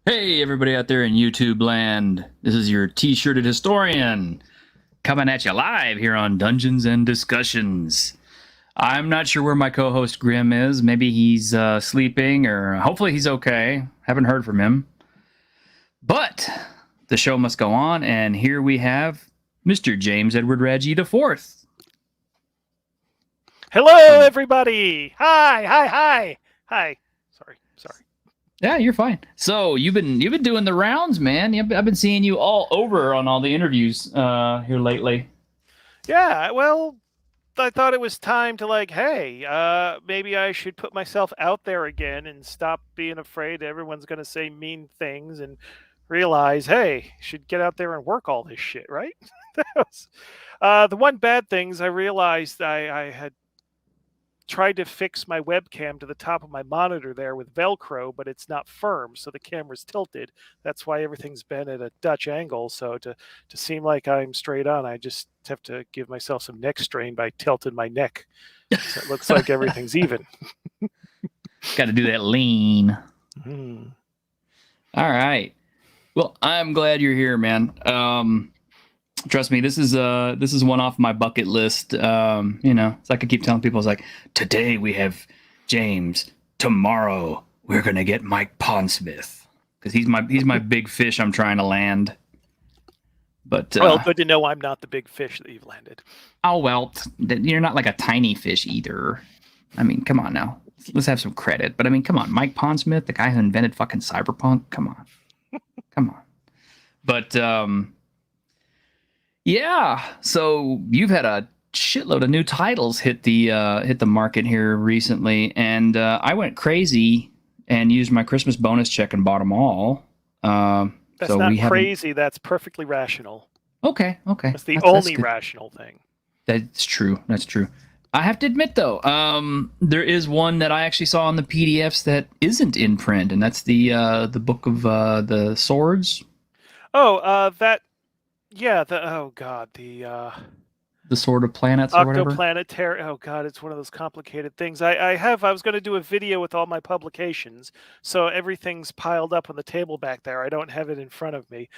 Hey, everybody out there in YouTube land. This is your T-shirted historian coming at you live here on Dungeons and Discussions. I'm not sure where my co-host Grim is. Maybe he's sleeping, or hopefully he's okay. Haven't heard from him. But the show must go on, and here we have Mr. James Edward Raggi IV. Hello, everybody. Hi. Sorry. Yeah, you're fine. So you've been doing the rounds, man. I've been seeing you all over on all the interviews here lately. Yeah, well, I thought it was time to hey, maybe I should put myself out there again and stop being afraid everyone's going to say mean things and realize, hey, should get out there and work all this shit, right? That was, the one bad things I realized I had tried to fix my webcam to the top of my monitor there with Velcro, but it's not firm, so the camera's tilted. That's why everything's been at a Dutch angle. So to seem like I'm straight on, I just have to give myself some neck strain by tilting my neck, so it looks like everything's even. Got to do that lean. Mm. All right. Well, I'm glad you're here, man. Trust me, this is one off my bucket list. It's like I keep telling people, it's like, today we have James. Tomorrow we're gonna get Mike Pondsmith, because he's my big fish I'm trying to land. But well, good to know I'm not the big fish that you've landed. Oh well, you're not like a tiny fish either. I mean, come on now, let's have some credit. But I mean, come on, Mike Pondsmith, the guy who invented fucking cyberpunk. Come on. But yeah, so you've had a shitload of new titles hit the market here recently, and I went crazy and used my Christmas bonus check and bought them all. That's so not crazy. That's perfectly rational. Okay. That's the only rational thing. That's true. I have to admit, though, there is one that I actually saw on the PDFs that isn't in print, and that's the book of the swords. Oh, that. Yeah, the Sword of Planets or whatever. Octoplanetary. Oh god, it's one of those complicated things. I was going to do a video with all my publications, so everything's piled up on the table back there. I don't have it in front of me.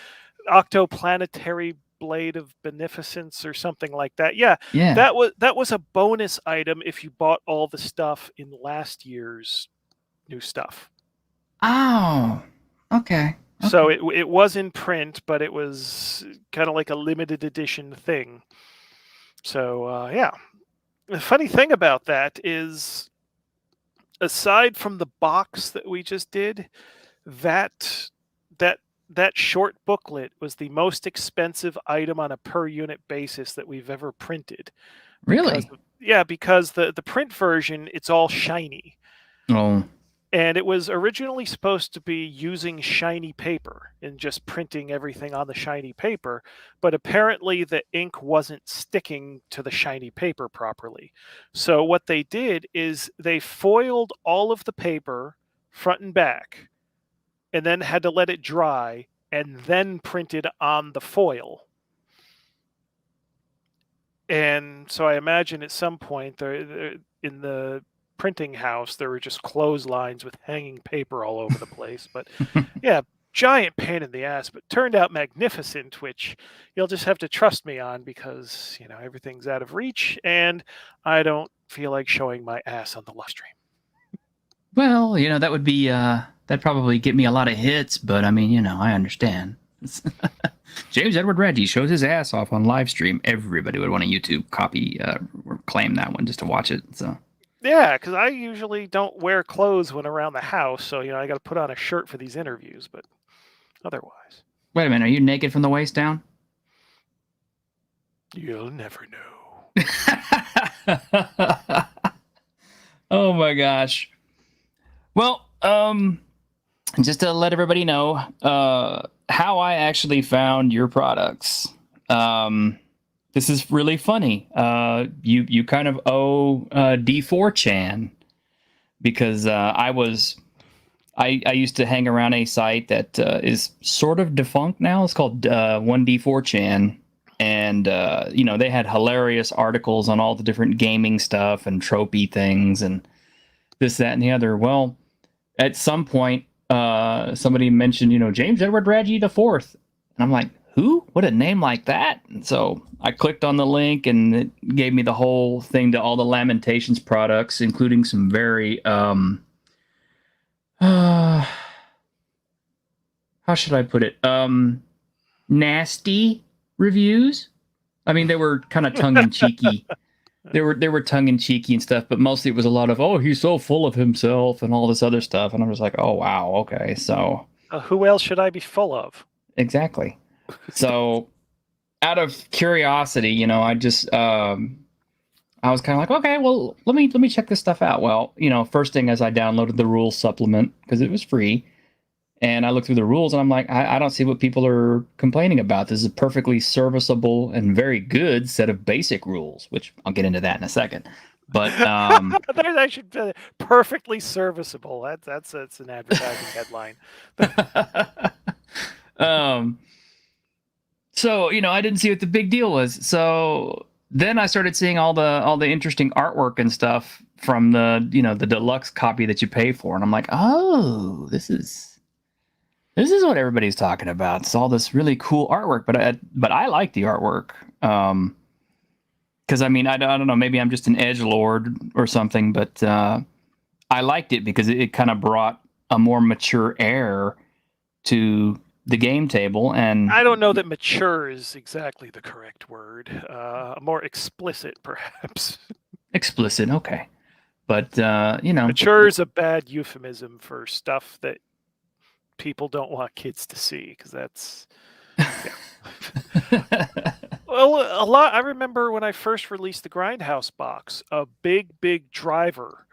Octoplanetary Blade of Beneficence or something like that. Yeah. That was a bonus item if you bought all the stuff in last year's new stuff. Oh, okay. So it was in print, but it was kind of like a limited edition thing. So, yeah. The funny thing about that is, aside from the box that we just did, that short booklet was the most expensive item on a per unit basis that we've ever printed. Really? Because the print version, it's all shiny. Oh. And it was originally supposed to be using shiny paper and just printing everything on the shiny paper. But apparently the ink wasn't sticking to the shiny paper properly. So what they did is they foiled all of the paper front and back and then had to let it dry and then printed on the foil. And so I imagine at some point they're in the printing house, there were just clotheslines with hanging paper all over the place. But yeah, giant pain in the ass, but turned out magnificent, which you'll just have to trust me on, because everything's out of reach and I don't feel like showing my ass on the live stream. Well, that would be that'd probably get me a lot of hits, but I mean, I understand. James Edward Raggi shows his ass off on live stream. Everybody would want a YouTube copy or claim that one just to watch it. So yeah, because I usually don't wear clothes when around the house, so I got to put on a shirt for these interviews. But otherwise, wait a minute, are you naked from the waist down? You'll never know. Oh my gosh. Well, just to let everybody know how I actually found your products. This is really funny. You kind of owe D4chan, because I used to hang around a site that is sort of defunct now. It's called 1D4chan. and they had hilarious articles on all the different gaming stuff and tropey things and this, that, and the other. Well, at some point, somebody mentioned, James Edward Raggi IV, and I'm like, who? What a name like that? And so I clicked on the link, and it gave me the whole thing to all the Lamentations products, including some very how should I put it? Nasty reviews. I mean, they were kind of tongue in cheeky. They were tongue in cheeky and stuff, but mostly it was a lot of, oh, he's so full of himself and all this other stuff, and I was like, oh wow, okay, so Who else should I be full of? exactly. So, out of curiosity, I just I was kind of like, okay, well, let me check this stuff out. Well, first thing is I downloaded the rules supplement because it was free. And I looked through the rules, and I'm like, I don't see what people are complaining about. This is a perfectly serviceable and very good set of basic rules, which I'll get into that in a second. But I should perfectly serviceable. That's an advertising headline. So I didn't see what the big deal was. So then I started seeing all the interesting artwork and stuff from the the deluxe copy that you pay for, and I'm like, oh, this is what everybody's talking about. It's all this really cool artwork, but I like the artwork. Because I mean, I don't know, maybe I'm just an edgelord or something, but I liked it because it kind of brought a more mature air to the game table. And I don't know that mature is exactly the correct word. More explicit, perhaps. Explicit, okay. But mature is a bad euphemism for stuff that people don't want kids to see, because that's well, a lot. I remember when I first released the Grindhouse box, a big driver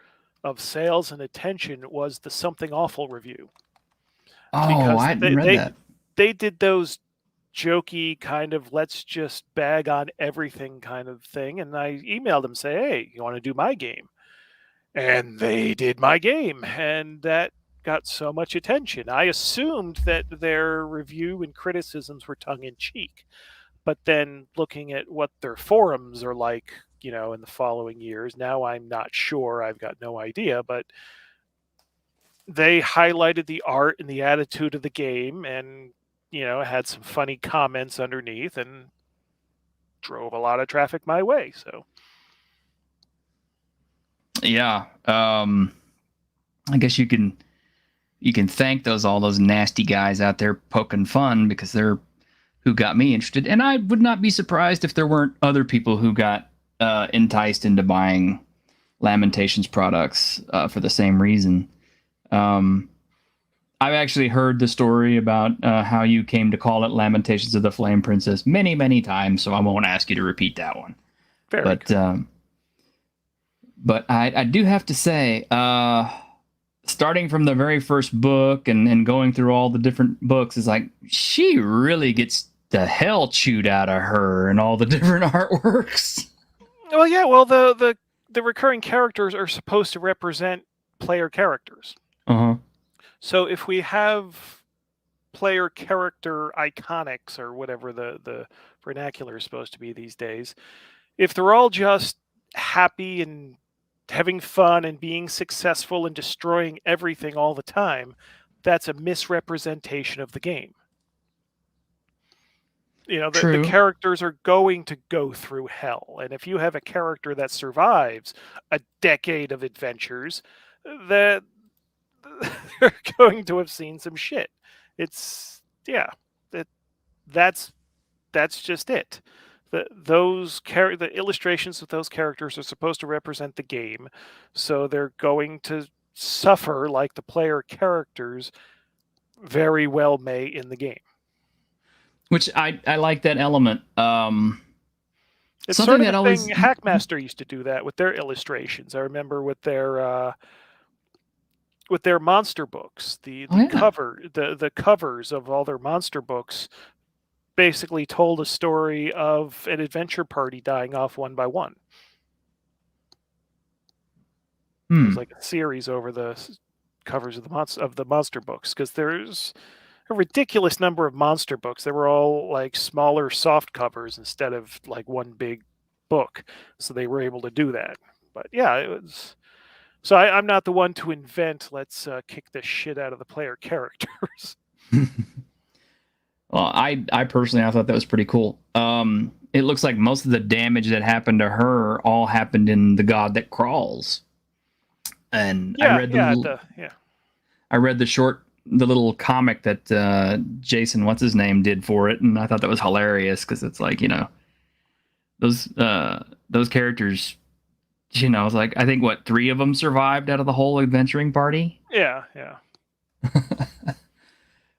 of sales and attention was the Something Awful review. Oh, I hadn't read that. They did those jokey kind of let's just bag on everything kind of thing, and I emailed them, say, hey, you want to do my game? And they did my game, and that got so much attention. I assumed that their review and criticisms were tongue-in-cheek, but then looking at what their forums are like, in the following years, now I'm not sure. I've got no idea, but they highlighted the art and the attitude of the game, and had some funny comments underneath, and drove a lot of traffic my way. So yeah, I guess you can thank all those nasty guys out there poking fun, because they're who got me interested. And I would not be surprised if there weren't other people who got enticed into buying Lamentations products for the same reason. I've actually heard the story about how you came to call it Lamentations of the Flame Princess many, many times, so I won't ask you to repeat that one. Very good. But I do have to say, starting from the very first book and going through all the different books, is like, she really gets the hell chewed out of her and all the different artworks. Well, yeah. Well, the recurring characters are supposed to represent player characters. Uh-huh. So if we have player character iconics, or whatever the vernacular is supposed to be these days, if they're all just happy and having fun and being successful and destroying everything all the time, that's a misrepresentation of the game. The characters are going to go through hell, and if you have a character that survives a decade of adventures, that they're going to have seen some shit. That's just it. The illustrations of those characters are supposed to represent the game, so they're going to suffer like the player characters very well may in the game. Which I like that element. It's sort of the thing Hackmaster used to do that with their illustrations. I remember with their monster books, the covers of all their monster books basically told a story of an adventure party dying off one by one. It was like a series over the covers of the monster books, because there's a ridiculous number of monster books. They were all like smaller soft covers instead of like one big book, so they were able to do that. But yeah, it was. So I'm not the one to invent. Let's kick the shit out of the player characters. Well, I personally I thought that was pretty cool. It looks like most of the damage that happened to her all happened in The God That Crawls. And Yeah, yeah. I read the little comic that Jason, what's his name, did for it, and I thought that was hilarious because it's like, those characters, it's like I think what 3 of them survived out of the whole adventuring party. Yeah.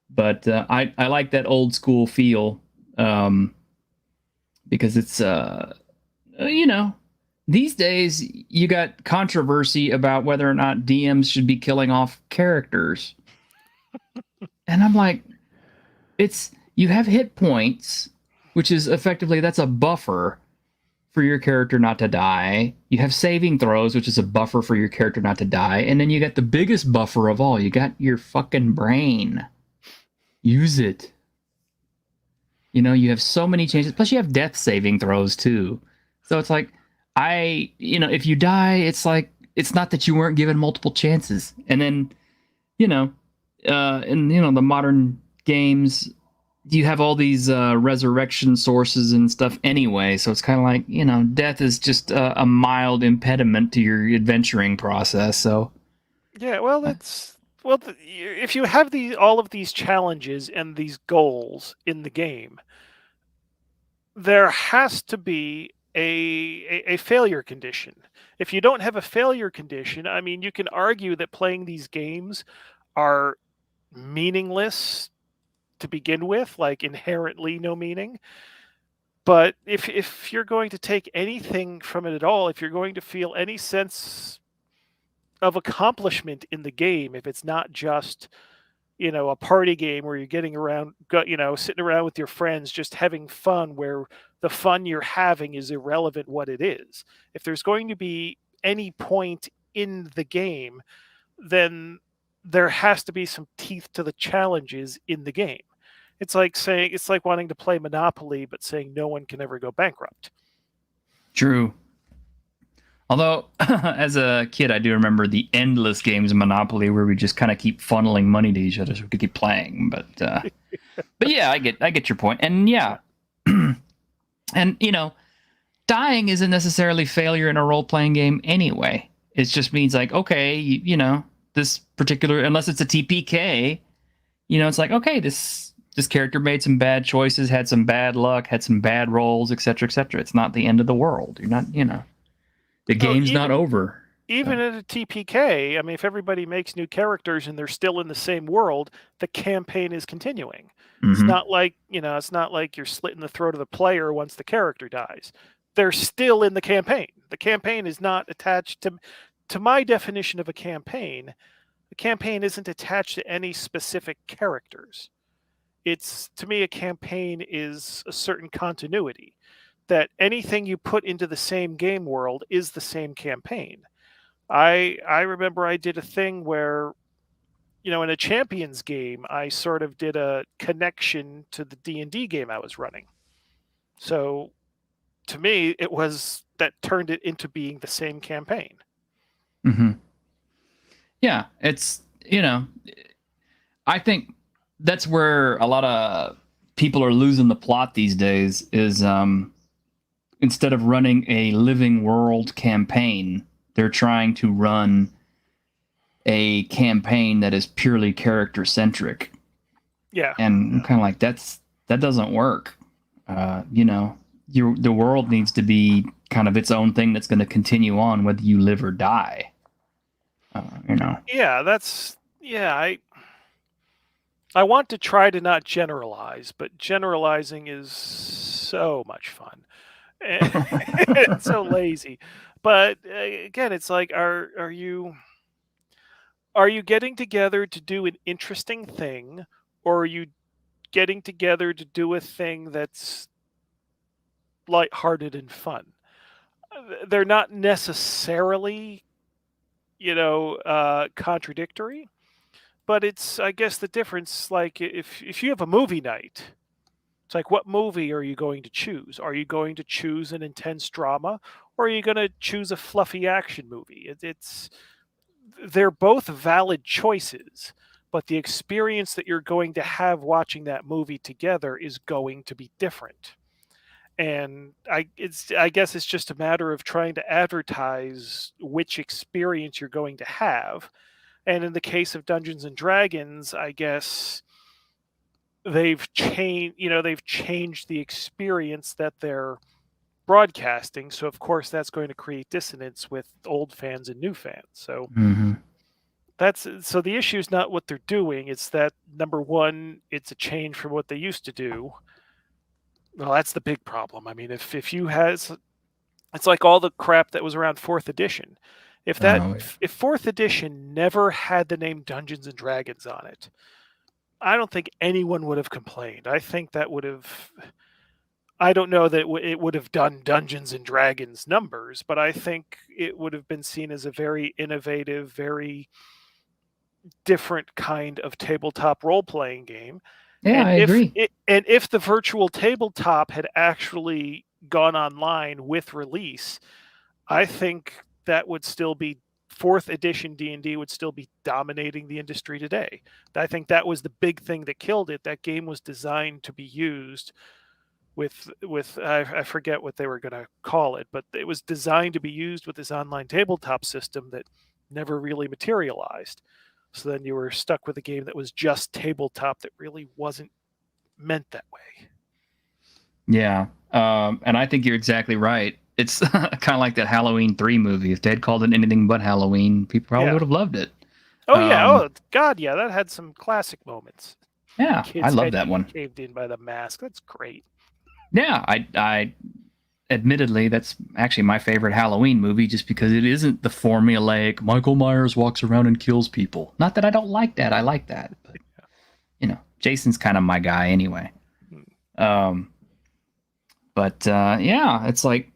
But I like that old school feel, because it's these days you got controversy about whether or not DMs should be killing off characters, and I'm like, you have hit points, which is effectively that's a buffer for your character not to die. You have saving throws, which is a buffer for your character not to die, and then you got the biggest buffer of all. You got your fucking brain. Use it. You have so many changes. Plus, you have death saving throws too. So it's like, if you die, it's like it's not that you weren't given multiple chances. And then, in the modern games, you have all these resurrection sources and stuff anyway. So it's kind of like, death is just a mild impediment to your adventuring process. So yeah. Well, if you have all of these challenges and these goals in the game, there has to be a failure condition. If you don't have a failure condition, I mean, you can argue that playing these games are meaningless to begin with, like inherently no meaning. But if you're going to take anything from it at all, if you're going to feel any sense of accomplishment in the game, if it's not just a party game where you're getting around, sitting around with your friends just having fun, where the fun you're having is irrelevant what it is. If there's going to be any point in the game, then there has to be some teeth to the challenges in the game. It's like wanting to play Monopoly but saying no one can ever go bankrupt. True. Although, as a kid, I do remember the endless games of Monopoly where we just kind of keep funneling money to each other so we could keep playing. But yeah, I get your point. And yeah, and dying isn't necessarily failure in a role-playing game anyway. It just means like, okay, this particular, unless it's a TPK, it's like, okay, this character made some bad choices, had some bad luck, had some bad rolls, etc., etc. It's not the end of the world. You're not, the game's not over. Even in a TPK, I mean, if everybody makes new characters and they're still in the same world, the campaign is continuing. Mm-hmm. It's not like you're slitting the throat of the player once the character dies. They're still in the campaign. The campaign is not attached to my definition of a campaign. The campaign isn't attached to any specific characters. To me, a campaign is a certain continuity, that anything you put into the same game world is the same campaign. I remember I did a thing where, in a Champions game, I sort of did a connection to the D&D game I was running. So to me, that turned it into being the same campaign. Mm-hmm. Yeah, it's, I think that's where a lot of people are losing the plot these days is, instead of running a living world campaign, they're trying to run a campaign that is purely character centric. Yeah. And I'm kind of like, that doesn't work. The world needs to be kind of its own thing that's going to continue on whether you live or die. Yeah, I want to try to not generalize, but generalizing is so much fun. It's so lazy. But again, it's like, are you getting together to do an interesting thing, or are you getting together to do a thing that's lighthearted and fun? They're not necessarily, contradictory, but it's, I guess, the difference. Like if you have a movie night, it's like, what movie are you going to choose? Are you going to choose an intense drama, or are you going to choose a fluffy action movie? It's they're both valid choices, but the experience that you're going to have watching that movie together is going to be different. And I guess it's just a matter of trying to advertise which experience you're going to have. And in the case of Dungeons and Dragons, I guess they've changed the experience that they're broadcasting. So of course that's going to create dissonance with old fans and new fans. So Mm-hmm. the issue is not what they're doing. It's that, number one, it's a change from what they used to do. Well, that's the big problem. I mean, if you has it's like all the crap that was around fourth edition. Oh, If fourth edition never had the name Dungeons and Dragons on it, I don't think anyone would have complained. I think that would have. I don't know that it would have done Dungeons and Dragons numbers, but I think it would have been seen as a very innovative, very different kind of tabletop role-playing game. yeah, And I agree. if the virtual tabletop had actually gone online with release, I think that would still be fourth edition D&D would still be dominating the industry today. I think that was the big thing that killed it. That game was designed to be used with I forget what they were going to call it, but it was designed to be used with this online tabletop system that never really materialized. So then you were stuck with a game that was just tabletop that really wasn't meant that way. Yeah. And I think you're exactly right. It's kind of like that Halloween 3 movie. If they had called it anything but Halloween, people probably Yeah. would have loved it. Oh yeah. Um, Oh God, yeah. That had some classic moments. yeah, I Kid's love head that getting one. caved in by the mask. That's great. Yeah, I admittedly, that's actually my favorite Halloween movie just because it isn't the formulaic Michael Myers walks around and kills people. Not that I don't like that. I like that. But, Jason's kind of my guy anyway. Um, yeah, it's like,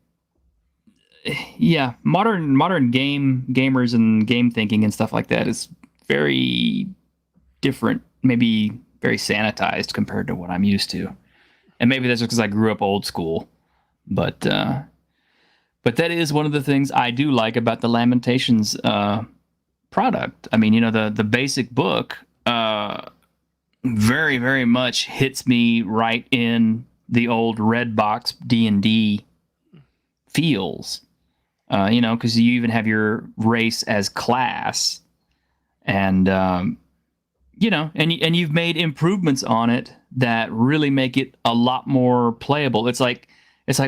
yeah, modern gamers and game thinking and stuff like that is very different, maybe very sanitized compared to what I'm used to. And maybe that's just because I grew up old school. But that is one of the things I do like about the Lamentations product. I mean, the basic book very, very much hits me right in the old red box D&D feels. Because you even have your race as class, and and you've made improvements on it that really make it a lot more playable. It's like,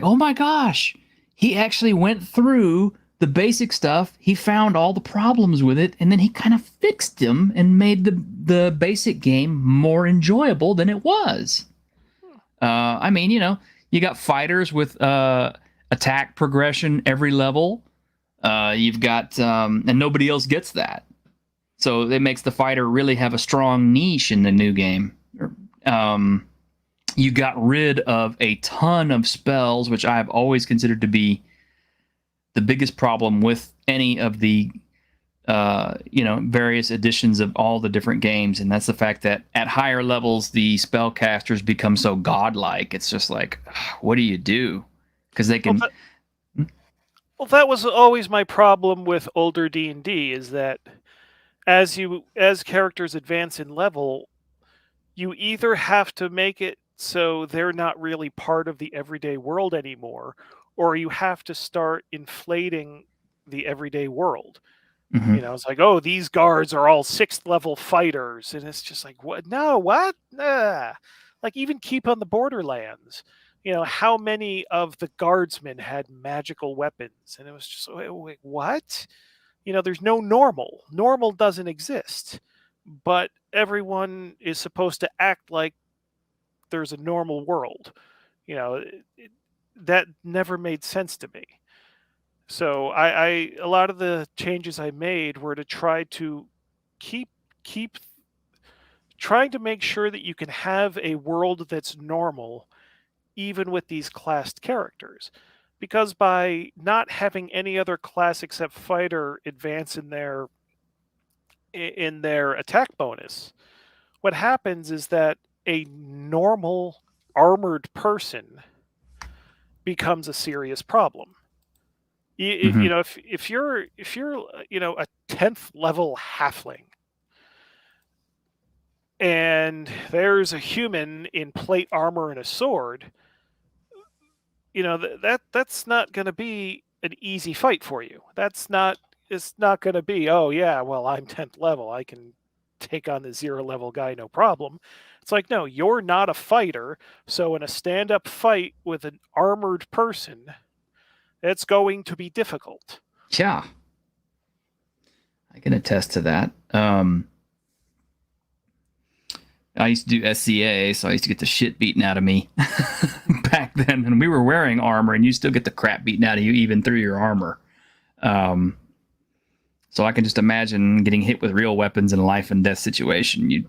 oh my gosh, he actually went through the basic stuff. He found all the problems with it, and then he kind of fixed them and made the basic game more enjoyable than it was. I mean, you got fighters with attack progression every level. You've got, and nobody else gets that. So it makes the fighter really have a strong niche in the new game. You got rid of a ton of spells, which I've always considered to be the biggest problem with any of the various editions of all the different games, and that's the fact that at higher levels the spellcasters become so godlike. It's just like, what do you do? Because they can. Well, that was always my problem with older D&D, is that as characters advance in level, you either have to make it so they're not really part of the everyday world anymore, or you have to start inflating the everyday world. Mm-hmm. It's like, oh, these guards are all 6th level fighters, and it's just like, what? No, what? Like, even keep on the Borderlands. How many of the guardsmen had magical weapons? And it was just, wait, what? There's no normal. Normal doesn't exist. But everyone is supposed to act like there's a normal world. That never made sense to me. So a lot of the changes I made were to try to keep trying to make sure that you can have a world that's normal even with these classed characters. Because by not having any other class except fighter advance in their in their attack bonus. What happens is that a normal armored person becomes a serious problem. Hmm. If you're a 10th level halfling and there's a human in plate armor and a sword, that's not going to be an easy fight for you. It's not going to be, oh yeah, well, I'm 10th level, I can take on the 0 level guy no problem. It's like, no, you're not a fighter, so in a stand-up fight with an armored person, it's going to be difficult. Yeah, I can attest to that. I used to do SCA, so I used to get the shit beaten out of me back then. And we were wearing armor, and you still get the crap beaten out of you even through your armor. Um, so I can just imagine getting hit with real weapons in a life and death situation. You'd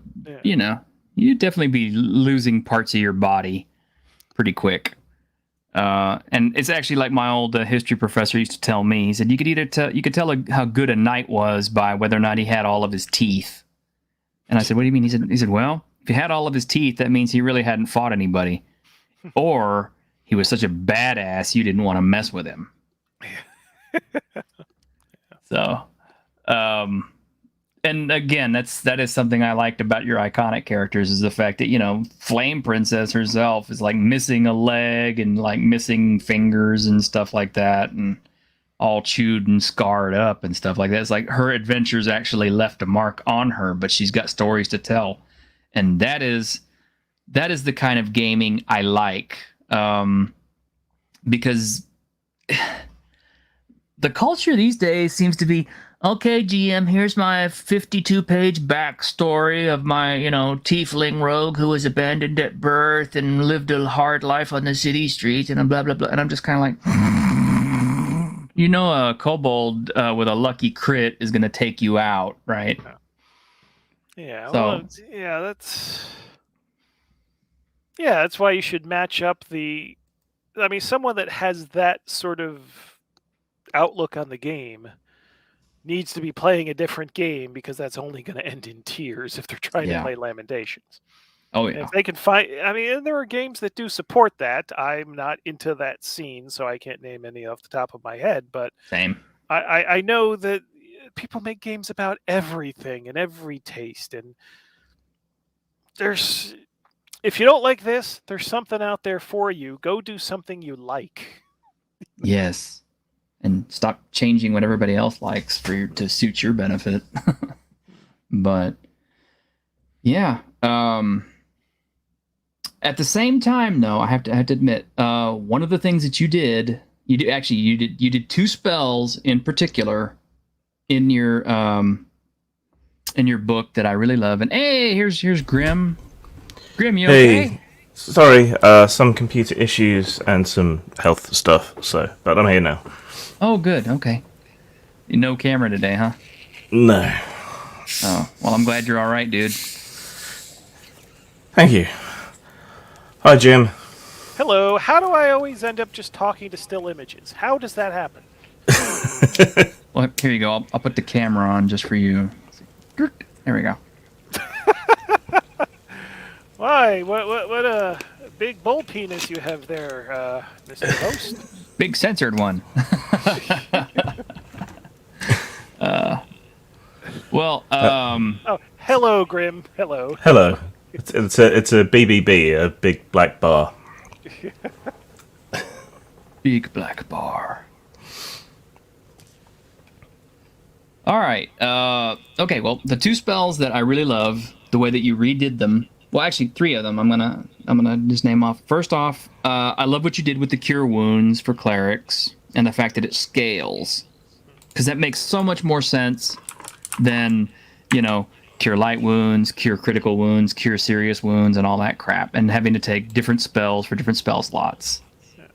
definitely be losing parts of your body pretty quick. And it's actually like my old history professor used to tell me. He said you could tell how good a knight was by whether or not he had all of his teeth. And I said, what do you mean? He said, well, if he had all of his teeth, that means he really hadn't fought anybody. Or he was such a badass you didn't want to mess with him. So, and again, that is something I liked about your iconic characters, is the fact that, Flame Princess herself is like missing a leg and like missing fingers and stuff like that, and all chewed and scarred up and stuff like that. It's like her adventures actually left a mark on her, but she's got stories to tell. And that is the kind of gaming I like, because the culture these days seems to be, okay, GM, here's my 52-page backstory of my, tiefling rogue who was abandoned at birth and lived a hard life on the city streets and blah, blah, blah. And I'm just kind of like, a kobold with a lucky crit is going to take you out, right? Yeah, So, that's why you should match up someone that has that sort of outlook on the game needs to be playing a different game, because that's only going to end in tears if they're trying to play Lamentations. Oh, And yeah. if they can find, and there are games that do support that. I'm not into that scene, so I can't name any off the top of my head, but Same. I know that people make games about everything and every taste, and if you don't like this, there's something out there for you. Go do something you like. Yes. And stop changing what everybody else likes to suit your benefit. But yeah. At the same time, though, I have to admit, one of the things that you did 2 spells in particular in your book that I really love. And hey, here's Grim. Grim, you okay? Sorry, some computer issues and some health stuff. But I'm here now. Oh, good. Okay. No camera today, huh? No. Oh, well, I'm glad you're all right, dude. Thank you. Hi, Jim. Hello. How do I always end up just talking to still images? How does that happen? Well, here you go. I'll put the camera on just for you. There we go. Why? What a big bull penis you have there, Mr. Host. Big censored one. Oh, hello, Grim. Hello. Hello. It's a BBB, a big black bar. Big black bar. All right. Okay. Well, the 2 spells that I really love, the way that you redid them. Well, actually, 3 of them. I'm gonna just name off. First off, I love what you did with the cure wounds for clerics and the fact that it scales, because that makes so much more sense than cure light wounds, cure critical wounds, cure serious wounds, and all that crap, and having to take different spells for different spell slots. Yeah.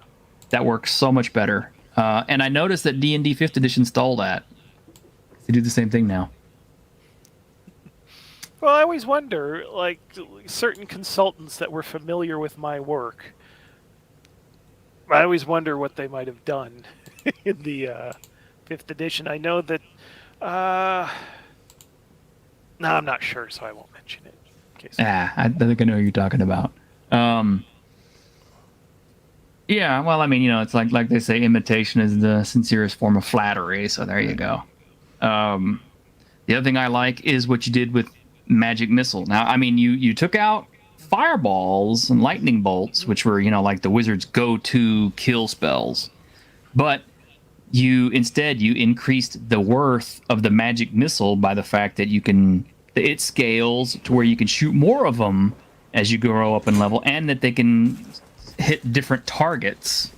That works so much better. And I noticed that D&D 5th edition stole that. They do the same thing now. Well, I always wonder, like, certain consultants that were familiar with my work, I always wonder what they might have done in the 5th edition. I know that No, I'm not sure, so I won't mention it. In case I think I know who you're talking about. Yeah, well, I mean, it's like they say, imitation is the sincerest form of flattery. So there you go. The other thing I like is what you did with magic missile. Now, I mean, you took out fireballs and lightning bolts, which were like the wizard's go-to kill spells, but you increased the worth of the magic missile by the fact that it scales to where you can shoot more of them as you grow up in level, and that they can hit different targets,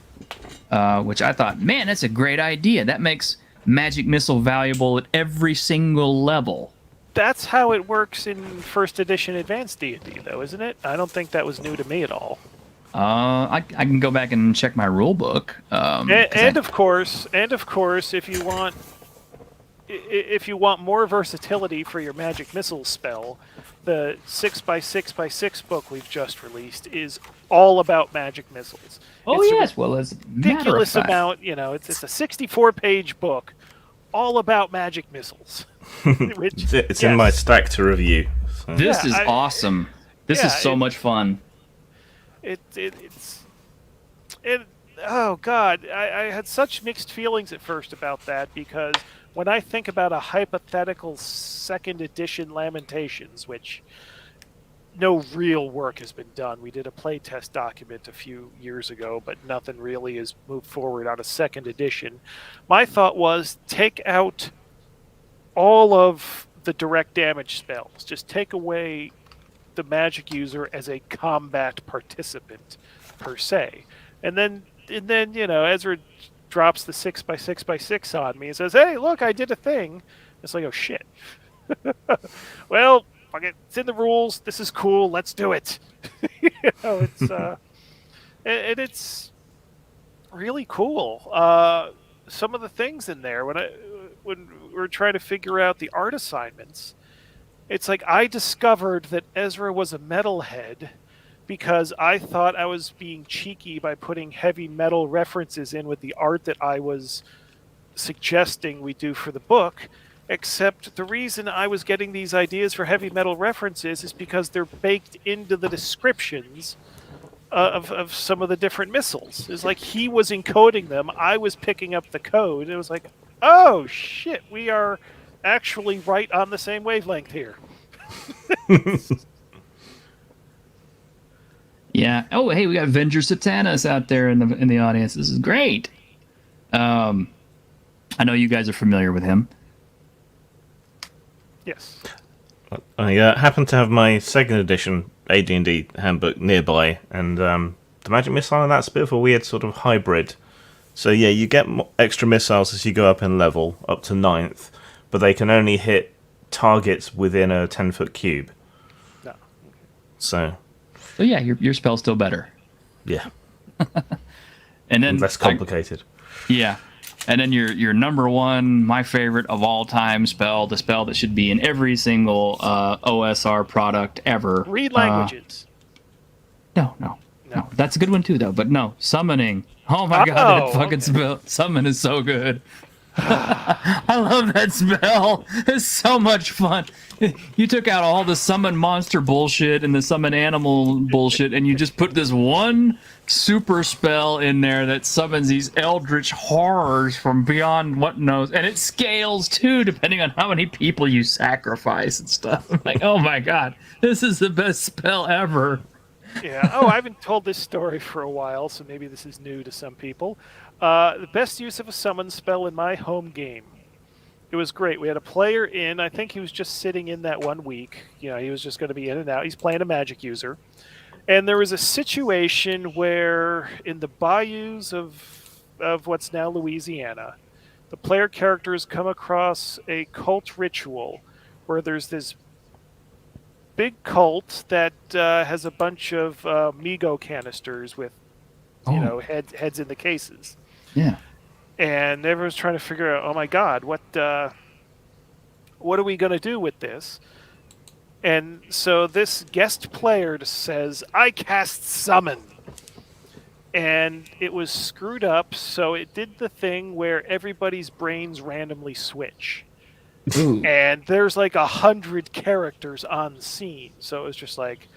which I thought, man, that's a great idea. That makes magic missile valuable at every single level. that's how it works in first edition advanced D&D, though, isn't it? I don't think that was new to me at all. I can go back and check my rule book. Of course, if you want more versatility for your magic missile spell, the 6x6x6 book we've just released is all about magic missiles. Oh, it's yes. Well, as a ridiculous matter of fact, amount. It's a 64-page book, all about magic missiles. It's in my stack to review. So. This is awesome. This is so much fun. Oh God, I had such mixed feelings at first about that, because when I think about a hypothetical second edition Lamentations, which no real work has been done. We did a playtest document a few years ago, but nothing really has moved forward on a second edition. My thought was take out all of the direct damage spells. Just take away the magic user as a combat participant per se. And then Ezra drops the 6x6x6 on me and says, "Hey, look, I did a thing." It's like, oh shit. Well, fuck it. It's in the rules. This is cool. Let's do it. It's and it's really cool. Some of the things in there when we're trying to figure out the art assignments, it's like I discovered that Ezra was a metalhead because I thought I was being cheeky by putting heavy metal references in with the art that I was suggesting we do for the book. Except the reason I was getting these ideas for heavy metal references is because they're baked into the descriptions of some of the different missiles. It's like he was encoding them, I was picking up the code. It was like, oh shit, we are actually right on the same wavelength here. Yeah. Oh, hey, we got Venger Satanas out there in the audience. This is great. I know you guys are familiar with him. Yes. I happen to have my second edition AD&D handbook nearby, and the magic missile on that's a bit of a weird sort of hybrid. So yeah, you get extra missiles as you go up in level, up to 9th, but they can only hit targets within a 10-foot cube. No. So yeah, your spell's still better. Yeah. And then less complicated. Yeah. And then your number one, my favorite of all time spell, the spell that should be in every single OSR product ever. Read languages. No. That's a good one too, though. But no, summoning. Oh my god, that fucking spell. Summon is so good. I love that spell. It's so much fun. You took out all the summon monster bullshit and the summon animal bullshit, and you just put this one super spell in there that summons these eldritch horrors from beyond what knows, and it scales too depending on how many people you sacrifice and stuff. I'm like, oh my god, this is the best spell ever. Yeah. Oh, I haven't told this story for a while, so maybe this is new to some people. The best use of a summon spell in my home game. It was great. We had a player in. I think he was just sitting in that 1 week. He was just going to be in and out. He's playing a magic user. And there was a situation where in the bayous of what's now Louisiana, the player characters come across a cult ritual where there's this big cult that has a bunch of Migo canisters with heads in the cases. Yeah. And everyone's trying to figure out, oh my god, what are we going to do with this? And so this guest player says, I cast summon. And it was screwed up, so it did the thing where everybody's brains randomly switch. Ooh. and there's like 100 characters on the scene. So it was just like,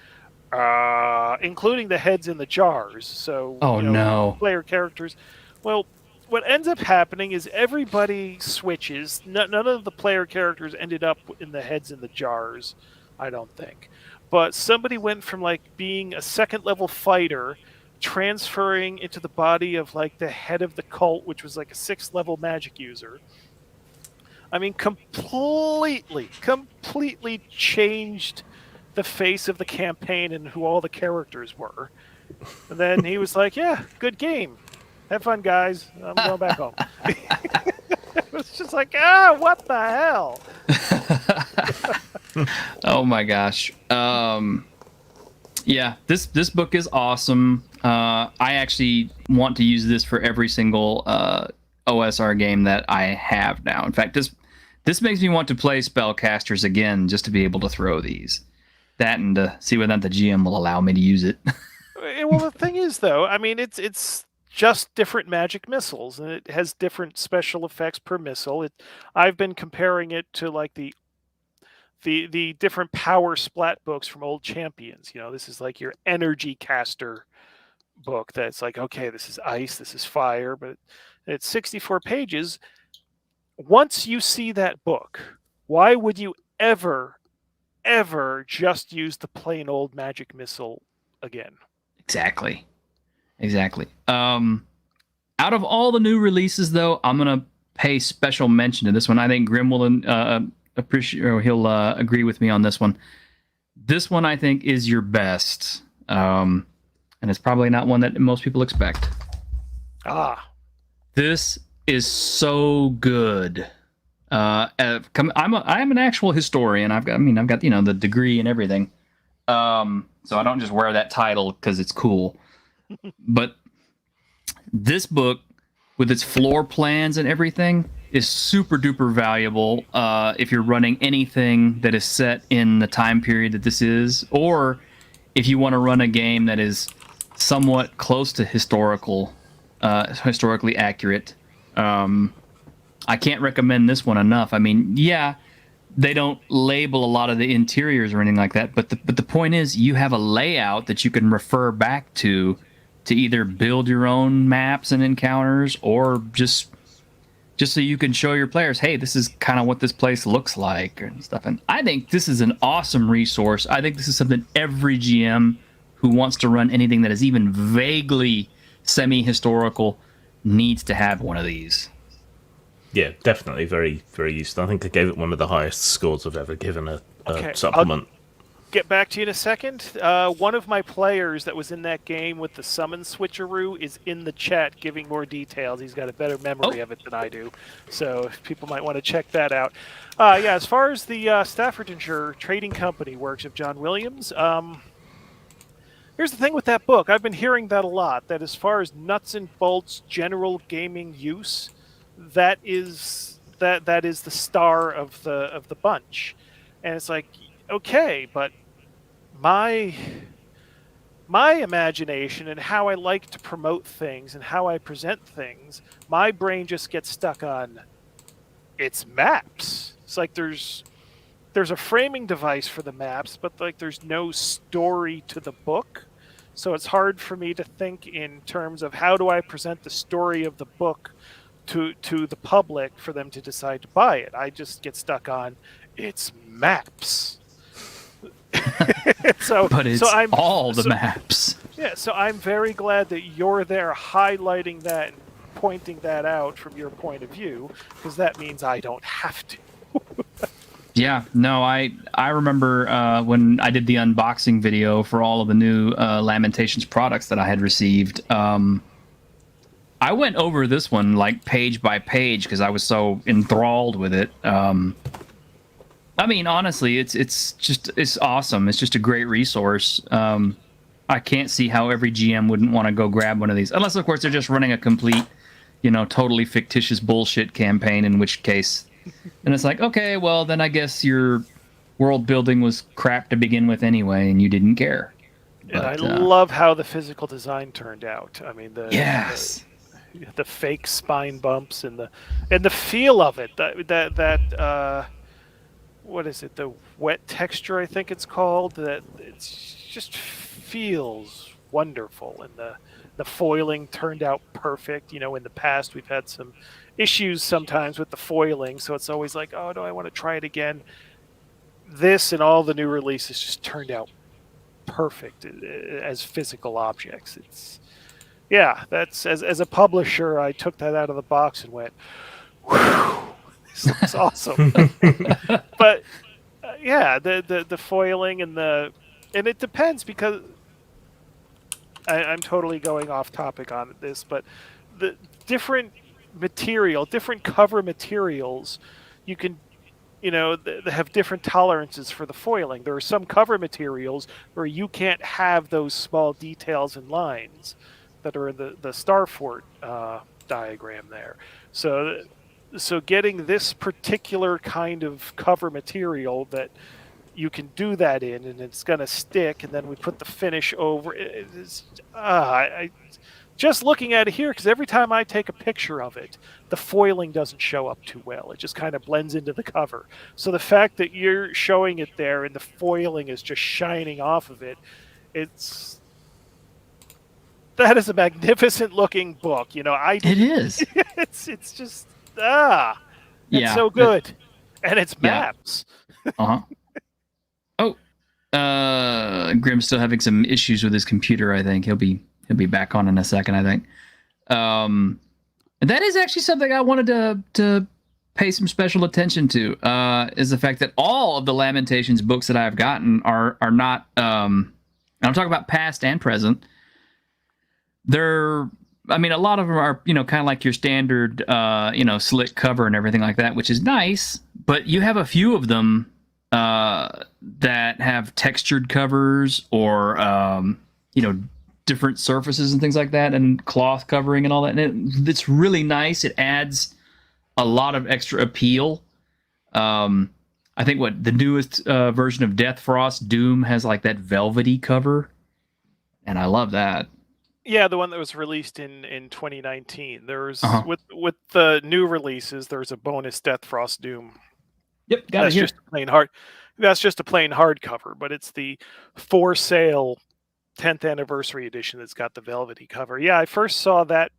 including the heads in the jars. So, Oh, no. player characters. Well, what ends up happening is everybody switches. None of the player characters ended up in the heads in the jars, I don't think. But somebody went from like being a second level fighter, transferring into the body of like the head of the cult, which was like a 6th level magic user. I mean, completely changed the face of the campaign and who all the characters were. And then he was like, yeah, good game. Have fun, guys. I'm going back home. It was just like, what the hell? Oh my gosh. Yeah, this book is awesome. I actually want to use this for every single OSR game that I have now. In fact, this makes me want to play Spellcasters again just to be able to throw these. That and to see whether or not the GM will allow me to use it. Well, the thing is, though, I mean, it's just different magic missiles, and it has different special effects per missile. I've been comparing it to like the different power splat books from old Champions. This is like your energy caster book that's like, okay, this is ice, this is fire, but it's 64 pages. Once you see that book, why would you ever just use the plain old magic missile again? Exactly. Out of all the new releases, though, I'm gonna pay special mention to this one. I think Grim will appreciate, or he'll agree with me on this one. This one, I think, is your best, and it's probably not one that most people expect. This is so good. I am an actual historian. I've got the degree and everything. So I don't just wear that title because it's cool. But this book, with its floor plans and everything, is super duper valuable if you're running anything that is set in the time period that this is, or if you want to run a game that is somewhat close to historically accurate. I can't recommend this one enough. I mean, yeah, they don't label a lot of the interiors or anything like that, but the point is you have a layout that you can refer back to either build your own maps and encounters, or just so you can show your players, hey, this is kind of what this place looks like and stuff. And I think this is an awesome resource. I think this is something every GM who wants to run anything that is even vaguely semi-historical needs to have one of these. Yeah, definitely very, very useful. I think I gave it one of the highest scores I've ever given a supplement. I'll get back to you in a second. One of my players that was in that game with the summon switcheroo is in the chat giving more details. He's got a better memory of it than I do, so people might want to check that out. Yeah, as far as the Staffordshire Trading Company works of John Williams, here's the thing with that book. I've been hearing that a lot, that as far as nuts and bolts general gaming use, that is the star of the bunch. And it's like, okay, but my imagination and how I like to promote things and how I present things, my brain just gets stuck on its maps. It's like there's a framing device for the maps, but like there's no story to the book. So it's hard for me to think in terms of how do I present the story of the book to the public for them to decide to buy it. I just get stuck on its maps. But it's all the maps. Yeah, so I'm very glad that you're there highlighting that and pointing that out from your point of view, because that means I don't have to. Yeah, no, I remember when I did the unboxing video for all of the new Lamentations products that I had received. I went over this one like page by page because I was so enthralled with it. I mean, honestly, it's awesome. It's just a great resource. I can't see how every GM wouldn't want to go grab one of these, unless of course they're just running a complete, totally fictitious bullshit campaign. In which case, and it's like, okay, well then I guess your world building was crap to begin with anyway, and you didn't care. And I love how the physical design turned out. I mean, yes. the fake spine bumps and the feel of it. That what is it? The wet texture, I think it's called. That it's just feels wonderful, and the foiling turned out perfect. You know, in the past we've had some issues sometimes with the foiling, so it's always like, oh, do I want to try it again? This and all the new releases just turned out perfect as physical objects. It's that's as a publisher, I took that out of the box and went, whew, this looks awesome. But the foiling and it depends, because I'm totally going off topic on this, but the different cover materials, you can, they have different tolerances for the foiling. There are some cover materials where you can't have those small details and lines that are in the Starfort diagram there. So getting this particular kind of cover material that you can do that in, and it's going to stick, and then we put the finish over. I just looking at it here, because every time I take a picture of it, the foiling doesn't show up too well. It just kind of blends into the cover. So the fact that you're showing it there and the foiling is just shining off of it, that is a magnificent looking book. It is. It's just it's so good, and it's maps. Oh, Grim's still having some issues with his computer. I think he'll be back on in a second, I think. That is actually something I wanted to pay some special attention to, is the fact that all of the Lamentations books that I've gotten are not, and I'm talking about past and present. A lot of them are, kind of like your standard, slick cover and everything like that, which is nice, but you have a few of them that have textured covers or, different surfaces and things like that, and cloth covering and all that. And it's really nice. It adds a lot of extra appeal. I think the newest version of Death Frost Doom has like that velvety cover, and I love that. Yeah, the one that was released in 2019. There's with the new releases, there's a bonus Death Frost Doom. Yep, got it here. That's just a plain hardcover, but it's the for sale 10th anniversary edition that's got the velvety cover. Yeah, I first saw that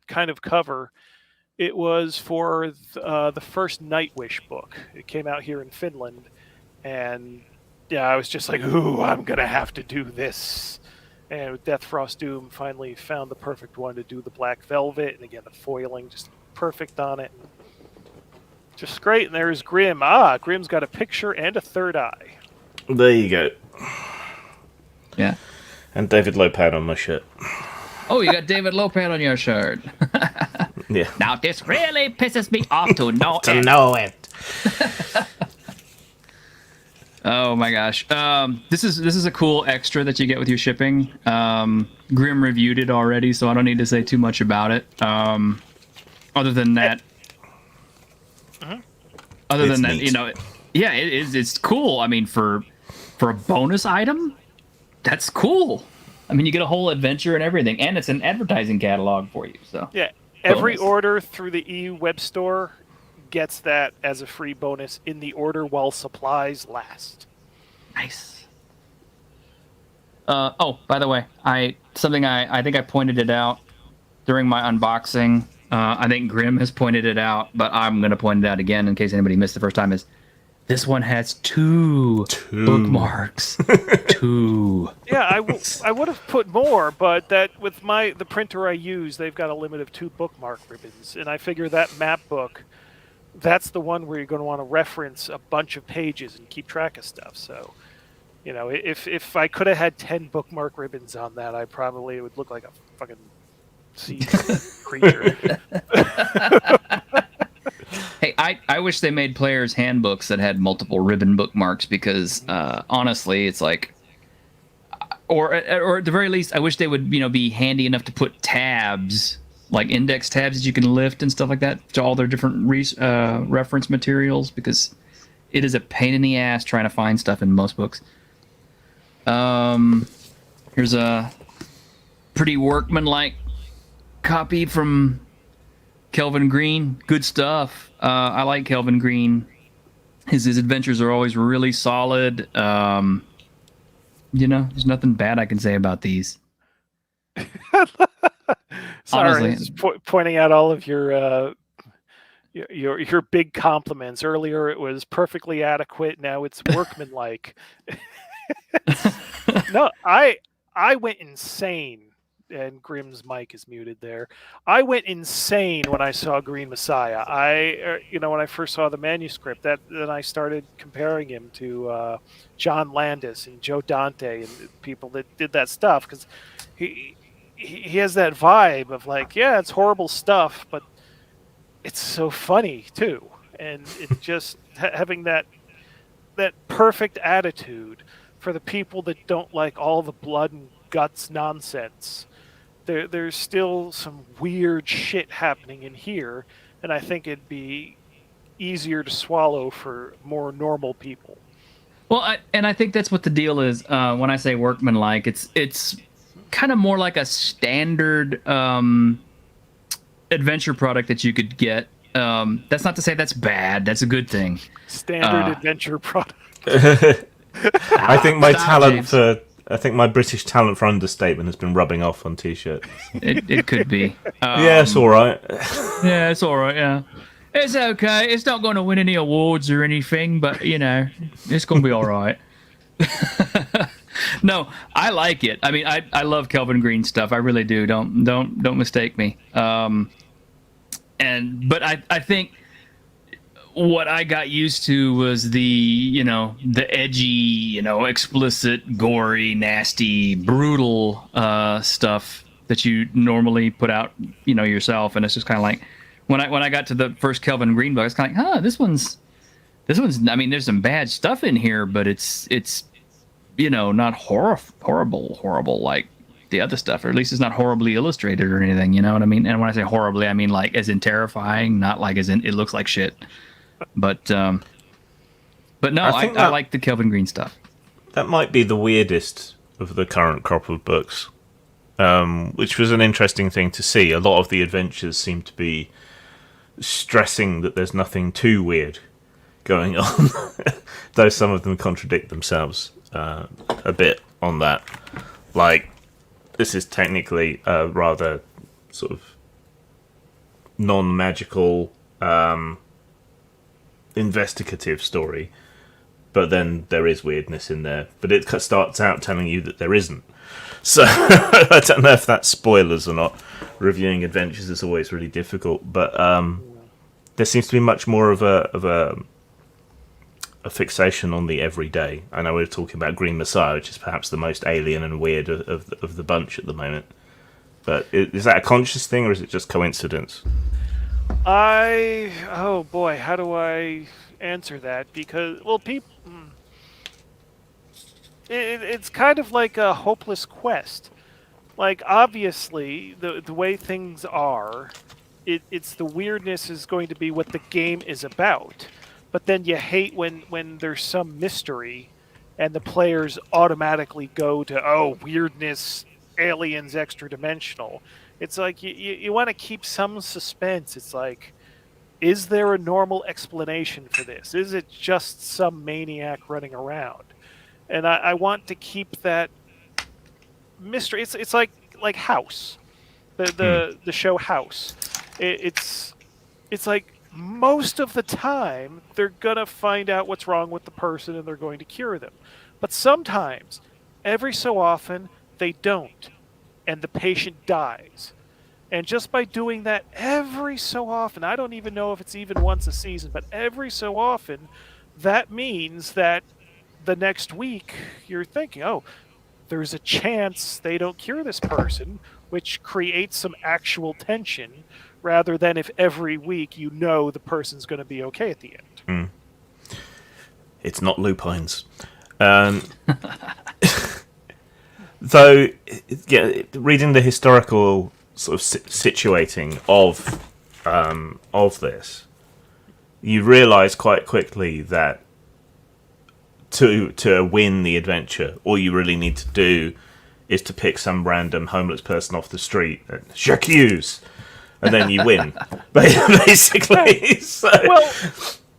kind of cover. It was for the first Nightwish book. It came out here in Finland, and I was just like, ooh, I'm gonna have to do this. And with Death Frost Doom, finally found the perfect one to do the black velvet, and again the foiling just perfect on it. Just great. And there's Grim. Grim's got a picture and a third eye. There you go. Yeah. And David Lopan on my shirt. Oh, you got David Lopan on your shirt. Yeah. Now this really pisses me off to know to know it. Oh my gosh. This is a cool extra that you get with your shipping. Grim reviewed it already, so I don't need to say too much about it. Other than that, neat. It's cool. I mean, for a bonus item, that's cool. I mean, you get a whole adventure and everything, and it's an advertising catalog for you. So yeah, every order through the EU web store gets that as a free bonus in the order while supplies last. Nice. By the way, I think I pointed it out during my unboxing. I think Grim has pointed it out, but I'm going to point it out again in case anybody missed the first time. Is this one has two bookmarks. 2. Yeah, I would have put more, but that with the printer I use, they've got a limit of 2 bookmark ribbons, and I figure that map book, that's the one where you're going to want to reference a bunch of pages and keep track of stuff. So, if I could have had 10 bookmark ribbons on that, it would look like a fucking sea creature. Hey, I wish they made players' handbooks that had multiple ribbon bookmarks, because honestly, it's like, or at the very least, I wish they would be handy enough to put tabs, like index tabs that you can lift and stuff like that, to all their different reference materials, because it is a pain in the ass trying to find stuff in most books. Here's a pretty workmanlike copy from Kelvin Green. Good stuff. I like Kelvin Green. His adventures are always really solid. There's nothing bad I can say about these. Sorry, Honestly. just pointing out all of your big compliments. Earlier it was perfectly adequate. Now it's workmanlike. No, I went insane. And Grimm's mic is muted there. I went insane when I saw Green Messiah. When I first saw the manuscript, then I started comparing him to John Landis and Joe Dante and people that did that stuff, because he has that vibe of like, yeah, it's horrible stuff, but it's so funny too, and it's just having that perfect attitude for the people that don't like all the blood and guts nonsense. There's still some weird shit happening in here, and I think it'd be easier to swallow for more normal people. Well, I think that's what the deal is. When I say workmanlike, it's kind of more like a standard adventure product that you could get. That's not to say that's bad. That's a good thing. Standard adventure product. I think my James. I think my British talent for understatement has been rubbing off on T-shirts. It could be. Yeah, it's all right. Yeah, it's all right. Yeah, it's okay. It's not going to win any awards or anything, but it's going to be all right. No, I like it. I mean, I love Kelvin Green stuff. I really do. Don't mistake me. But I think what I got used to was the edgy, explicit, gory, nasty, brutal stuff that you normally put out, yourself. And it's just kind of like when I got to the first Kelvin Green book, it's kind of like, this one's. I mean, there's some bad stuff in here, but it's not horrible like the other stuff, or at least it's not horribly illustrated or anything. You know what I mean? And when I say horribly, I mean like as in terrifying, not like as in it looks like shit. But no, I like the Kelvin Green stuff. That might be the weirdest of the current crop of books, which was an interesting thing to see. A lot of the adventures seem to be stressing that there's nothing too weird going on, though some of them contradict themselves a bit on that. Like, this is technically a rather sort of non-magical investigative story, but then there is weirdness in there, but it starts out telling you that there isn't. So I don't know if that's spoilers or not. Reviewing adventures is always really difficult, but there seems to be much more of a fixation on the everyday. I know we're talking about Green Messiah, which is perhaps the most alien and weird of the bunch at the moment, but is that a conscious thing or is it just coincidence? Oh boy, how do I answer that? Because, well, it's kind of like a hopeless quest. Like, obviously, the way things are, it's the weirdness is going to be what the game is about. But then you hate when there's some mystery and the players automatically go to, weirdness, aliens, extra dimensional. It's like you want to keep some suspense. It's like, is there a normal explanation for this? Is it just some maniac running around? And I want to keep that mystery. It's like House, the show House. It's like most of the time they're gonna find out what's wrong with the person and they're going to cure them, but sometimes, every so often, they don't, and the patient dies. And just by doing that every so often, I don't even know if it's even once a season, but every so often, that means that the next week you're thinking, there's a chance they don't cure this person, which creates some actual tension, rather than if every week the person's going to be okay at the end. It's not lupines. Though, reading the historical sort of situating of this, you realise quite quickly that to win the adventure, all you really need to do is to pick some random homeless person off the street and j'accuse, and then you win, basically. So, Well,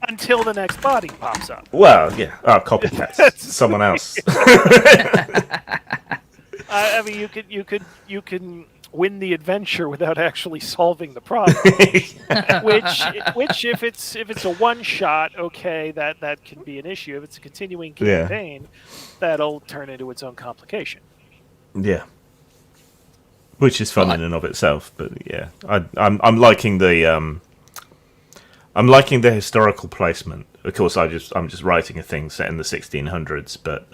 until the next body pops up. well, yeah, copycats, someone else. I mean, you can win the adventure without actually solving the problem. which if it's a one shot, okay, that can be an issue. If it's a continuing campaign, that'll turn into its own complication. Yeah, which is fun in and of itself. But yeah, I'm liking the historical placement. Of course, I'm just writing a thing set in the 1600s, but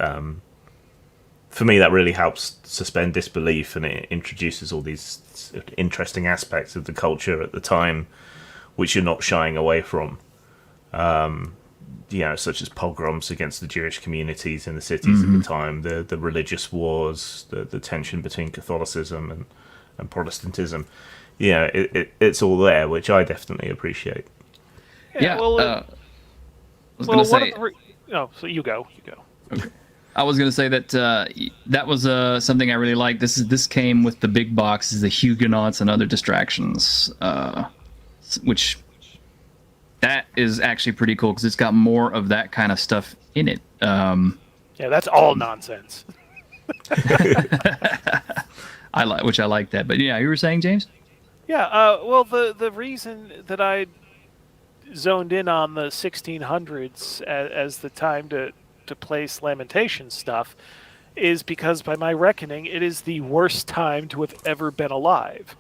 for me that really helps suspend disbelief, and it introduces all these interesting aspects of the culture at the time, which you're not shying away from. Such as pogroms against the Jewish communities in the cities at the time, the religious wars, the tension between Catholicism and Protestantism. Yeah, it's all there, which I definitely appreciate. Yeah. Well, I was going to say. So you go. Okay. I was going to say that that was something I really liked. This came with the big boxes, the Huguenots and other distractions, which that is actually pretty cool because it's got more of that kind of stuff in it. Yeah, that's all nonsense. I like that. But yeah, you were saying, James? Yeah. Well, the reason that I zoned in on the 1600s as the time to place Lamentations stuff is because, by my reckoning, it is the worst time to have ever been alive.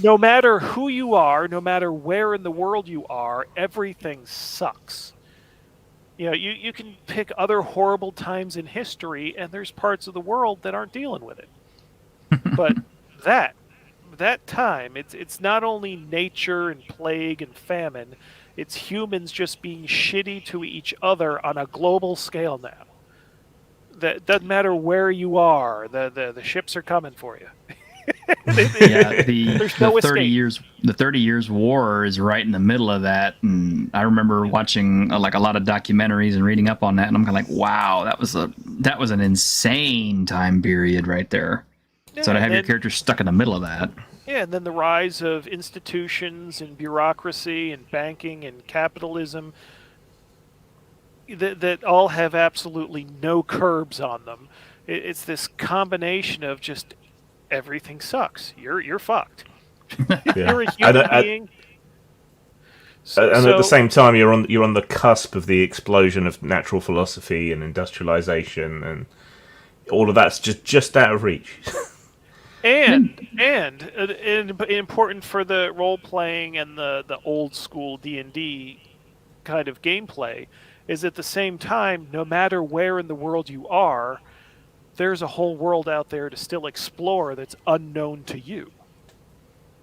No matter who you are, no matter where in the world you are, everything sucks. You know, you can pick other horrible times in history, and there's parts of the world that aren't dealing with it. But that time, it's not only nature and plague and famine, it's humans just being shitty to each other on a global scale now. That doesn't matter where you are, the ships are coming for you. There's no 30 years. The 30 Years War is right in the middle of that, and I remember watching a lot of documentaries and reading up on that, and I'm kind of like, wow, that was an insane time period right there. Yeah, so to have your character stuck in the middle of that. Yeah, and then the rise of institutions and bureaucracy and banking and capitalism that all have absolutely no curbs on them. It's this combination of just everything sucks. You're fucked. You're a human being. And at the same time, you're on the cusp of the explosion of natural philosophy and industrialization, and all of that's just out of reach. And important for the role playing and the old school D&D kind of gameplay is at the same time, no matter where in the world you are, there's a whole world out there to still explore that's unknown to you.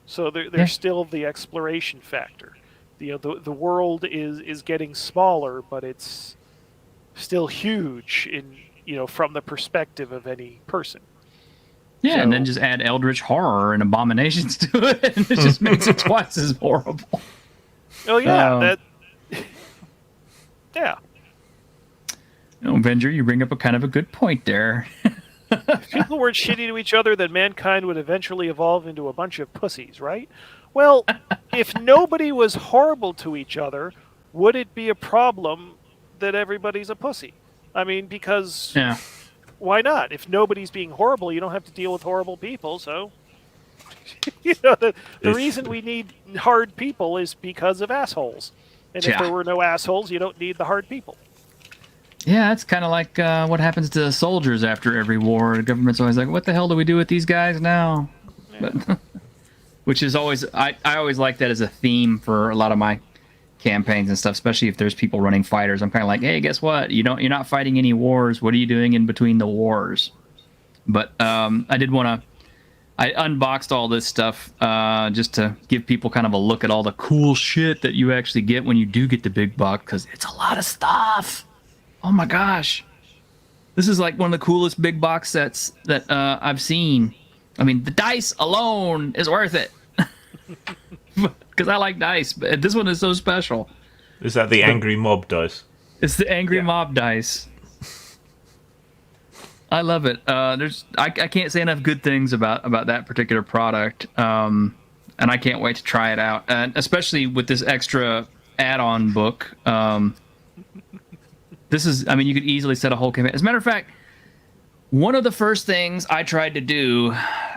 So there's still the exploration factor. The world is getting smaller, but it's still huge from the perspective of any person. Yeah, and then just add eldritch horror and abominations to it, and it just makes it twice as horrible. Oh yeah, yeah. Avenger, you bring up a kind of a good point there. If people weren't shitty to each other, then mankind would eventually evolve into a bunch of pussies, right? Well, if nobody was horrible to each other, would it be a problem that everybody's a pussy? I mean, because why not? If nobody's being horrible, you don't have to deal with horrible people, so... the reason we need hard people is because of assholes. And if there were no assholes, you don't need the hard people. Yeah, it's kind of like what happens to soldiers after every war. The government's always like, what the hell do we do with these guys now? Yeah. But, which is always... I always like that as a theme for a lot of my campaigns and stuff, especially if there's people running fighters. I'm kind of like, hey, guess what? You're not fighting any wars. What are you doing in between the wars? But I did want to... I unboxed all this stuff just to give people kind of a look at all the cool shit that you actually get when you do get the big box, because it's a lot of stuff. Oh my gosh. This is like one of the coolest big box sets that I've seen. I mean, the dice alone is worth it. Because I like dice, but this one is so special. Is that the Angry Mob dice? It's the Angry Mob dice. I love it. I can't say enough good things about that particular product, and I can't wait to try it out, and especially with this extra add-on book. This is, I mean, you could easily set a whole campaign. As a matter of fact, one of the first things I tried to do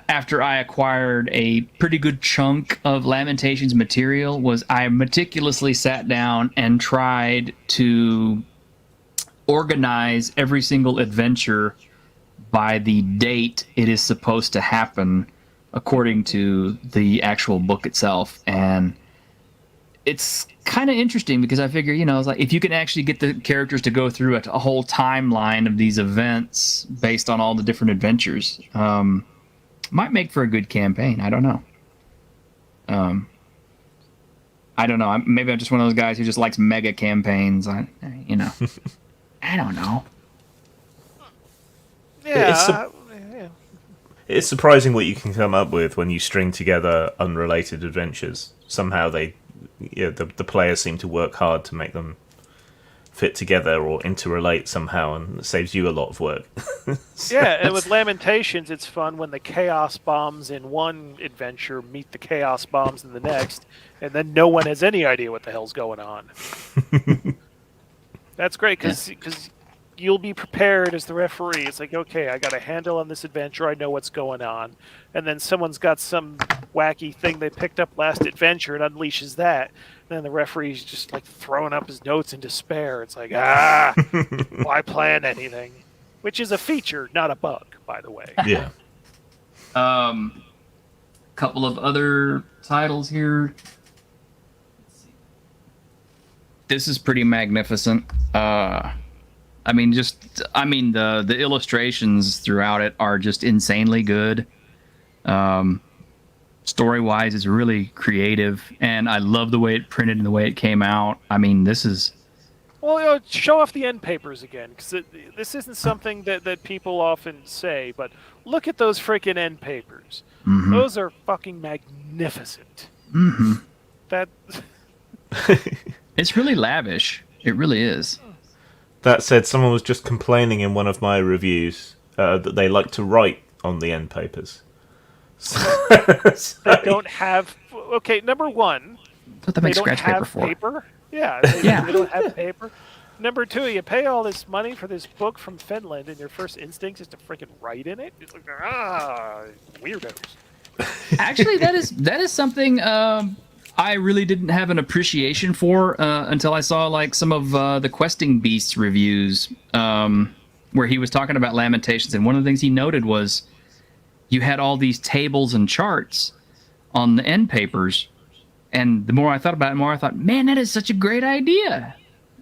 after I acquired a pretty good chunk of Lamentations material was I meticulously sat down and tried to organize every single adventure by the date it is supposed to happen according to the actual book itself. And it's kind of interesting because I figure, you know, it's like if you can actually get the characters to go through a whole timeline of these events based on all the different adventures, might make for a good campaign. I don't know. I don't know. Maybe I'm just one of those guys who just likes mega campaigns. You know, I don't know. Yeah. It's surprising what you can come up with when you string together unrelated adventures. Somehow the players seem to work hard to make them fit together or interrelate somehow, and it saves you a lot of work. Yeah, and with Lamentations, it's fun when the Chaos Bombs in one adventure meet the Chaos Bombs in the next, and then no one has any idea what the hell's going on. That's great, because you'll be prepared as the referee. It's like, okay, I got a handle on this adventure, I know what's going on. And then someone's got some wacky thing they picked up last adventure and unleashes that. And then the referee's just like throwing up his notes in despair. It's like, why plan anything? Which is a feature, not a bug, by the way. Yeah. Couple of other titles here. Let's see. This is pretty magnificent. The illustrations throughout it are just insanely good. Story-wise, it's really creative, and I love the way it printed and the way it came out. I mean, this is... Well, you know, show off the end papers again, because this isn't something that people often say, but look at those freaking end papers. Mm-hmm. Those are fucking magnificent. Mm-hmm. That... It's really lavish. It really is. That said, someone was just complaining in one of my reviews that they like to write on the end papers. They don't have... Okay, number one, that's what they make scratch paper for. Paper? Yeah, they don't have paper. Number two, you pay all this money for this book from Finland, and your first instinct is to freaking write in it? It's like, weirdos. Actually, that is something I really didn't have an appreciation for until I saw like some of the Questing Beasts reviews where he was talking about Lamentations, and one of the things he noted was you had all these tables and charts on the end papers, and the more I thought about it, the more I thought, man, that is such a great idea.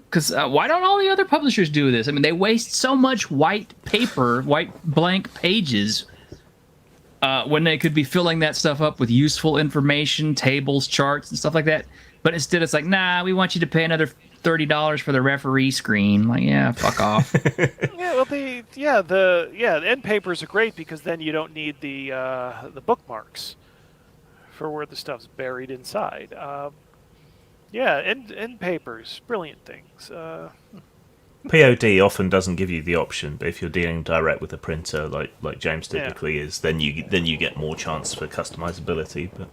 Because why don't all the other publishers do this? I mean, they waste so much white paper, white blank pages, when they could be filling that stuff up with useful information, tables, charts, and stuff like that. But instead, it's like, nah, we want you to pay another $30 for the referee screen. Like, yeah, fuck off. The end papers are great because then you don't need the bookmarks for where the stuff's buried inside. End papers, brilliant things. POD often doesn't give you the option, but if you're dealing direct with a printer, like James typically is, then you get more chance for customizability. But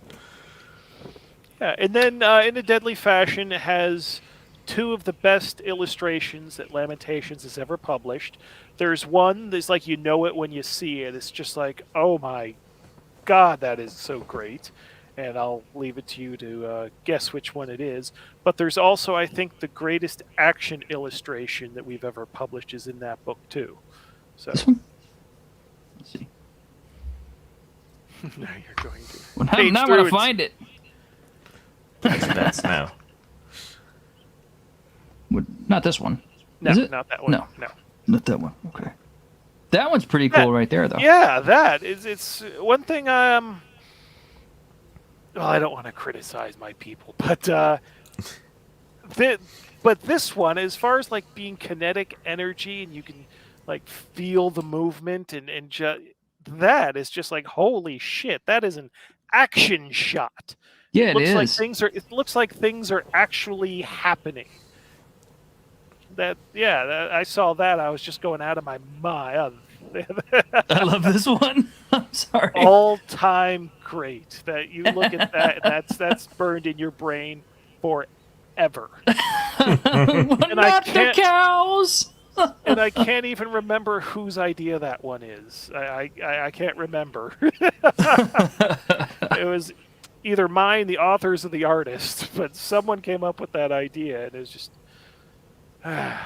yeah, and then in a deadly fashion, it has two of the best illustrations that Lamentations has ever published. There's one that's like you know it when you see it. It's just like, oh my god, that is so great. And I'll leave it to you to guess which one it is. But there's also, I think, the greatest action illustration that we've ever published is in that book, too. So. This one? Let's see. Now you're going to. Well, I'm not going to find it. that's now. Not this one. No, is it? Not that one. No. No. Not that one. Okay. That one's pretty cool right there, though. Yeah, that is. It's one thing. Well, I don't want to criticize my people, but this one, as far as like being kinetic energy, and you can like feel the movement, and that is just like holy shit. That is an action shot. Yeah, It looks like things are actually happening. I saw that. I was just going out of my mind. I love this one. I'm sorry. All-time great. That you look at that, and that's burned in your brain forever. Not the cows. And I can't even remember whose idea that one is. I can't remember. It was either mine, the authors, or the artist, but someone came up with that idea, and it was just, yeah.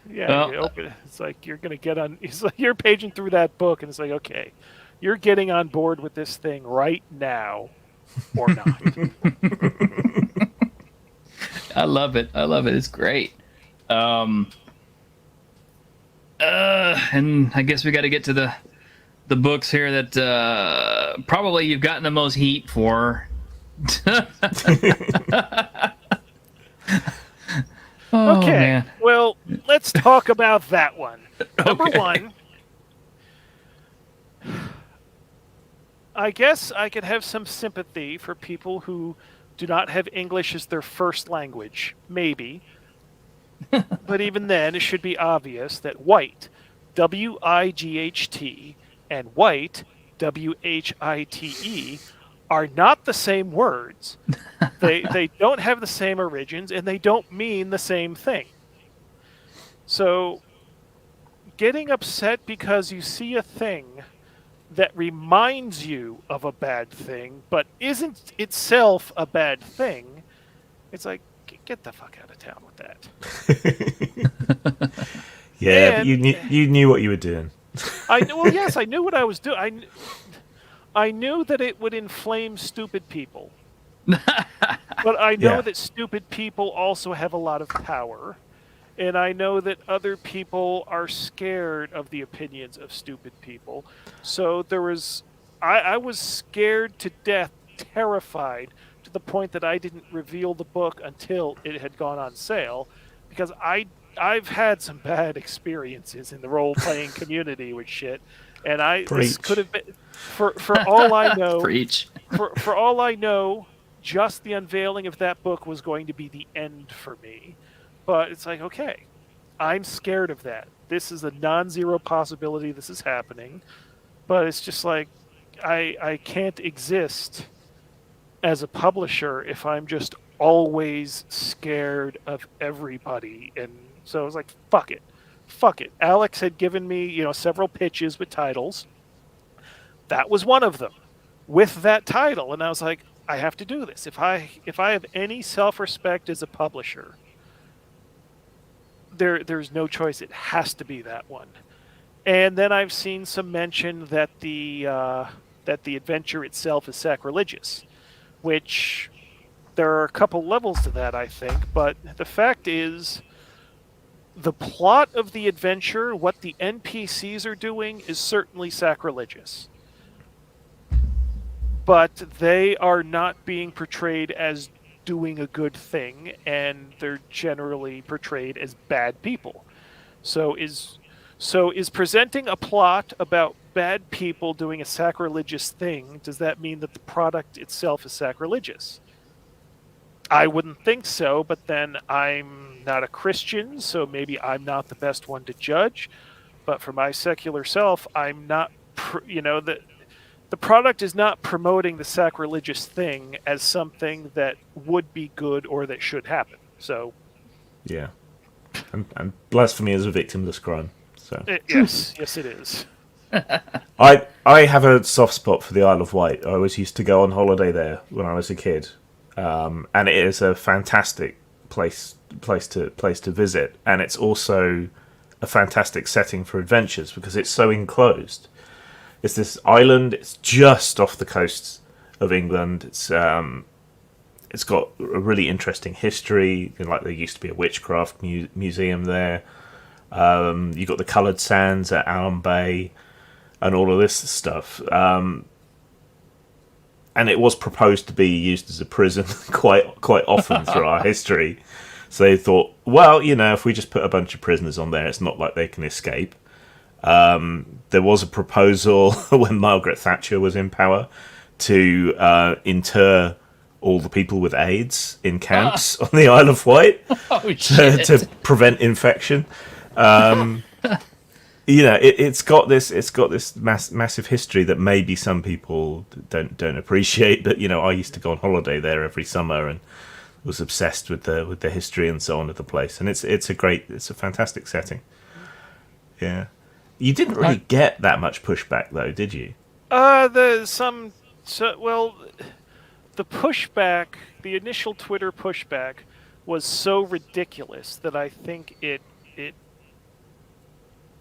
Well, You open it, it's like you're gonna get on. It's like you're paging through that book, and it's like, okay, you're getting on board with this thing right now, or not. I love it. I love it. It's great. And I guess we got to get to the books here that probably you've gotten the most heat for. Oh, Okay, man. well, let's talk about that one. Number Okay. one, I guess I could have some sympathy for people who do not have English as their first language, maybe. But even then, it should be obvious that white, W-I-G-H-T, and white, W-H-I-T-E, are not the same words. They don't have the same origins, and they don't mean the same thing. So, getting upset because you see a thing that reminds you of a bad thing, but isn't itself a bad thing, it's like, get the fuck out of town with that. Yeah, And- but you knew what you were doing. Well, yes, I knew what I was doing. I knew that it would inflame stupid people. But I know Yeah. that stupid people also have a lot of power. And I know that other people are scared of the opinions of stupid people. So I was scared to death, terrified, to the point that I didn't reveal the book until it had gone on sale, because I've had some bad experiences in the role-playing community with shit. And this Preach. could have been, for all I know, Preach. for all I know, just the unveiling of that book was going to be the end for me. But it's like, okay, I'm scared of that. This is a non-zero possibility this is happening. But it's just like, I can't exist as a publisher if I'm just always scared of everybody. And so I was like, fuck it. Fuck it. Alex had given me, several pitches with titles. That was one of them with that title. And I was like, I have to do this. If I have any self-respect as a publisher, there's no choice. It has to be that one. And then I've seen some mention that the adventure itself is sacrilegious, which there are a couple levels to that, I think. But the fact is, the plot of the adventure, what the NPCs are doing, is certainly sacrilegious. But they are not being portrayed as doing a good thing, and they're generally portrayed as bad people. So is presenting a plot about bad people doing a sacrilegious thing, does that mean that the product itself is sacrilegious? I wouldn't think so, but then I'm not a Christian, so maybe I'm not the best one to judge. But for my secular self, I'm not, the product is not promoting the sacrilegious thing as something that would be good or that should happen. So, Yeah. And blasphemy is a victimless crime. So yes, it is. I have a soft spot for the Isle of Wight. I always used to go on holiday there when I was a kid, and it is a fantastic place to visit, and it's also a fantastic setting for adventures because it's so enclosed. It's this island. It's just off the coast of England. It's got a really interesting history. Like there used to be a witchcraft museum there. You got the coloured sands at Alum Bay, and all of this stuff. And it was proposed to be used as a prison quite often through our history. So they thought, well, if we just put a bunch of prisoners on there, it's not like they can escape. There was a proposal when Margaret Thatcher was in power to inter all the people with AIDS in camps on the Isle of Wight Oh, shit. to prevent infection. you know, it's got this massive history that maybe some people don't appreciate. But you know, I used to go on holiday there every summer and was obsessed with the history and so on of the place. And it's a fantastic setting. Yeah, you didn't really get that much pushback though, did you? The pushback, the initial Twitter pushback, was so ridiculous that I think it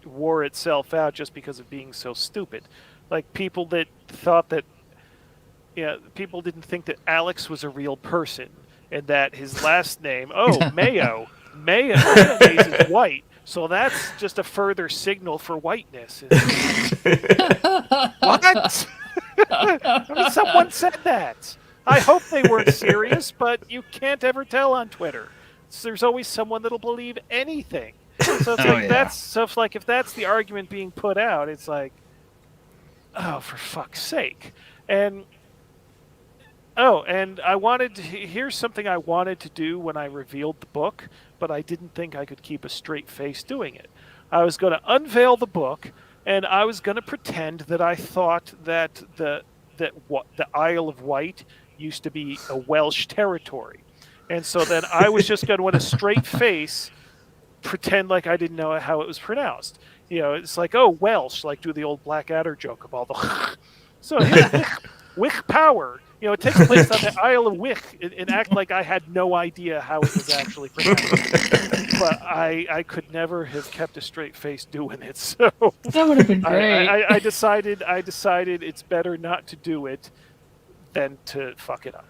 wore itself out just because of being so stupid. Like people that thought that, people didn't think that Alex was a real person and that his last name, mayonnaise is white, so that's just a further signal for whiteness. What? I mean, someone said that. I hope they weren't serious, but you can't ever tell on Twitter. So there's always someone that'll believe anything. So it's if that's the argument being put out, it's like, oh, for fuck's sake. And here's something I wanted to do when I revealed the book, but I didn't think I could keep a straight face doing it. I was going to unveil the book, and I was going to pretend that I thought that the Isle of Wight used to be a Welsh territory. And so then I was just going to, with a straight face, pretend like I didn't know how it was pronounced. It's like, oh, Welsh, like do the old Blackadder joke of all the... So, Wick Power. It takes place on the Isle of Wick, and act like I had no idea how it was actually pronounced. But I could never have kept a straight face doing it. So that would have been great. I decided it's better not to do it than to fuck it up.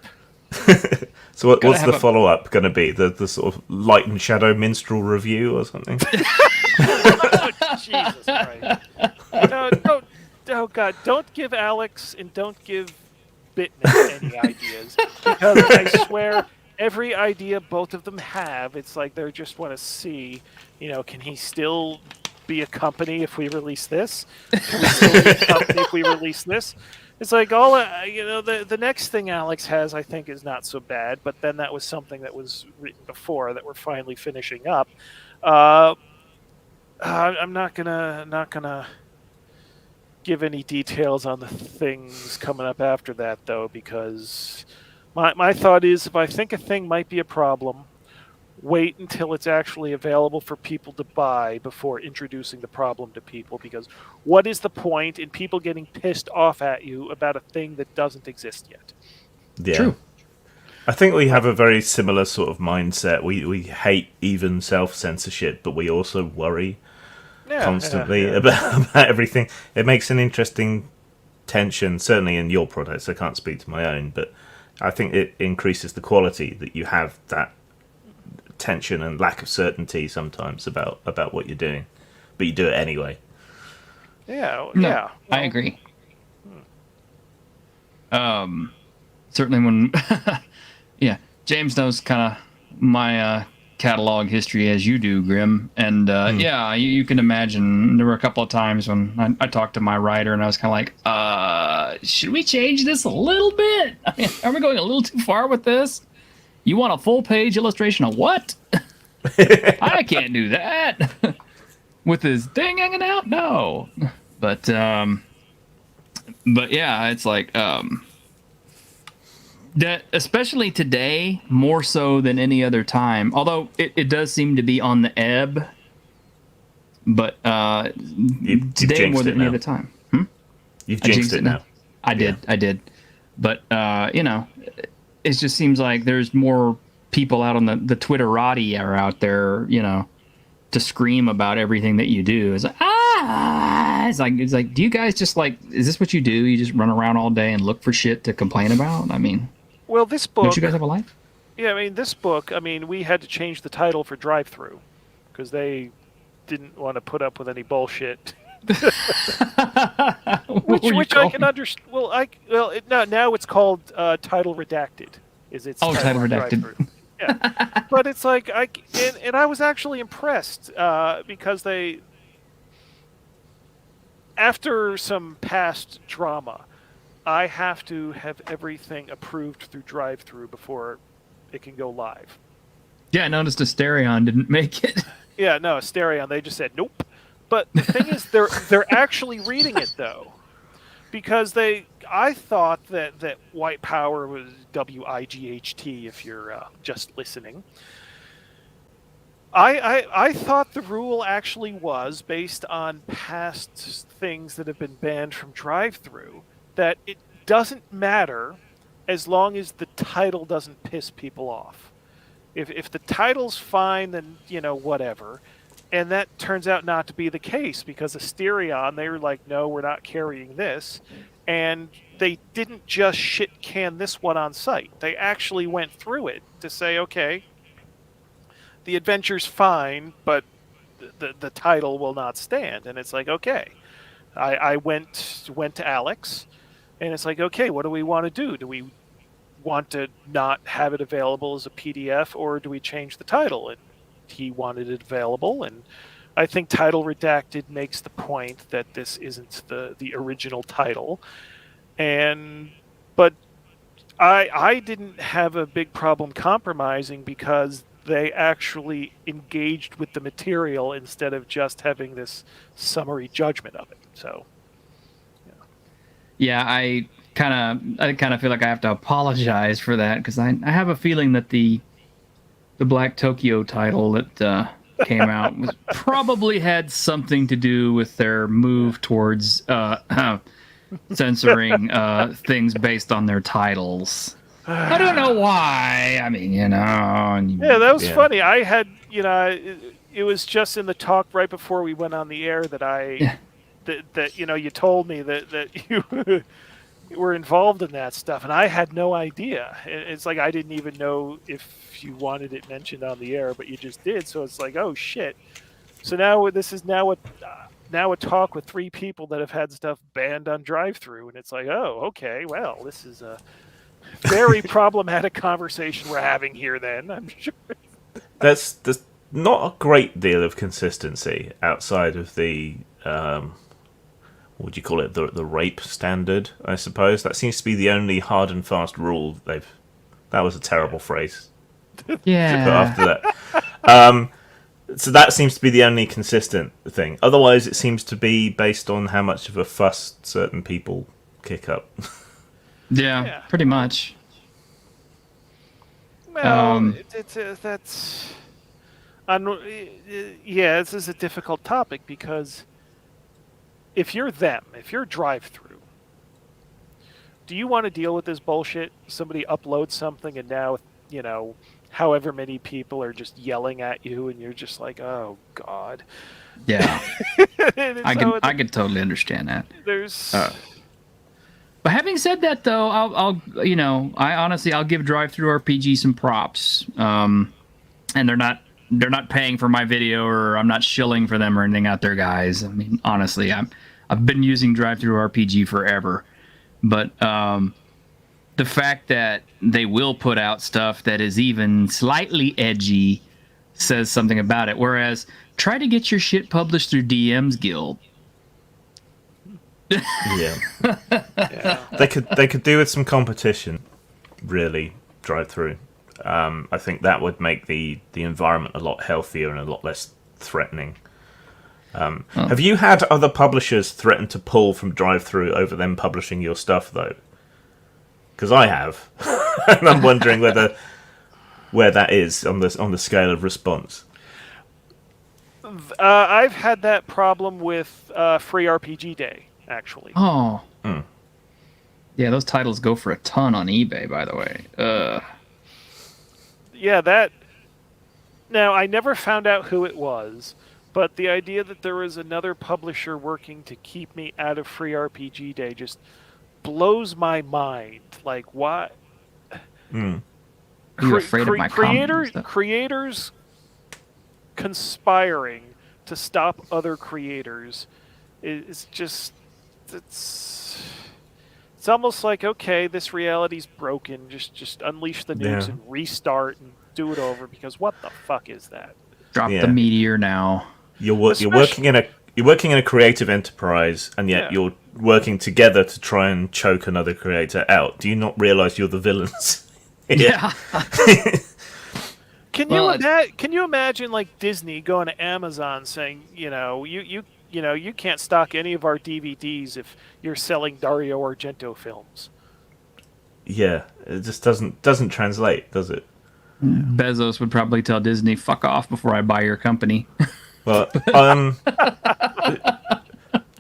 So what's the follow-up going to be? The sort of Light and Shadow Minstrel review or something? Oh, Jesus Christ. No, God, don't give Alex and don't give Bitman any ideas. Because I swear, every idea both of them have, it's like they just want to see, can he still be a company if we release this? Can we still be a company if we release this? It's like the next thing Alex has, I think, is not so bad. But then that was something that was written before that we're finally finishing up. I'm not gonna give any details on the things coming up after that, though, because my thought is if I think a thing might be a problem, wait until it's actually available for people to buy before introducing the problem to people, because what is the point in people getting pissed off at you about a thing that doesn't exist yet? Yeah. True. I think we have a very similar sort of mindset. We hate even self-censorship, but we also worry constantly about everything. It makes an interesting tension, certainly in your products. I can't speak to my own, but I think it increases the quality that you have that tension and lack of certainty sometimes about what you're doing, but you do it anyway. I agree. Certainly when James knows kind of my catalog history as you do, Grim, and you can imagine there were a couple of times when I talked to my writer and I was kind of like, should we change this a little bit? I mean, are we going a little too far with this? You want a full page illustration of what? I can't do that. With his thing hanging out? No. But yeah, it's like, that especially today, more so than any other time, although it does seem to be on the ebb, but today more than any other time. You've jinxed it now. I did. But, it just seems like there's more people out on the Twitterati are out there, to scream about everything that you do. It's like, it's like, do you guys just is this what you do? You just run around all day and look for shit to complain about? I mean, well, this book. Don't you guys have a life? Yeah, I mean, this book. I mean, we had to change the title for Drive-Through because they didn't want to put up with any bullshit. which I can understand. Now it's called Title Redacted. Title Redacted. Yeah, but it's like and I was actually impressed because they, after some past drama, I have to have everything approved through Drive-Through before it can go live. Yeah, I noticed Asterion didn't make it. Yeah, no, Asterion, they just said nope. But the thing is, they're actually reading it though, because I thought that white power was WIGHT. If you're just listening, I thought the rule actually was based on past things that have been banned from drive-through, that it doesn't matter as long as the title doesn't piss people off. If the title's fine, then whatever. And that turns out not to be the case, because Asterion, they were like, no, we're not carrying this. And they didn't just shit can this one on site. They actually went through it to say, okay, the adventure's fine, but the title will not stand. And it's like, okay. I went to Alex, and it's like, okay, what do we want to do? Do we want to not have it available as a PDF, or do we change the title? And he wanted it available, and I think Title Redacted makes the point that this isn't the original title. But I didn't have a big problem compromising, because they actually engaged with the material instead of just having this summary judgment of it. So, yeah, I kind of feel like I have to apologize for that, because I have a feeling that the Black Tokyo title that came out probably had something to do with their move towards censoring things based on their titles. I don't know why. I mean, yeah, that was funny. I had, it was just in the talk right before we went on the air that that you told me that you were involved in that stuff, and I had no idea. It's like I didn't even know if you wanted it mentioned on the air, but you just did. So it's like, oh shit. So now this is now a talk with 3 people that have had stuff banned on drive-through, and it's like, oh, okay, well, this is a very problematic conversation we're having here. Then I'm sure there's not a great deal of consistency outside of the what would you call it, the rape standard, I suppose. That seems to be the only hard and fast rule they've... That was a terrible phrase. Yeah. But after that. So that seems to be the only consistent thing. Otherwise, it seems to be based on how much of a fuss certain people kick up. Yeah, pretty much. Well, that's... yeah, this is a difficult topic, because if you're drive-through, do you want to deal with this bullshit? Somebody uploads something, and now, however many people are just yelling at you, and you're just like, oh, God. Yeah. I could totally understand that. There's... But having said that, though, I'll give Drive-Thru RPG some props. And they're not paying for my video, or I'm not shilling for them or anything out there, guys. I mean, honestly, I've been using Drive-Thru RPG forever, but the fact that they will put out stuff that is even slightly edgy says something about it. Whereas, try to get your shit published through DM's Guild. Yeah. They could do with some competition, really, Drive-Thru. I think that would make the environment a lot healthier and a lot less threatening. Have you had other publishers threaten to pull from Drive-Thru over them publishing your stuff, though? Because I have, and I'm wondering where that is on the scale of response. I've had that problem with Free RPG Day, actually. Oh. Mm. Yeah, those titles go for a ton on eBay, by the way. Yeah, that... Now, I never found out who it was, but the idea that there was another publisher working to keep me out of Free RPG Day just blows my mind. Like, what? Mm. Are you afraid of my creators conspiring to stop other creators is just... It's almost like, okay, this reality's broken. Just unleash the nukes and restart and do it over, because what the fuck is that? Drop the meteor now. You're working in a creative enterprise, and yet you're working together to try and choke another creator out. Do you not realize you're the villains? Yeah. Can you imagine, like, Disney going to Amazon saying, you you can't stock any of our DVDs if you're selling Dario Argento films. Yeah, it just doesn't translate, does it? Bezos would probably tell Disney, "Fuck off before I buy your company." Well,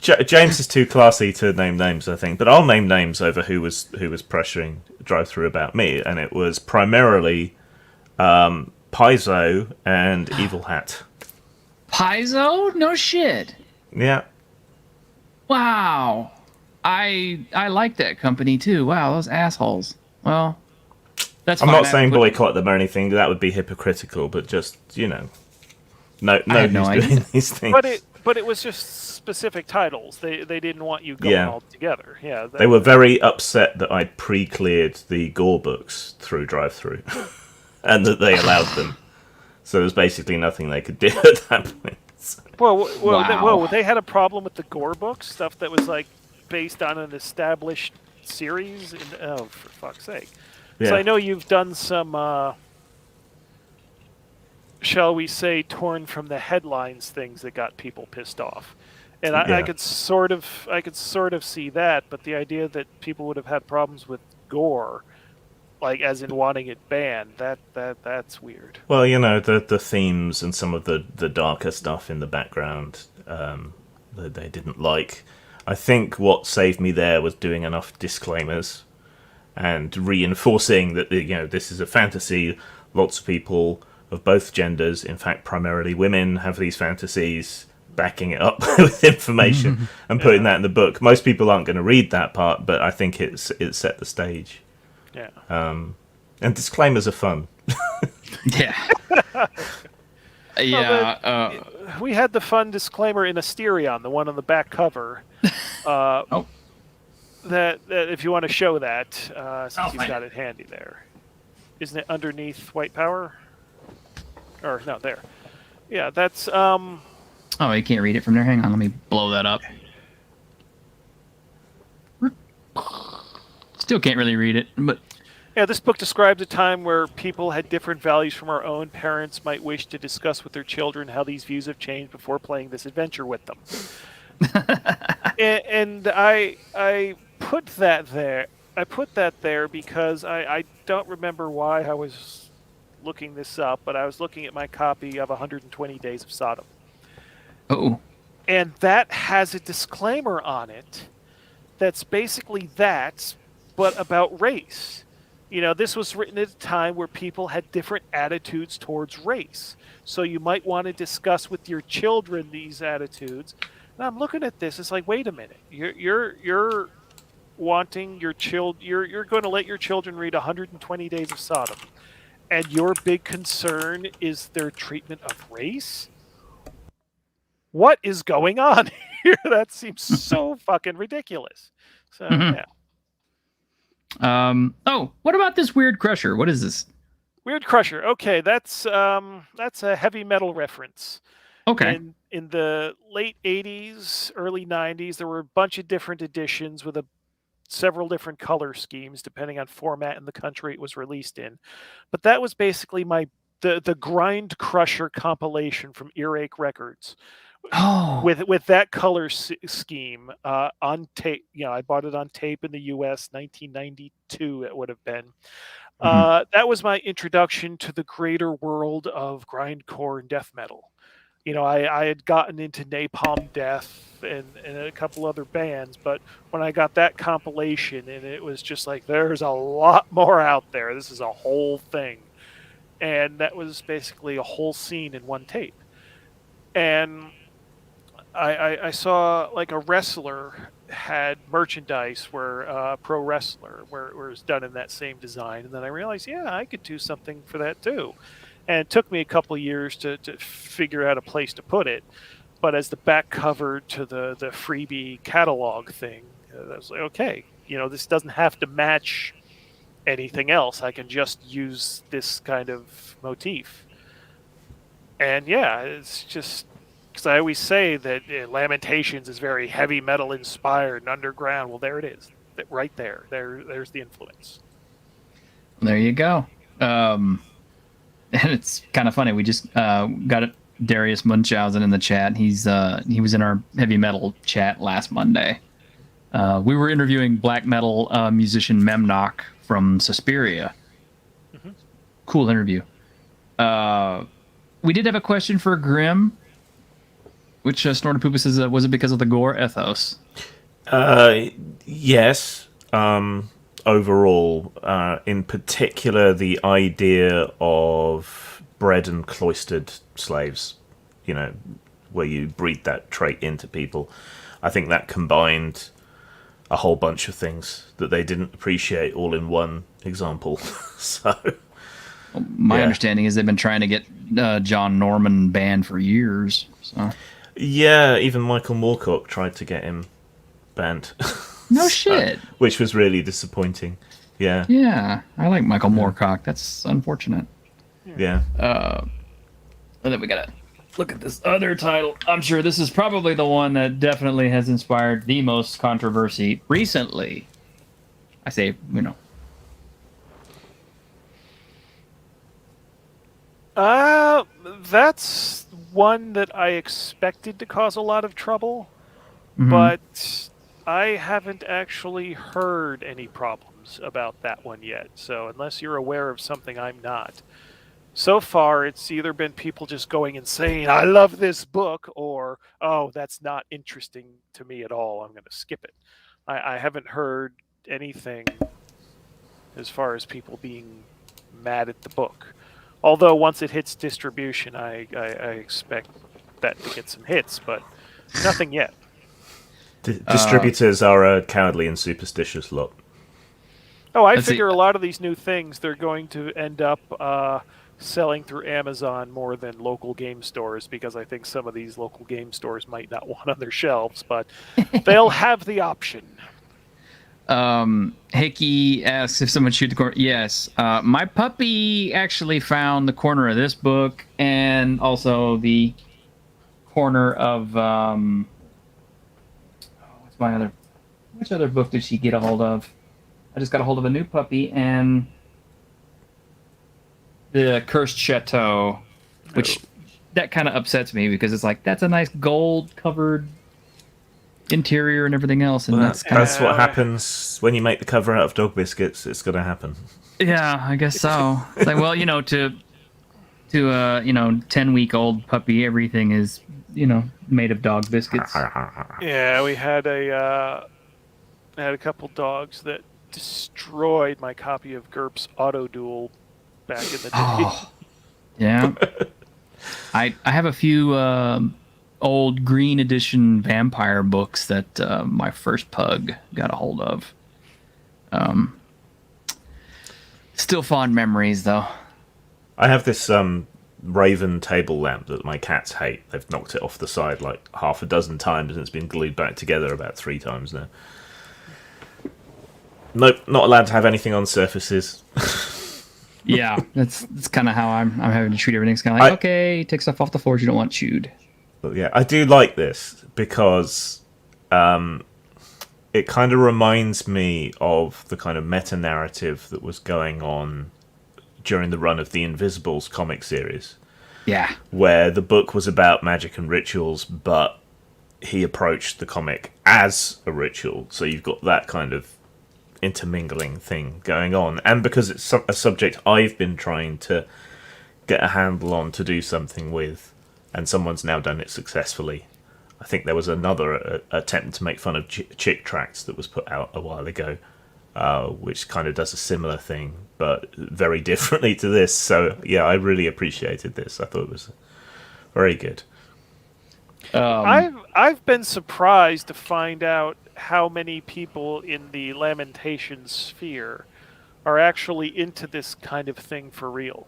James is too classy to name names, I think, but I'll name names over who was pressuring drive-through about me, and it was primarily Paizo and Evil Hat. Paizo? No shit. Yeah. Wow. I like that company too. Wow, those assholes. Well, that's I'm fine. not saying boycott them or anything. That would be hypocritical, but just no I had no who's idea. doing these things. But it was just specific titles. They didn't want you going all together. Yeah. They were very upset that I'd pre-cleared the Gore books through drive-through, and that they allowed them. So there was basically nothing they could do at that point. Well, they had a problem with the Gore books, stuff that was like based on an established series. Oh, for fuck's sake! Yeah. So I know you've done some, shall we say, torn from the headlines things that got people pissed off, and I could sort of see that. But the idea that people would have had problems with Gore, like as in wanting it banned, that's weird. Well, the themes and some of the darker stuff in the background that they didn't like. I think what saved me there was doing enough disclaimers and reinforcing that this is a fantasy. Lots of people of both genders, in fact primarily women, have these fantasies, backing it up with information and putting that in the book. Most people aren't going to read that part, but I think it set the stage. Yeah. And disclaimers are fun. Yeah. Yeah. We had the fun disclaimer in Asterion, the one on the back cover. That if you want to show that, since you've got it handy there. Isn't it underneath White Power? Or, no, there. Yeah, that's... Oh, you can't read it from there? Hang on, let me blow that up. Still can't really read it, but... Yeah, this book describes a time where people had different values from our own. Parents might wish to discuss with their children how these views have changed before playing this adventure with them. and I put that there. I put that there because I don't remember why I was looking this up, but I was looking at my copy of 120 Days of Sodom. Oh. And that has a disclaimer on it that's basically that, but about race. This was written at a time where people had different attitudes towards race. So you might want to discuss with your children these attitudes. And I'm looking at this, it's like, wait a minute. You're wanting your you're going to let your children read 120 Days of Sodom, and your big concern is their treatment of race? What is going on here? That seems so fucking ridiculous. So, yeah. Oh, what about this Weird Crusher? What is this? Weird Crusher. Okay, that's a heavy metal reference. Okay. In the late 80s, early 90s, there were a bunch of different editions with several different color schemes depending on format and the country it was released in. But that was basically the Grind Crusher compilation from Earache Records. Oh. With that color scheme on tape. I bought it on tape in the US, 1992 it would have been. That was my introduction to the greater world of grindcore and death metal. I had gotten into Napalm Death and a couple other bands, but when I got that compilation, and it was just like, there's a lot more out there. This is a whole thing. And that was basically a whole scene in one tape. And I saw like a wrestler had merchandise where a pro wrestler where it was done in that same design, and then I realized, yeah, I could do something for that too. And it took me a couple of years to figure out a place to put it. But as the back cover to the freebie catalog thing, I was like, okay, this doesn't have to match anything else. I can just use this kind of motif. And yeah, it's just because I always say that Lamentations is very heavy metal inspired and underground. Well, there it is, right there. There's the influence. There you go. And it's kind of funny. We just got Darius Munchausen in the chat. He was in our heavy metal chat last Monday. We were interviewing black metal musician Memnock from Suspiria. Mhm. Cool interview. We did have a question for Grim, which Snortopoopa says, was it because of the gore ethos? Yes. Overall, in particular, the idea of bred and cloistered slaves, where you breed that trait into people. I think that combined a whole bunch of things that they didn't appreciate all in one example. So, My understanding is they've been trying to get John Norman banned for years. So. Yeah, even Michael Moorcock tried to get him banned. No shit. Which was really disappointing. Yeah. Yeah, I like Michael Moorcock. That's unfortunate. Yeah. And then we gotta look at this other title. I'm sure this is probably the one that definitely has inspired the most controversy recently. I say, That's one that I expected to cause a lot of trouble, but I haven't actually heard any problems about that one yet. So unless you're aware of something I'm not. So far, it's either been people just going insane, I love this book, or, oh, that's not interesting to me at all, I'm going to skip it. I haven't heard anything as far as people being mad at the book. Although once it hits distribution, I expect that to get some hits, but nothing yet. Distributors are a cowardly and superstitious lot. Oh, I figure a lot of these new things, they're going to end up selling through Amazon more than local game stores, because I think some of these local game stores might not want on their shelves, but they'll have the option. Hickey asks if someone shoot the corner. Yes. My puppy actually found the corner of this book and also the corner of which other book did she get a hold of? I just got a hold of a new puppy and the Cursed Chateau, which that kind of upsets me because it's like, that's a nice gold covered interior and everything else, and that's what happens when you make the cover out of dog biscuits. It's gonna happen. Yeah, I guess so. It's like, well, to a 10-week-old puppy, everything is made of dog biscuits. Yeah, we had a couple dogs that destroyed my copy of GURPS Auto Duel back in the day. Oh, yeah. I have a few old green edition vampire books that my first pug got a hold of. Still fond memories, though. I have this Raven table lamp that my cats hate. They've knocked it off the side like half a dozen times, and it's been glued back together about 3 times now. Nope, not allowed to have anything on surfaces. Yeah, that's kind of how I'm having to treat everything. It's kind of like, okay, take stuff off the floors you don't want chewed. But yeah, I do like this because it kind of reminds me of the kind of meta-narrative that was going on during the run of the Invisibles comic series. Yeah. Where the book was about magic and rituals, but he approached the comic as a ritual. So you've got that kind of intermingling thing going on. And because it's a subject I've been trying to get a handle on to do something with, and someone's now done it successfully. I think there was another attempt to make fun of Chick Tracts that was put out a while ago, which kind of does a similar thing, but very differently to this. So, yeah, I really appreciated this. I thought it was very good. I've been surprised to find out how many people in the Lamentations sphere are actually into this kind of thing for real.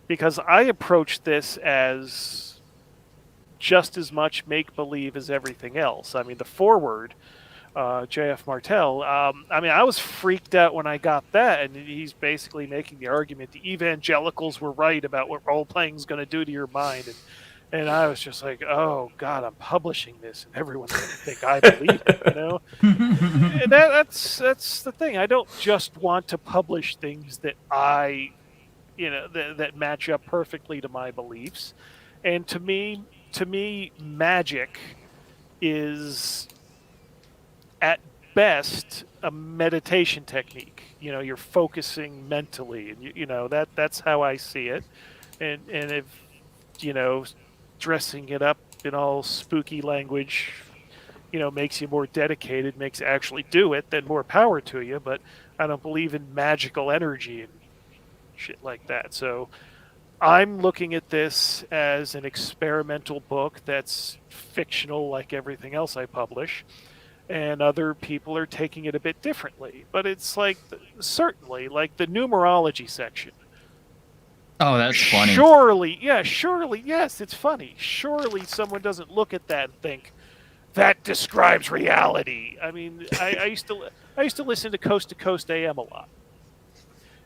Because I approach this as just as much make-believe as everything else. I mean, the foreword, J.F. Martel, I was freaked out when I got that, and he's basically making the argument the evangelicals were right about what role-playing is going to do to your mind, and I was just like, oh, God, I'm publishing this, and everyone's going to think I believe it, And that's the thing. I don't just want to publish things that that match up perfectly to my beliefs. And to me, magic is at best a meditation technique. You're focusing mentally, and that's how I see it. And if you know dressing it up in all spooky language makes you more dedicated, makes you actually do it, then more power to you. But I don't believe in magical energy and shit like that. So I'm looking at this as an experimental book that's fictional, like everything else I publish, and other people are taking it a bit differently. But it's like, certainly, like the numerology section. Oh, that's funny. Surely, yes, it's funny. Surely someone doesn't look at that and think, that describes reality. I mean, I used to listen to Coast AM a lot.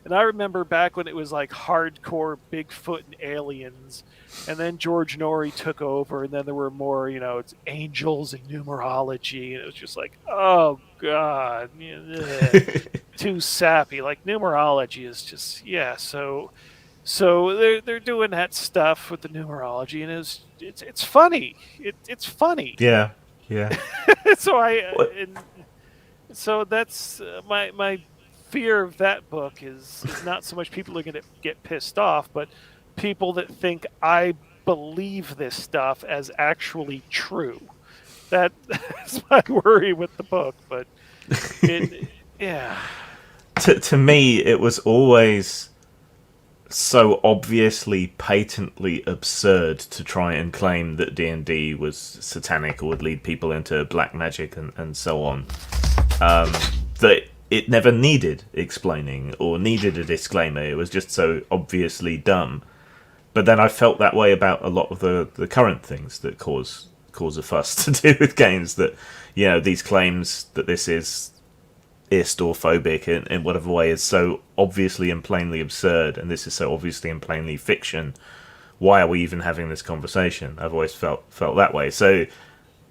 And I remember back when it was like hardcore Bigfoot and aliens, and then George Norrie took over, and then there were more, it's angels and numerology, and it was just like, oh god, too sappy. Like numerology is just, So they're doing that stuff with the numerology, and it's funny. It's funny. Yeah. So that's my fear of that book is not so much people are going to get pissed off, but people that think I believe this stuff as actually true. That's my worry with the book. But yeah. To me, it was always so obviously, patently absurd to try and claim that D&D was satanic or would lead people into black magic and so on, that it never needed explaining or needed a disclaimer. It was just so obviously dumb. But then I felt that way about a lot of the current things that cause a fuss to do with games, that these claims that this is ist or phobic in whatever way is so obviously and plainly absurd, and this is so obviously and plainly fiction. Why are we even having this conversation? I've always felt that way. So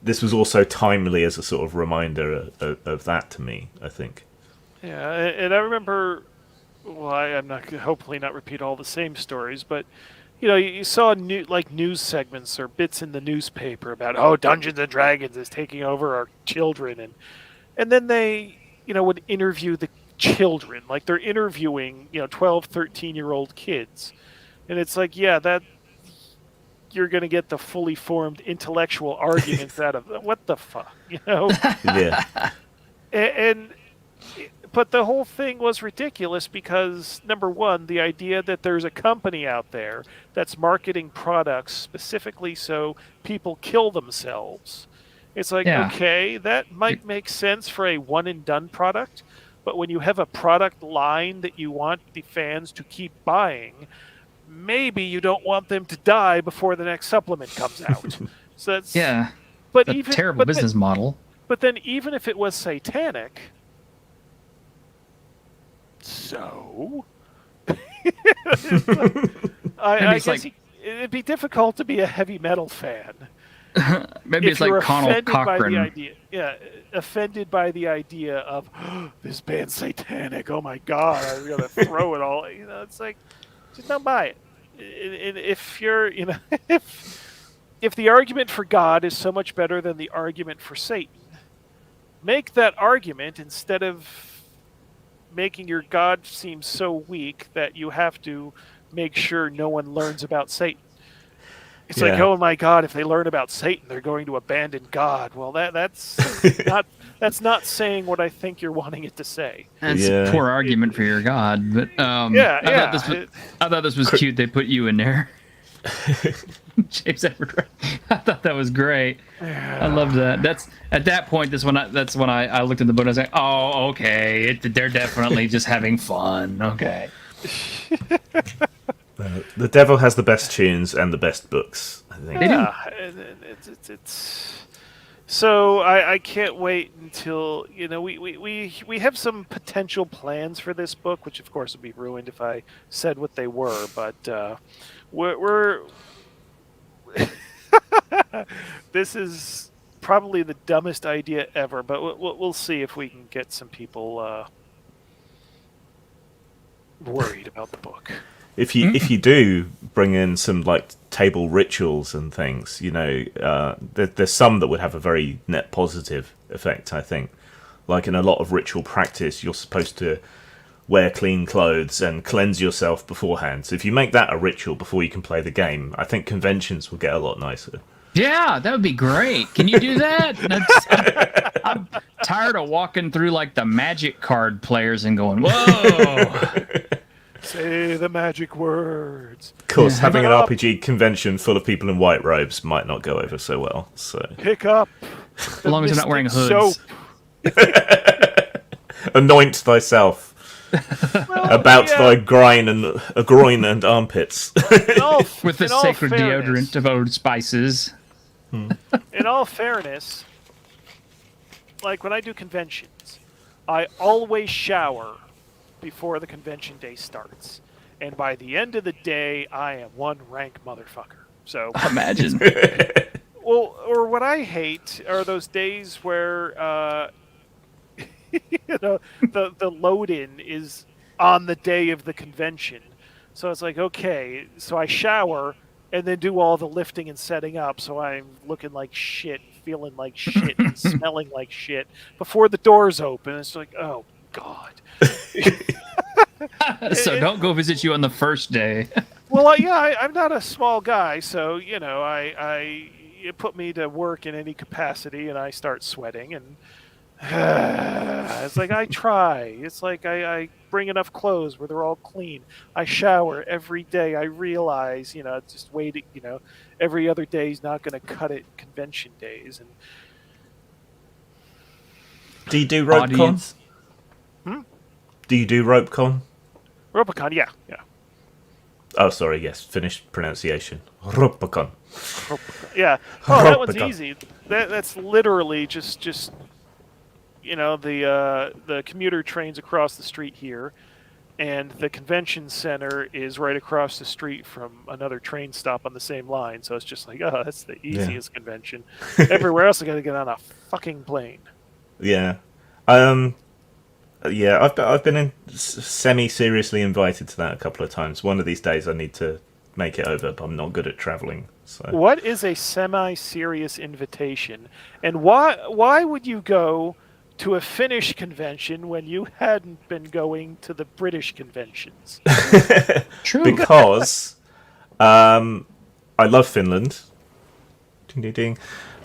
this was also timely as a sort of reminder of that to me, I think. Yeah, and I remember, well, I'm not hopefully not repeat all the same stories, but you saw news segments or bits in the newspaper about Dungeons and Dragons is taking over our children, and then they would interview the children, like they're interviewing 12, 13-year-old kids, and it's like, that you're going to get the fully formed intellectual arguments out of what the fuck, Yeah. But the whole thing was ridiculous because, number one, the idea that there's a company out there that's marketing products specifically so people kill themselves. It's like, okay, that might make sense for a one-and-done product, but when you have a product line that you want the fans to keep buying, maybe you don't want them to die before the next supplement comes out. So that's but a terrible business model. But then even if it was satanic... So, I guess it'd be difficult to be a heavy metal fan. Maybe it's like Connell Cochran. Offended by the idea of this band's satanic. Oh my god, I'm gonna throw it all. It's like, just don't buy it. And if you're, if the argument for God is so much better than the argument for Satan, make that argument instead of making your God seem so weak that you have to make sure no one learns about Satan. It's like, oh my god, if they learn about Satan, they're going to abandon God. Well, that's not saying what I think you're wanting it to say. That's a poor argument for your God, but I thought this was cute. They put you in there. James Edward Raggi. I thought that was great. I loved that. That's at that point. That's when I looked at the book and I was like, oh, okay, they're definitely just having fun. Okay. The devil has the best tunes and the best books, I think. It's so I can't wait until we have some potential plans for this book, which of course would be ruined if I said what they were, but we're this is probably the dumbest idea ever, but we'll see if we can get some people worried about the book. if you do bring in some like table rituals and things, there's some that would have a very net positive effect. I think, like in a lot of ritual practice, you're supposed to wear clean clothes and cleanse yourself beforehand. So if you make that a ritual before you can play the game, I think conventions will get a lot nicer. Yeah, that would be great. Can you do that? I'm tired of walking through like the magic card players and going, whoa. Say the magic words. Of course, having an RPG convention full of people in white robes might not go over so well. So Pick up. As long as they're not wearing hoods. Anoint thyself. About thy groin and armpits. With the sacred deodorant of Old Spices. In all fairness, like when I do conventions, I always shower before the convention day starts. And by the end of the day, I am one rank motherfucker. So imagine. Well, or what I hate are those days where the load-in is on the day of the convention. So it's like, okay, so I shower and then do all the lifting and setting up, so I'm looking like shit, feeling like shit, and smelling like shit before the doors open. It's like, oh, God. So don't go visit you on the first day. Well, I'm not a small guy, so, you put me to work in any capacity, and I start sweating, and it's like I try. It's like I bring enough clothes where they're all clean. I shower every day. I realize, just waiting. Every other day is not going to cut it. Convention days. And do you do RopeCon? Do you do RopeCon? RopeCon, yeah. Oh, sorry. Yes, finished pronunciation. RopeCon. Yeah. Oh, that one's easy. That's literally just. The commuter trains across the street here, and the convention center is right across the street from another train stop on the same line. So it's just like, oh, that's the easiest convention. Everywhere else, I got to get on a fucking plane. Yeah, I've been semi-seriously invited to that a couple of times. One of these days, I need to make it over, but I'm not good at traveling. So what is a semi-serious invitation, and why would you go to a Finnish convention when you hadn't been going to the British conventions? True. Because I love Finland. Ding, ding, ding.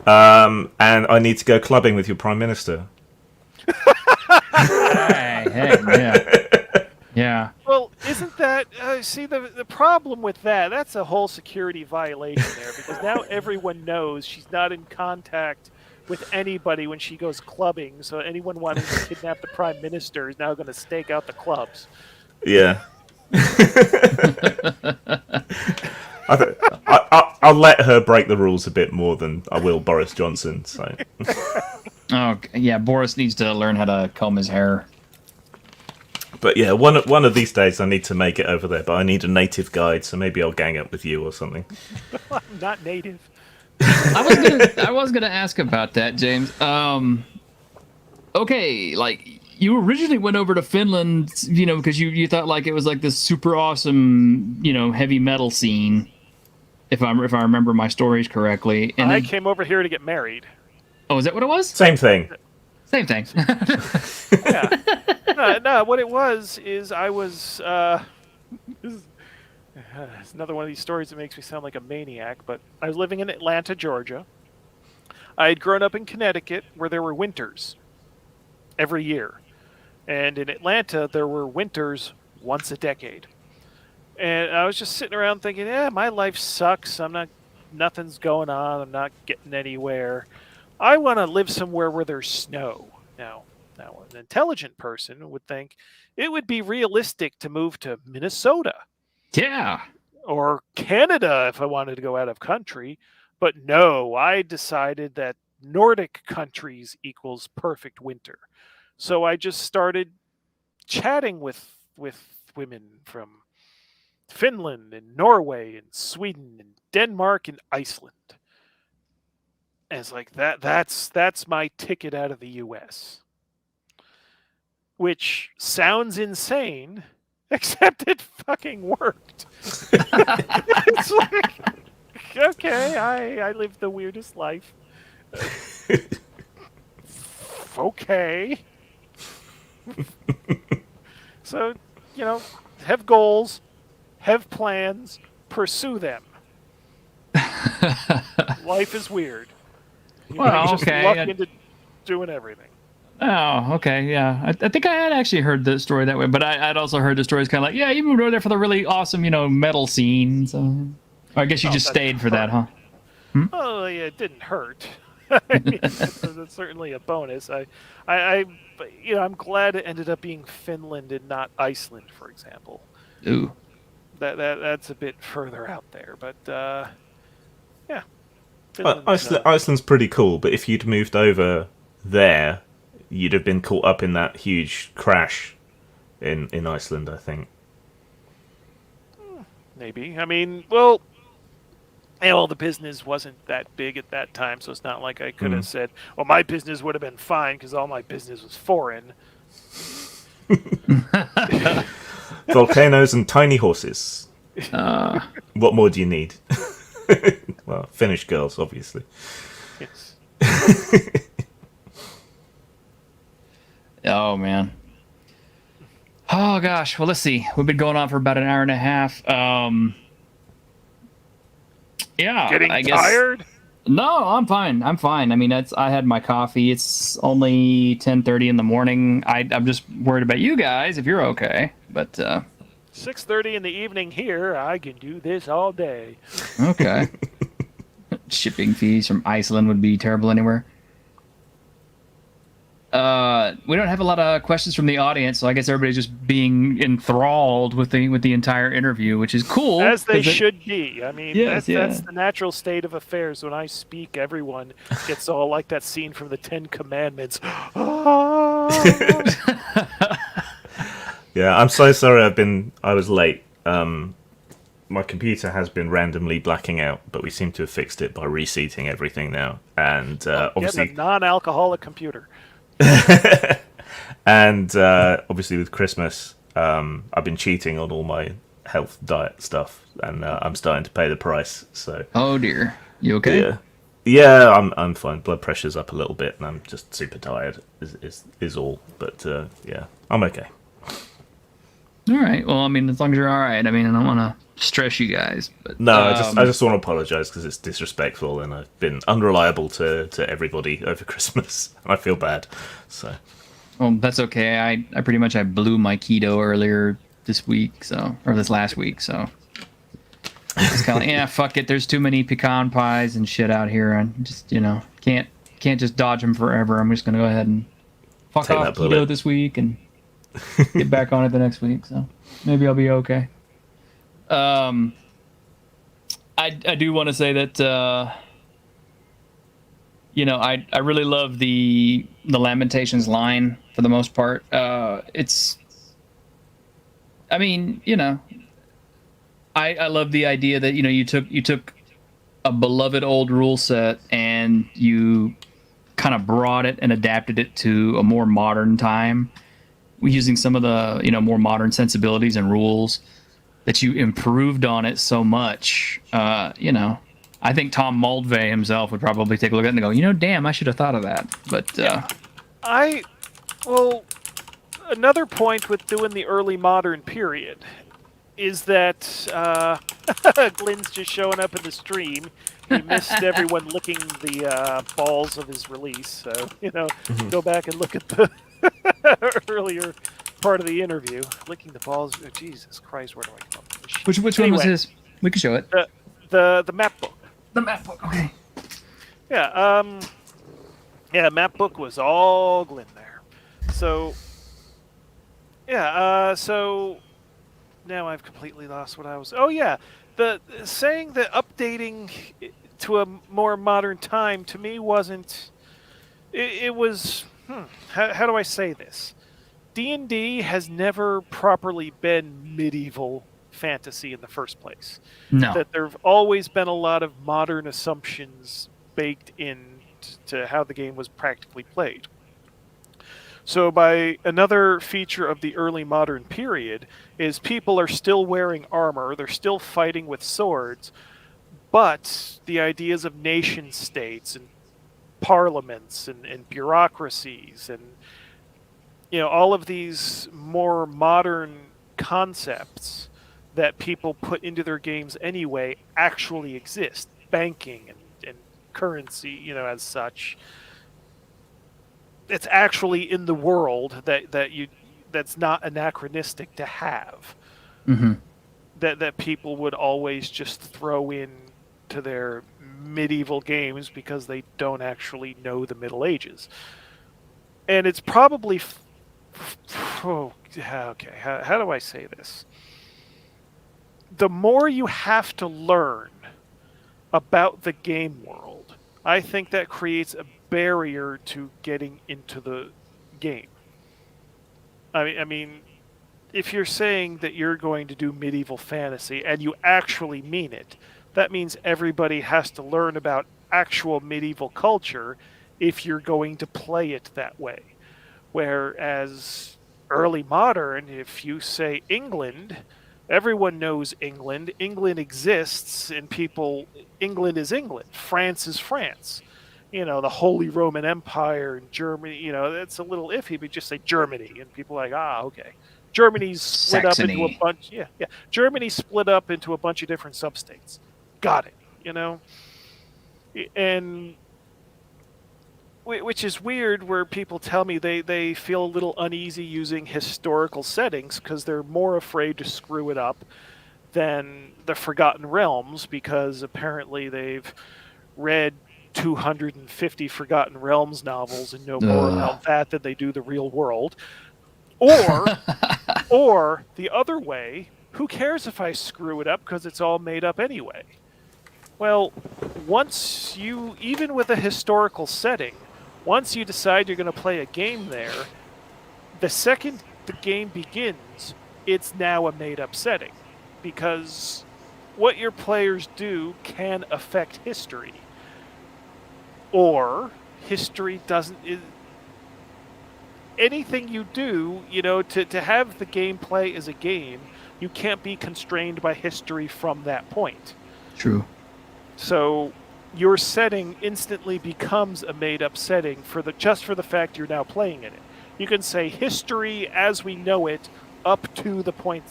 And I need to go clubbing with your Prime Minister. Yeah. Well, isn't that... see, the problem with that's a whole security violation there, because now everyone knows she's not in contact with anybody when she goes clubbing, so anyone wanting to kidnap the Prime Minister is now going to stake out the clubs. Yeah. I'll let her break the rules a bit more than I will Boris Johnson. So. Oh, yeah, Boris needs to learn how to comb his hair. But yeah, one of these days I need to make it over there, but I need a native guide, so maybe I'll gang up with you or something. I'm not native. I was gonna ask about that, James. Okay, like you originally went over to Finland, because you thought like it was like this super awesome, heavy metal scene. If I remember my stories correctly, and I came over here to get married. Oh, is that what it was? Same thing. Same thing. Yeah. No. What it was is I was. It's another one of these stories that makes me sound like a maniac, but I was living in Atlanta, Georgia. I had grown up in Connecticut, where there were winters every year. And in Atlanta, there were winters once a decade. And I was just sitting around thinking, my life sucks. Nothing's going on. I'm not getting anywhere. I want to live somewhere where there's snow. Now, an intelligent person would think it would be realistic to move to Minnesota. Yeah. Or Canada if I wanted to go out of country. But no, I decided that Nordic countries equals perfect winter. So I just started chatting with women from Finland and Norway and Sweden and Denmark and Iceland. And it's like that's my ticket out of the US. Which sounds insane except it fucking worked. It's like, okay, I live the weirdest life. Okay. So, have goals, have plans, pursue them. Life is weird. You might just luck into doing everything. Oh, okay, yeah. I think I had actually heard the story that way, but I'd also heard the stories kind of like, yeah, you moved over there for the really awesome, metal scene. So I guess you just stayed for that, huh? Oh, yeah, it didn't hurt. I mean, that's certainly a bonus. I'm glad it ended up being Finland and not Iceland, for example. Ooh. That's a bit further out there, but yeah. Iceland's pretty cool, but if you'd moved over there, you'd have been caught up in that huge crash in Iceland, I think. Maybe. I mean, well, the business wasn't that big at that time, so it's not like I could have said, well, my business would have been fine because all my business was foreign. Volcanoes and tiny horses. What more do you need? Well, Finnish girls, obviously. Yes. Oh, man. Oh, gosh. Well, let's see. We've been going on for about an hour and a half. Yeah. Getting I guess... tired? No, I'm fine. I mean, I had my coffee. It's only 10:30 in the morning. I'm just worried about you guys, if you're okay. But 6:30 in the evening here. I can do this all day. Okay. Shipping fees from Iceland would be terrible anywhere. We don't have a lot of questions from the audience, so I guess everybody's just being enthralled with the entire interview, which is cool. As they should be. I mean, yes, that's the natural state of affairs. When I speak, everyone gets all like that scene from the Ten Commandments. Yeah, I'm so sorry. I was late. My computer has been randomly blacking out, but we seem to have fixed it by reseating everything now. And obviously, a non-alcoholic computer. And obviously with Christmas, I've been cheating on all my health diet stuff, and I'm starting to pay the price. So. Oh dear, you okay? Yeah, I'm fine. Blood pressure's up a little bit, and I'm just super tired. Is all, but yeah, I'm okay. All right. Well, I mean, as long as you're all right. I mean, I don't want to stress you guys. But no, I just want to apologise because it's disrespectful, and I've been unreliable to everybody over Christmas, and I feel bad. So. Well, that's okay. I pretty much blew my keto earlier this week, or this last week, so it's kind of like, fuck it. There's too many pecan pies and shit out here, and just can't just dodge them forever. I'm just gonna go ahead and fuck off keto this week and get back on it the next week. So maybe I'll be okay. I do want to say that I really love the Lamentations line for the most part. I love the idea that you took a beloved old rule set and you kind of brought it and adapted it to a more modern time, using some of the more modern sensibilities and rules, that you improved on it so much. I think Tom Moldvay himself would probably take a look at it and go, damn, I should have thought of that. But another point with doing the early modern period is that Glenn's just showing up in the stream. He missed everyone licking the balls of his release. So, go back and look at the earlier part of the interview. Licking the balls. Oh, Jesus Christ, where do I come from? Which one was his? We can show it. The map book. The map book, okay. Yeah, map book was all Glenn there. So, so now I've completely lost what I was... Oh, yeah, the saying that updating to a more modern time, to me, wasn't... It was... How do I say this? D&D has never properly been medieval fantasy in the first place. No. That there have always been a lot of modern assumptions baked in to how the game was practically played. So by another feature of the early modern period is people are still wearing armor, they're still fighting with swords, but the ideas of nation states and parliaments and bureaucracies and all of these more modern concepts that people put into their games anyway actually exist. Banking and currency, as such. It's actually in the world that's not anachronistic to have. Mm-hmm. That people would always just throw in to their medieval games because they don't actually know the Middle Ages. And it's probably okay, how do I say this? The more you have to learn about the game world, I think that creates a barrier to getting into the game. I mean, if you're saying that you're going to do medieval fantasy and you actually mean it, that means everybody has to learn about actual medieval culture if you're going to play it that way. Whereas early modern, if you say England, everyone knows England. England exists, and England is England. France is France. The Holy Roman Empire and Germany, that's a little iffy, but just say Germany, and people are like, okay. Germany's split Saxony. up into a bunch, yeah. Germany's split up into a bunch of different substates. Got it, And which is weird, where people tell me they feel a little uneasy using historical settings because they're more afraid to screw it up than the Forgotten Realms, because apparently they've read 250 Forgotten Realms novels and know more about that than they do the real world. Or the other way, who cares if I screw it up because it's all made up anyway? Well, even with a historical setting, once you decide you're going to play a game there, the second the game begins, it's now a made-up setting. Because what your players do can affect history. Or history doesn't... Anything you do, to have the game play as a game, you can't be constrained by history from that point. True. So your setting instantly becomes a made-up setting just for the fact you're now playing in it. You can say history as we know it up to the point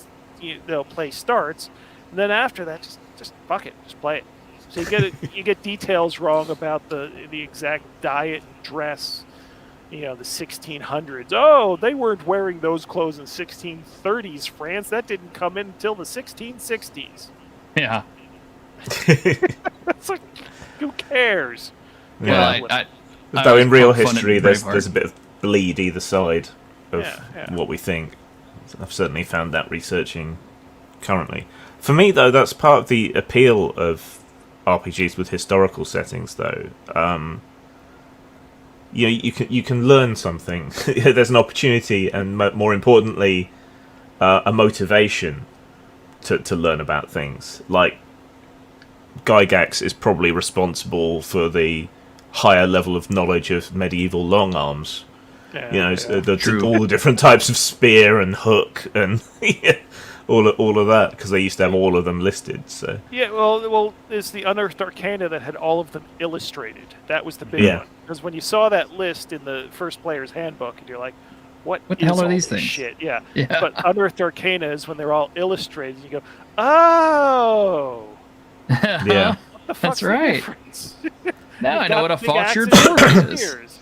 play starts, and then after that, just fuck it, just play it. So you get details wrong about the exact diet and dress. The 1600s. Oh, they weren't wearing those clothes in 1630s France. That didn't come in until the 1660s. Yeah. It's like, who cares? Yeah. Though in real history, there's a bit of bleed either side of what we think. I've certainly found that researching currently. For me, though, that's part of the appeal of RPGs with historical settings, though. You can learn something. There's an opportunity, and more importantly, a motivation to learn about things. Like, Gygax is probably responsible for the higher level of knowledge of medieval long arms. All the different types of spear and hook and all of that, because they used to have all of them listed. So well, it's the Unearthed Arcana that had all of them illustrated. That was the big one. Because when you saw that list in the first player's handbook, and you're like, what the hell are these things? Shit? Yeah. But Unearthed Arcana is when they're all illustrated. And you go, oh. Yeah. What the fuck's That's right. The difference? Now I know what a falchion is.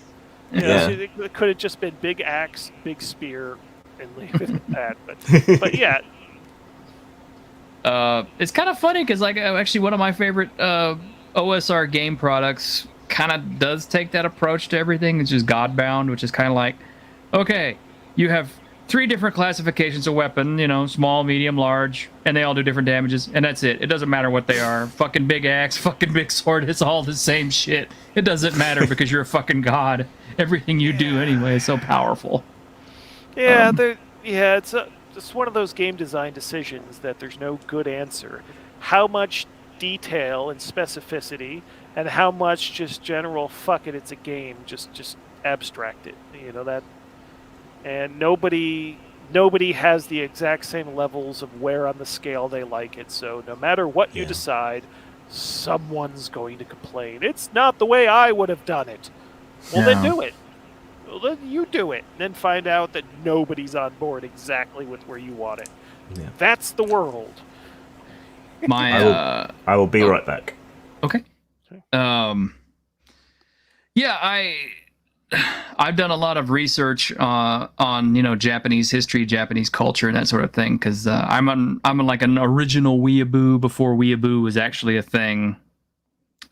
It could have just been big axe, big spear, and leave it at that. But yeah. It's kind of funny because, like, actually one of my favorite OSR game products kind of does take that approach to everything. It's just Godbound, which is kind of like, okay, you have 3 different classifications of weapon, small, medium, large, and they all do different damages, and that's it. It doesn't matter what they are. Fucking big axe, fucking big sword, it's all the same shit. It doesn't matter because you're a fucking god. Everything you do anyway is so powerful. Yeah, it's one of those game design decisions that there's no good answer. How much detail and specificity, and how much just general fuck it, it's a game, just abstract it. and nobody has the exact same levels of where on the scale they like it. So no matter what you decide, someone's going to complain. It's not the way I would have done it. Well, then do it. Well, then you do it. And then find out that nobody's on board exactly with where you want it. Yeah. That's the world. My I will be right back. Okay. Yeah, I've done a lot of research on Japanese history, Japanese culture, and that sort of thing because I'm like an original weeaboo before weeaboo was actually a thing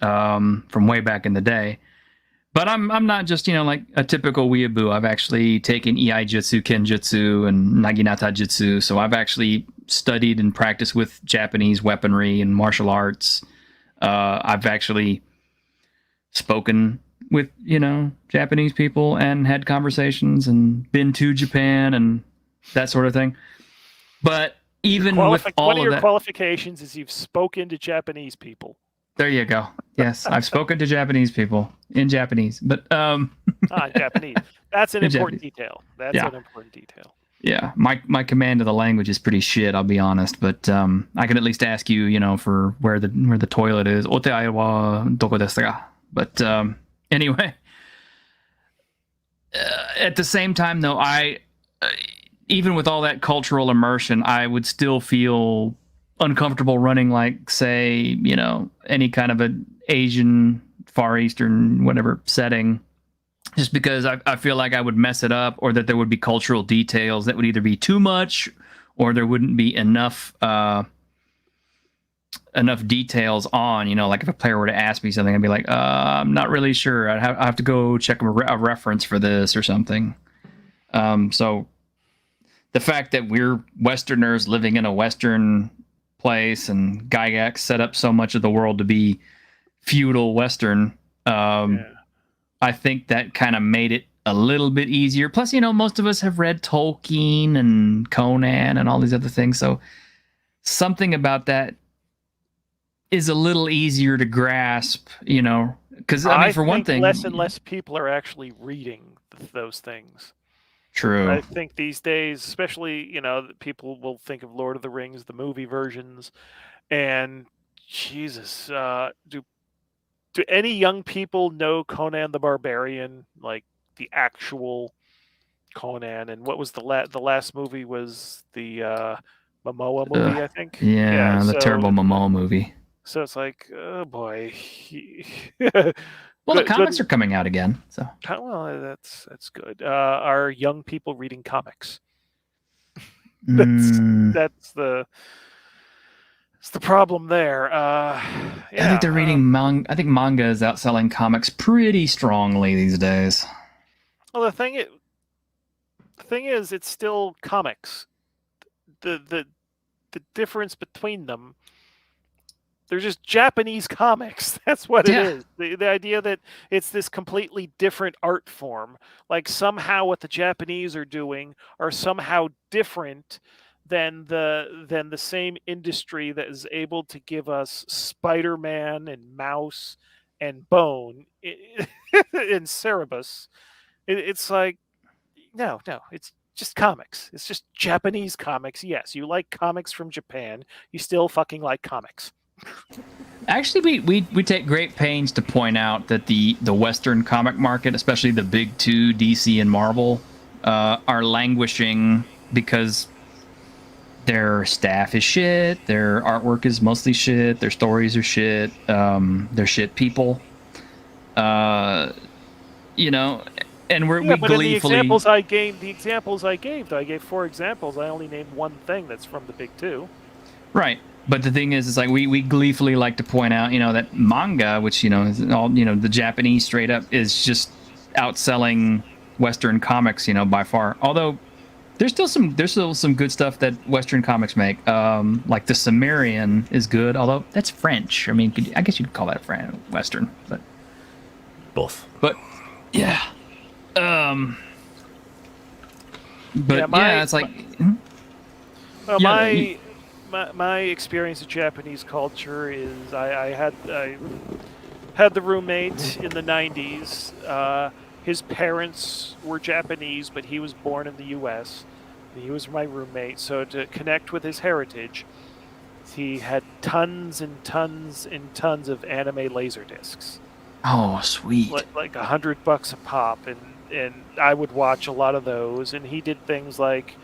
from way back in the day. But I'm not just like a typical weeaboo. I've actually taken Iaijutsu, Kenjutsu, and Naginata Jutsu. So I've actually studied and practiced with Japanese weaponry and martial arts. I've actually spoken with Japanese people and had conversations and been to Japan and that sort of thing. But even with all one of of your that, qualifications is you've spoken to Japanese people. there you go. Yes, I've spoken to Japanese people in Japanese, but Japanese. That's an important Japanese. detail. That's an important detail. Yeah, my command of the language is pretty shit. I'll be honest, but I can at least ask you, for where the toilet is. Ote ai wa doko desu ka? But anyway, at the same time, though, I even with all that cultural immersion, I would still feel uncomfortable running like, say, any kind of an Asian, Far Eastern, whatever setting. Just because I feel like I would mess it up, or that there would be cultural details that would either be too much, or there wouldn't be enough details on. Like if a player were to ask me something, I'd be like, I'm not really sure. I have to go check a reference for this or something. So the fact that we're Westerners living in a Western place, and Gygax set up so much of the world to be feudal Western. I think that kind of made it a little bit easier. Plus, most of us have read Tolkien and Conan and all these other things. So something about that is a little easier to grasp, because I mean, for one thing, less and less people are actually reading those things. True. I think these days, especially, people will think of Lord of the Rings, the movie versions, and Jesus, do any young people know Conan the Barbarian, like the actual Conan? And what was the last movie was the Momoa movie, I think. Yeah, the terrible Momoa movie. So it's like, oh boy. Well, the comics are coming out again, so. Well, that's good. Are young people reading comics? That's the problem there. I think they're reading manga. I think manga is outselling comics pretty strongly these days. Well, the thing is, it's still comics. The difference between them, they're just Japanese comics. That's what it is. The idea that it's this completely different art form, like somehow what the Japanese are doing are somehow different than the same industry that is able to give us Spider-Man and Mouse and Bone and Cerebus. It's like, no, it's just comics. It's just Japanese comics. Yes, you like comics from Japan. You still fucking like comics. Actually, we take great pains to point out that the Western comic market, especially the big two, DC and Marvel, are languishing because their staff is shit, their artwork is mostly shit, their stories are shit, they're shit people. And we but gleefully... in the examples I gave, I gave 4 examples. I only named one thing that's from the big two. Right. But the thing is, it's like we gleefully like to point out, that manga, which, is all, the Japanese straight up is just outselling Western comics, by far. Although there's still some good stuff that Western comics make. Like the Sumerian is good, although that's French. I mean, I guess you'd call that Western, but both. But yeah. It's like. Well, my experience of Japanese culture is I had the roommate in the 90s. his parents were Japanese, but he was born in the U.S. He was my roommate, so to connect with his heritage, he had tons and tons and tons of anime laser discs. Oh, sweet. Like $100 a pop, and I would watch a lot of those. And he did things like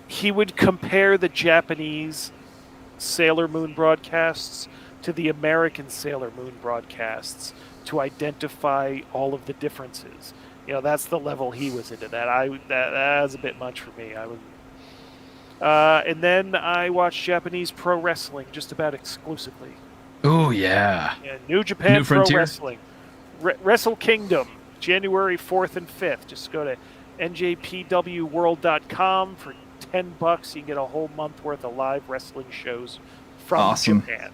he would compare the Japanese Sailor Moon broadcasts to the American Sailor Moon broadcasts to identify all of the differences. That's the level he was into. That was a bit much for me. And then I watched Japanese pro wrestling just about exclusively. Oh, yeah. New Japan New Pro Frontier? Wrestling. Wrestle Kingdom, January 4th and 5th. Just go to njpwworld.com for $10. You can get a whole month worth of live wrestling shows from Awesome. Japan.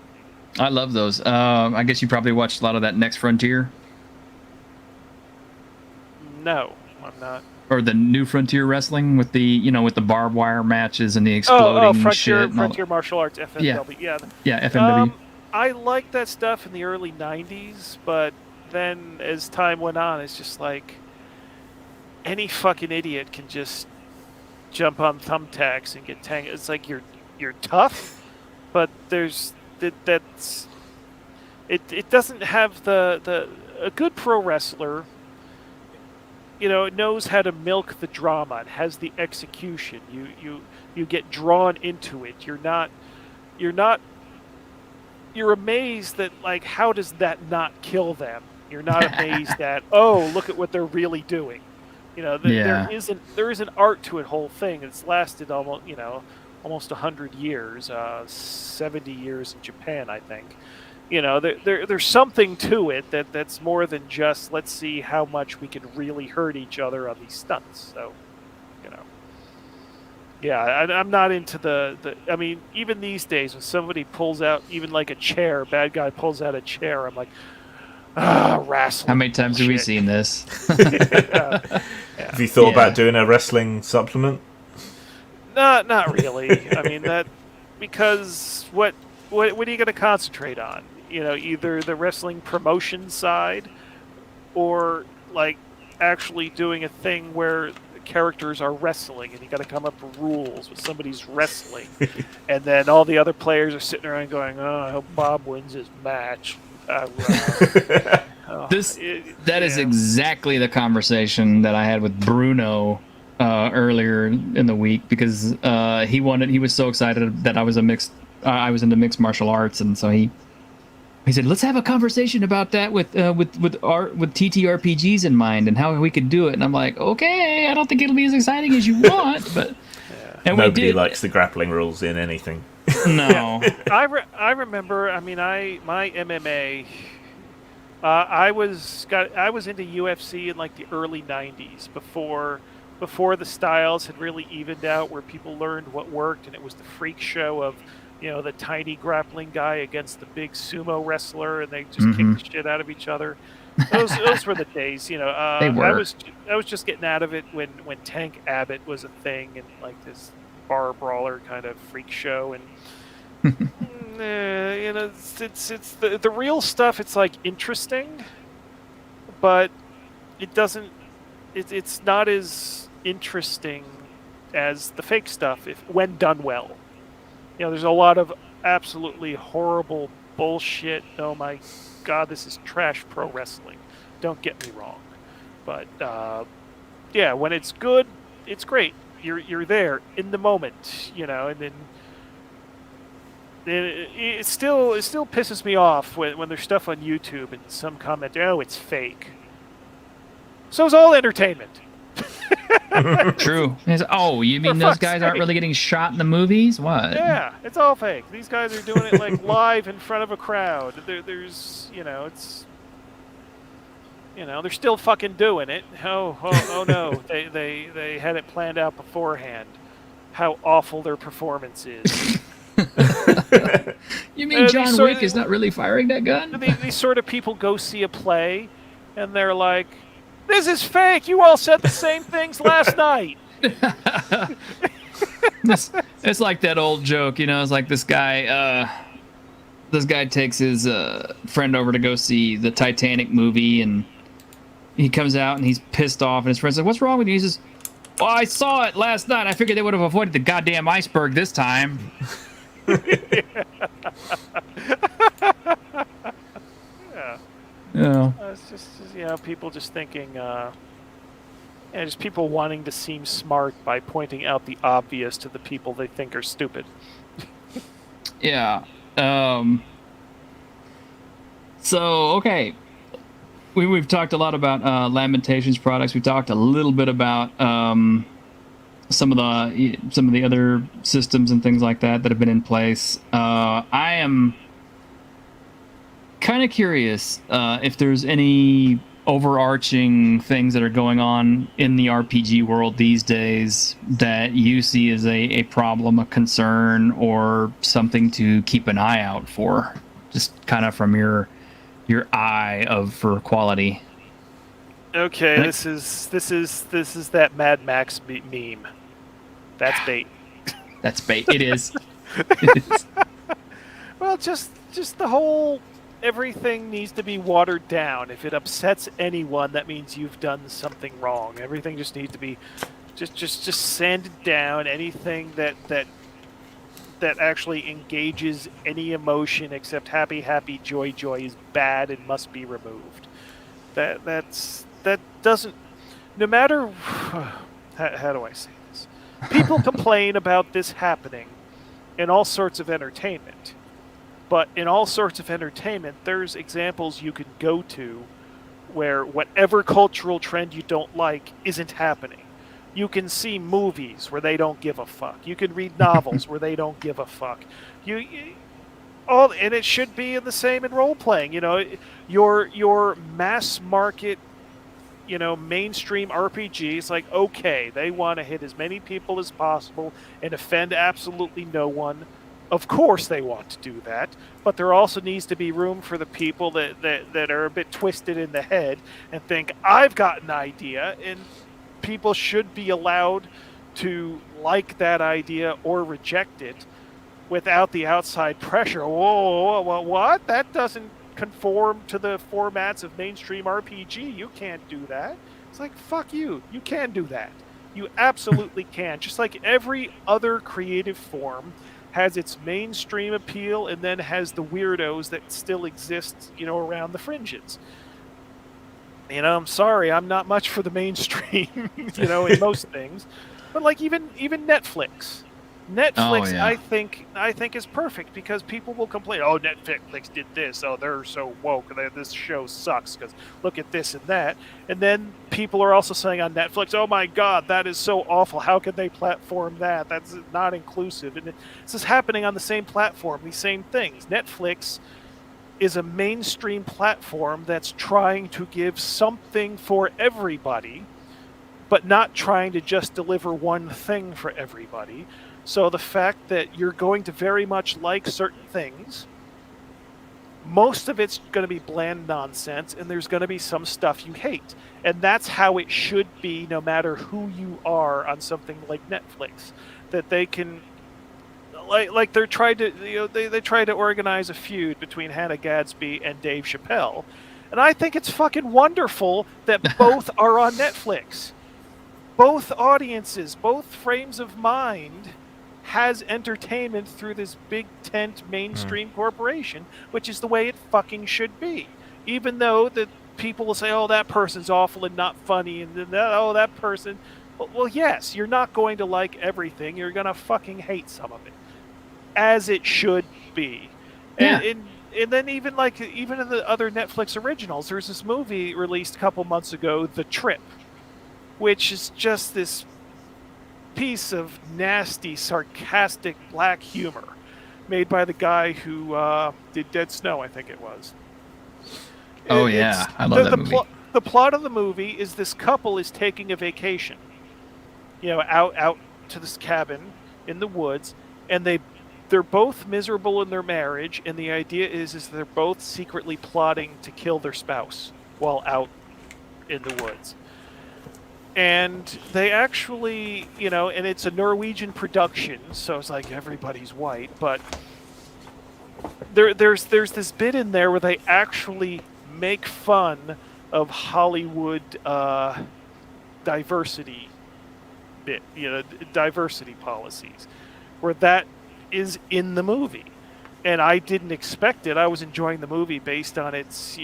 I love those. I guess you probably watched a lot of that Next Frontier? No, I'm not. Or the New Frontier Wrestling with the, with the barbed wire matches and the exploding shit. Frontier Martial Arts, FMW. Yeah, FMW. I liked that stuff in the early 90s, but then as time went on, it's just like any fucking idiot can just jump on thumbtacks and get tangled. It's like you're tough, but it doesn't have a good pro wrestler. It knows how to milk the drama. It has the execution. You get drawn into it. You're amazed that, like, how does that not kill them? You're not amazed at, oh, look at what they're really doing. There is an art to it. Whole thing. It's lasted almost 100 years, 70 years in Japan, I think. There's something to it that's more than just let's see how much we can really hurt each other on these stunts. So, yeah, I'm not into the. I mean, even these days, when somebody pulls out even like a chair, bad guy pulls out a chair, I'm like, wrestling. How many times have we bullshit. seen this? Have you thought about doing a wrestling supplement? Not really. I mean because what are you going to concentrate on? Either the wrestling promotion side, or like actually doing a thing where characters are wrestling and you got to come up with rules with somebody's wrestling, and then all the other players are sitting around going, "Oh, I hope Bob wins his match." That is exactly the conversation that I had with Bruno earlier in the week, because he was so excited that I was into mixed martial arts, and so he said, let's have a conversation about that with TTRPGs in mind and how we could do it. And I'm like, okay, I don't think it'll be as exciting as you want, but and nobody likes the grappling rules in anything. No. I remember. I mean, my MMA. I was into UFC in like the early '90s, before the styles had really evened out, where people learned what worked, and it was the freak show of the tiny grappling guy against the big sumo wrestler, and they just kicked the shit out of each other. Those were the days. They were. I was just getting out of it when Tank Abbott was a thing, and like this bar brawler kind of freak show, and it's the real stuff. It's like interesting, but it doesn't. It's not as interesting as the fake stuff when done well. There's a lot of absolutely horrible bullshit. Oh my God, this is trash pro wrestling. Don't get me wrong, but yeah, when it's good, it's great. You're there in the moment, and then it still pisses me off when there's stuff on YouTube and some comment, oh, it's fake. So is all entertainment. True. Oh, you mean those guys aren't really getting shot in the movies? What? Yeah, it's all fake. These guys are doing it like live in front of a crowd. There's, it's, they're still fucking doing it. Oh no, they had it planned out beforehand. How awful their performance is. You mean John Wick is not really firing that gun? These sort of people go see a play, and they're like, this is fake. You all said the same things last night. It's like that old joke, it's like this guy takes his friend over to go see the Titanic movie, and he comes out and he's pissed off, and his friend's like, "What's wrong with you?" He says, "Well, I saw it last night. I figured they would have avoided the goddamn iceberg this time." Yeah. It's just people just thinking, just people wanting to seem smart by pointing out the obvious to the people they think are stupid. Yeah. So, okay. We've talked a lot about Lamentations products. We talked a little bit about some of the other systems and things like that have been in place. I am kind of curious if there's any overarching things that are going on in the RPG world these days that you see as a problem, a concern, or something to keep an eye out for, just kind of from your eye for quality. Okay, this is that Mad Max meme. That's bait. That's bait. It is. It is. Well, just the whole everything needs to be watered down. If it upsets anyone, that means you've done something wrong. Everything just needs to be just sanded down. Anything that actually engages any emotion except happy, joy is bad and must be removed. That doesn't. No matter how do I say this? People complain about this happening in all sorts of entertainment. But in all sorts of entertainment, there's examples you can go to where whatever cultural trend you don't like isn't happening. You can see movies where they don't give a fuck. You can read novels where they don't give a fuck. And it should be the same in role playing. Your mass market, mainstream RPGs, like, okay, they want to hit as many people as possible and offend absolutely no one. Of course they want to do that, but there also needs to be room for the people that are a bit twisted in the head and think, I've got an idea, and people should be allowed to like that idea or reject it without the outside pressure. Whoa, what? That doesn't conform to the formats of mainstream RPG. You can't do that. It's like, fuck you. You can do that. You absolutely can. Just like every other creative form has its mainstream appeal and then has the weirdos that still exist, around the fringes. I'm sorry, I'm not much for the mainstream, in most things. But like even Netflix. Netflix, yeah. I think is perfect because people will complain, oh, Netflix did this, oh, they're so woke, this show sucks because look at this and that. And then people are also saying on Netflix, oh my god, that is so awful, how could they platform that? That's not inclusive. And this is happening on the same platform, these same things. Netflix is a mainstream platform that's trying to give something for everybody, but not trying to just deliver one thing for everybody. So the fact that you're going to very much like certain things, most of it's going to be bland nonsense, and there's going to be some stuff you hate. And that's how it should be no matter who you are on something like Netflix. That they can, like they're trying to, they try to organize a feud between Hannah Gadsby and Dave Chappelle. And I think it's fucking wonderful that both are on Netflix. Both audiences, both frames of mind has entertainment through this big tent mainstream corporation, which is the way it fucking should be. Even though that people will say, oh, that person's awful and not funny, and then, oh, that person... Well, yes, you're not going to like everything. You're going to fucking hate some of it. As it should be. Yeah. And then even in the other Netflix originals, there's this movie released a couple months ago, The Trip, which is just this piece of nasty, sarcastic black humor made by the guy who did Dead Snow, I think it was. Oh, yeah. I love that movie. The plot of the movie is this couple is taking a vacation, out to this cabin in the woods, and they're both miserable in their marriage, and the idea is they're both secretly plotting to kill their spouse while out in the woods. And they actually, and it's a Norwegian production, so it's like everybody's white, but there's this bit in there where they actually make fun of Hollywood diversity diversity policies, where that is in the movie. And I didn't expect it. I was enjoying the movie based on its,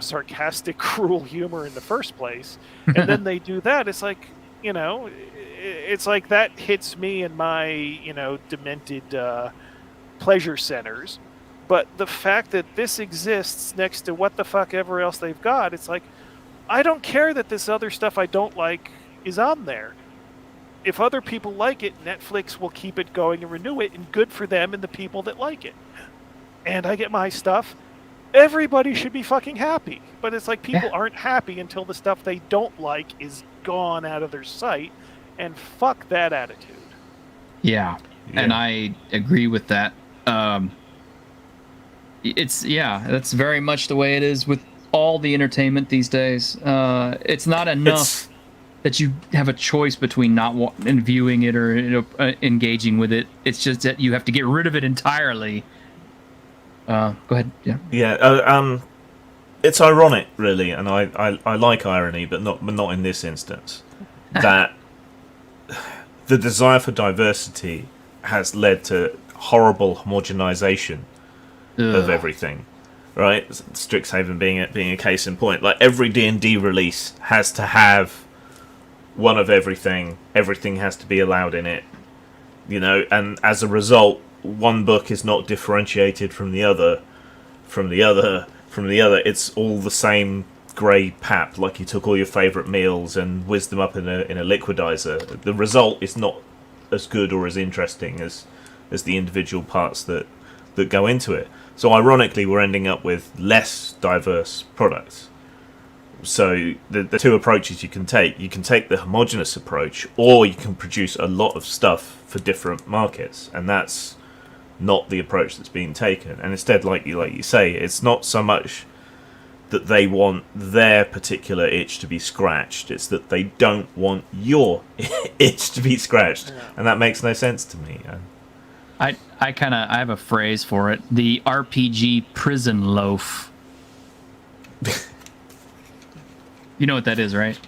sarcastic, cruel humor in the first place. And then they do that. It's like, it's like that hits me in my, demented pleasure centers. But the fact that this exists next to what the fuck ever else they've got, it's like, I don't care that this other stuff I don't like is on there. If other people like it, Netflix will keep it going and renew it, and good for them and the people that like it. And I get my stuff. Everybody should be fucking happy. But it's like people aren't happy until the stuff they don't like is gone out of their sight, and fuck that attitude. Yeah. And I agree with that. That's very much the way it is with all the entertainment these days. It's not enough that you have a choice between not viewing it or engaging with it. It's just that you have to get rid of it entirely. Go ahead. Yeah. Yeah. It's ironic, really, and I like irony, but not in this instance. That the desire for diversity has led to horrible homogenization of everything. Right? Strixhaven being a case in point. Like every D&D release has to have one of everything. Everything has to be allowed in it, and as a result, one book is not differentiated from the other. It's all the same grey pap. Like you took all your favourite meals and whizzed them up in a liquidizer. The result is not as good or as interesting as the individual parts that go into it. So ironically, we're ending up with less diverse products. So the two approaches you can take the homogenous approach, or you can produce a lot of stuff for different markets, and that's not the approach that's being taken. And instead, like you say, it's not so much that they want their particular itch to be scratched, it's that they don't want your itch to be scratched, and that makes no sense to me. I have a phrase for it: the RPG prison loaf. You know what that is, right?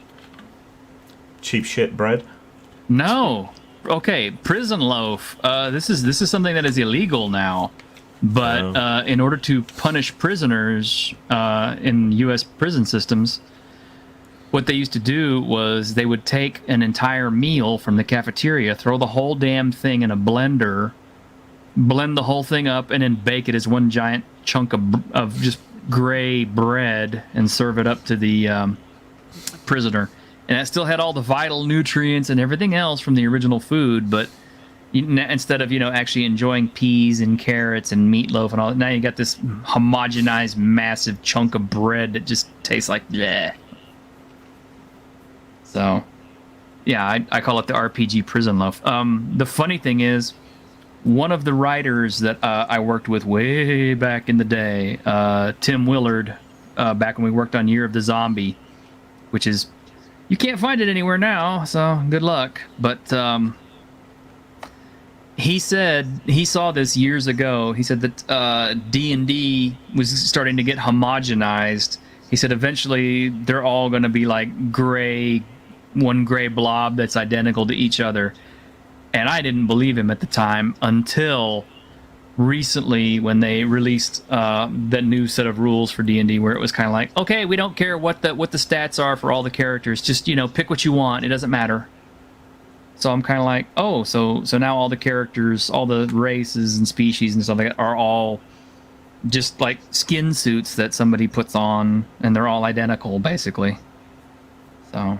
Cheap shit bread? No. Okay, prison loaf. This is something that is illegal now, but in order to punish prisoners in U.S. prison systems, what they used to do was they would take an entire meal from the cafeteria, throw the whole damn thing in a blender, blend the whole thing up, and then bake it as one giant chunk of just gray bread and serve it up to the prisoner. And that still had all the vital nutrients and everything else from the original food, but instead of actually enjoying peas and carrots and meatloaf and all that, now you got this homogenized massive chunk of bread that just tastes like bleh. So yeah, I call it the RPG prison loaf. The funny thing is, one of the writers that I worked with way back in the day, Tim Willard, back when we worked on Year of the Zombie, which is, you can't find it anywhere now, so good luck. But he said he saw this years ago. He said that D&D was starting to get homogenized. He said eventually they're all going to be like one gray blob that's identical to each other. And I didn't believe him at the time until recently when they released that new set of rules for D&D, where it was kind of like, okay, we don't care what the stats are for all the characters, just pick what you want, it doesn't matter. So I'm kind of like, oh, so now all the characters, all the races and species and stuff like that are all just like skin suits that somebody puts on, and they're all identical basically. So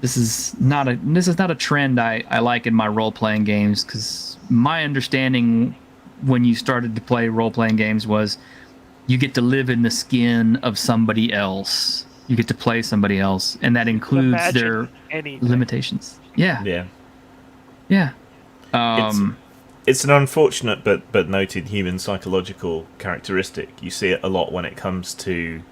this is not a trend I like in my role-playing games, because my understanding when you started to play role-playing games was you get to live in the skin of somebody else. You get to play somebody else, and that includes their limitations. Yeah. It's an unfortunate but noted human psychological characteristic. You see it a lot when it comes to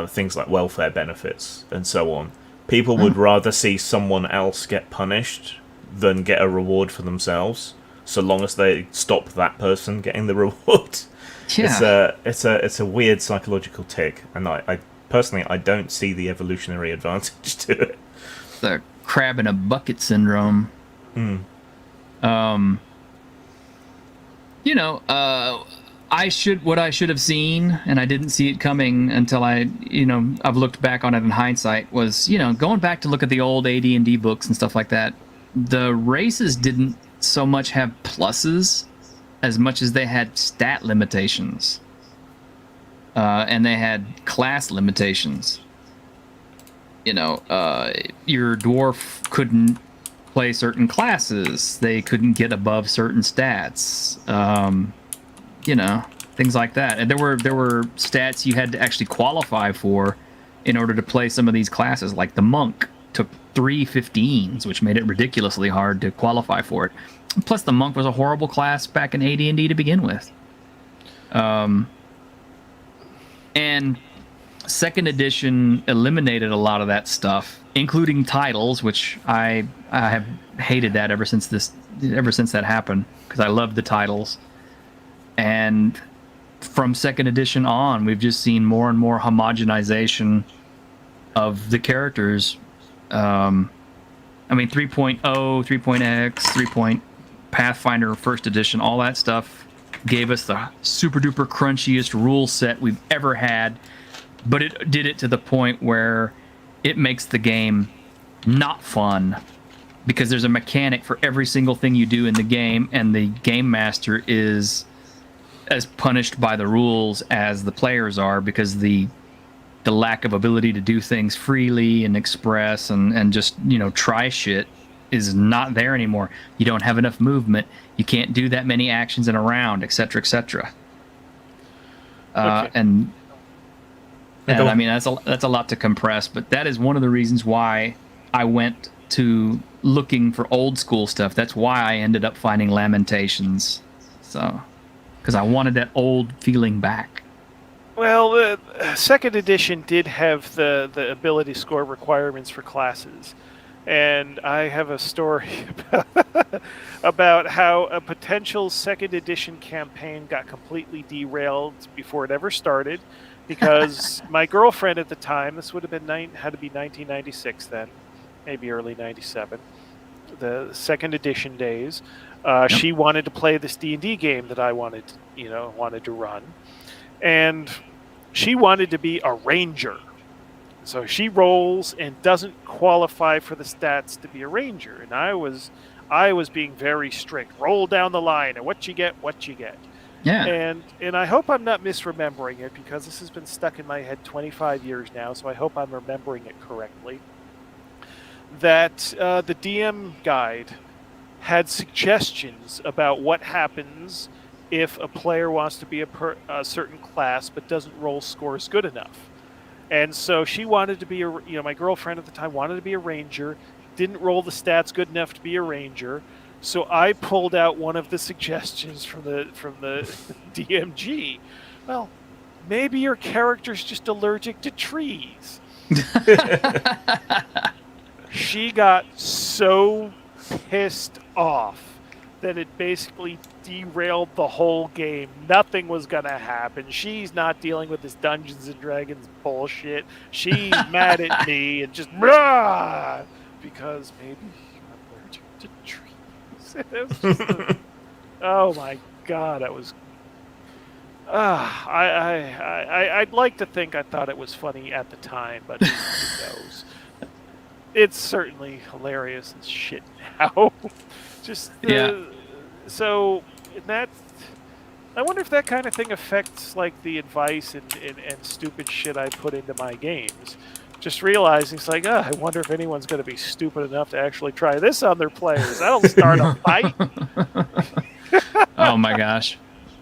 things like welfare benefits and so on. People would rather see someone else get punished than get a reward for themselves, so long as they stop that person getting the reward. Yeah. It's a weird psychological tick, and I personally I don't see the evolutionary advantage to it. The crab in a bucket syndrome. Um, I should have seen, and I didn't see it coming until I've looked back on it in hindsight, was, going back to look at the old AD&D books and stuff like that. The races didn't so much have pluses as much as they had stat limitations. And they had class limitations. Your dwarf couldn't play certain classes. They couldn't get above certain stats. Things like that. And there were stats you had to actually qualify for in order to play some of these classes. Like the monk took 3 15s, which made it ridiculously hard to qualify for it. Plus, the monk was a horrible class back in AD&D to begin with. And second edition eliminated a lot of that stuff, including titles, which I have hated that ever since that happened, because I loved the titles. And from second edition on, we've just seen more and more homogenization of the characters. 3.0, 3.x, 3. Pathfinder first edition, all that stuff gave us the super duper crunchiest rule set we've ever had, but it did it to the point where it makes the game not fun, because there's a mechanic for every single thing you do in the game, and the game master is as punished by the rules as the players are, because the lack of ability to do things freely and express and just try shit is not there anymore. You don't have enough movement. You can't do that many actions in a round, etc., etc. Okay. And I mean, that's a lot to compress, but that is one of the reasons why I went to looking for old school stuff. That's why I ended up finding Lamentations. So, because I wanted that old feeling back. Well, the second edition did have the ability score requirements for classes. And I have a story about how a potential second edition campaign got completely derailed before it ever started, because my girlfriend at the time, this would have been had to be 1996 then, maybe early 97, the second edition days. She wanted to play this D&D game that I wanted to run, and she wanted to be a ranger. So she rolls and doesn't qualify for the stats to be a ranger, and I was being very strict. Roll down the line, and what you get. Yeah. And I hope I'm not misremembering it, because this has been stuck in my head 25 years now, so I hope I'm remembering it correctly. That the DM guide had suggestions about what happens if a player wants to be a certain class but doesn't roll scores good enough. And so she wanted to be my girlfriend at the time wanted to be a ranger, didn't roll the stats good enough to be a ranger. So I pulled out one of the suggestions from the DMG. Well, maybe your character's just allergic to trees. She got so pissed off that it basically derailed the whole game. Nothing was going to happen. She's not dealing with this Dungeons and Dragons bullshit. She's mad at me and just because maybe you're allergic to trees. It was just oh my god, that was I'd like to think I thought it was funny at the time, but who knows. It's certainly hilarious as shit now. Just so that I wonder if that kind of thing affects like the advice and stupid shit I put into my games. Just realizing it's like, I wonder if anyone's going to be stupid enough to actually try this on their players. That'll start a fight. Oh my gosh.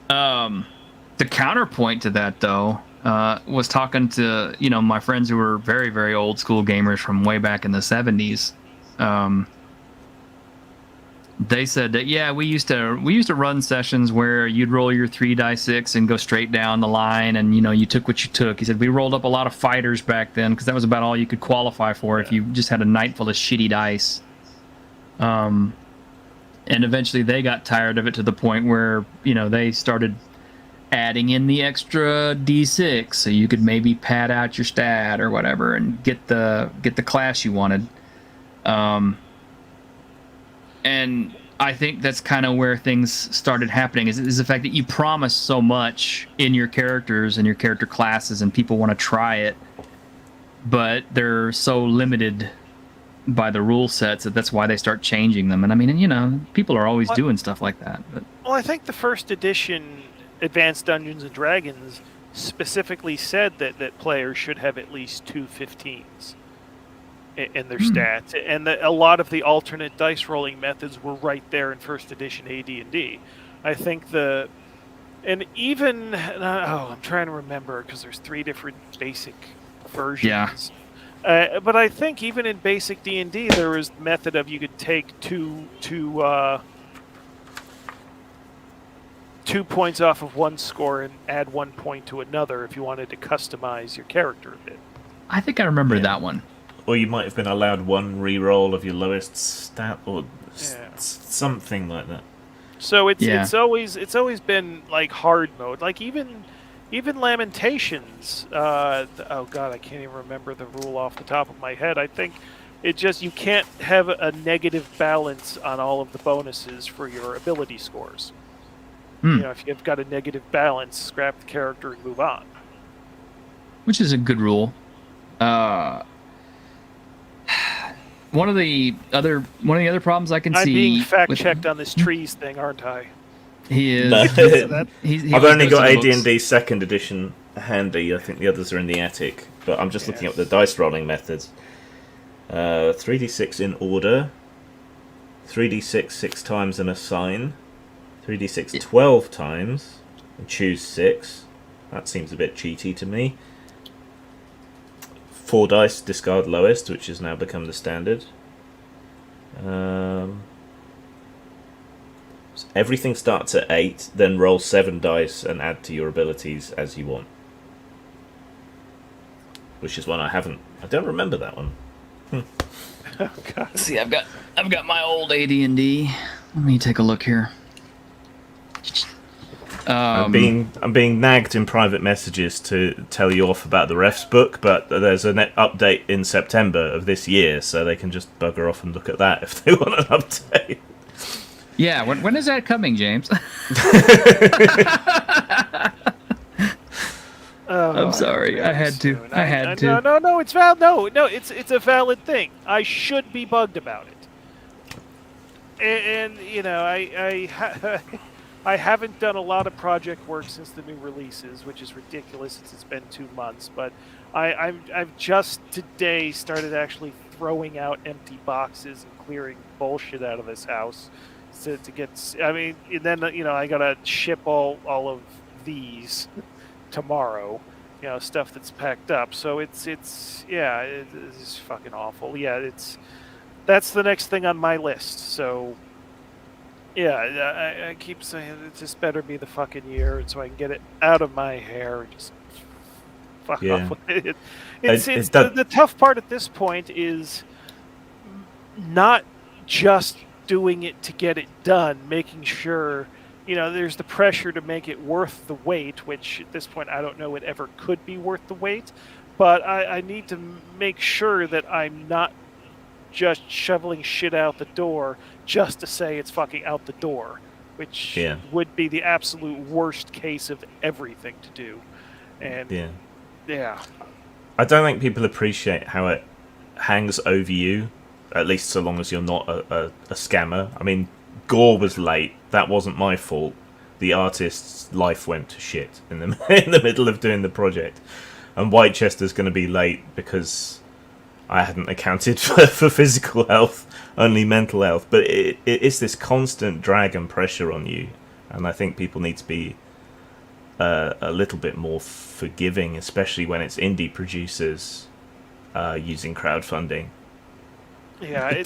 The counterpoint to that, though, was talking to my friends who were very, very old school gamers from way back in the 70s. They said that we used to run sessions where you'd roll your 3d6 and go straight down the line, and you took what you took. He said we rolled up a lot of fighters back then because that was about all you could qualify for if you just had a night full of shitty dice. And eventually they got tired of it to the point where they started adding in the extra D6 so you could maybe pad out your stat or whatever and get the class you wanted. And I think that's kind of where things started happening is the fact that you promise so much in your characters and your character classes, and people want to try it, but they're so limited by the rule sets that's why they start changing them. And I mean, you know, people are always doing stuff like that. But well, I think the first edition Advanced Dungeons and Dragons specifically said that players should have at least 2 15s in their stats, and a lot of the alternate dice rolling methods were right there in first edition AD&D. I think I'm trying to remember because there's 3 different basic versions. Yeah. But I think even in basic D&D there was the method of you could take 2 points off of one score and add 1 point to another if you wanted to customize your character a bit. I think I remember that one. Or you might have been allowed 1 reroll of your lowest stat, or something like that. So it's always been like hard mode. Like even Lamentations. Oh god, I can't even remember the rule off the top of my head. I think it just you can't have a negative balance on all of the bonuses for your ability scores. You know, if you've got a negative balance, scrap the character and move on. Which is a good rule. One of the other problems I can see. I'm being fact checked on this trees thing, aren't I? He is. No. I've only got AD&D books. 2nd edition handy. I think the others are in the attic. But I'm just looking up the dice rolling methods. 3d6 in order. 3d6 6 times and assign. 3d6 12 times and choose 6. That seems a bit cheaty to me. 4 dice, discard lowest, which has now become the standard. So everything starts at 8, then roll 7 dice and add to your abilities as you want. Which is one I don't remember that one. Oh, God. See, I've got my old AD&D. Let me take a look here. I'm being nagged in private messages to tell you off about the refs book, but there's an update in September of this year, so they can just bugger off and look at that if they want an update. Yeah, when is that coming, James? I'm sorry, I had to. No, it's valid. No, it's a valid thing. I should be bugged about it. And you know, I haven't done a lot of project work since the new releases, which is ridiculous since it's been 2 months. But I've just today started actually throwing out empty boxes and clearing bullshit out of this house to get. I mean, and then I gotta ship all of these tomorrow. You know, stuff that's packed up. So it's fucking awful. Yeah, that's the next thing on my list. So. Yeah, I keep saying it just better be the fucking year, and so I can get it out of my hair and just fuck off with it. The tough part at this point is not just doing it to get it done, making sure, there's the pressure to make it worth the wait, which at this point I don't know it ever could be worth the wait, but I need to make sure that I'm not just shoveling shit out the door just to say it's fucking out the door, which would be the absolute worst case of everything to do. And I don't think people appreciate how it hangs over you, at least so long as you're not a scammer. I mean, Gore was late. That wasn't my fault. The artist's life went to shit in the middle of doing the project. And Whitechester's going to be late because I hadn't accounted for physical health, only mental health. But it's this constant drag and pressure on you. And I think people need to be a little bit more forgiving, especially when it's indie producers using crowdfunding. Yeah,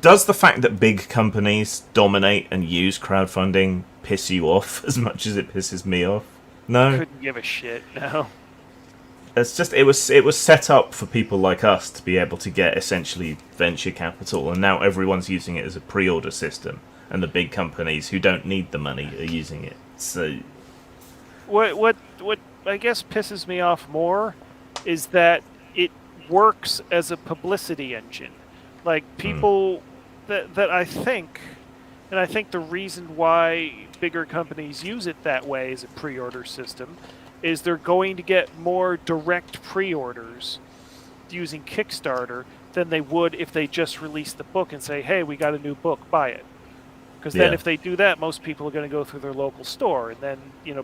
Does the fact that big companies dominate and use crowdfunding piss you off as much as it pisses me off? No? Couldn't give a shit, no. It's just it was set up for people like us to be able to get essentially venture capital, and now everyone's using it as a pre-order system, and the big companies who don't need the money are using it. So What I guess pisses me off more is that it works as a publicity engine. Like people that I think, and I think the reason why bigger companies use it that way as a pre-order system is they're going to get more direct pre-orders using Kickstarter than they would if they just released the book and say, "Hey, we got a new book, buy it." Because then if they do that, most people are going to go through their local store, and then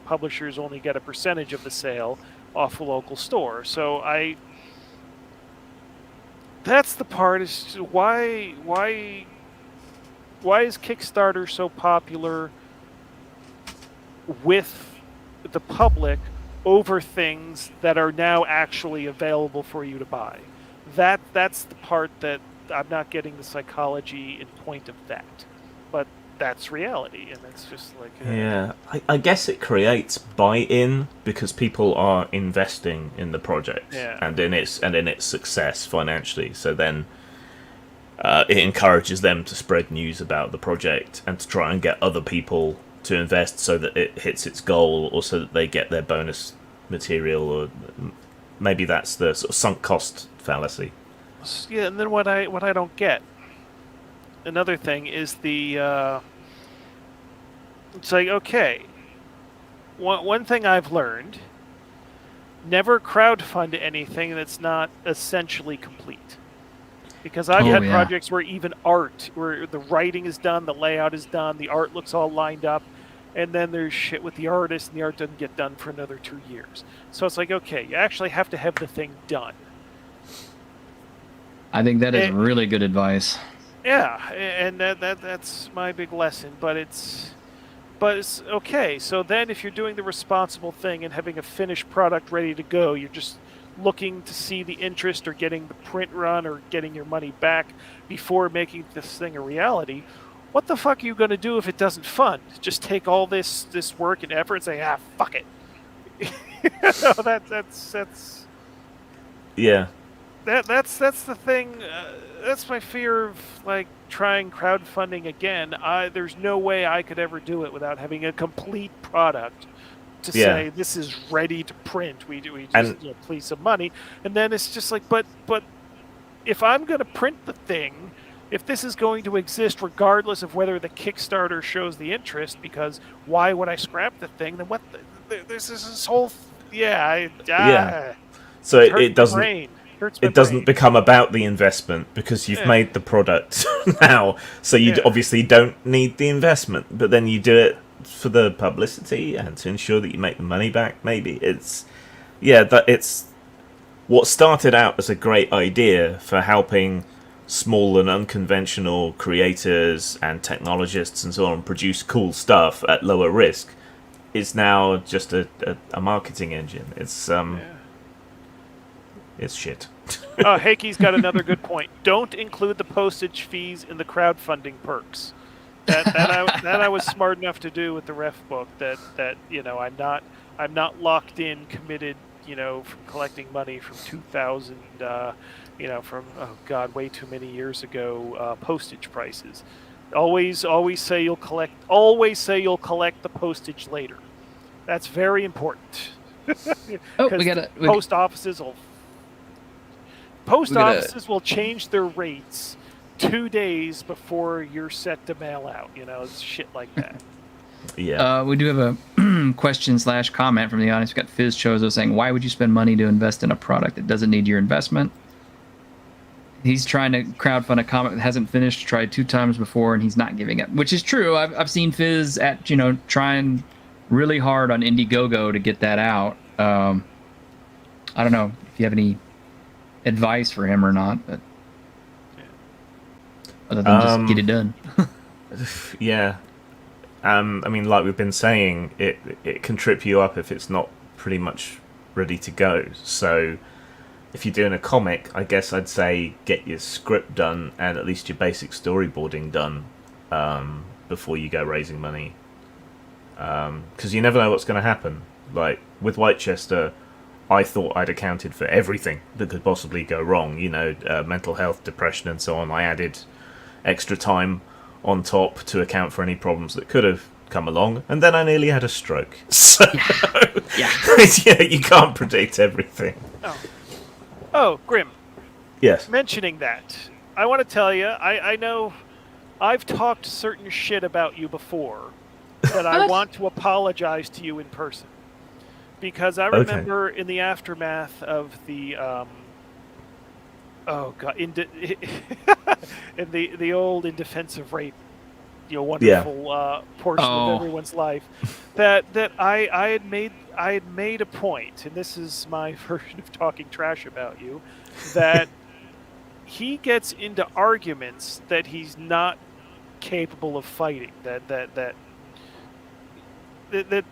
publishers only get a percentage of the sale off a local store. So that's the part is why is Kickstarter so popular with the public over things that are now actually available for you to buy? That's the part that I'm not getting the psychology and point of that. But that's reality, and it's just like yeah, I guess it creates buy-in because people are investing in the project and in its success financially. So then it encourages them to spread news about the project and to try and get other people to invest so that it hits its goal, or so that they get their bonus material, or maybe that's the sort of sunk cost fallacy. Yeah, and then what I don't get. Another thing is the it's like, okay, one thing I've learned: never crowdfund anything that's not essentially complete. Because I've had projects where even art, where the writing is done, the layout is done, the art looks all lined up, and then there's shit with the artist, and the art doesn't get done for another 2 years. So it's like, okay, you actually have to have the thing done. I think that is really good advice. Yeah, and that's my big lesson. But it's okay. So then, if you're doing the responsible thing and having a finished product ready to go, you're just looking to see the interest or getting the print run or getting your money back before making this thing a reality. What the fuck are you going to do if it doesn't fund? Just take all this work and effort and say, fuck it. That's yeah. That's the thing. That's my fear of like trying crowdfunding again. There's no way I could ever do it without having a complete product to say this is ready to print. We just please some money, and then it's just like, but if I'm going to print the thing, if this is going to exist regardless of whether the Kickstarter shows the interest, because why would I scrap the thing? Then what? This is this whole So it doesn't. It doesn't become about the investment because you've made the product now, so you obviously don't need the investment. But then you do it for the publicity and to ensure that you make the money back. Maybe it's what started out as a great idea for helping small and unconventional creators and technologists and so on produce cool stuff at lower risk is now just a marketing engine. It's shit. Oh, Heiki's got another good point. Don't include the postage fees in the crowdfunding perks. That I was smart enough to do with the ref book. That I'm not locked in, committed. From collecting money from 2000. From way too many years ago. Postage prices. Always say you'll collect. Always say you'll collect the postage later. That's very important. Post offices will change their rates 2 days before you're set to mail out. It's shit like that. Yeah. We do have a question/comment from the audience. We got Fizz Chozo saying, "Why would you spend money to invest in a product that doesn't need your investment?" He's trying to crowdfund a comic that hasn't finished. Tried 2 times before, and he's not giving up, which is true. I've seen Fizz at trying really hard on Indiegogo to get that out. I don't know if you have any advice for him or not, but other than just get it done. Yeah. I mean, like we've been saying, it can trip you up if it's not pretty much ready to go. So if you're doing a comic, I guess I'd say get your script done and at least your basic storyboarding done before you go raising money. Because you never know what's going to happen. Like with Whitechester, I thought I'd accounted for everything that could possibly go wrong. Mental health, depression, and so on. I added extra time on top to account for any problems that could have come along, and then I nearly had a stroke. So, Yeah. yeah, you can't predict everything. Oh, Grim. Yes. Mentioning that, I want to tell you, I know I've talked certain shit about you before that I want to apologize to you in person. Because I remember in the aftermath of the, in the old In Defense of Rape, wonderful portion of everyone's life, that I had made a point, and this is my version of talking trash about you, that he gets into arguments that he's not capable of fighting. That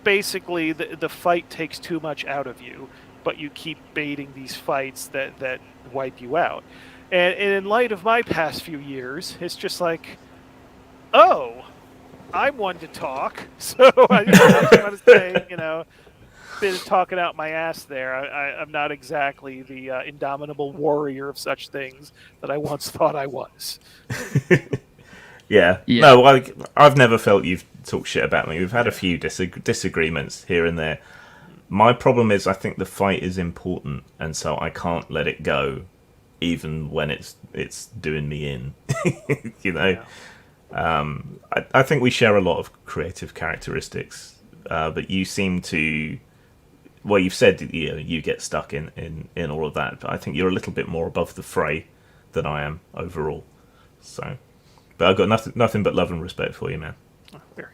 basically the fight takes too much out of you, but you keep baiting these fights that wipe you out. And in light of my past few years, it's just like, oh, I'm one to talk. So I just want to say, been talking out my ass there. I'm not exactly the indomitable warrior of such things that I once thought I was. Yeah. No, I've never felt you've talked shit about me. We've had a few disagreements here and there. My problem is I think the fight is important, and so I can't let it go, even when it's doing me in. Yeah. I think we share a lot of creative characteristics, but you seem to. Well, you've said you get stuck in all of that, but I think you're a little bit more above the fray than I am overall. So. But I've got nothing but love and respect for you, man. Oh, very.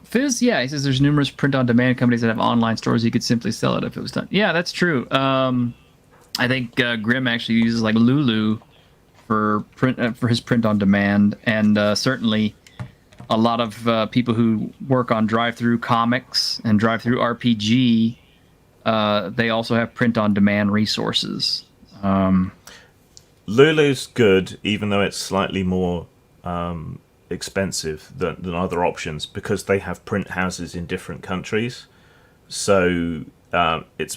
Fizz, he says there's numerous print-on-demand companies that have online stores. You could simply sell it if it was done. Yeah, that's true. I think Grim actually uses like Lulu for his print-on-demand, and certainly a lot of people who work on drive-through comics and drive-through RPG, they also have print-on-demand resources. Lulu's good, even though it's slightly more expensive than other options, because they have print houses in different countries. So it's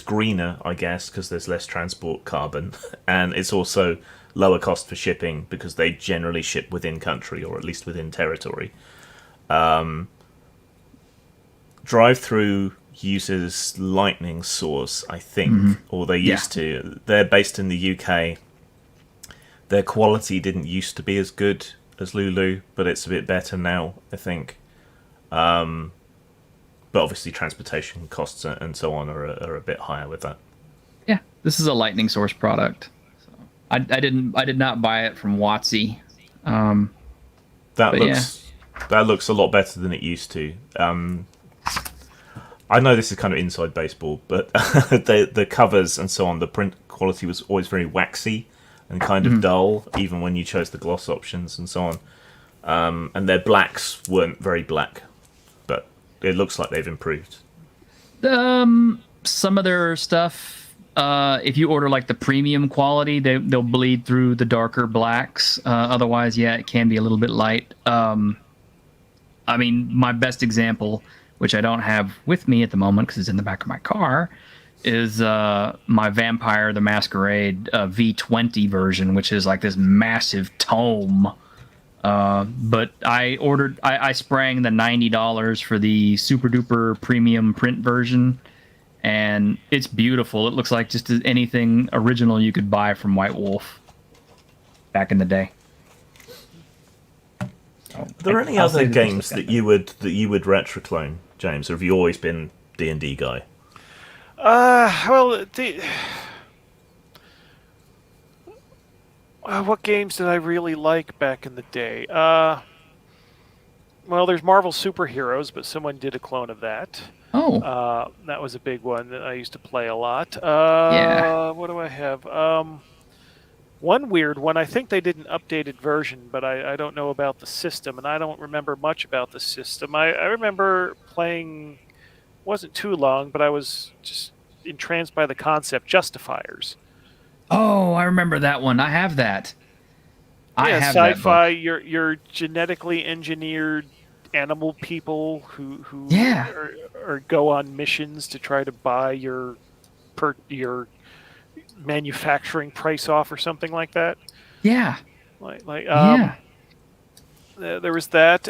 greener, I guess, because there's less transport carbon, and it's also lower cost for shipping because they generally ship within country, or at least within territory. Drive-through uses Lightning Source, I think, or they used to. They're based in the UK. Their quality didn't used to be as good as Lulu, but it's a bit better now, I think. But obviously transportation costs and so on are a bit higher with that. Yeah, this is a Lightning Source product. So I did not buy it from Watsy. That looks a lot better than it used to. I know this is kind of inside baseball, but the covers and so on, the print quality was always very waxy and kind of dull, even when you chose the gloss options and so on. And their blacks weren't very black, but it looks like they've improved. Some of their stuff, if you order like the premium quality, they'll bleed through the darker blacks. Otherwise, it can be a little bit light. I mean, my best example, which I don't have with me at the moment because it's in the back of my car, is my Vampire the Masquerade V20 version, which is like this massive tome. But I sprang the $90 for the super duper premium print version, and it's beautiful. It looks like just anything original you could buy from White Wolf back in the day. Are there any other games that you would retroclone, James, or have you always been D&D guy? What games did I really like back in the day? There's Marvel Superheroes, but someone did a clone of that. Oh. That was a big one that I used to play a lot. What do I have? One weird one, I think they did an updated version, but I don't know about the system, and I don't remember much about the system. I remember playing, wasn't too long, but I was just entranced by the concept, Justifiers. Oh, I remember that one. I have that. I have sci-fi, you're genetically engineered animal people who or go on missions to try to buy your manufacturing price off or something like that. Yeah. There was that.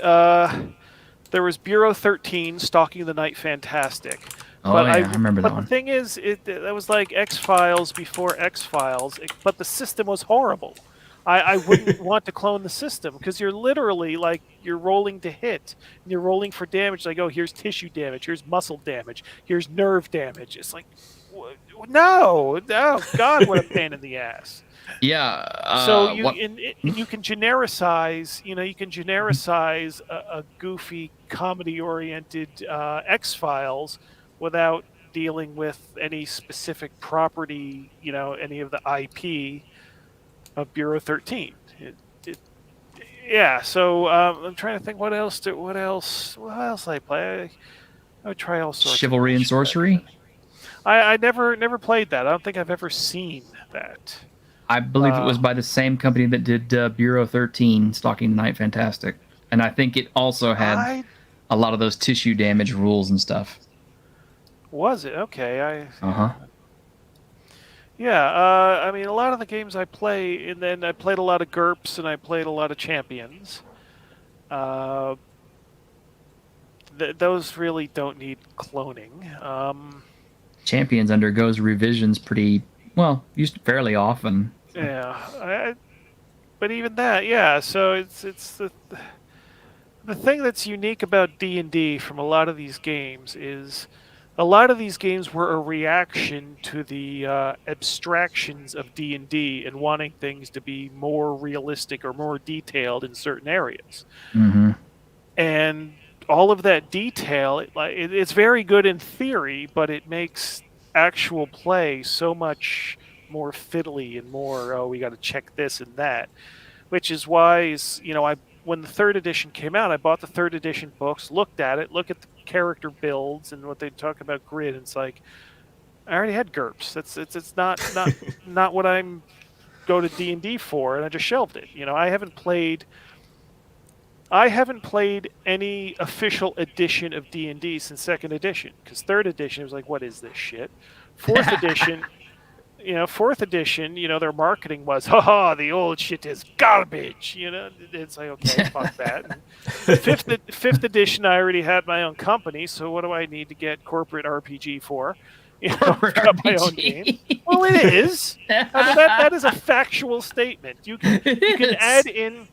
There was Bureau 13, Stalking the Night Fantastic. Oh yeah, I remember that But the one. thing is, that was like X-Files before X-Files, but the system was horrible. I wouldn't want to clone the system because you're literally like you're rolling to hit and you're rolling for damage. Like, oh, here's tissue damage, here's muscle damage, here's nerve damage. It's like, no, God, what a pain in the ass. Yeah. So What? you can genericize, you can genericize a goofy comedy-oriented X-Files without dealing with any specific property, any of the IP of Bureau 13. Yeah. So I'm trying to think what else I play. I would try all sorts. Chivalry and Sorcery. I never played that. I don't think I've ever seen that. I believe it was by the same company that did Bureau 13, Stalking the Night Fantastic. And I think it also had a lot of those tissue damage rules and stuff. Was it? Okay. Uh-huh. Yeah, I mean, a lot of the games I play, and then I played a lot of GURPS, and I played a lot of Champions. Those really don't need cloning. Champions undergoes revisions pretty, well, used fairly often. Yeah, but even that, yeah. So it's the thing that's unique about D&D from a lot of these games is a lot of these games were a reaction to the abstractions of D&D and wanting things to be more realistic or more detailed in certain areas. Mm-hmm. And all of that detail, it's very good in theory, but it makes actual play so much more fiddly and more, we got to check this and that, which is why, when the third edition came out, I bought the third edition books, looked at it, look at the character builds and what they talk about grid. And it's like, I already had GURPS. It's not what I'm go to D&D for, and I just shelved it. I haven't played any official edition of D&D since second edition, because third edition was like, what is this shit? Fourth edition. Fourth edition, their marketing was, haha, the old shit is garbage. It's like, okay, fuck that. And fifth edition, I already had my own company, so what do I need to get corporate RPG for? Corporate got my own RPG. game. Well, it is. I mean, that is a factual statement. You can add in.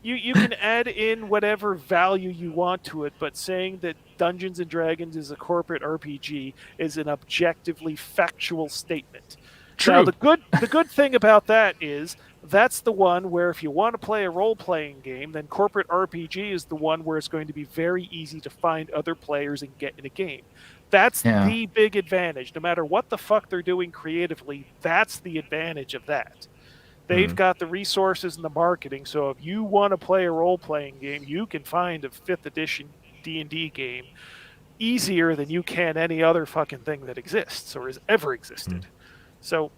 You can add in whatever value you want to it, but saying that Dungeons and Dragons is a corporate RPG is an objectively factual statement. True. Now, the good thing about that is that's the one where if you want to play a role-playing game, then corporate RPG is the one where it's going to be very easy to find other players and get in a game. That's the big advantage. No matter what the fuck they're doing creatively, that's the advantage of that. They've got the resources and the marketing, so if you want to play a role-playing game, you can find a 5th edition D&D game easier than you can any other fucking thing that exists or has ever existed. So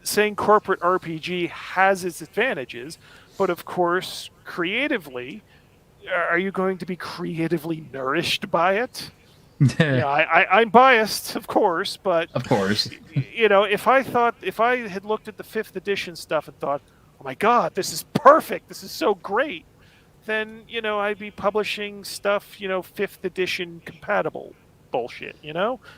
saying corporate RPG has its advantages, but of course, creatively, are you going to be creatively nourished by it? I'm biased, of course, but of course, if I had looked at the 5th edition stuff and thought, oh my god, this is perfect, this is so great, then I'd be publishing stuff 5th edition compatible bullshit,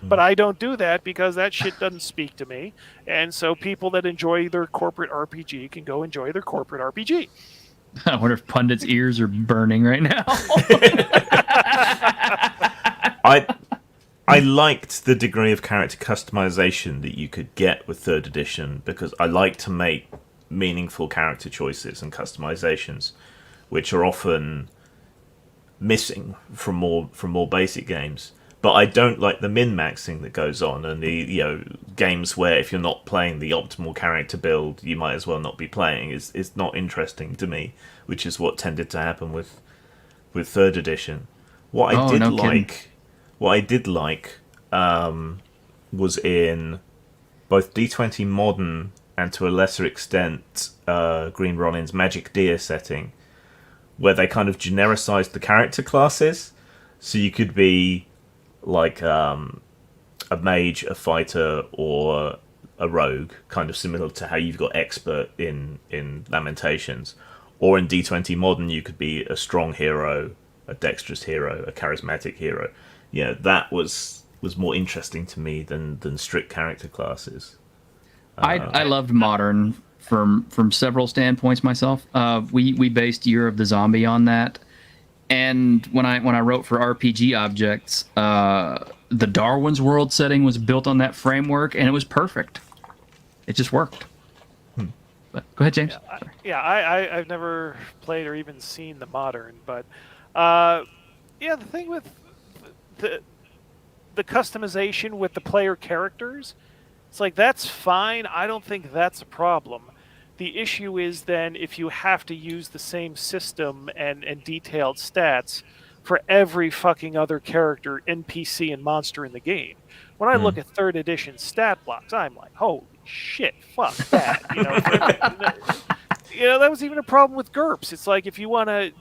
but I don't do that because that shit doesn't speak to me, and so people that enjoy their corporate RPG can go enjoy their corporate RPG. I wonder if Pundit's ears are burning right now. I liked the degree of character customization that you could get with third edition because I like to make meaningful character choices and customizations, which are often missing from more basic games. But I don't like the min-maxing that goes on, and the games where if you're not playing the optimal character build, you might as well not be playing. Is not interesting to me, which is what tended to happen with third edition. What I did like was in both D20 Modern and to a lesser extent Green Ronin's Magic Deer setting, where they kind of genericized the character classes, so you could be like a mage, a fighter, or a rogue, kind of similar to how you've got expert in Lamentations, Or in D20 Modern, you could be a strong hero, a dexterous hero, a charismatic hero. That was more interesting to me than strict character classes. I loved Modern from several standpoints myself. We based Year of the Zombie on that, and when I wrote for RPG objects, the Darwin's World setting was built on that framework, and it was perfect. It just worked. But go ahead, James. I've never played or even seen the Modern, but the thing with the customization with the player characters, it's like, that's fine. I don't think that's a problem. The issue is then if you have to use the same system and detailed stats for every fucking other character, NPC, and monster in the game. When I look at 3rd edition stat blocks, I'm like, holy shit, fuck that. That was even a problem with GURPS. It's like, if you want to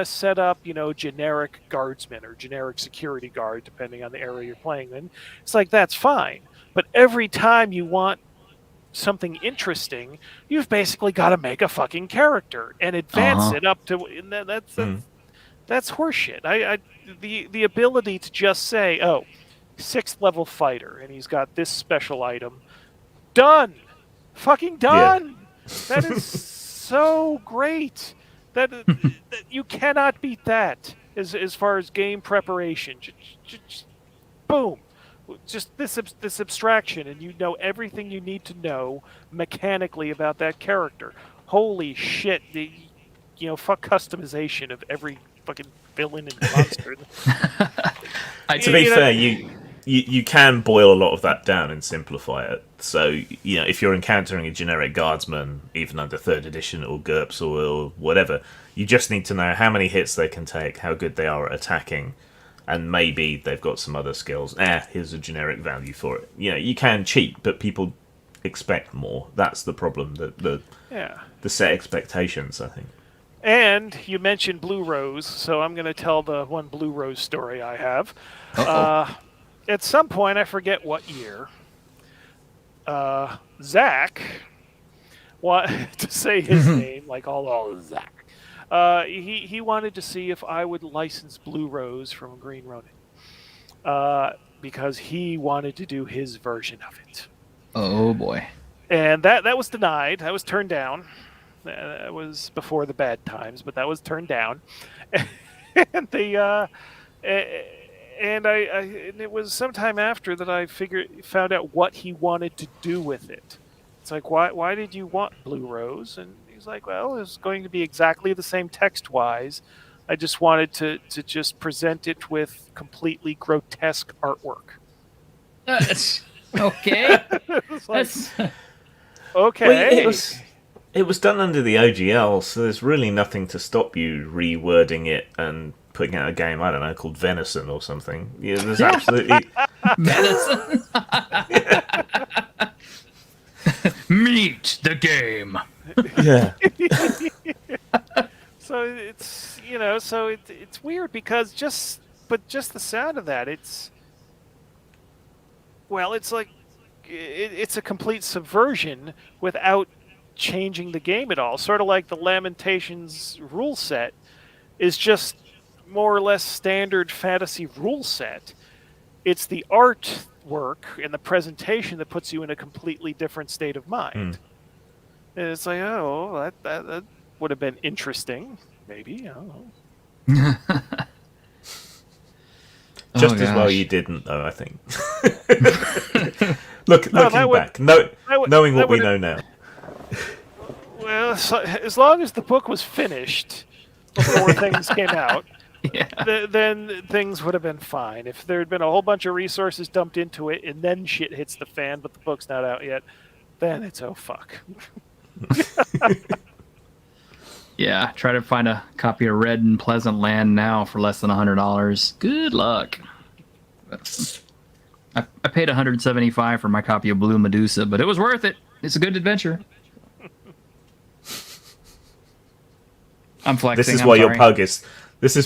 set up, generic guardsman or generic security guard, depending on the area you're playing in, it's like, that's fine. But every time you want something interesting, you've basically got to make a fucking character and advance it up to. And that's horseshit. The ability to just say, oh, 6th level fighter, and he's got this special item. Done, fucking done. Yeah. That is so great. That you cannot beat that as far as game preparation. Just boom. Just this abstraction, and you know everything you need to know mechanically about that character. Holy shit! Fuck customization of every fucking villain and monster. To be fair, you can boil a lot of that down and simplify it. So if you're encountering a generic guardsman, even under 3rd edition or GURPS or whatever, you just need to know how many hits they can take, how good they are at attacking. And maybe they've got some other skills. Here's a generic value for it. You can cheat, but people expect more. That's the problem. The set expectations, I think. And you mentioned Blue Rose, so I'm going to tell the one Blue Rose story I have. At some point, I forget what year, Zach, to say his name, like all Zach. He wanted to see if I would license Blue Rose from Green Ronin, because he wanted to do his version of it. Oh boy! And that was denied. That was turned down. That was before the bad times, but that was turned down. And and it was sometime after that I found out what he wanted to do with it. It's like, why did you want Blue Rose? And he's like, well, it's going to be exactly the same text-wise. I just wanted to just present it with completely grotesque artwork. Okay. Okay. Well, it was done under the OGL, so there's really nothing to stop you rewording it and putting out a game, I don't know, called Venison or something. Yeah, there's absolutely... Venison? Meet the game. Yeah. So it's it's weird because just the sound of that, it's like it's a complete subversion without changing the game at all. Sort of like the Lamentations rule set is just more or less standard fantasy rule set. It's the artwork and the presentation that puts you in a completely different state of mind. And it's like, oh, that would have been interesting. Maybe, I don't know. Just as well you didn't, though, I think. Looking back, knowing what we know now. Well, as long as the book was finished before things came out, then things would have been fine. If there had been a whole bunch of resources dumped into it and then shit hits the fan, but the book's not out yet, then it's oh fuck. Yeah, try to find a copy of Red and Pleasant Land now for less than $100. Good luck. I paid $175 for my copy of Blue Medusa, but it was worth it. It's a good adventure. I'm flexing. This is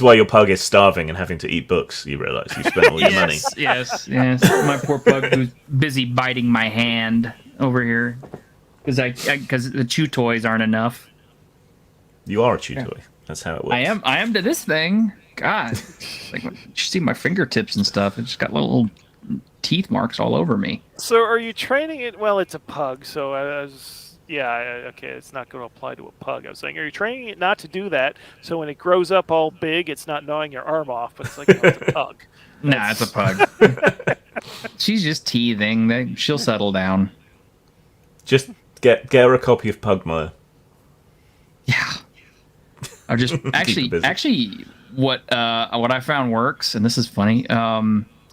why your pug is starving and having to eat books. You realise you spent all your money. Yes. My poor pug who's busy biting my hand over here because the chew toys aren't enough. You are a chew toy. That's how it works. I am to this thing. God, like you see my fingertips and stuff. It's got little teeth marks all over me. So are you training it? Well, it's a pug, so I was, okay, it's not going to apply to a pug. I was saying, are you training it not to do that, so when it grows up all big, it's not gnawing your arm off, but it's like, it's a pug. Nah, it's a pug. She's just teething. She'll settle down. Just get her a copy of Pugmire. Yeah. I just actually what I found works, and this is funny.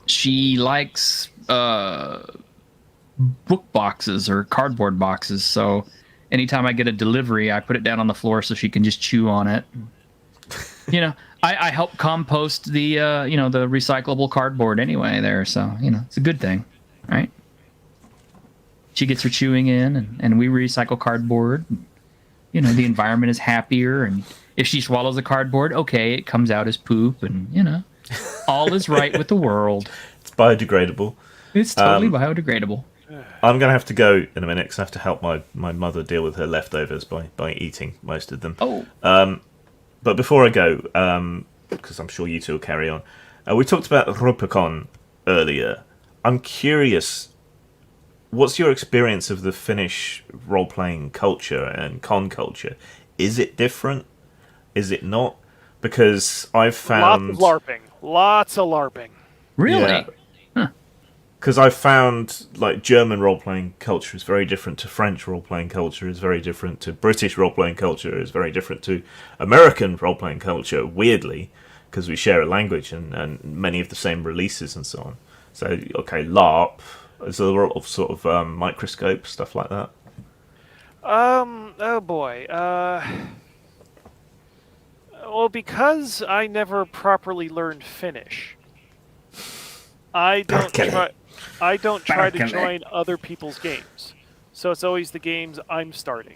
She likes book boxes or cardboard boxes. So anytime I get a delivery, I put it down on the floor so she can just chew on it. I help compost the the recyclable cardboard anyway there. So it's a good thing, right? She gets her chewing in, and we recycle cardboard. The environment is happier, and if she swallows a cardboard, okay, it comes out as poop, and all is right with the world. It's biodegradable. It's totally biodegradable. I'm going to have to go in a minute because I have to help my mother deal with her leftovers by eating most of them. Oh. But before I go, because I'm sure you two will carry on, we talked about Rulebook earlier. I'm curious, what's your experience of the Finnish role-playing culture and con culture? Is it different? Is it not? Because I've found... Lots of LARPing. Really? Because I've found, like, German role-playing culture is very different to French role-playing culture, is very different to British role-playing culture, is very different to American role-playing culture, weirdly, because we share a language and many of the same releases and so on. So, okay, LARP, is there a lot of sort of microscope, stuff like that? Oh boy. Well, because I never properly learned Finnish, I don't try to join other people's games. So it's always the games I'm starting.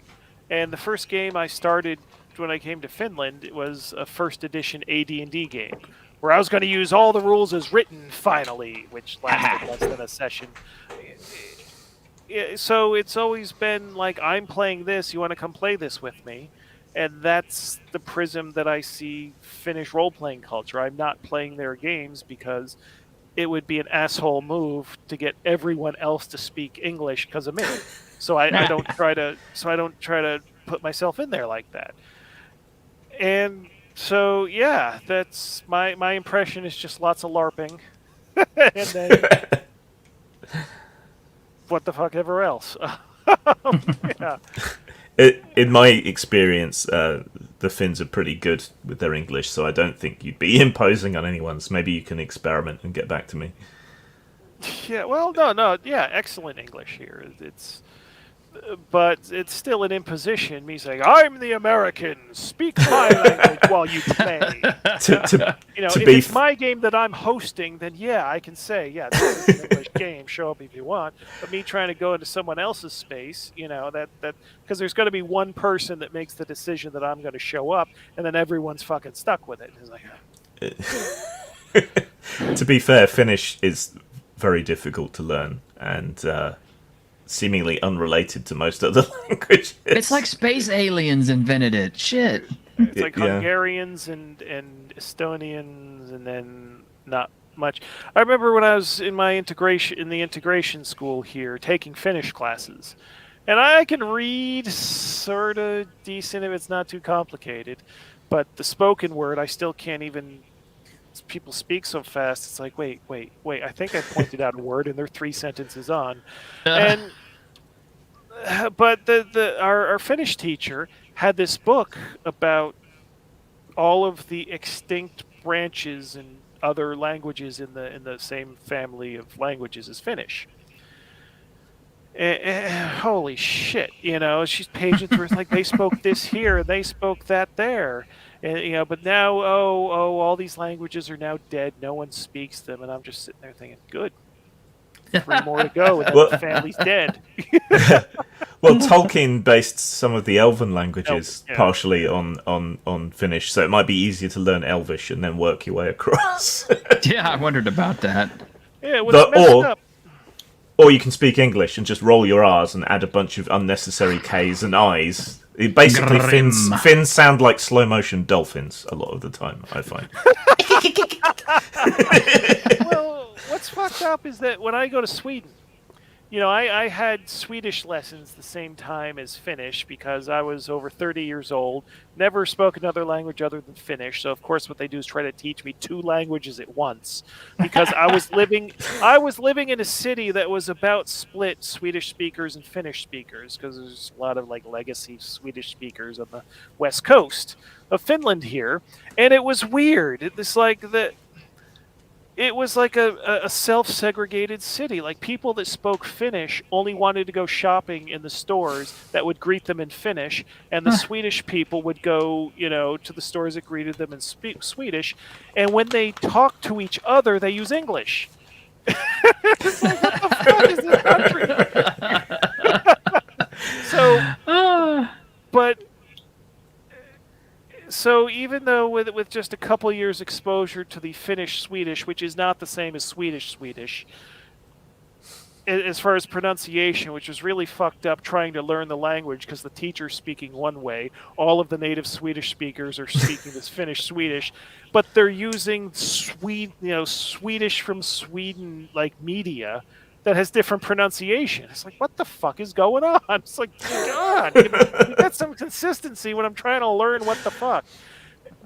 And the first game I started when I came to Finland, it was a first edition AD&D game, where I was going to use all the rules as written, finally, which lasted less than a session. So it's always been like, I'm playing this, you want to come play this with me? And that's the prism that I see Finnish role-playing culture. I'm not playing their games because it would be an asshole move to get everyone else to speak English because of me. So I don't try to put myself in there like that. And so yeah, that's my impression is just lots of LARPing, and then what the fuck ever else. Yeah. In my experience, the Finns are pretty good with their English, so I don't think you'd be imposing on anyone. So maybe you can experiment and get back to me. Yeah, well, no, yeah, excellent English here. But it's still an imposition. Me saying, "I'm the American. Speak my language while you play." If it's my game that I'm hosting, then yeah, I can say, yeah, this is an English game. Show up if you want. But me trying to go into someone else's space, that because there's going to be one person that makes the decision that I'm going to show up, and then everyone's fucking stuck with it. It's like, to be fair, Finnish is very difficult to learn and seemingly unrelated to most other languages. It's like space aliens invented it. Shit. It's like Hungarians and Estonians, and then not much. I remember when I was in the integration school here, taking Finnish classes, and I can read sort of decent if it's not too complicated, but the spoken word I still can't even. People speak so fast. It's like, wait. I think I pointed out a word, and they're 3 sentences on. But our Finnish teacher had this book about all of the extinct branches and other languages in the same family of languages as Finnish. Holy shit! She's paging through. It's like they spoke this here, and they spoke that there. And, but now, all these languages are now dead. No one speaks them, and I'm just sitting there thinking, good. 3 more to go, and then the family's dead. Well, Tolkien based some of the Elven languages partially on Finnish, so it might be easier to learn Elvish and then work your way across. Yeah, I wondered about that. Yeah, it was messed up. Or you can speak English and just roll your R's and add a bunch of unnecessary K's and I's Basically, Grim. fins sound like slow motion dolphins a lot of the time, I find. Well, what's fucked up is that when I go to Sweden, I had Swedish lessons the same time as Finnish because I was over 30 years old, never spoke another language other than Finnish. So of course what they do is try to teach me two languages at once because I was living in a city that was about split Swedish speakers and Finnish speakers because there's a lot of like legacy Swedish speakers on the west coast of Finland here, and it was weird. It was like a self-segregated city. Like people that spoke Finnish only wanted to go shopping in the stores that would greet them in Finnish, and the Swedish people would go, to the stores that greeted them in Swedish. And when they talk to each other, they use English. It's like, what the fuck is this country? So even though with just a couple years exposure to the Finnish Swedish, which is not the same as Swedish, as far as pronunciation, which was really fucked up trying to learn the language because the teacher's speaking one way, all of the native Swedish speakers are speaking this Finnish Swedish, but they're using Swedish from Sweden like media that has different pronunciation. It's like, what the fuck is going on? It's like, God, you got some consistency when I'm trying to learn what the fuck.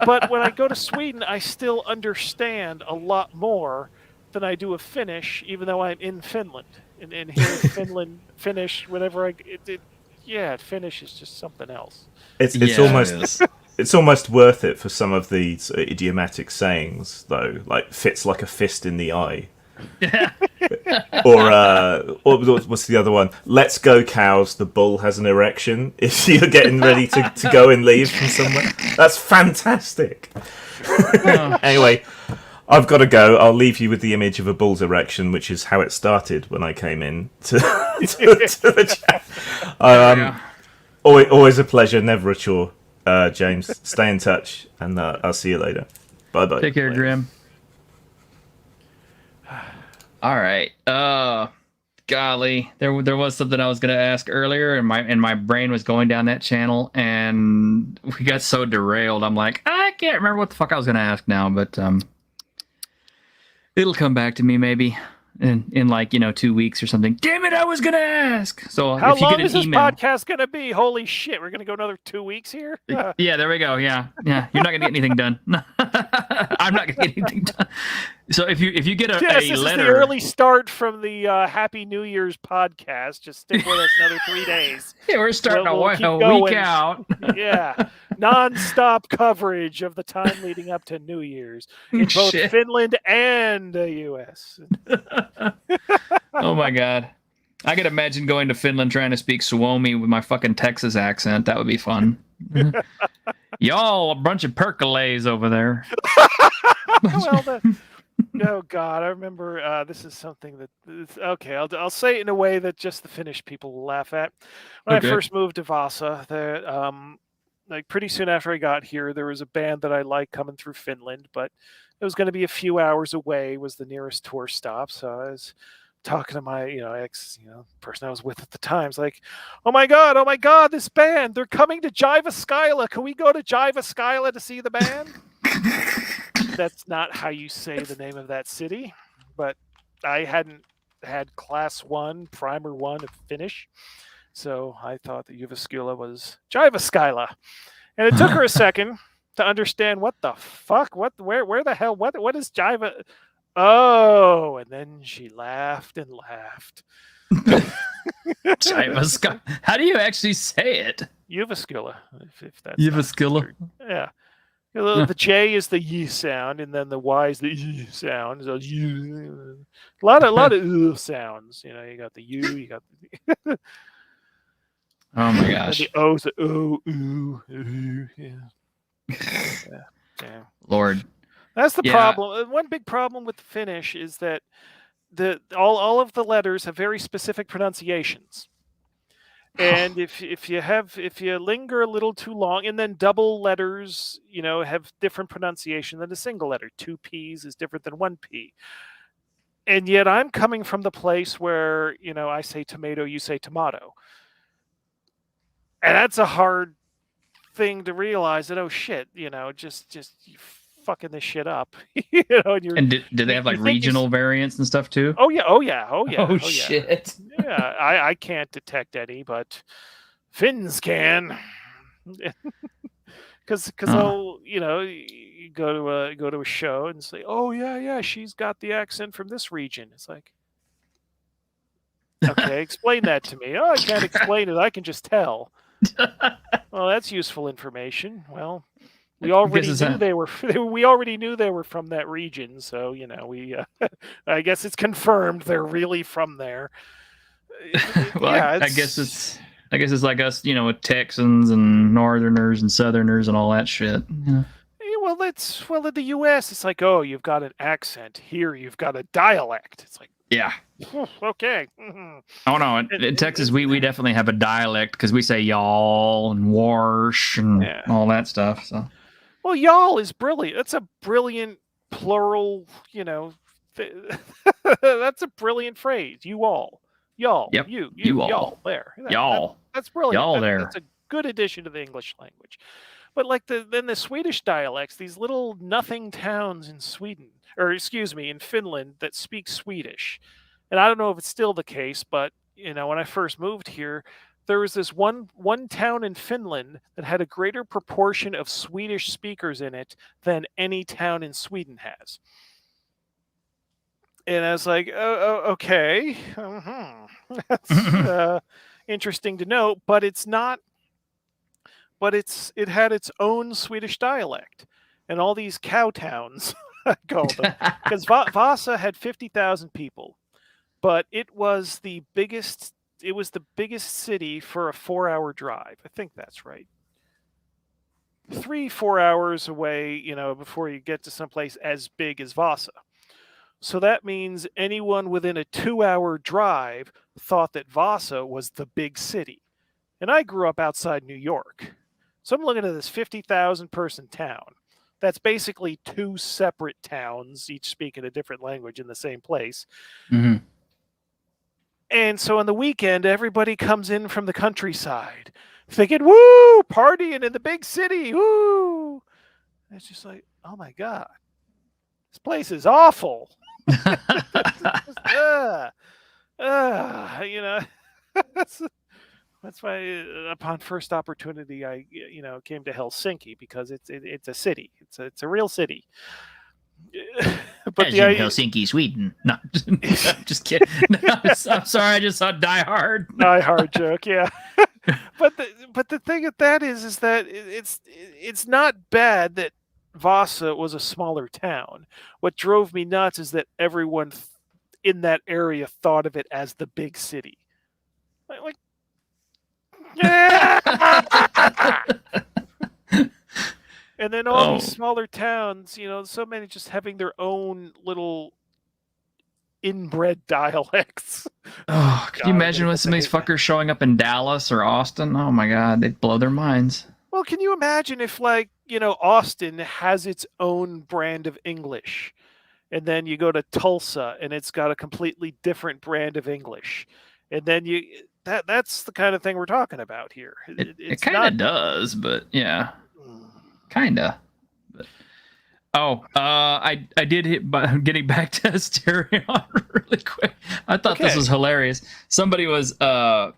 But when I go to Sweden, I still understand a lot more than I do of Finnish, even though I'm in Finland. And here in Finland, Finnish, whenever Finnish is just something else. It's almost worth it for some of the sort of idiomatic sayings, though, like fits like a fist in the eye. or what's the other one? Let's go cows, the bull has an erection. If you're getting ready to go and leave from somewhere, that's fantastic. Anyway, I've got to go. I'll leave you with the image of a bull's erection, which is how it started when I came in to the chat. Always a pleasure, never a chore. James, stay in touch, and I'll see you later. Bye bye. Take care, Grim. All right. Golly, there was something I was going to ask earlier, and my brain was going down that channel, and we got so derailed. I'm like, I can't remember what the fuck I was going to ask now, but it'll come back to me maybe in like 2 weeks or something. Damn it, I was going to ask. So how if you long get an is this email, podcast going to be? Holy shit, we're going to go another 2 weeks here. Yeah, there we go. Yeah. You're not gonna get anything done. I'm not gonna get anything done. So if you get a this letter, is the early start from the Happy New Year's podcast. Just stick with us another 3 days. Yeah, we're starting We'll a keep week out. Yeah, non-stop coverage of the time leading up to New Year's in both Shit. Finland and the U.S. Oh my god. I could imagine going to Finland trying to speak Suomi with my fucking Texas accent. That would be fun. Y'all a bunch of percolates over there. Well, oh God, I remember this is something that okay. I'll say it in a way that just the Finnish people will laugh at. When I first moved to Vasa, like pretty soon after I got here, there was a band that I liked coming through Finland, but it was going to be a few hours away. Was the nearest tour stop, so I was talking to my ex person I was with at the time. It's like, oh my god, this band, they're coming to Jyväskylä. Can we go to Jyväskylä to see the band? That's not how you say the name of that city, but I hadn't had class 1 primer 1 of Finnish, so I thought that Jyväskylä was Jyväskylä, and it took her a second to understand what the fuck, where the hell, what is Jyva. Oh, and then she laughed and laughed. How do you actually say it? Jyväskylä, if that's Jyväskylä. Yeah. The J is the Y sound, and then the Y is the Y sound. So a lot of sounds. You got the U, you got the Oh my gosh. the O's, the yeah. Lord. That's the problem. One big problem with the Finnish is that all of the letters have very specific pronunciations. And if you linger a little too long, and then double letters, have different pronunciation than a single letter. 2 P's is different than 1 P. And yet I'm coming from the place where, I say tomato, you say tomato. And that's a hard thing to realize that, oh shit, just you fucking this shit up. And you're And did they have you like think regional variants and stuff too? oh yeah, oh yeah, oh yeah, Oh oh yeah. shit. Yeah, I can't detect any, but Finns can. Because I'll you go to a show and say, oh yeah, she's got the accent from this region. It's like, okay, explain that to me. Oh, I can't explain it. I can just tell. Well, that's useful information. Well, we already knew they were. We already knew they were from that region, so we. I guess it's confirmed they're really from there. Well, Yeah, I guess it's like us, with Texans and Northerners and Southerners and all that shit. Well, in the U.S. It's like, oh, you've got an accent. Here, you've got a dialect. It's like, Yeah. okay. Oh no, in Texas we definitely have a dialect because we say y'all and warsh and all that stuff. So, well, y'all is brilliant. That's a brilliant plural. That's a brilliant phrase. You all, y'all, Yep. you all. Y'all there. Y'all. That's brilliant. Y'all there. That's a good addition to the English language. But like then the Swedish dialects, these little nothing towns in Sweden, or excuse me, in Finland that speak Swedish. And I don't know if it's still the case, but when I first moved here, there was this one town in Finland that had a greater proportion of Swedish speakers in it than any town in Sweden has. And I was like, oh okay, that's interesting to note, but it's not. But it had its own Swedish dialect, and all these cow towns, I call them, because Vasa had 50,000 people, but it was the biggest. It was the biggest city for a 4-hour drive. I think that's right. 3-4 hours away, before you get to someplace as big as Vasa. So that means anyone within a 2-hour drive thought that Vasa was the big city. And I grew up outside New York. So I'm looking at this 50,000 person town. That's basically 2 separate towns, each speaking a different language in the same place. Mm-hmm. And so on the weekend, everybody comes in from the countryside thinking, woo, partying in the big city, woo. And it's just like, oh my God, this place is awful. That's why, upon first opportunity, I came to Helsinki, because it's a city. It's a real city. But as in Helsinki, Sweden. No, I'm just kidding. No, I'm sorry. I just saw Die Hard. Die Hard joke, yeah. But the thing with that is that it's not bad that Vasa was a smaller town. What drove me nuts is that everyone in that area thought of it as the big city. Like yeah! And then all these smaller towns, so many just having their own little inbred dialects. Oh, could you imagine with some of these fuckers showing up in Dallas or Austin? Oh my God, they'd blow their minds. Well, can you imagine if, Austin has its own brand of English, and then you go to Tulsa and it's got a completely different brand of English, and then that's the kind of thing we're talking about here. It kind of does, but yeah, kind of. I did hit. Getting back to Asterion really quick. I thought this was hilarious. Somebody was I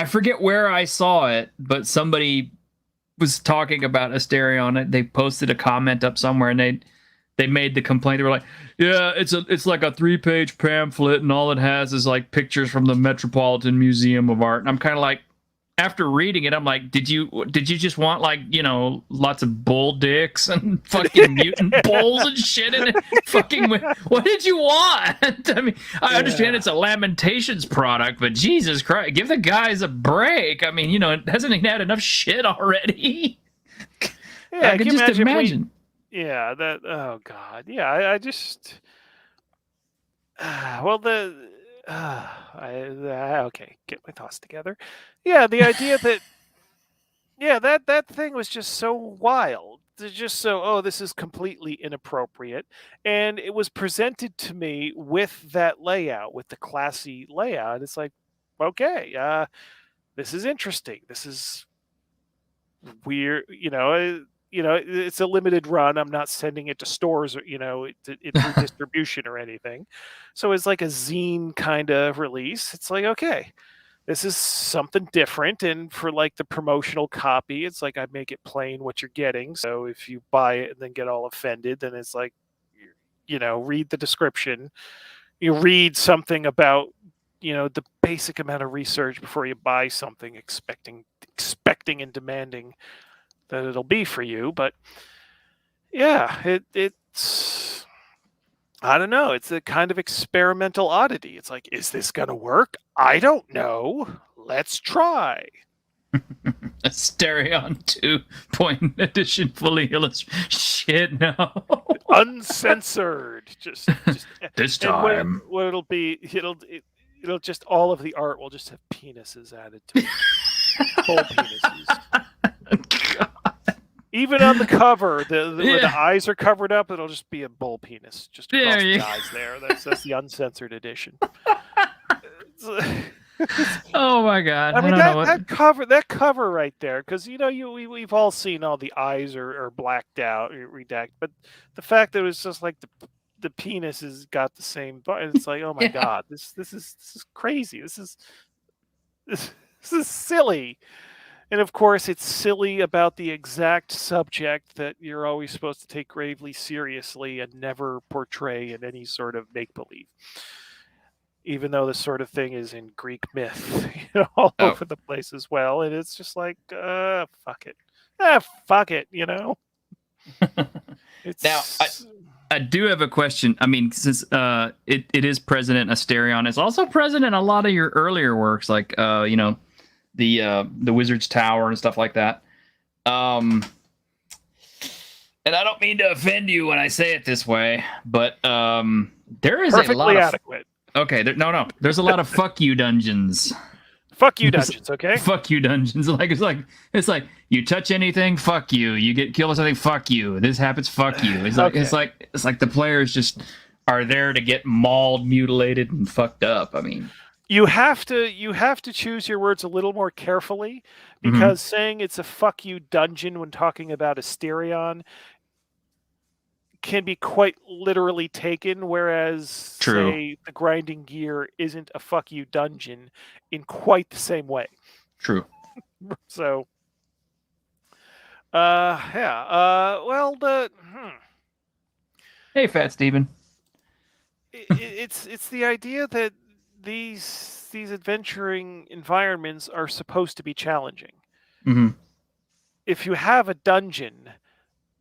forget where I saw it, but somebody was talking about Asterion. They posted a comment up somewhere, and they made the complaint. They were like, "Yeah, it's like a 3-page pamphlet, and all it has is like pictures from the Metropolitan Museum of Art." And I'm kind of like, after reading it, I'm like, did you just want lots of bull dicks and fucking mutant bulls and shit in it? Fucking, what did you want? I mean, I understand it's a Lamentations product, but Jesus Christ, give the guys a break. I mean, hasn't he had enough shit already? Yeah, I can just imagine. Yeah, that. Oh God, yeah. I just. Well, okay, get my thoughts together. Yeah, the idea that. Yeah, that thing was just so wild. Just so, this is completely inappropriate, and it was presented to me with that layout, with the classy layout. It's like, okay, this is interesting. This is weird, it's a limited run. I'm not sending it to stores or, it through distribution or anything. So it's like a zine kind of release. It's like, okay, this is something different. And for like the promotional copy, it's like I make it plain what you're getting. So if you buy it and then get all offended, then it's like, read the description. You read something about, the basic amount of research before you buy something, expecting and demanding that it'll be for you. But yeah, it's I don't know. It's a kind of experimental oddity. It's like, is this gonna work? I don't know. Let's try. Asterion 2 edition fully illustrated. Shit, no. Uncensored. Just This and time. what it'll be, it'll just, all of the art will just have penises added to it. Full penises. Even on the cover, where the eyes are covered up, it'll just be a bull penis just across the eyes there. That's the uncensored edition. Oh my god! I mean, that cover right there, because we've all seen all the eyes are blacked out, redacted, but the fact that it was just like the penis has got the same, it's like, oh my god, this is crazy. This is silly. And of course, it's silly about the exact subject that you're always supposed to take gravely seriously and never portray in any sort of make-believe. Even though this sort of thing is in Greek myth, all over the place as well. And it's just like, fuck it. Fuck it, It's... Now, I do have a question. I mean, since it is present in Asterion, it's also present in a lot of your earlier works, like, the Wizard's Tower and stuff like that. And I don't mean to offend you when I say it this way, but there is perfectly a lot of adequate. Okay, no. There's a lot of fuck you dungeons. Fuck you dungeons, okay? Fuck you dungeons. It's like you touch anything, fuck you. You get killed with something, fuck you. This happens, fuck you. It's like it's like the players just are there to get mauled, mutilated, and fucked up. I mean, you have to choose your words a little more carefully, because saying it's a fuck you dungeon when talking about Asterion can be quite literally taken, whereas say the Grinding Gear isn't a fuck you dungeon in quite the same way. True. So well, Hey, Fat Steven. It's the idea that these adventuring environments are supposed to be challenging. If you have a dungeon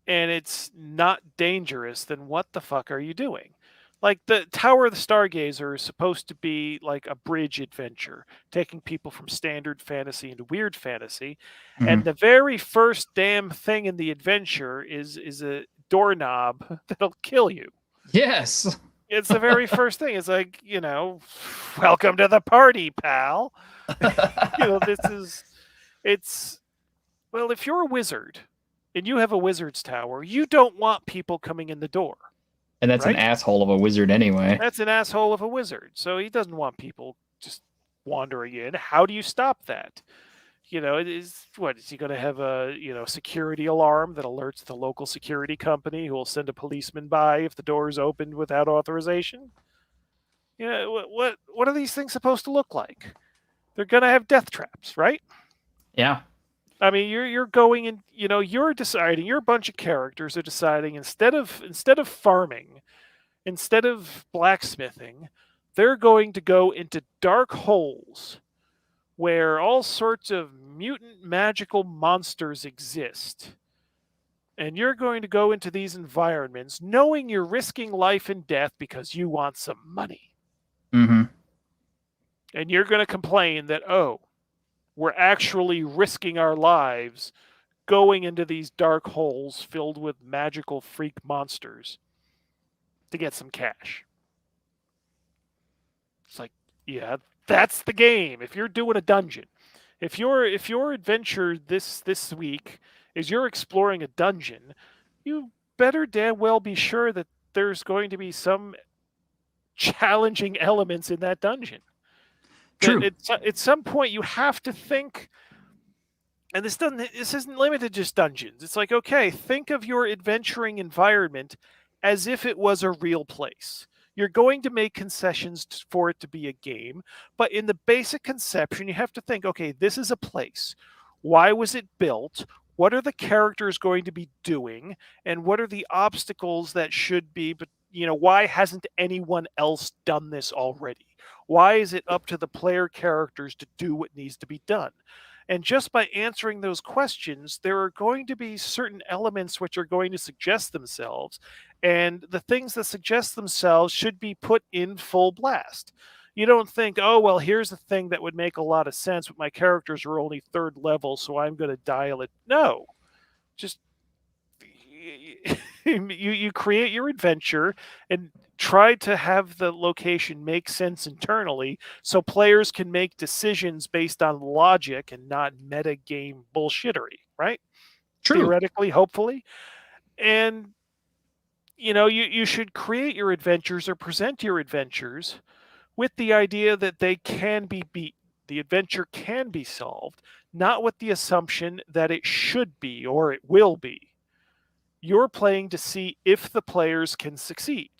and it's not dangerous, then what the fuck are you doing? Like the Tower of the Stargazer is supposed to be like a bridge adventure, taking people from standard fantasy into weird fantasy. And the very first damn thing in the adventure is a doorknob that'll kill you. Yes. It's the very first thing. It's like, welcome to the party, pal. Well, if you're a wizard and you have a wizard's tower, you don't want people coming in the door. And that's an asshole of a wizard anyway. That's an asshole of a wizard. So he doesn't want people just wandering in. How do you stop that? Is he going to have a, security alarm that alerts the local security company who will send a policeman by if the door is opened without authorization? What are these things supposed to look like? They're going to have death traps, right? Yeah. I mean, you're going in, you're deciding, your bunch of characters are deciding, instead of farming, instead of blacksmithing, they're going to go into dark holes where all sorts of mutant magical monsters exist. And you're going to go into these environments knowing you're risking life and death because you want some money. And you're going to complain that, we're actually risking our lives going into these dark holes filled with magical freak monsters to get some cash. It's like, yeah, that's the game. If you're doing a dungeon, if your adventure this week is you're exploring a dungeon, you better damn well be sure that there's going to be some challenging elements in that dungeon. True. At some point, you have to think, and this isn't limited to just dungeons. It's like, okay, think of your adventuring environment as if it was a real place. You're going to make concessions for it to be a game, but in the basic conception, you have to think, okay, this is a place. Why was it built? What are the characters going to be doing? And what are the obstacles that should be, but why hasn't anyone else done this already? Why is it up to the player characters to do what needs to be done? And just by answering those questions, there are going to be certain elements which are going to suggest themselves. And the things that suggest themselves should be put in full blast. You don't think, oh, well, here's the thing that would make a lot of sense, but my characters are only third level, so I'm going to dial it. No. Just you create your adventure and try to have the location make sense internally so players can make decisions based on logic and not meta game bullshittery, right? True. Theoretically, hopefully. And you should create your adventures or present your adventures with the idea that they can be beaten. The adventure can be solved, not with the assumption that it should be or it will be. You're playing to see if the players can succeed.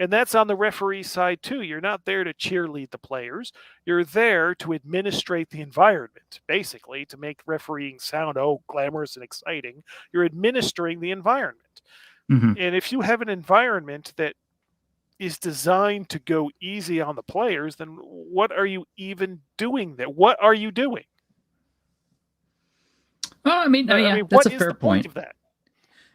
And that's on the referee side too. You're not there to cheerlead the players. You're there to administrate the environment, basically, to make refereeing sound, glamorous and exciting. You're administering the environment. Mm-hmm. And if you have an environment that is designed to go easy on the players, then what are you even doing there? What are you doing? Well, I mean, that's a fair point of that.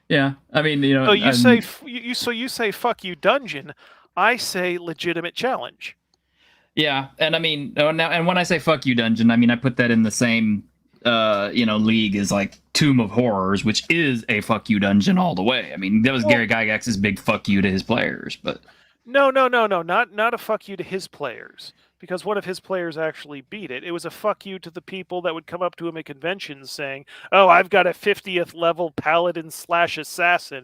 Yeah, I mean, So you say fuck you dungeon, I say legitimate challenge. Yeah, and I mean, and when I say fuck you dungeon, I mean I put that in the same league as like Tomb of Horrors, which is a fuck you dungeon all the way. I mean, that was Gary Gygax's big fuck you to his players, but no, not a fuck you to his players. Because one of his players actually beat it. It was a fuck you to the people that would come up to him at conventions saying, oh, I've got a 50th level paladin / assassin,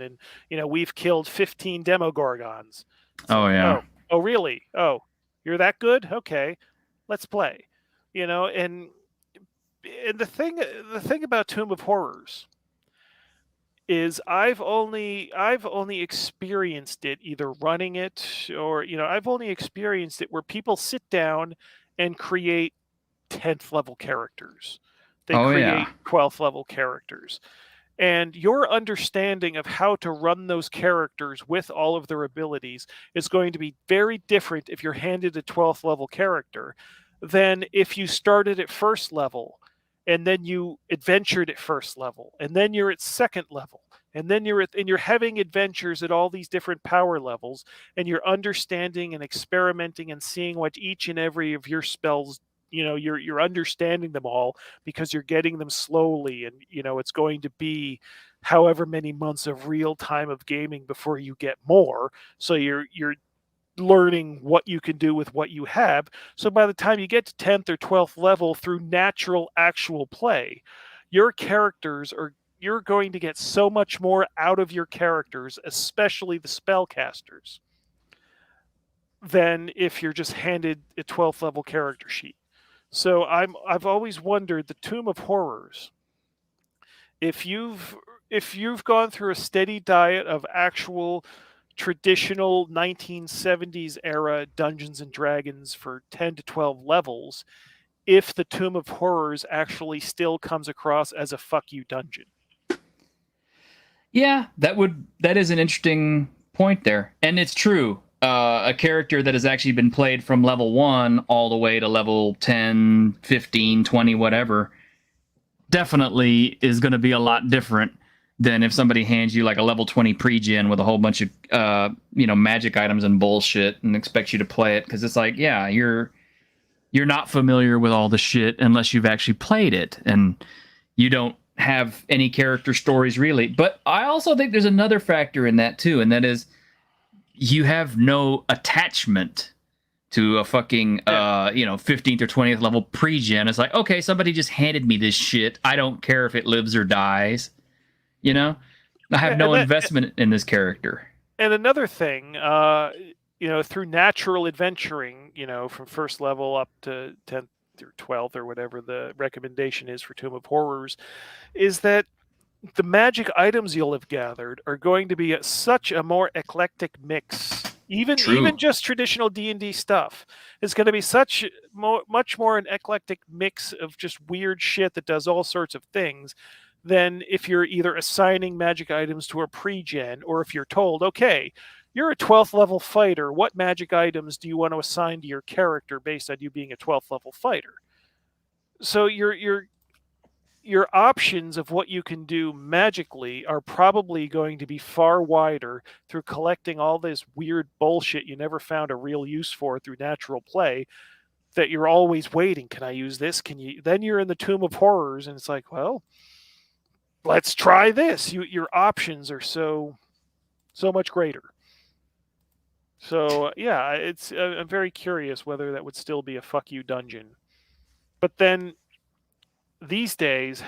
and, we've killed 15 demogorgons. Oh, yeah. Oh, really? Oh, you're that good? Okay, let's play. And the thing about Tomb of Horrors is I've only experienced it either running it or I've only experienced it where people sit down and create 10th level characters. They create 12th level characters. And your understanding of how to run those characters with all of their abilities is going to be very different if you're handed a 12th level character than if you started at first level and then you adventured at first level, and then you're at second level, and then you're having adventures at all these different power levels, and you're understanding and experimenting and seeing what each and every of your spells, you're understanding them all because you're getting them slowly, and it's going to be however many months of real time of gaming before you get more. So you're learning what you can do with what you have. So by the time you get to 10th or 12th level through natural actual play, your characters you're going to get so much more out of your characters, especially the spellcasters, than if you're just handed a 12th level character sheet. So I've always wondered, the Tomb of Horrors, if you've gone through a steady diet of actual traditional 1970s era Dungeons and Dragons for 10 to 12 levels, if the Tomb of Horrors actually still comes across as a fuck you dungeon. Yeah, that is an interesting point there. And it's true. A character that has actually been played from level 1 all the way to level 10, 15, 20, whatever, definitely is going to be a lot different than if somebody hands you like a level 20 pre-gen with a whole bunch of magic items and bullshit and expects you to play it, because it's like, yeah, you're not familiar with all the shit unless you've actually played it, and you don't have any character stories really. But I also think there's another factor in that too, and that is you have no attachment to a fucking 15th or 20th level pre-gen. It's like, okay, somebody just handed me this shit. I don't care if it lives or dies. I have no investment in this character. And another thing, through natural adventuring, from first level up to 10th, or 12th or whatever the recommendation is for Tomb of Horrors, is that the magic items you'll have gathered are going to be such a more eclectic mix. Even just traditional D&D stuff is going to be much more an eclectic mix of just weird shit that does all sorts of things than if you're either assigning magic items to a pre-gen, or if you're told, okay, you're a 12th level fighter, what magic items do you want to assign to your character based on you being a 12th level fighter? So your options of what you can do magically are probably going to be far wider through collecting all this weird bullshit you never found a real use for through natural play, that you're always waiting. Can I use this? Then you're in the Tomb of Horrors, and it's like, well, let's try this. Your options are so much greater. So yeah, I'm very curious whether that would still be a fuck you dungeon. But then these days, it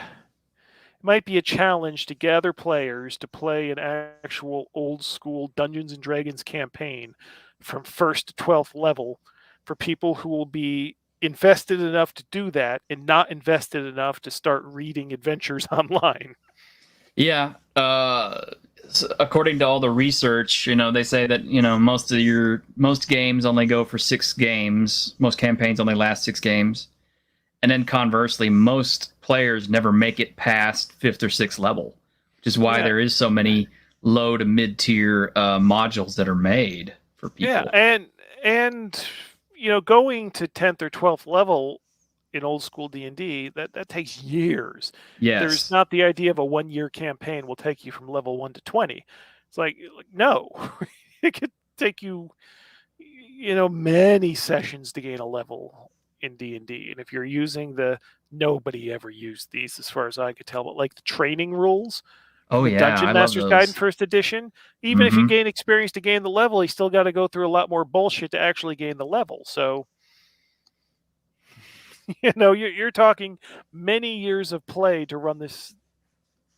might be a challenge to gather players to play an actual old school Dungeons and Dragons campaign from 1st to 12th level for people who will be invested enough to do that and not invested enough to start reading adventures online. Yeah. According to all the research, they say that, most games only go for 6 games. Most campaigns only last 6 games. And then conversely, most players never make it past 5th or 6th level, which is why there is so many low to mid-tier modules that are made for people. Yeah, and going to 10th or 12th level in old school D&D, that takes years. Yes. There's not the idea of a 1-year campaign will take you from level 1 to 20. It's like no, it could take you, many sessions to gain a level in D&D. And if you're using nobody ever used these as far as I could tell, but like the training rules, Dungeon Master's Guide in 1st edition, even if you gain experience to gain the level, you still got to go through a lot more bullshit to actually gain the level. So you're talking many years of play to run this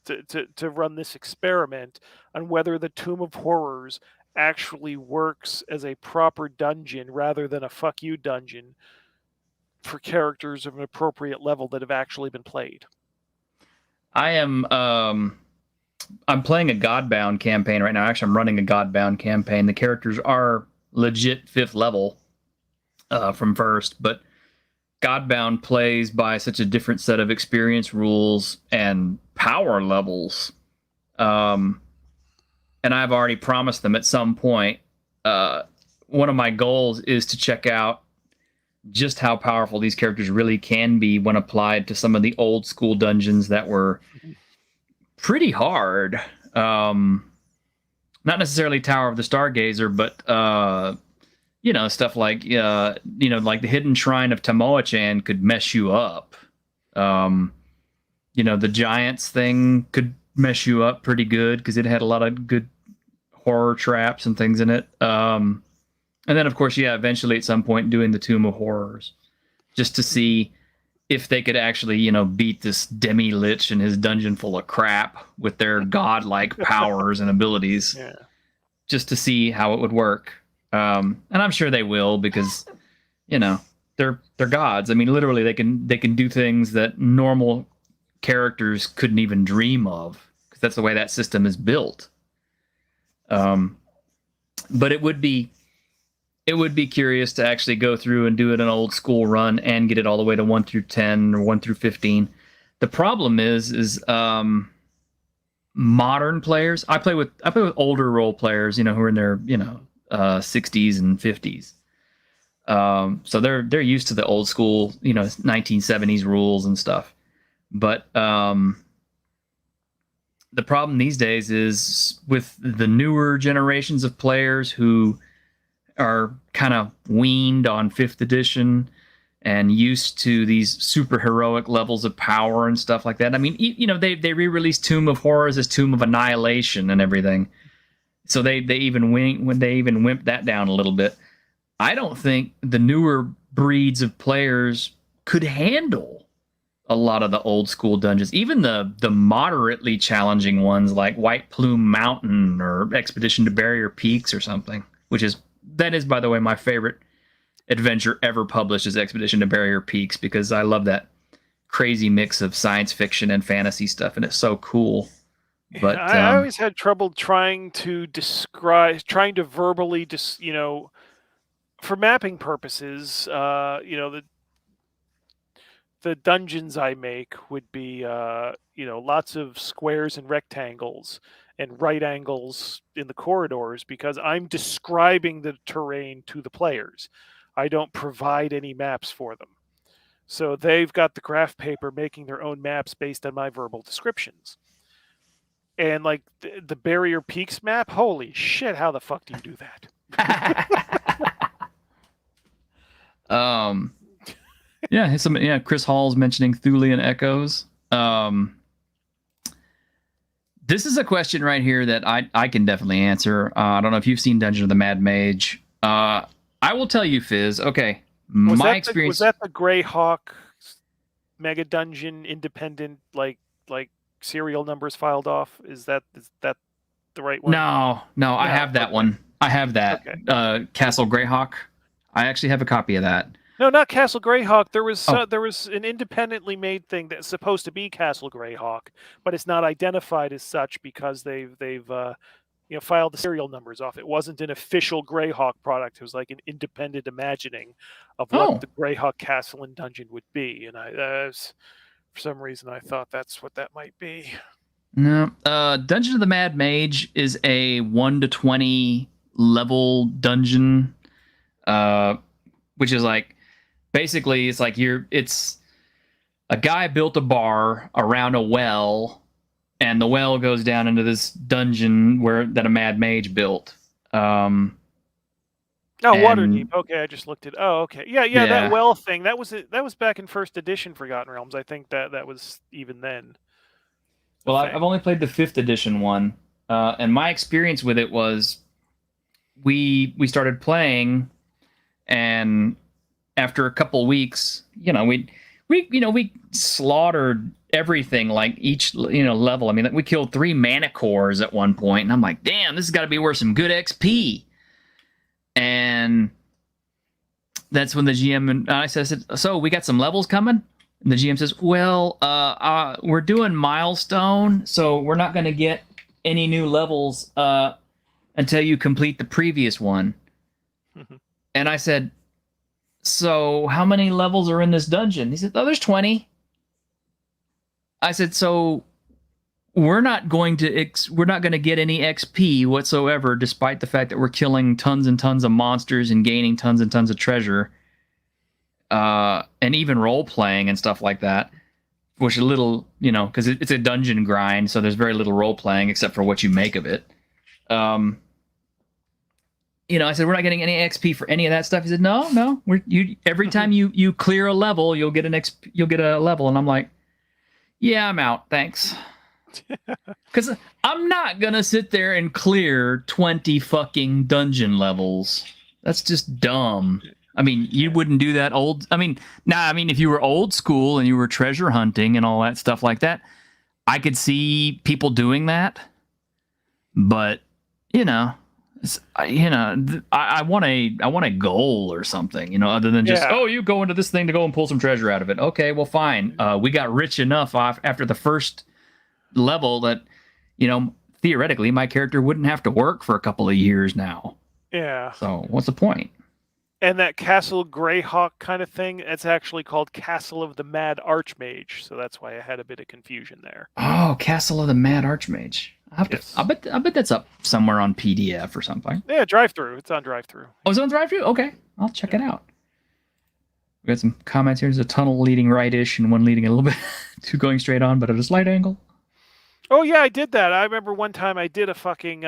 to run this experiment on whether the Tomb of Horrors actually works as a proper dungeon rather than a fuck you dungeon for characters of an appropriate level that have actually been played. I'm playing a Godbound campaign right now. Actually, I'm running a Godbound campaign. The characters are legit 5th level from 1st, but Godbound plays by such a different set of experience rules and power levels. And I've already promised them at some point, one of my goals is to check out just how powerful these characters really can be when applied to some of the old school dungeons that were pretty hard. Not necessarily Tower of the Stargazer, but stuff like like the Hidden Shrine of Tamoachan could mess you up. The Giants thing could mess you up pretty good because it had a lot of good horror traps and things in it. And then, of course, eventually at some point doing the Tomb of Horrors, just to see if they could actually, beat this demi-lich and his dungeon full of crap with their godlike powers and abilities. Yeah. Just to see how it would work. And I'm sure they will because, they're gods. I mean, literally, they can do things that normal characters couldn't even dream of because that's the way that system is built. But it would be curious to actually go through and do it an old school run and get it all the way to 1 through 10 or 1 through 15. The problem is modern players. I play with older role players, who are in their 60s and 50s. So they're used to the old school, 1970s rules and stuff. But the problem these days is with the newer generations of players who are kind of weaned on 5th edition and used to these super heroic levels of power and stuff like that. I mean, they re-released Tomb of Horrors as Tomb of Annihilation and everything. So they even wimped that down a little bit. I don't think the newer breeds of players could handle a lot of the old school dungeons, even the moderately challenging ones like White Plume Mountain or Expedition to Barrier Peaks or something, that is, by the way, my favorite adventure ever published is Expedition to Barrier Peaks, because I love that crazy mix of science fiction and fantasy stuff, and it's so cool. But I always had trouble trying to verbally, for mapping purposes, the dungeons I make would be, lots of squares and rectangles and right angles in the corridors, because I'm describing the terrain to the players. I don't provide any maps for them. So they've got the graph paper making their own maps based on my verbal descriptions. And like the Barrier Peaks map, holy shit, how the fuck do you do that? Chris Hall's mentioning Thulian echoes. This is a question right here that I can definitely answer. I don't know if you've seen Dungeon of the Mad Mage. I will tell you, Fizz. Okay, my experience. Was that the Greyhawk mega dungeon independent, like serial numbers filed off? Is that the right one? No, I have that one. I have that. Okay. Castle Greyhawk. I actually have a copy of that. No, not Castle Greyhawk. There was an independently made thing that's supposed to be Castle Greyhawk, but it's not identified as such because they've filed the serial numbers off. It wasn't an official Greyhawk product. It was like an independent imagining of what the Greyhawk Castle and Dungeon would be, and for some reason I thought that's what that might be. No, Dungeon of the Mad Mage is a 1 to 20 level dungeon, which is like, basically it's like it's a guy built a bar around a well, and the well goes down into this dungeon that a mad mage built. Waterdeep. Okay, I just looked at. Oh, okay. Yeah. That well thing. That was back in first edition Forgotten Realms. I think that was even then. Well, I've only played the 5th edition one, and my experience with it was we started playing, and after a couple weeks, we slaughtered everything, like each level. I mean, we killed 3 mana cores at one point, and I'm like, damn, this has got to be worth some good XP. And that's when the GM and I said, so we got some levels coming? And the GM says, well, we're doing milestone, so we're not going to get any new levels until you complete the previous one. And I said, so how many levels are in this dungeon? He said, oh, there's 20. I said, so we're not going to get any XP whatsoever, despite the fact that we're killing tons and tons of monsters and gaining tons and tons of treasure, and even role playing and stuff like that. Which a little, because it's a dungeon grind, so there's very little role playing except for what you make of it. I said, we're not getting any XP for any of that stuff. He said, no, every time you clear a level, you'll get a level. And I'm like, yeah, I'm out, thanks. Because I'm not gonna sit there and clear 20 fucking dungeon levels. That's just dumb. I mean, you wouldn't do that if you were old school and you were treasure hunting and all that stuff like that, I could see people doing that. But I want a goal or something, other than just, you go into this thing to go and pull some treasure out of it. Okay, well, fine. We got rich enough after the first level that, theoretically my character wouldn't have to work for a couple of years now. Yeah. So what's the point? And that Castle Greyhawk kind of thing, it's actually called Castle of the Mad Archmage. So that's why I had a bit of confusion there. Oh, Castle of the Mad Archmage. I bet that's up somewhere on PDF or something. Yeah, drive-through. It's on drive-through. Oh, it's on drive-through? Okay. I'll check it out. We got some comments here. There's a tunnel leading right-ish and one leading a little bit to going straight on, but at a slight angle. Oh, yeah, I did that. I remember one time I did a fucking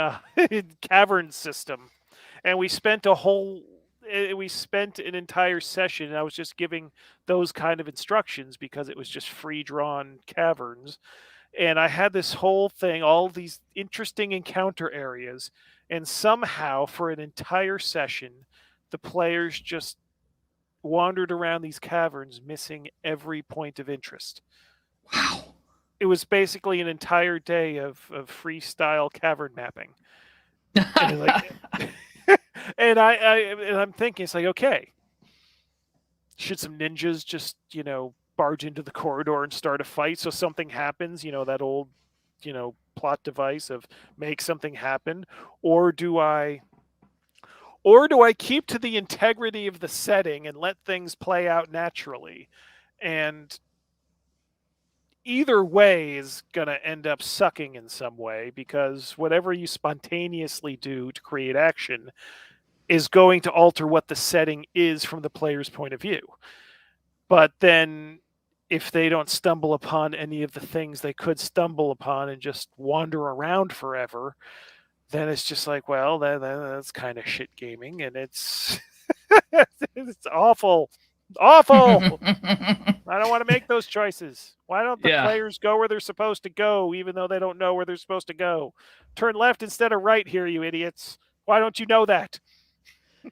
cavern system, and we spent an entire session, and I was just giving those kind of instructions because it was just free-drawn caverns. And I had this whole thing, all these interesting encounter areas, and somehow for an entire session, the players just wandered around these caverns, missing every point of interest. Wow. It was basically an entire day of freestyle cavern mapping. And I'm thinking, it's like, okay, should some ninjas just, barge into the corridor and start a fight so something happens, that old, plot device of make something happen, or do I keep to the integrity of the setting and let things play out naturally? And either way is going to end up sucking in some way, because whatever you spontaneously do to create action is going to alter what the setting is from the player's point of view. But then if they don't stumble upon any of the things they could stumble upon and just wander around forever, then it's just like, well, that's kind of shit gaming, and it's it's awful. Awful. I don't want to make those choices. Why don't the players go where they're supposed to go, even though they don't know where they're supposed to go? Turn left instead of right here, you idiots. Why don't you know that?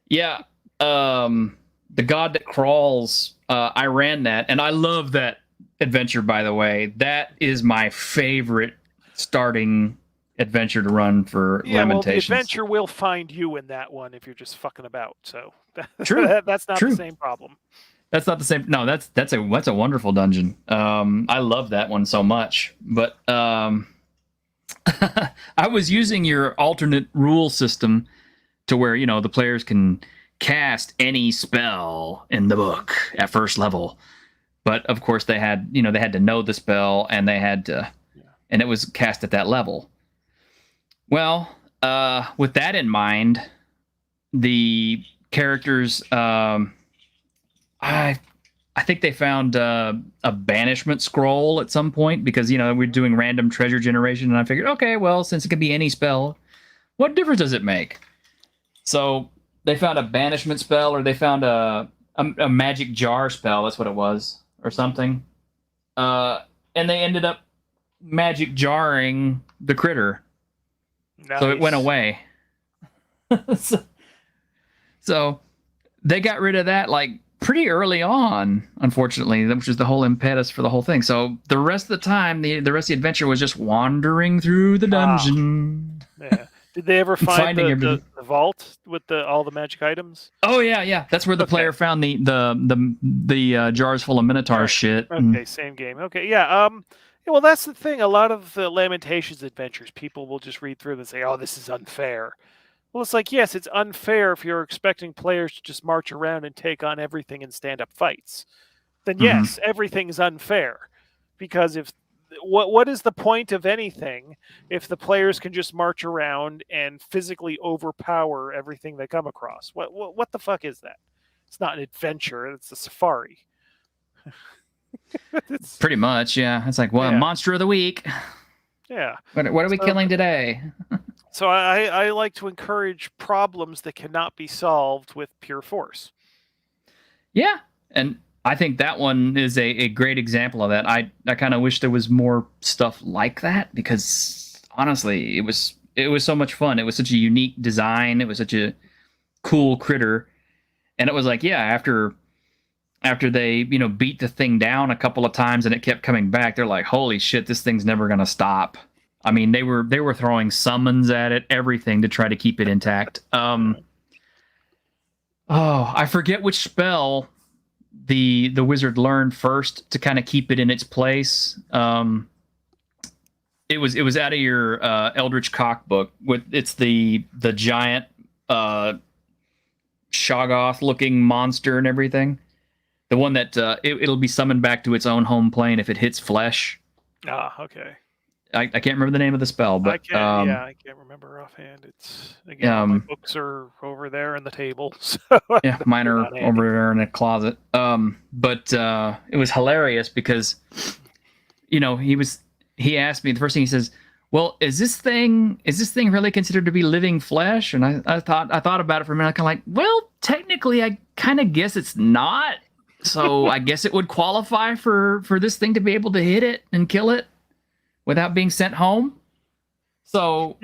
Yeah. The God That Crawls, I ran that, and I love that adventure, by the way. That is my favorite starting adventure to run for Lamentations. Well, the adventure will find you in that one if you're just fucking about. So True. That's not the same problem. That's not the same. No, that's a wonderful dungeon. I love that one so much. But I was using your alternate rule system to where, the players can cast any spell in the book at first level. But of course they had to know the spell, and they had to, and it was cast at that level. Well, with that in mind, the characters, I think they found a banishment scroll at some point, because we're doing random treasure generation, and I figured, okay, well, since it could be any spell, what difference does it make? So they found a banishment spell, or they found a magic jar spell. That's what it was, or something. And they ended up magic jarring the critter. Nice. So it went away. so they got rid of that like pretty early on, unfortunately, which is the whole impetus for the whole thing. So the rest of the time, the rest of the adventure was just wandering through the dungeon. Yeah. Did they ever find the vault with all the magic items? Oh yeah. That's where the player found the jars full of Minotaur shit. Okay, same game. Okay, yeah. Well, that's the thing. A lot of the Lamentations adventures, people will just read through them and say, "Oh, this is unfair." Well, it's like, yes, it's unfair if you're expecting players to just march around and take on everything in stand-up fights. Then yes, everything's unfair, because what is the point of anything if the players can just march around and physically overpower everything they come across? What the fuck is that? It's not an adventure. It's a safari. Pretty much, yeah. It's like, monster of the week. Yeah. What are we killing today? So I like to encourage problems that cannot be solved with pure force. Yeah, and I think that one is a great example of that. I kind of wish there was more stuff like that, because honestly, it was so much fun. It was such a unique design. It was such a cool critter, and it was like, after they beat the thing down a couple of times and it kept coming back, they're like, holy shit, this thing's never gonna stop. I mean, they were throwing summons at it, everything to try to keep it intact. I forget which spell the wizard learned first to kind of keep it in its place. It was out of your Eldritch Cock book. It's the giant Shoggoth looking monster and everything. The one that it'll be summoned back to its own home plane if it hits flesh. Okay. I can't remember the name of the spell, but I can't remember offhand. It's again, my books are over there on the table. So mine are over there in a closet. But it was hilarious because, he asked me, the first thing he says, "Well, is this thing really considered to be living flesh?" And I thought about it for a minute. I'm kind of like, well, technically, I kind of guess it's not. So I guess it would qualify for this thing to be able to hit it and kill it without being sent home. So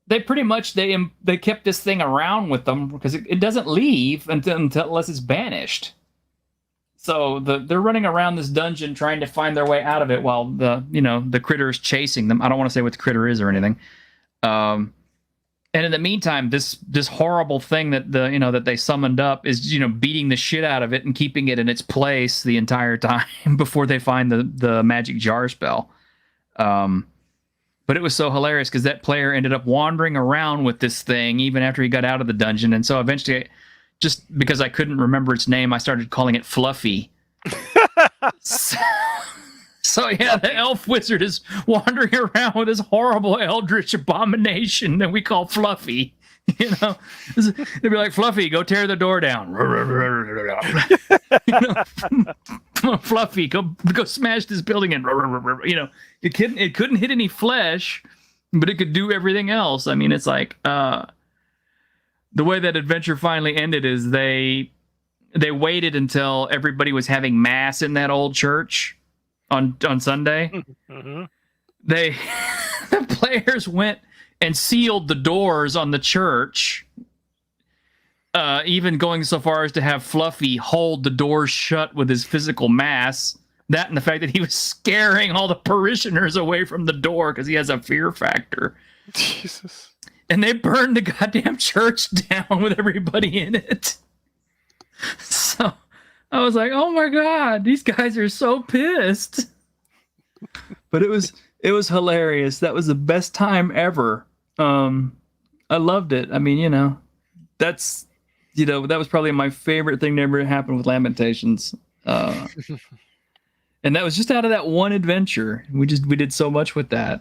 they pretty much they kept this thing around with them because it doesn't leave unless it's banished. So they're running around this dungeon trying to find their way out of it while the critter's chasing them. I don't want to say what the critter is or anything. And And in the meantime, this horrible thing that that they summoned up is beating the shit out of it and keeping it in its place the entire time before they find the magic jar spell. But it was so hilarious because that player ended up wandering around with this thing even after he got out of the dungeon, and so eventually, just because I couldn't remember its name, I started calling it Fluffy. So yeah, the elf wizard is wandering around with this horrible eldritch abomination that we call Fluffy. They'd be like, Fluffy, go tear the door down. Fluffy, go smash this building in. It couldn't hit any flesh, but it could do everything else. I mean, it's like the way that adventure finally ended is they waited until everybody was having mass in that old church on Sunday. Mm-hmm. The players went and sealed the doors on the church, even going so far as to have Fluffy hold the doors shut with his physical mass. That and the fact that he was scaring all the parishioners away from the door because he has a fear factor. Jesus. And they burned the goddamn church down with everybody in it. So I was like, oh my God, these guys are so pissed. But it was hilarious. That was the best time ever. I loved it. I mean, that was probably my favorite thing that ever happened with Lamentations. And that was just out of that one adventure. We did so much with that.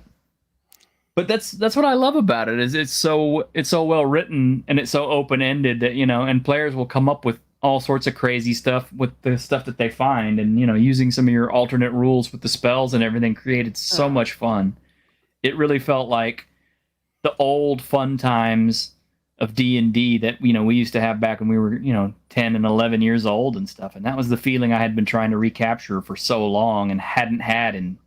But that's what I love about it, is it's so well written and it's so open-ended that, and players will come up with all sorts of crazy stuff with the stuff that they find, and using some of your alternate rules with the spells and everything created so much fun. It really felt like the old fun times of D&D that we used to have back when we were 10 and 11 years old and stuff, and that was the feeling I had been trying to recapture for so long and hadn't had in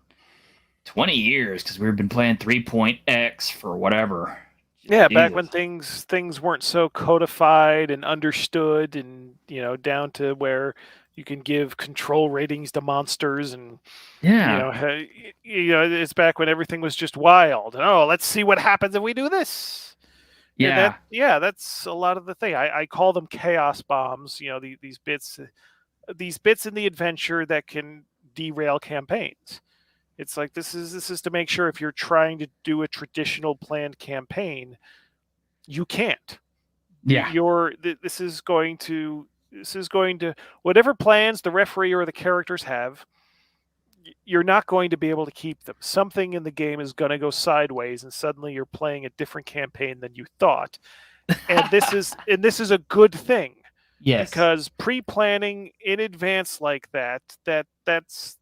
20 years because we've been playing 3.x for whatever. Yeah, Jesus. back when things weren't so codified and understood, and down to where you can give control ratings to monsters, and it's back when everything was just wild. Oh, let's see what happens if we do this. Yeah, that's a lot of the thing. I call them chaos bombs. These bits in the adventure that can derail campaigns. It's like this is to make sure if you're trying to do a traditional planned campaign, you can't. Yeah. This is going to whatever plans the referee or the characters have, you're not going to be able to keep them. Something in the game is going to go sideways, and suddenly you're playing a different campaign than you thought. And this is a good thing. Yes. Because pre-planning in advance like that's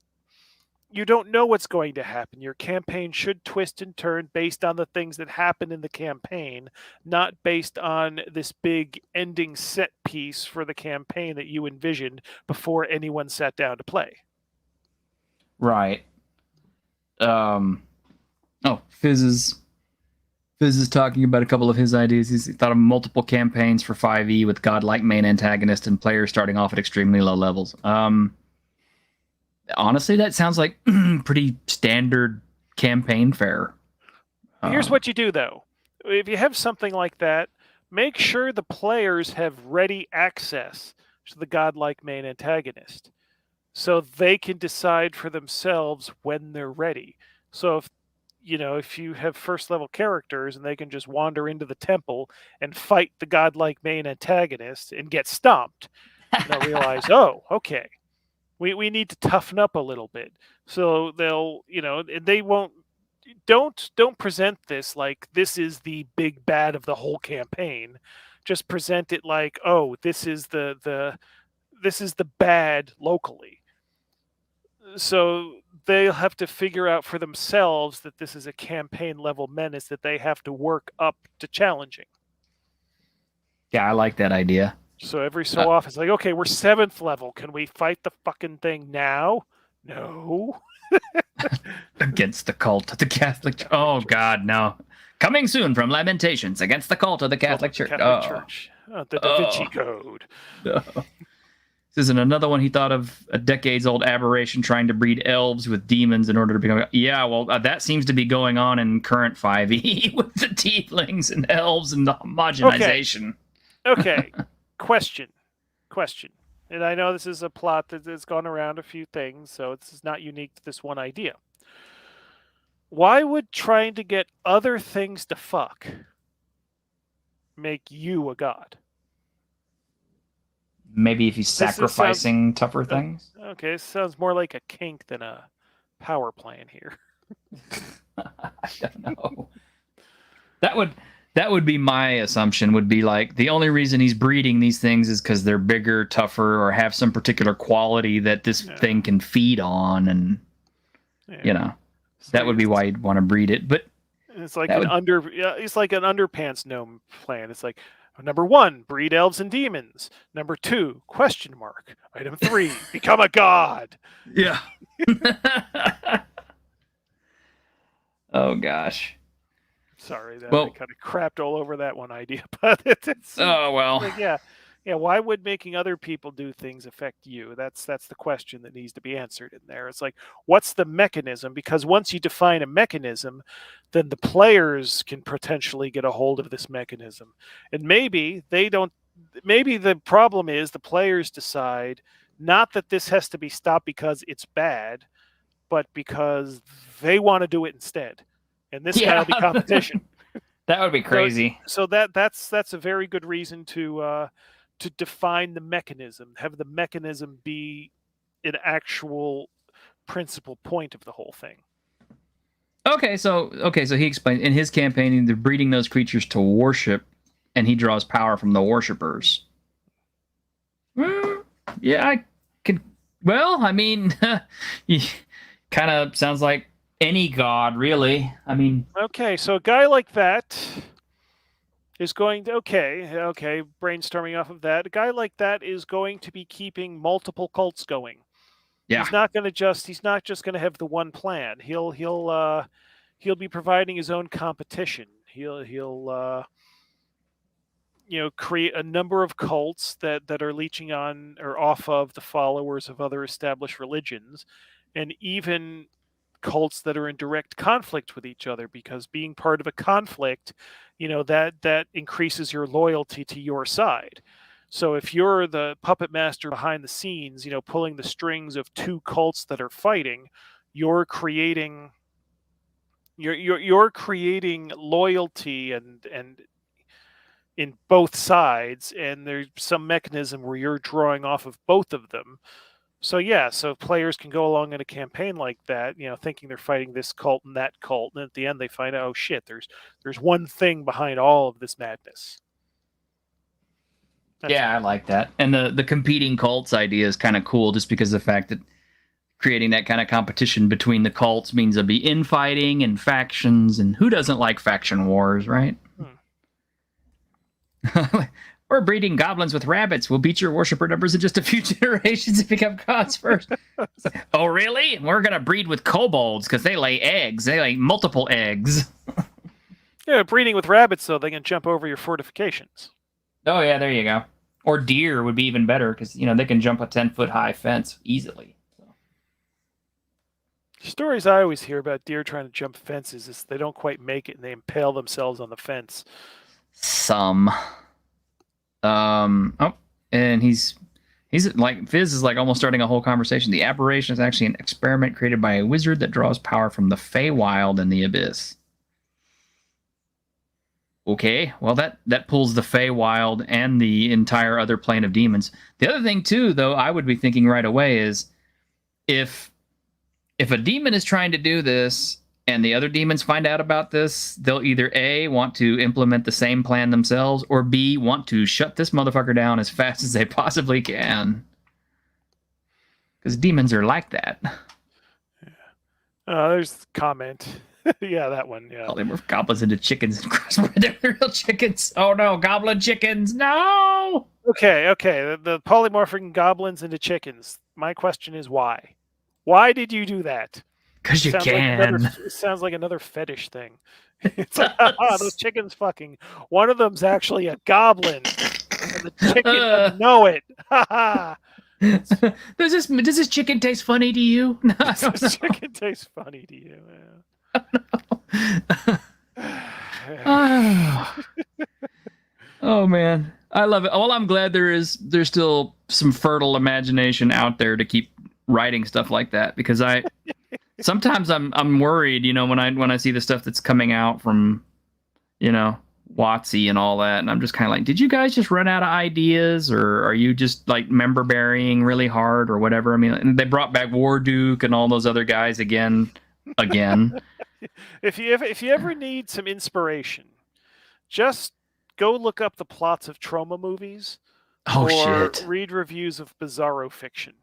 you don't know what's going to happen. Your campaign should twist and turn based on the things that happen in the campaign, not based on this big ending set piece for the campaign that you envisioned before anyone sat down to play. Right. Fizz is talking about a couple of his ideas. He's thought of multiple campaigns for 5e with godlike main antagonist and players starting off at extremely low levels. Honestly, that sounds like pretty standard campaign fare. Here's what you do, though. If you have something like that, make sure the players have ready access to the godlike main antagonist, so they can decide for themselves when they're ready. So if you have first level characters and they can just wander into the temple and fight the godlike main antagonist and get stomped, they'll realize, oh, okay. We need to toughen up a little bit. So they'll, they won't, don't present this like this is the big bad of the whole campaign. Just present it like, oh, this is the bad locally. So they'll have to figure out for themselves that this is a campaign level menace that they have to work up to challenging. Yeah, I like that idea. So every so often, it's like, okay, we're 7th level. Can we fight the fucking thing now? No. Against the cult of the Catholic Church. Oh, God, no. Coming soon from Lamentations against the cult of the Catholic Church. Catholic Church. The Da Vinci Code. No. This isn't another one he thought of, a decades-old aberration trying to breed elves with demons in order to become... Yeah, well, that seems to be going on in current 5e with the tieflings and elves and the homogenization. Okay. Question. And I know this is a plot that has gone around a few things, so it's not unique to this one idea. Why would trying to get other things to fuck make you a god? Maybe if he's sacrificing tougher things? Okay, this sounds more like a kink than a power plan here. I don't know. That would be my assumption, would be like, the only reason he's breeding these things is because they're bigger, tougher, or have some particular quality that this thing can feed on, and you know, so that would be why you'd want to breed it. But it's like it's like an underpants gnome plan. It's like, number 1, breed elves and demons. Number 2, ? Item 3, become a god. Yeah. Oh gosh. Sorry, I kind of crapped all over that one idea, but it's oh well. Like, yeah. Why would making other people do things affect you? That's the question that needs to be answered in there. It's like, what's the mechanism? Because once you define a mechanism, then the players can potentially get a hold of this mechanism, and maybe they don't. Maybe the problem is the players decide not that this has to be stopped because it's bad, but because they want to do it instead. And this guy will be competition. That would be crazy. So that's a very good reason to define the mechanism, have the mechanism be an actual principal point of the whole thing. Okay, so he explained in his campaign they're breeding those creatures to worship, and he draws power from the worshippers. Yeah, I could. Well, I mean, kind of sounds like any god, really. I mean, okay, so a guy like that is going to brainstorming off of that. A guy like that is going to be keeping multiple cults going. Yeah, he's not just going to have the one plan. He'll be providing his own competition. He'll create a number of cults that are leeching on or off of the followers of other established religions, and even cults that are in direct conflict with each other, because being part of a conflict, that increases your loyalty to your side. So if you're the puppet master behind the scenes, pulling the strings of two cults that are fighting, you're creating loyalty and in both sides, and there's some mechanism where you're drawing off of both of them. So players can go along in a campaign like that, thinking they're fighting this cult and that cult, and at the end they find out, oh shit, there's one thing behind all of this madness. I like that. And the competing cults idea is kind of cool, just because of the fact that creating that kind of competition between the cults means there'll be infighting and factions, and who doesn't like faction wars, right? We're breeding goblins with rabbits. We'll beat your worshiper numbers in just a few generations and become gods first. Oh, really? We're going to breed with kobolds because they lay eggs. They lay multiple eggs. Yeah, breeding with rabbits, so they can jump over your fortifications. Oh, yeah, there you go. Or deer would be even better because, they can jump a 10-foot high fence easily. Stories I always hear about deer trying to jump fences is they don't quite make it and they impale themselves on the fence. Some. And he's like, Fizz is like almost starting a whole conversation. The aberration is actually an experiment created by a wizard that draws power from the Feywild and the Abyss. Okay, well that pulls the Feywild and the entire other plane of demons. The other thing too, though, I would be thinking right away is if a demon is trying to do this and the other demons find out about this, they'll either A, want to implement the same plan themselves, or B, want to shut this motherfucker down as fast as they possibly can. Because demons are like that. There's a comment. Yeah, that one, yeah. Polymorph goblins into chickens and crossbred their real chickens. Oh no, goblin chickens, no! Okay. The polymorphing goblins into chickens. My question is why? Why did you do that? Because you can. It sounds like another fetish thing. It's like, those chickens fucking. One of them's actually a goblin, and the chicken doesn't know it. Does this chicken taste funny to you? No, I don't know. Chicken tastes funny to you. Oh. Oh man, I love it. Well, I'm glad there's still some fertile imagination out there to keep writing stuff like that, because sometimes I'm worried, when I see the stuff that's coming out from, WotC and all that, and I'm just kind of like, did you guys just run out of ideas, or are you just like member burying really hard or whatever? I mean, they brought back War Duke and all those other guys again. If you ever need some inspiration, just go look up the plots of trauma movies, Oh or shit! read reviews of bizarro fiction,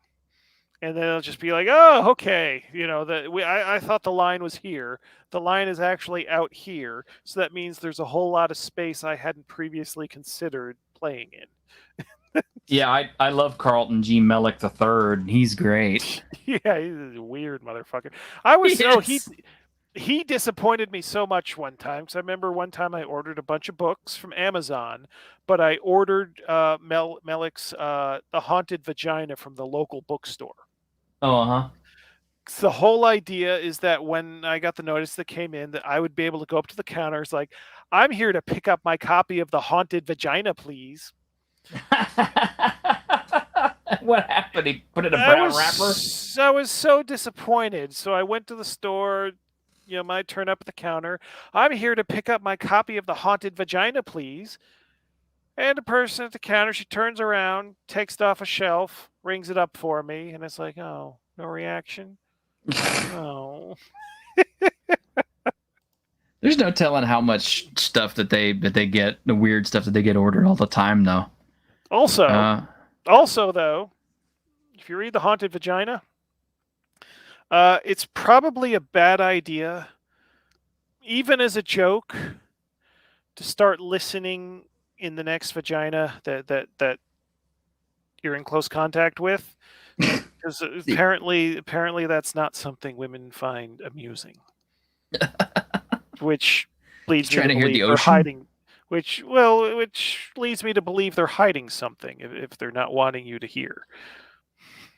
and then it'll just be like, oh, okay, I thought the line was here. The line is actually out here, so that means there's a whole lot of space I hadn't previously considered playing in. Yeah, I love Carlton G. Mellick III. He's great. Yeah, he's a weird motherfucker. He disappointed me so much one time, because I remember one time I ordered a bunch of books from Amazon, but I ordered Melick's The Haunted Vagina from the local bookstore. Oh, huh. The whole idea is that when I got the notice that came in, that I would be able to go up to the counters like, I'm here to pick up my copy of The Haunted Vagina, please. What happened? He put it in a brown wrapper? I was so disappointed. So I went to the store, my turn up at the counter. I'm here to pick up my copy of The Haunted Vagina, please. And the person at the counter, she turns around, takes it off a shelf, rings it up for me, and it's like, oh, no reaction? Oh. There's no telling how much stuff that they get, the weird stuff that they get ordered all the time, though. Also, though, if you read The Haunted Vagina, it's probably a bad idea, even as a joke, to start listening in the next vagina that you're in close contact with, because apparently that's not something women find amusing. Which leads me to believe they're hiding. Which leads me to believe they're hiding something if they're not wanting you to hear.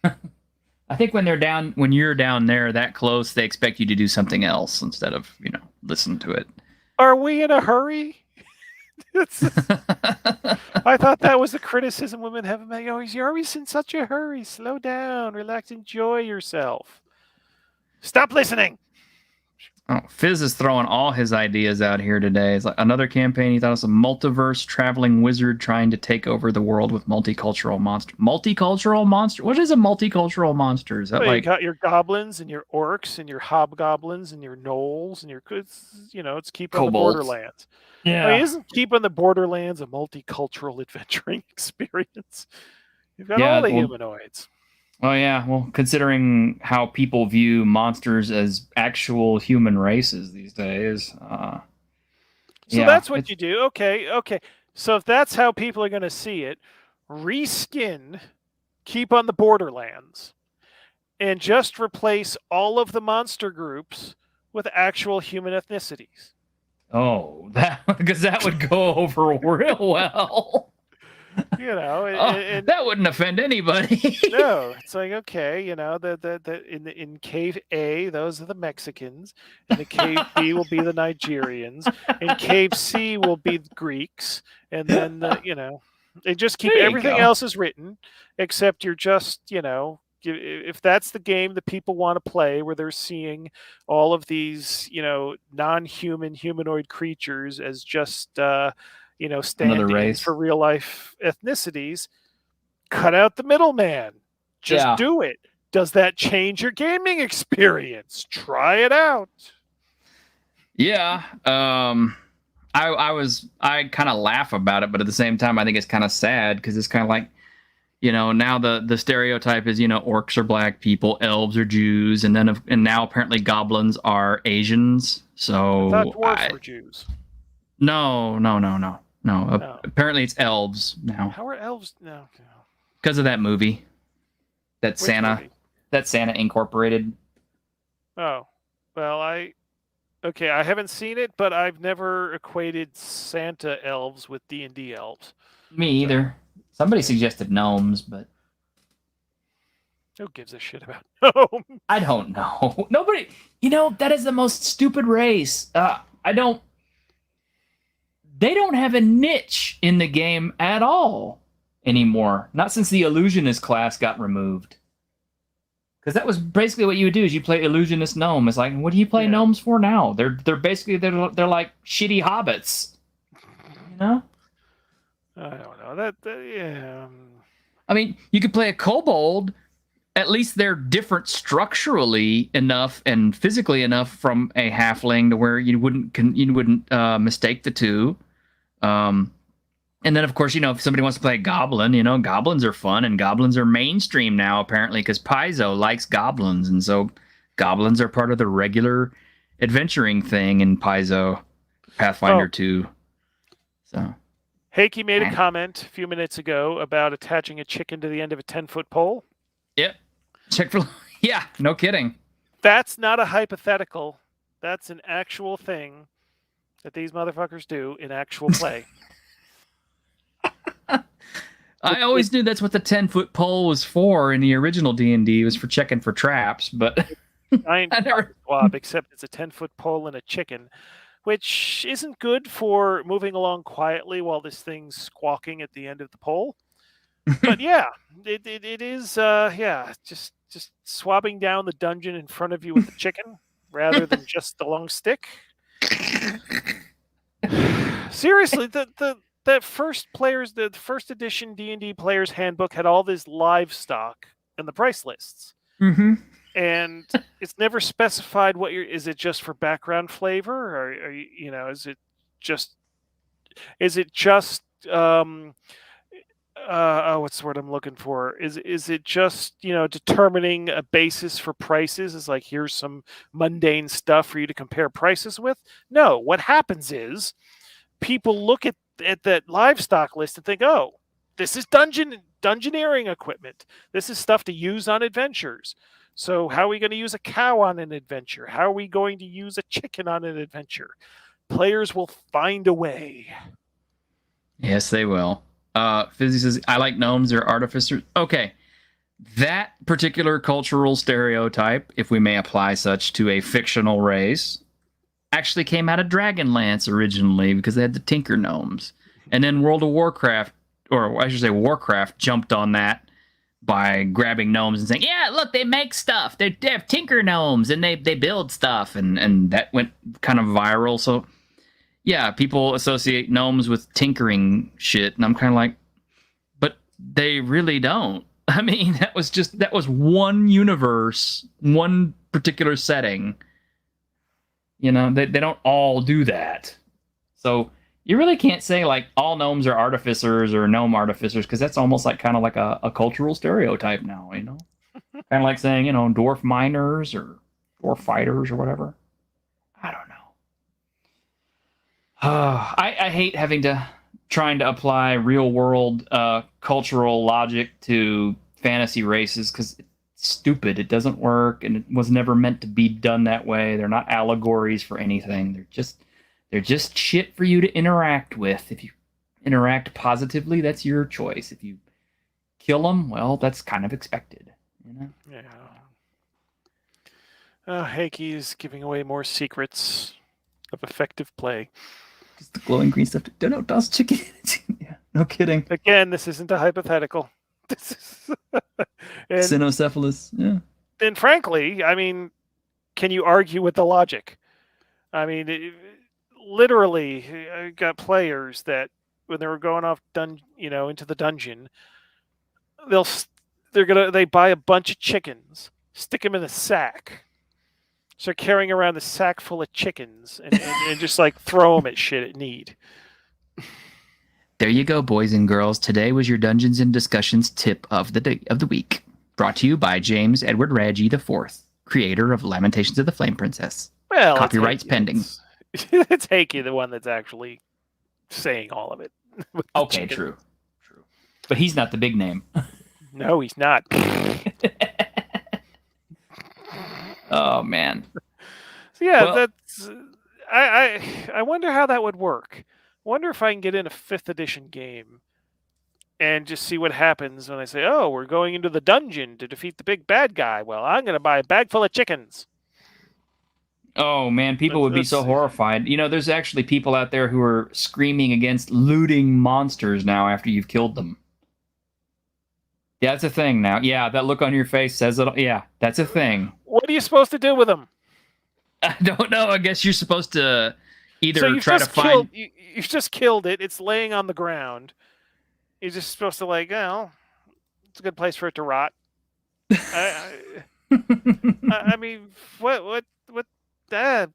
I think when you're down there that close, they expect you to do something else instead of, listen to it. Are we in a hurry? I thought that was a criticism women have. You're always in such a hurry. Slow down, relax, enjoy yourself. Stop listening. Oh, Fizz is throwing all his ideas out here today. It's like another campaign. He thought it was a multiverse traveling wizard trying to take over the world with multicultural monster. Multicultural monster? What is a multicultural monster? Is that you got your goblins and your orcs and your hobgoblins and your gnolls and it's keeping the Borderlands. Yeah. Isn't keeping the Borderlands a multicultural adventuring experience? You've got all the humanoids. Oh, yeah. Well, considering how people view monsters as actual human races these days. That's what you do. Okay. So if that's how people are going to see it, reskin Keep on the Borderlands and just replace all of the monster groups with actual human ethnicities. Oh, because that would go over real well. That wouldn't offend anybody. No, it's like, okay, in cave A, those are the Mexicans, and in cave B will be the Nigerians, and cave C will be the Greeks, and then they just keep everything else is written, except you're just if that's the game that people want to play, where they're seeing all of these non-human humanoid creatures as just stand-ins for real life ethnicities, cut out the middleman. Just do it. Does that change your gaming experience? Try it out. Yeah. I kind of laugh about it, but at the same time, I think it's kind of sad, because it's kind of like, now the stereotype is, orcs are black people, elves are Jews, and now apparently goblins are Asians. So I thought dwarves were Jews. No. Apparently it's elves now. How are elves now? Because of that movie. That Santa Incorporated. Oh, well, I haven't seen it, but I've never equated Santa elves with D&D elves. Me either. Somebody suggested gnomes, but Who gives a shit about gnome? I don't know. Nobody, that is the most stupid race. They don't have a niche in the game at all anymore. Not since the illusionist class got removed. Because that was basically what you would do: is you play illusionist gnome. It's like, what do you play gnomes for now? They're basically they're like shitty hobbits. I don't know yeah. I mean, you could play a kobold. At least they're different structurally enough and physically enough from a halfling to where you wouldn't mistake the two. And then, of course, if somebody wants to play a goblin, goblins are fun, and goblins are mainstream now, apparently, because Paizo likes goblins, and so goblins are part of the regular adventuring thing in Paizo Pathfinder 2. So, Heike made a comment a few minutes ago about attaching a chicken to the end of a 10-foot pole. Yep. Yeah, no kidding. That's not a hypothetical. That's an actual thing that these motherfuckers do in actual play. I always knew that's what the 10-foot pole was for in the original D&D. It was for checking for traps, but I never swab, except it's a 10-foot pole and a chicken, which isn't good for moving along quietly while this thing's squawking at the end of the pole. But yeah, it is just swabbing down the dungeon in front of you with the chicken rather than just the long stick. Seriously, the first edition D&D player's handbook had all this livestock in the price lists. Mm-hmm. And it's never specified is it just for background flavor, or is it just what's the word I'm looking for? Is it just, determining a basis for prices? Is like, here's some mundane stuff for you to compare prices with? No, what happens is people look at that livestock list and think, oh, this is dungeoneering equipment. This is stuff to use on adventures. So how are we going to use a cow on an adventure? How are we going to use a chicken on an adventure? Players will find a way. Yes, they will. Fizzy says, I like gnomes, they're artificers. Okay. That particular cultural stereotype, if we may apply such to a fictional race, actually came out of Dragonlance originally because they had the Tinker Gnomes. And then World of Warcraft, or I should say Warcraft, jumped on that by grabbing gnomes and saying, yeah, look, they make stuff. They have Tinker Gnomes, and they build stuff. And that went kind of viral. So yeah, people associate gnomes with tinkering shit, and I'm kind of like, but they really don't. I mean, that was one universe, one particular setting. They don't all do that. So you really can't say like all gnomes are artificers or gnome artificers, because that's almost like kind of like a cultural stereotype now, kind of like saying, dwarf miners or dwarf fighters or whatever. I don't know. I hate trying to apply real world cultural logic to fantasy races, because it's stupid. It doesn't work, and it was never meant to be done that way. They're not allegories for anything. They're just shit for you to interact with. If you interact positively, that's your choice. If you kill them, well, that's kind of expected. Yeah. Heike is giving away more secrets of effective play. Just the glowing green stuff. No, dust chicken. Yeah, no kidding. Again, this isn't a hypothetical. This is Cynocephalus. Yeah. And frankly, I mean, can you argue with the logic? I mean, literally, I got players that when they were going off into the dungeon, they buy a bunch of chickens, stick them in a sack. So carrying around the sack full of chickens and just like throw them at shit at need. There you go, boys and girls. Today was your Dungeons and Discussions tip of the week, brought to you by James Edward Raggi IV, creator of Lamentations of the Flame Princess. Well, copyrights pending. It's Heike, the one that's actually saying all of it. Okay, true. But he's not the big name. No, he's not. Oh man. So yeah, that's. I wonder how that would work. I wonder if I can get in a 5th edition game and just see what happens when I say, "Oh, we're going into the dungeon to defeat the big bad guy." Well, I'm going to buy a bag full of chickens. Oh man, people would be so horrified. There's actually people out there who are screaming against looting monsters now after you've killed them. Yeah, that's a thing now. Yeah, that look on your face says it. Yeah, that's a thing. What are you supposed to do with them? I don't know. I guess you're supposed to either So try to find. You've just killed it. It's laying on the ground. You're just supposed to it's a good place for it to rot. I mean, what? I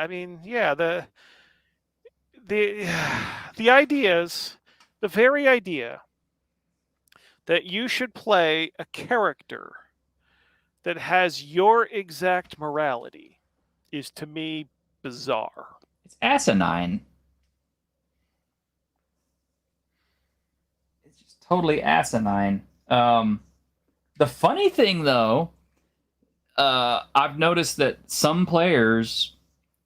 mean, yeah, the ideas, the very idea that you should play a character that has your exact morality is, to me, bizarre. It's asinine. It's just totally asinine. The funny thing, though, I've noticed that some players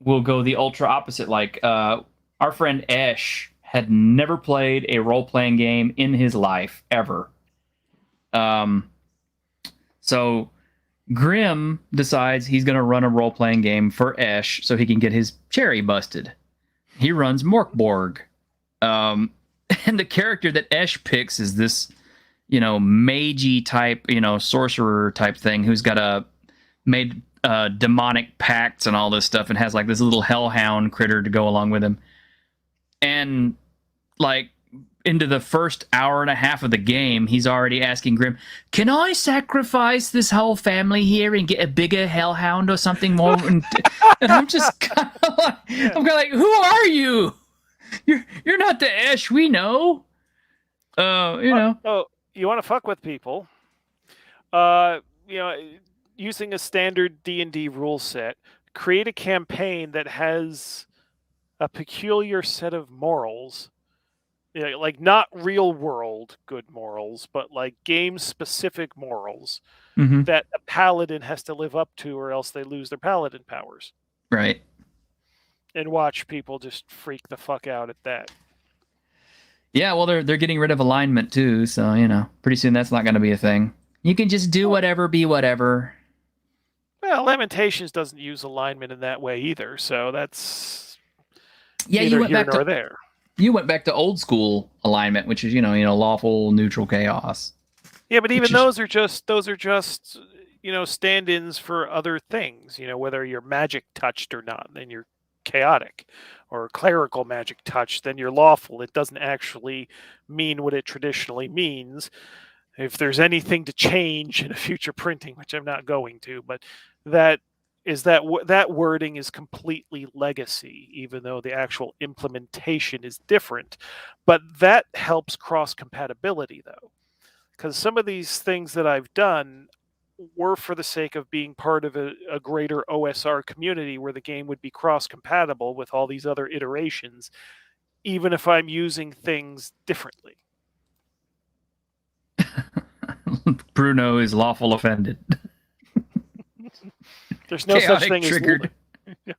will go the ultra opposite. Like our friend Esh had never played a role-playing game in his life, ever. So Grim decides he's going to run a role-playing game for Esh so he can get his cherry busted. He runs Morkborg. And the character that Esh picks is this, magey type, sorcerer type thing who's got made demonic pacts and all this stuff and has like this little hellhound critter to go along with him. And like into the first hour and a half of the game, he's already asking Grim, "Can I sacrifice this whole family here and get a bigger hellhound or something more?" And I'm just kind of like, "Who are you? You're not the Esh we know." Oh, you want to fuck with people? Using a standard D&D rule set, create a campaign that has a peculiar set of morals. Like not real world good morals, but like game specific morals that a paladin has to live up to, or else they lose their paladin powers. Right. And watch people just freak the fuck out at that. Yeah, well, they're getting rid of alignment too, so pretty soon that's not going to be a thing. You can just do whatever, be whatever. Well, Lamentations doesn't use alignment in that way either, so that's you went back nor there. You went back to old school alignment, which is lawful, neutral, chaos. Yeah, but even those are just stand-ins for other things. Whether you're magic touched or not, then you're chaotic, or clerical magic touched, then you're lawful. It doesn't actually mean what it traditionally means. If there's anything to change in a future printing, which I'm not going to, but that wording is completely legacy, even though the actual implementation is different. But that helps cross-compatibility, though, because some of these things that I've done were for the sake of being part of a greater OSR community where the game would be cross-compatible with all these other iterations, even if I'm using things differently. Bruno is lawful offended. There's no Chaotic such thing triggered. as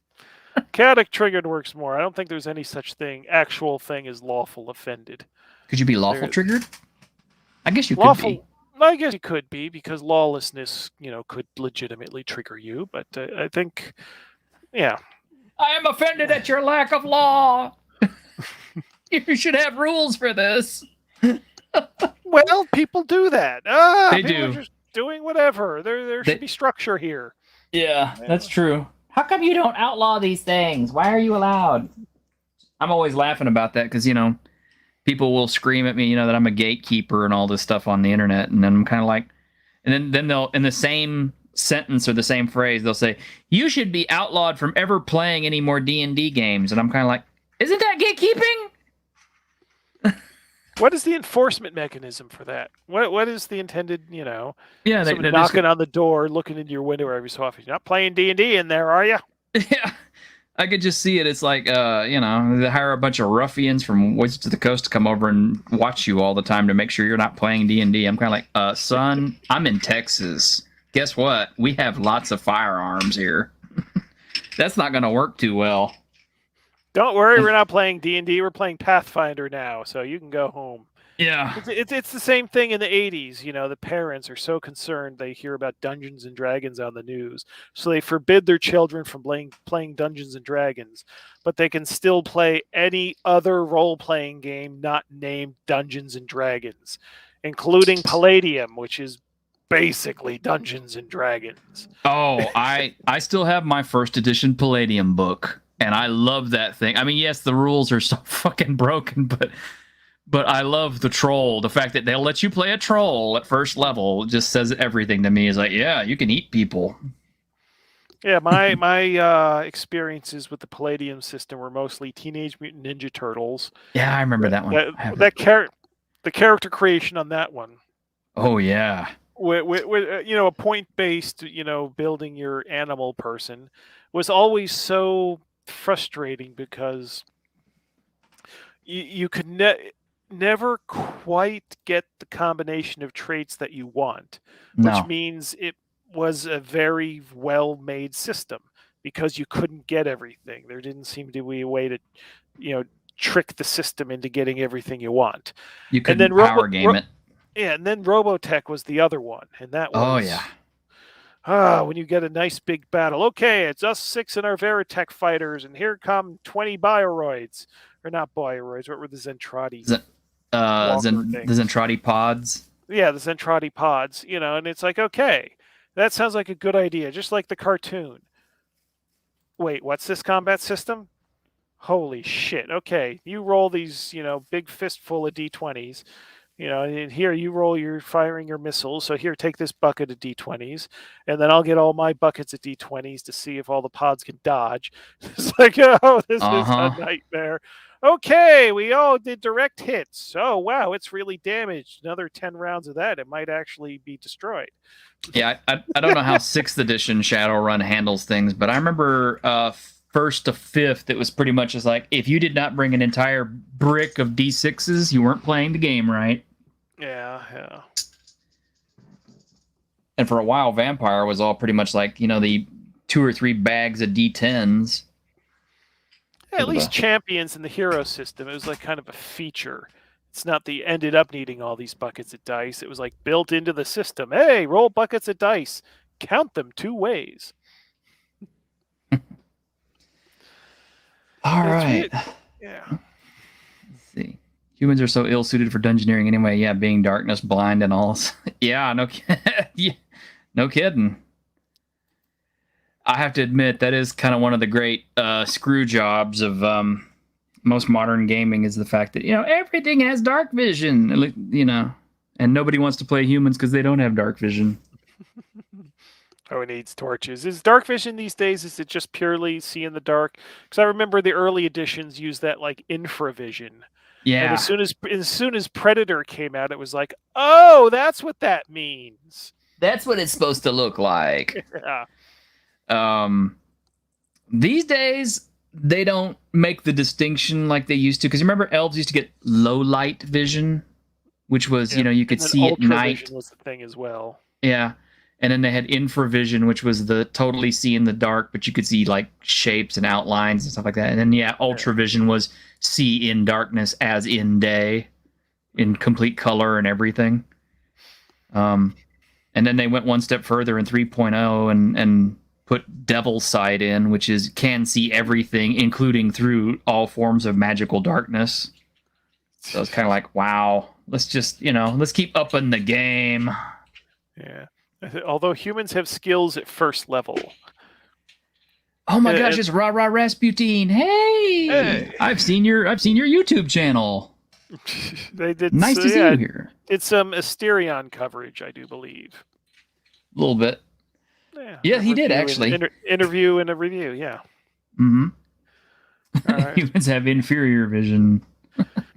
chaotic triggered works more. I don't think there's any such actual thing as lawful offended. Could you be lawful triggered? I guess you could be. I guess you could be, because lawlessness, could legitimately trigger you. But I think, yeah. I am offended at your lack of law. You should have rules for this. Well, people do that. They people do. Are just doing whatever. There should be structure here. Yeah, that's true. How come you don't outlaw these things? Why are you allowed? I'm always laughing about that because, people will scream at me, that I'm a gatekeeper and all this stuff on the internet. And then I'm kind of like, and then they'll, in the same sentence or the same phrase, they'll say, "You should be outlawed from ever playing any more D&D games." And I'm kind of like, isn't that gatekeeping? What is the enforcement mechanism for that? What is the intended, Yeah, someone knocking on the door, looking into your window every so often? You're not playing D&D in there, are you? Yeah, I could just see it. It's like, they hire a bunch of ruffians from Wizards of the Coast to come over and watch you all the time to make sure you're not playing D&D. I'm kind of like, son, I'm in Texas. Guess what? We have lots of firearms here. That's not going to work too well. Don't worry, we're not playing D&D. We're playing Pathfinder now, so you can go home. Yeah. It's the same thing in the 80s. You know, the parents are so concerned they hear about Dungeons and Dragons on the news, so they forbid their children from playing Dungeons and Dragons, but they can still play any other role-playing game not named Dungeons and Dragons, including Palladium, which is basically Dungeons and Dragons. Oh, I still have my first edition Palladium book, and I love that thing. I mean, yes, the rules are so fucking broken, but I love the troll. The fact that they'll let you play a troll at first level just says everything to me. It's like, yeah, you can eat people. Yeah, my experiences with the Palladium system were mostly Teenage Mutant Ninja Turtles. Yeah, I remember that one. The character creation on that one. Oh yeah. With a point-based, building your animal person was always so frustrating because you could never quite get the combination of traits that you want, which means it was a very well-made system because you couldn't get everything. There didn't seem to be a way to, trick the system into getting everything you want. You couldn't power game it. Yeah, and then Robotech was the other one, and that was... Oh, yeah. When you get a nice big battle. Okay, it's us 6 and our Veritech fighters, and here come 20 Bioroids. Or not Bioroids, what were the Zentradi? The Zentradi pods? Yeah, the Zentradi pods, and it's like, okay, that sounds like a good idea, just like the cartoon. Wait, what's this combat system? Holy shit, okay, you roll these, big fistful of D20s, and here you roll, you're firing your missiles. So here, take this bucket of D20s, and then I'll get all my buckets of D20s to see if all the pods can dodge. It's like, oh, this is a nightmare. Okay, we all did direct hits. Oh, wow, it's really damaged. Another 10 rounds of that, it might actually be destroyed. Yeah, I don't know how 6th edition Shadowrun handles things, but I remember 1st to 5th, it was pretty much just like, if you did not bring an entire brick of D6s, you weren't playing the game right. Yeah. And for a while, Vampire was all pretty much like, the 2 or 3 bags of D10s. Yeah, at least Champions in the hero system, it was like kind of a feature. It's not that you ended up needing all these buckets of dice. It was like built into the system. Hey, roll buckets of dice. Count them 2 ways. All right. Yeah. Let's see. Humans are so ill-suited for dungeoneering anyway. Yeah, being darkness, blind, and all. Yeah, no kidding. I have to admit, that is kind of one of the great screw jobs of most modern gaming is the fact that, everything has dark vision, and nobody wants to play humans because they don't have dark vision. Oh, it needs torches. Is dark vision these days, is it just purely see in the dark? Because I remember the early editions used that like infravision. Yeah. And as soon as Predator came out, it was like, oh, that's what that means. That's what it's supposed to look like. Yeah. These days, they don't make the distinction like they used to. Because remember, elves used to get low light vision, which was, you could see at night. Ultravision was the thing as well. Yeah. And then they had infravision, which was the totally see in the dark, but you could see like shapes and outlines and stuff like that. And then, ultravision was see in darkness as in day, in complete color and everything. And then they went one step further in 3.0 and put Devil Sight in, which is can see everything, including through all forms of magical darkness. So it's kind of like, wow, let's just, let's keep upping the game. Yeah. Although humans have skills at first level. Oh my gosh, it's Rah Rah Rasputin. Hey! I've seen your YouTube channel. They did nice to see you here. It's some Asterion coverage, I do believe. A little bit. Yeah, he did actually. Interview and a review, yeah. Mm-hmm. Right. Humans have inferior vision.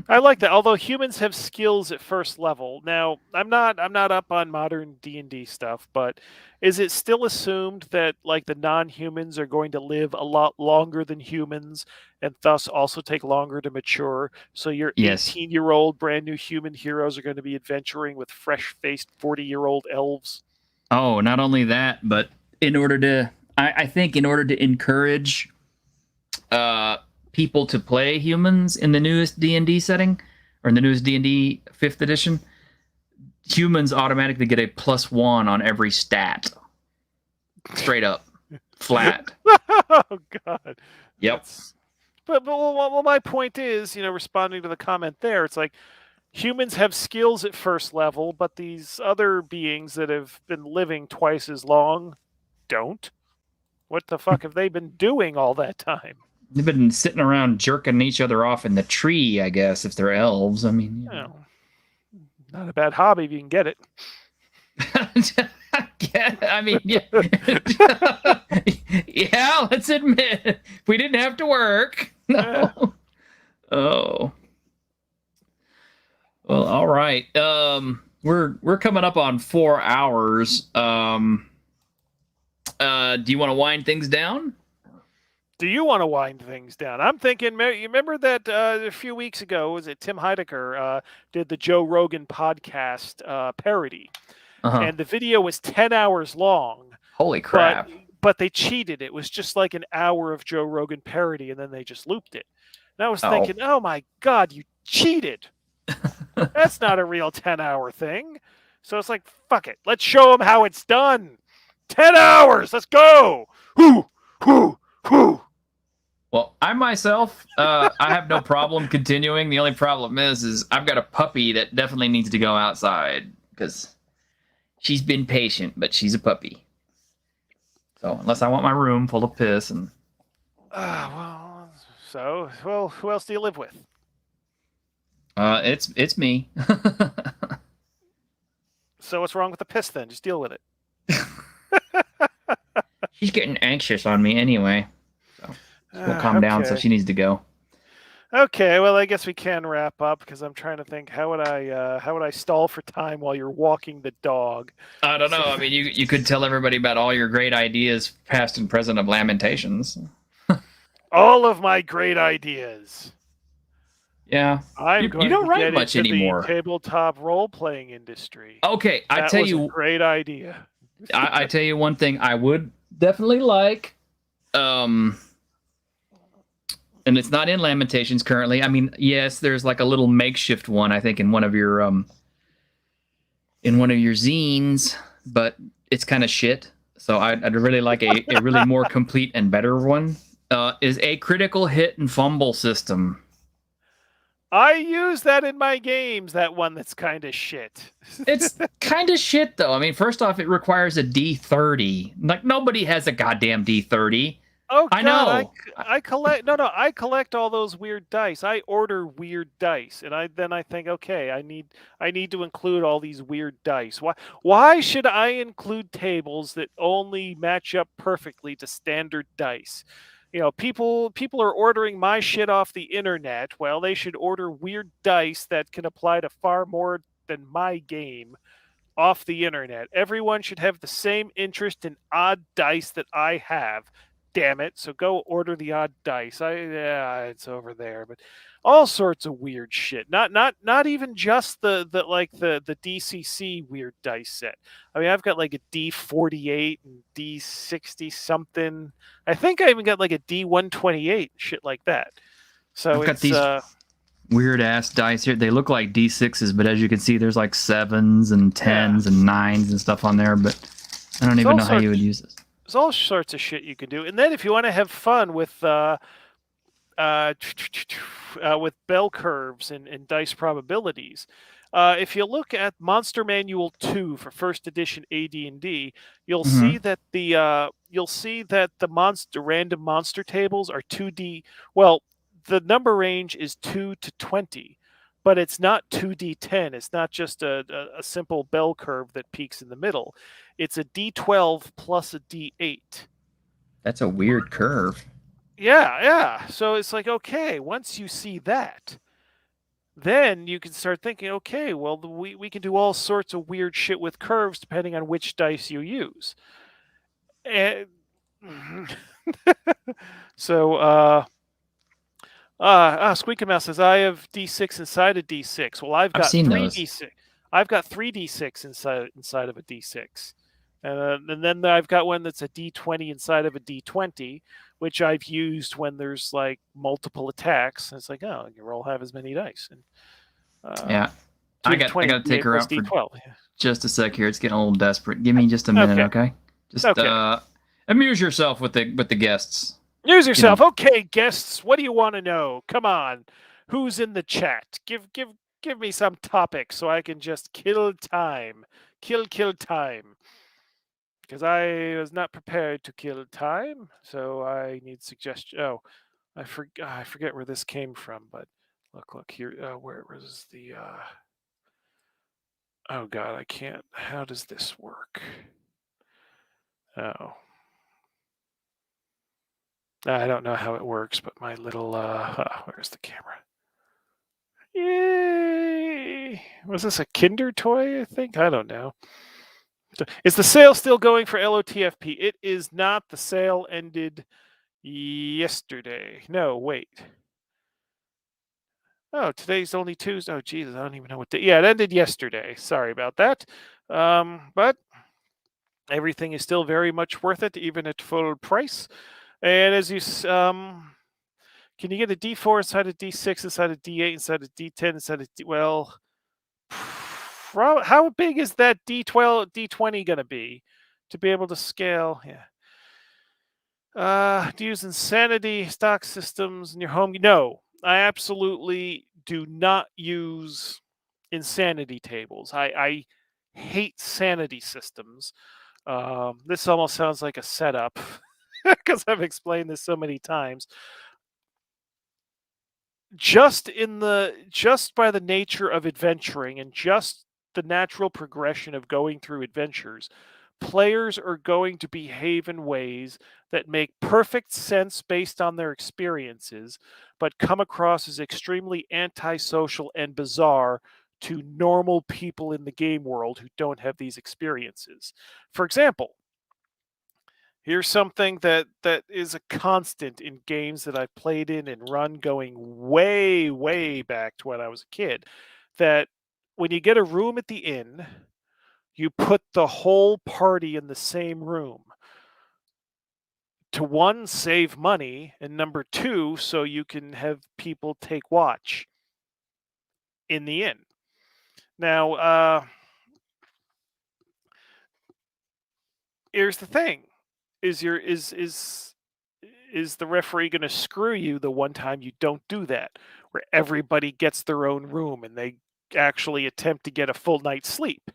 I like that. Although humans have skills at first level. Now, I'm not up on modern D&D stuff, but is it still assumed that like the non-humans are going to live a lot longer than humans and thus also take longer to mature? So your 18-year-old brand new human heroes are going to be adventuring with fresh-faced 40-year-old elves? Oh, not only that, but I think in order to encourage people to play humans in the newest D&D setting, or in the newest D&D 5th edition, humans automatically get a +1 on every stat. Straight up. Flat. Oh God. Yep. But my point is, responding to the comment there, it's like humans have skills at first level, but these other beings that have been living twice as long don't. What the fuck have they been doing all that time? They've been sitting around jerking each other off in the tree, I guess, if they're elves. I mean, Not a bad hobby if you can get it. Yeah, I mean, yeah. Yeah, let's admit, we didn't have to work. No. Oh. Well, all right. We're coming up on 4 hours. Do you want to wind things down? Do you want to wind things down? I'm thinking, you remember that a few weeks ago, was it Tim Heidecker did the Joe Rogan podcast parody? And the video was 10 hours long. Holy crap. But they cheated. It was just like an hour of Joe Rogan parody, and then they just looped it. And I was thinking, oh my God, you cheated. That's not a real 10-hour thing. So it's like, fuck it. Let's show them how it's done. 10 hours. Let's go. Whoo. Well, I myself, I have no problem continuing. The only problem is I've got a puppy that definitely needs to go outside because she's been patient, but she's a puppy. So unless I want my room full of piss and... who else do you live with? It's me. So what's wrong with the piss then? Just deal with it. She's getting anxious on me anyway. So we'll calm down, so she needs to go. Okay, well, I guess we can wrap up because I'm trying to think how would I stall for time while you're walking the dog. I don't know. I mean, you could tell everybody about all your great ideas, past and present, of Lamentations. All of my great ideas. Yeah, you don't write much anymore. The tabletop role-playing industry. Okay, I tell you, a great idea. I tell you one thing I would definitely like. And it's not in Lamentations currently. I mean, yes, there's like a little makeshift one, I think, in one of your zines, but it's kind of shit. So I'd really like a really more complete and better one. Is a critical hit and fumble system. I use that in my games, that one that's kind of shit. It's kind of shit, though. I mean, first off, it requires a D30. Like, nobody has a goddamn D30. Oh, God, I know. I collect all those weird dice. I order weird dice, and then I think, okay, I need to include all these weird dice. Why should I include tables that only match up perfectly to standard dice? People are ordering my shit off the internet. Well, they should order weird dice that can apply to far more than my game off the internet. Everyone should have the same interest in odd dice that I have. Damn it. So go order the odd dice. It's over there, but all sorts of weird shit. Not even just the DCC weird dice set. I mean, I've got like a D48 and D60 something. I think I even got like a D128, shit like that. So I've got these weird ass dice here. They look like D6s, but as you can see, there's like 7s and 10s and 9s and stuff on there, but I don't even know how you would use this. There's all sorts of shit you can do. And then if you want to have fun with bell curves and dice probabilities, if you look at Monster Manual 2 for first edition AD&D, you'll see that the random monster tables are 2D. Well, the number range is 2 to 20, but it's not 2D10. It's not just a simple bell curve that peaks in the middle. It's a D12 plus a D8. That's a weird curve. Yeah. So it's like, okay, once you see that, then you can start thinking, okay, well, we can do all sorts of weird shit with curves depending on which dice you use. And so, Squeaky Mouse says, I have D6 inside a D6. Well, I've got 3D6. I've got 3D6 inside of a D6. And then I've got one that's a D20 inside of a D20, which I've used when there's like multiple attacks. And it's like, oh, you roll half as many dice. And Yeah. I got to take her out for D12. just a sec here. It's getting a little desperate. Give me just a minute, okay? Just amuse yourself with the guests. Amuse yourself. Okay, guests, what do you want to know? Come on. Who's in the chat? Give me some topics so I can just kill time. Kill time. Because I was not prepared to kill time, so I need suggestion. Oh, I forget where this came from, but look here. Where was the? Oh God, I can't. How does this work? Oh, I don't know how it works, but my little where's the camera? Yay! Was this a Kinder toy? I think I don't know. Is the sale still going for LOTFP? It is not. The sale ended yesterday. No, wait. Oh, today's only Tuesday. Oh, Jesus, I don't even know what day. Yeah, it ended yesterday. Sorry about that. But everything is still very much worth it, even at full price. And as you, can you get a D4 inside a D6, inside a D8, inside a D10, inside a D? Well, how big is that D12, D20 going to be to be able to scale? Yeah. Do you use insanity stock systems in your home? No, I absolutely do not use insanity tables. I hate sanity systems. This almost sounds like a setup because I've explained this so many times. Just by the nature of adventuring and just the natural progression of going through adventures, players are going to behave in ways that make perfect sense based on their experiences, but come across as extremely antisocial and bizarre to normal people in the game world who don't have these experiences. For example, here's something that is a constant in games that I've played in and run going way, way back to when I was a kid, that when you get a room at the inn, you put the whole party in the same room. To one, save money, and number two, so you can have people take watch in the inn. Now, here's the thing. Is the referee going to screw you the one time you don't do that, where everybody gets their own room and they actually attempt to get a full night's sleep?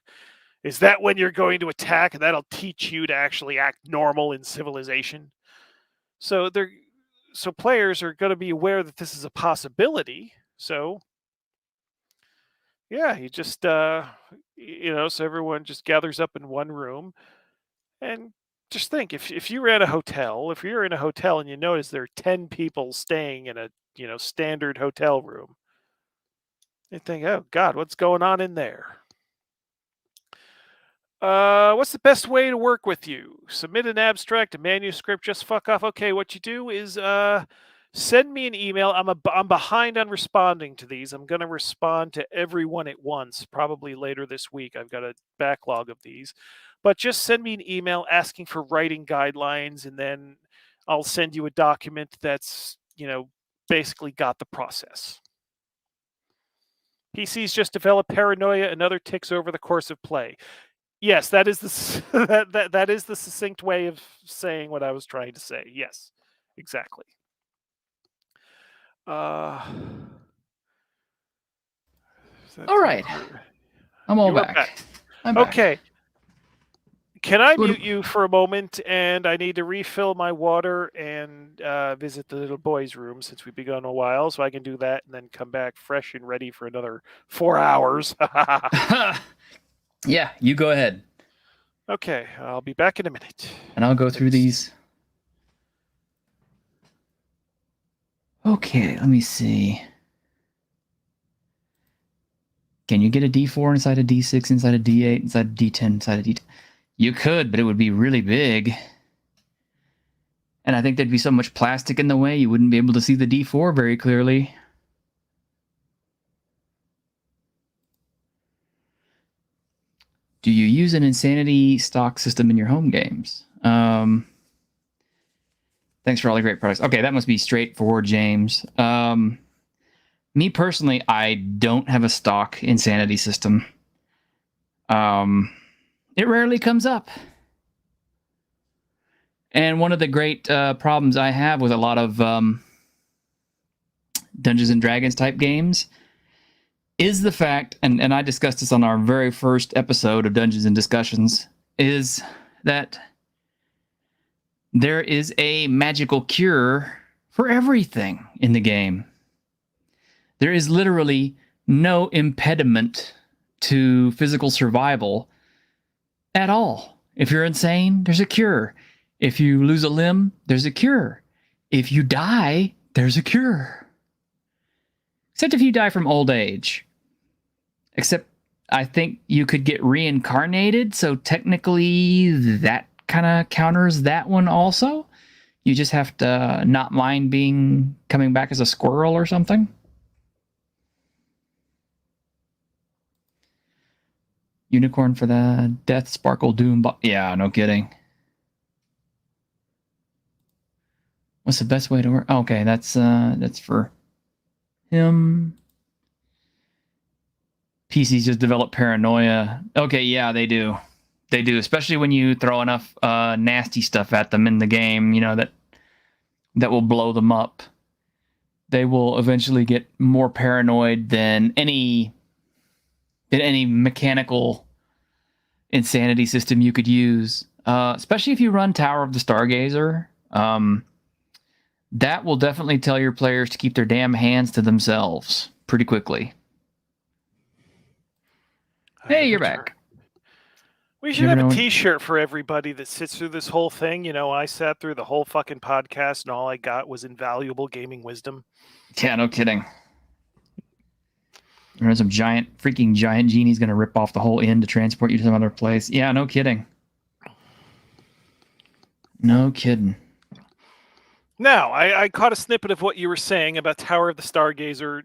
Is that when you're going to attack and that'll teach you to actually act normal in civilization? So players are going to be aware that this is a possibility. So yeah, you just so everyone just gathers up in one room. And just think, if you were at a hotel, if you're in a hotel and you notice there are 10 people staying in a standard hotel room, you think, oh God, what's going on in there? What's the best way to work with you? Submit an abstract, a manuscript, just fuck off. Okay, what you do is send me an email. I'm behind on responding to these. I'm going to respond to everyone at once, probably later this week. I've got a backlog of these. But just send me an email asking for writing guidelines, and then I'll send you a document that's, basically got the process. PCs just develop paranoia and other tics over the course of play. Yes, that is that is the succinct way of saying what I was trying to say. Yes, exactly. All right. I'm all back. I'm back. Okay. Can I mute you for a moment? And I need to refill my water and visit the little boy's room since we've been gone a while. So I can do that and then come back fresh and ready for another 4 hours. Yeah, you go ahead. Okay, I'll be back in a minute. And I'll go through these. Okay, let me see. Can you get a D4 inside a D6, inside a D8, inside a D10, inside a D10? You could, but it would be really big. And I think there'd be so much plastic in the way, you wouldn't be able to see the D4 very clearly. Do you use an insanity stock system in your home games? Thanks for all the great products. Okay, that must be straightforward, James. Me personally, I don't have a stock insanity system. It rarely comes up. And one of the great problems I have with a lot of Dungeons and Dragons type games is the fact, and I discussed this on our very first episode of Dungeons and Discussions, is that there is a magical cure for everything in the game. There is literally no impediment to physical survival at all. If you're insane, there's a cure. If you lose a limb, there's a cure. If you die, there's a cure. Except if you die from old age. Except I think you could get reincarnated, so technically that kind of counters that one also. You just have to not mind coming back as a squirrel or something. Unicorn for the Death Sparkle Doom. Yeah, no kidding. What's the best way to work? Okay, that's for him. PCs just develop paranoia. Okay, yeah, they do. They do, especially when you throw enough nasty stuff at them in the game, you know, that will blow them up. They will eventually get more paranoid than any mechanical insanity system you could use. Especially if you run Tower of the Stargazer. That will definitely tell your players to keep their damn hands to themselves pretty quickly. Hey, you're back. We should have a t-shirt for everybody that sits through this whole thing. You know, I sat through the whole fucking podcast and all I got was invaluable gaming wisdom. Yeah, no kidding. There's some freaking giant genie's going to rip off the whole inn to transport you to some other place. Yeah, no kidding. No kidding. Now, I caught a snippet of what you were saying about Tower of the Stargazer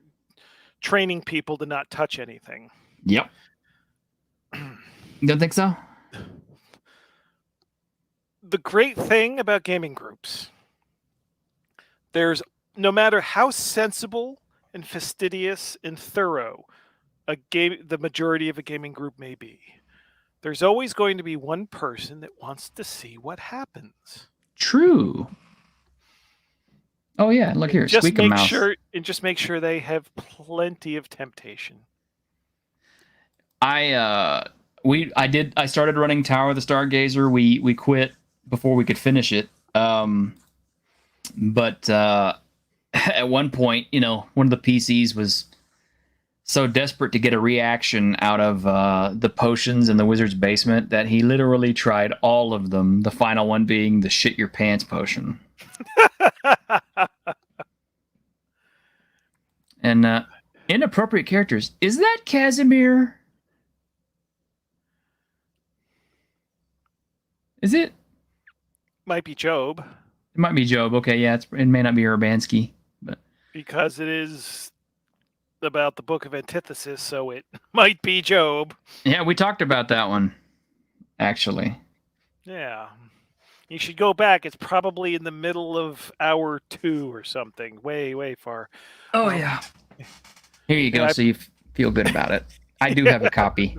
training people to not touch anything. Yep. You don't think so? The great thing about gaming groups, no matter how sensible and fastidious and thorough the majority of a gaming group may be, there's always going to be one person that wants to see what happens. True. Oh yeah, look here, just squeak a mouse. Just make sure they have plenty of temptation. I started running Tower of the Stargazer. We quit before we could finish it. But at one point, you know, one of the PCs was so desperate to get a reaction out of the potions in the wizard's basement that he literally tried all of them, the final one being the shit your pants potion. And inappropriate characters. Is that Casimir? Is it? Might be Job. It might be Job. Okay, yeah, it may not be Urbanski, but because it is about the Book of Antithesis, so it might be Job. Yeah, we talked about that one, actually. Yeah. You should go back. It's probably in the middle of hour 2 or something. Way, way far. Oh, yeah. Here you go, so you feel good about it. I do have a copy.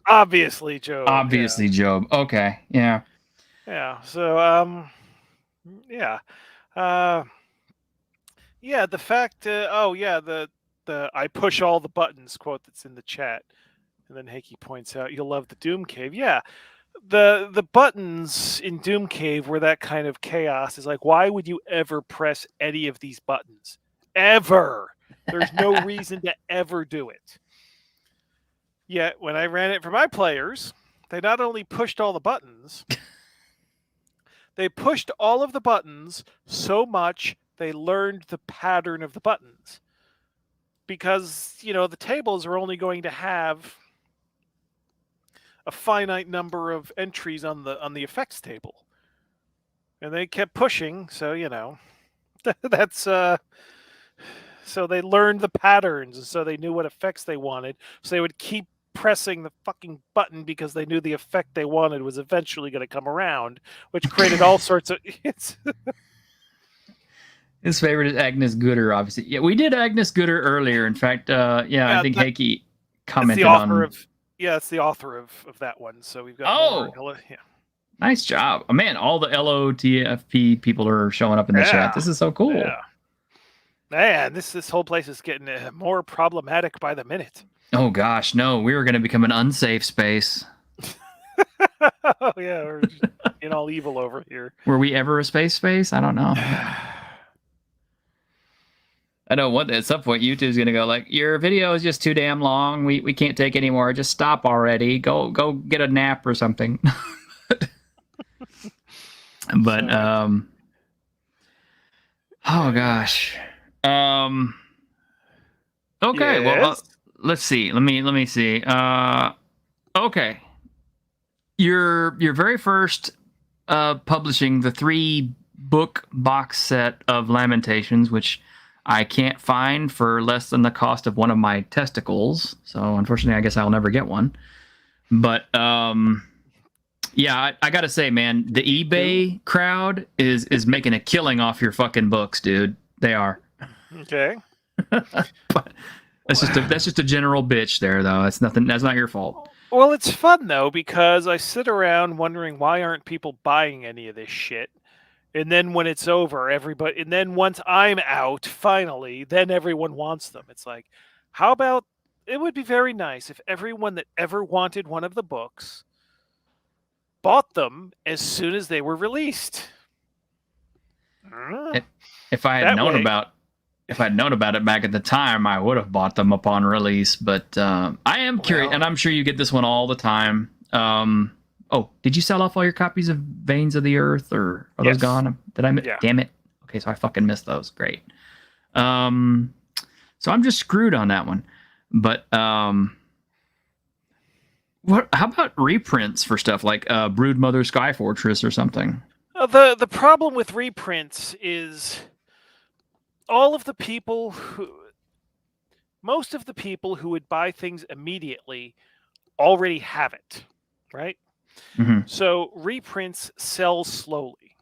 Obviously, Job. Obviously, yeah. Job. Okay, yeah. Yeah, so, yeah. Yeah, the fact, the I push all the buttons quote that's in the chat. And then Heike points out, you'll love the Doom Cave. Yeah, the buttons in Doom Cave were that kind of chaos. Is like, why would you ever press any of these buttons? Ever. There's no reason to ever do it. Yet, when I ran it for my players, they not only pushed all the buttons, they pushed all of the buttons so much they learned the pattern of the buttons. Because, you know, the tables are only going to have a finite number of entries on the effects table. And they kept pushing, so, you know, that's... So they learned the patterns, and so they knew what effects they wanted. So they would keep pressing the fucking button because they knew the effect they wanted was eventually going to come around, which created all sorts of... His favorite is Agnes Gooder, obviously. Yeah, we did Agnes Gooder earlier. In fact, I think Heike It's commented the author on. of it's the author of that one. So we've got Oh, more. Yeah. nice job, man! All the LOTFP people are showing up in the chat. This is so cool. Yeah. Man, this whole place is getting more problematic by the minute. Oh gosh, no, we were going to become an unsafe space. Oh yeah, we're just getting all evil over here. Were we ever a space? I don't know. I know at some point YouTube's going to go like, your video is just too damn long. We can't take any more. Just stop already. Go get a nap or something. But oh gosh. Okay, yes? well, let's see. Let me see. Okay. Your very first publishing the 3-book box set of Lamentations, which I can't find for less than the cost of one of my testicles. So unfortunately, I guess I'll never get one. But yeah, I gotta say, man, the eBay crowd is making a killing off your fucking books, dude. They are. Okay. But that's just a general bitch there, though. That's nothing. That's not your fault. Well, it's fun though because I sit around wondering why aren't people buying any of this shit. And then when it's over, everybody, and then once I'm out, finally, then everyone wants them. It's like, how about, it would be very nice if everyone that ever wanted one of the books bought them as soon as they were released. If I had known about it back at the time, I would have bought them upon release. But I am curious, and I'm sure you get this one all the time. Oh, did you sell off all your copies of Veins of the Earth, or are those gone? Did I? Yeah. Damn it. Okay, so I fucking missed those. Great. So I'm just screwed on that one. But what? How about reprints for stuff like Broodmother Sky Fortress or something? The problem with reprints is most of the people who would buy things immediately already have it, right? Mm-hmm. So reprints sell slowly.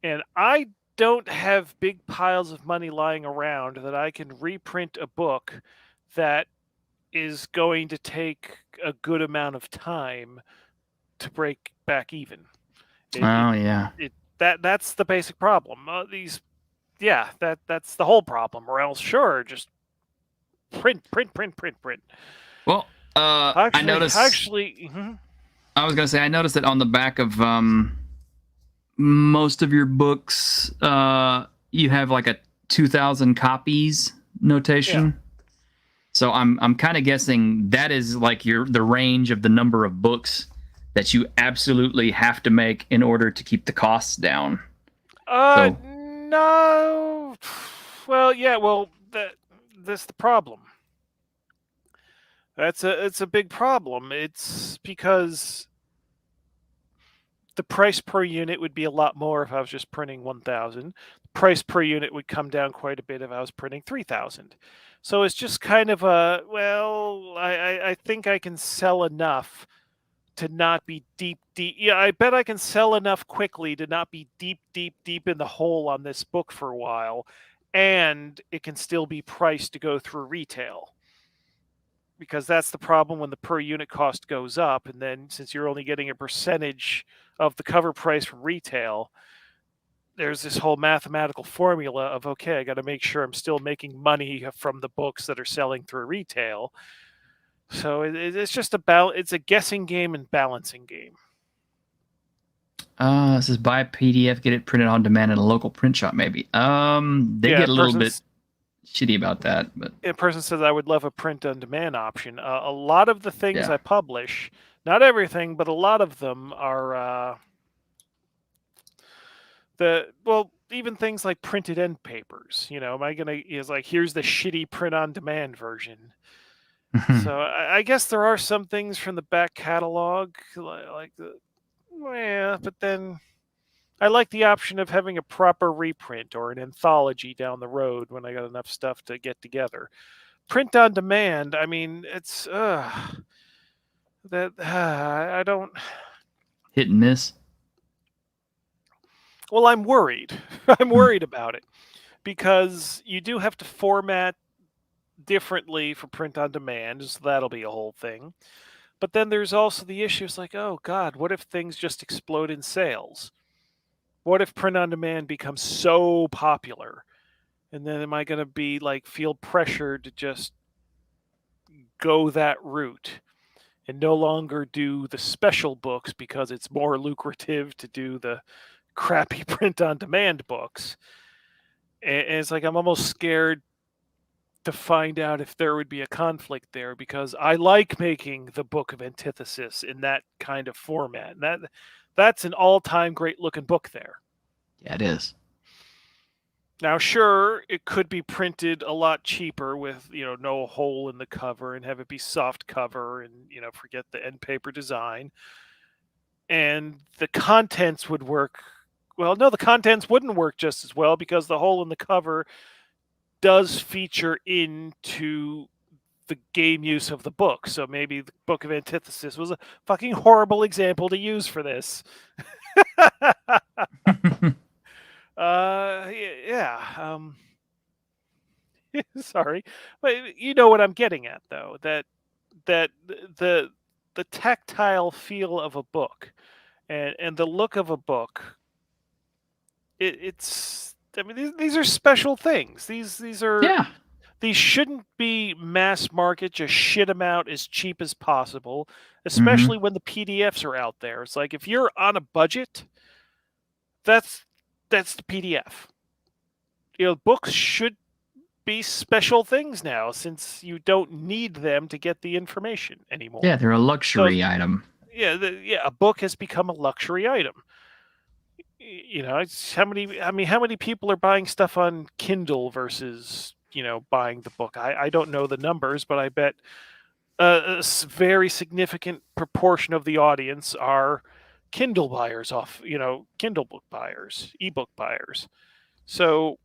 And I don't have big piles of money lying around that I can reprint a book that is going to take a good amount of time to break back even. That's the basic problem. That's the whole problem. Or else, sure, just print. Well, I noticed. I was gonna say I noticed that on the back of most of your books, you have like a 2,000 copies notation. Yeah. So I'm kind of guessing that is like the range of the number of books that you absolutely have to make in order to keep the costs down. No. Well, yeah. Well, that's the problem. It's a big problem. It's because the price per unit would be a lot more if I was just printing 1,000. The price per unit would come down quite a bit if I was printing 3,000. So it's just kind of I think I can sell enough to not be deep. Yeah, I bet I can sell enough quickly to not be deep in the hole on this book for a while, and it can still be priced to go through retail. Because that's the problem when the per unit cost goes up, and then since you're only getting a percentage of the cover price from retail, there's this whole mathematical formula of, okay, I got to make sure I'm still making money from the books that are selling through retail. So it's just it's a guessing game and balancing game. This is buy a PDF, get it printed on demand in a local print shop, maybe. They get a little bit shitty about that, but a person says I would love a print on demand option. A lot of the things I publish, not everything, but a lot of them are even things like printed end papers. You know, here's the shitty print on demand version. So I guess there are some things from the back catalog but then I like the option of having a proper reprint or an anthology down the road when I got enough stuff to get together. Print on demand, I mean, it's I don't hit and miss. Well, I'm worried. I'm worried about it because you do have to format differently for print on demand, so that'll be a whole thing. But then there's also the issues like, oh God, what if things just explode in sales? What if print on demand becomes so popular? And then am I going to be like feel pressured to just go that route and no longer do the special books because it's more lucrative to do the crappy print on demand books? And it's like I'm almost scared to find out if there would be a conflict there because I like making the Book of Antithesis in that kind of format. And that's an all-time great looking book there. Yeah, it is. Now, sure, it could be printed a lot cheaper with, no hole in the cover and have it be soft cover and, forget the end paper design. And the contents would work. Well, no, the contents wouldn't work just as well because the hole in the cover does feature into the game use of the book. So maybe the Book of Antithesis was a fucking horrible example to use for this. Yeah. Sorry, but you know what I'm getting at, though. That the tactile feel of a book and the look of a book. It's. I mean, these are special things. These are. Yeah. These shouldn't be mass market, just shit them out as cheap as possible, especially when the PDFs are out there. It's like if you're on a budget, that's the PDF. Books should be special things now since you don't need them to get the information anymore. Yeah, they're a luxury item. Yeah, a book has become a luxury item. It's how many people are buying stuff on Kindle versus buying the book? I don't know the numbers, but I bet a very significant proportion of the audience are Kindle buyers Kindle book buyers, ebook buyers. So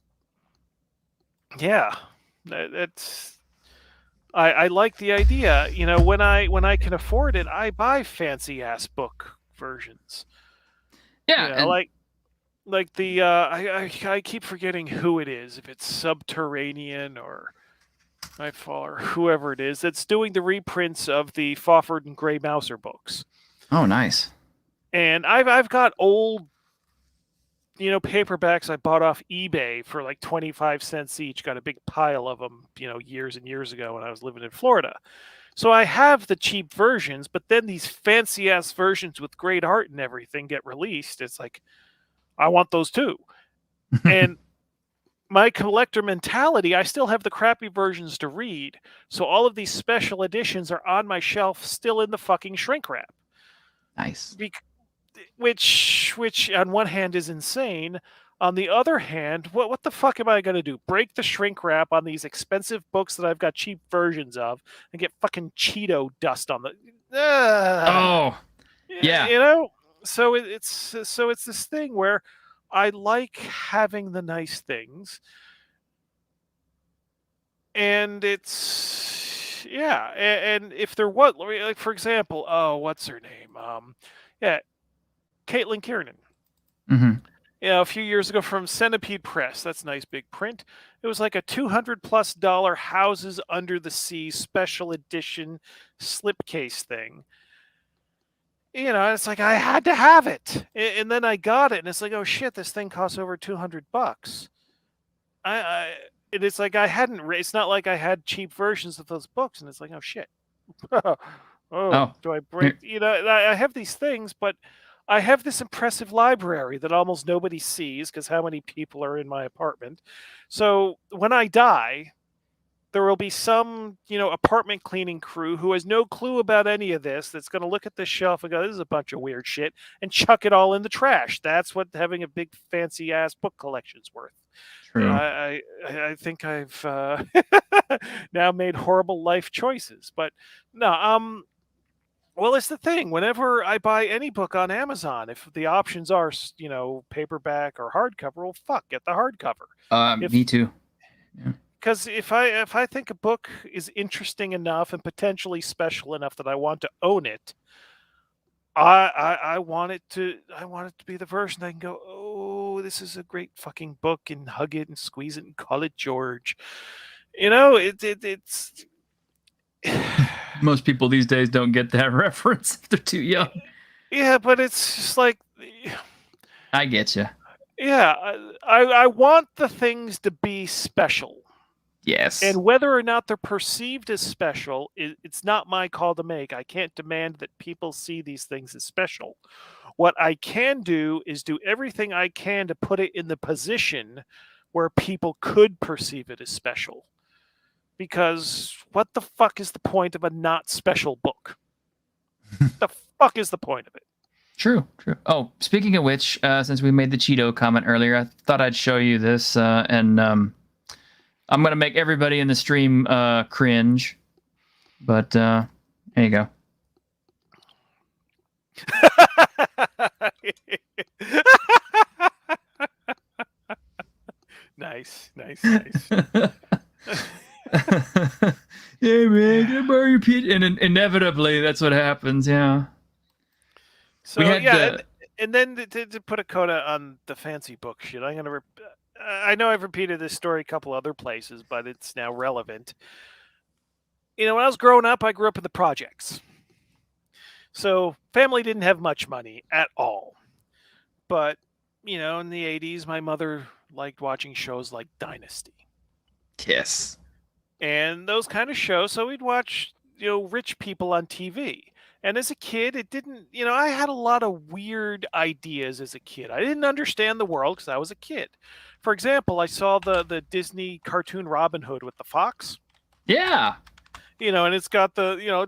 yeah, that's I like the idea. When I can afford it, I buy fancy ass book versions. Yeah, Like the I keep forgetting who it is, if it's Subterranean or Nightfall or whoever it is that's doing the reprints of the Fawford and Grey Mouser books. Oh, nice. And I've got old paperbacks I bought off eBay for like 25 cents each. Got a big pile of them, years and years ago when I was living in Florida. So I have the cheap versions, but then these fancy ass versions with great art and everything get released. It's like I want those too. And my collector mentality, I still have the crappy versions to read. So all of these special editions are on my shelf still in the fucking shrink wrap. Nice. Which on one hand is insane. On the other hand, what the fuck am I going to do? Break the shrink wrap on these expensive books that I've got cheap versions of and get fucking Cheeto dust on the... Oh, yeah. So it's this thing where I like having the nice things, and it's and if there was, like, for example, what's her name? Caitlin Kiernan. A few years ago from Centipede Press. That's nice big print. It was like a $200+ Houses Under the Sea special edition slipcase thing. It's like I had to have it, and then I got it, and it's like, oh shit, this thing costs over $200. It's like I hadn't. It's not like I had cheap versions of those books, and it's like, oh shit. Do I break? I have these things, but I have this impressive library that almost nobody sees because how many people are in my apartment? So when I die, there will be some, apartment cleaning crew who has no clue about any of this that's going to look at this shelf and go, this is a bunch of weird shit, and chuck it all in the trash. That's what having a big fancy ass book collection's worth. True. I think I've now made horrible life choices, but no. Well, it's the thing. Whenever I buy any book on Amazon, if the options are, paperback or hardcover, well, fuck, get the hardcover. Me too. Yeah. Because if I think a book is interesting enough and potentially special enough that I want to own it, I want it to be the version I can go, oh, this is a great fucking book and hug it and squeeze it and call it George. It's Most people these days don't get that reference if they're too young. yeah, but it's just like, I get you. yeah, I want the things to be special. Yes. And whether or not they're perceived as special, it's not my call to make. I can't demand that people see these things as special. What I can do is do everything I can to put it in the position where people could perceive it as special. Because what the fuck is the point of a not special book? The fuck is the point of it? True. Oh, speaking of which, since we made the Cheeto comment earlier, I thought I'd show you this, and I'm going to make everybody in the stream cringe. But there you go. Nice. Yeah, man, can I borrow your pizza? And inevitably, that's what happens. Yeah. So and then to put a coda on the fancy book shit, I'm gonna. I know I've repeated this story a couple other places, but it's now relevant. When I was growing up, I grew up in the projects. So family didn't have much money at all. But, in the 80s, my mother liked watching shows like Dynasty. Yes. And those kind of shows, so we'd watch, rich people on TV. And as a kid, it didn't, I had a lot of weird ideas as a kid. I didn't understand the world because I was a kid. For example, I saw the Disney cartoon Robin Hood with the fox. Yeah. And it's got the,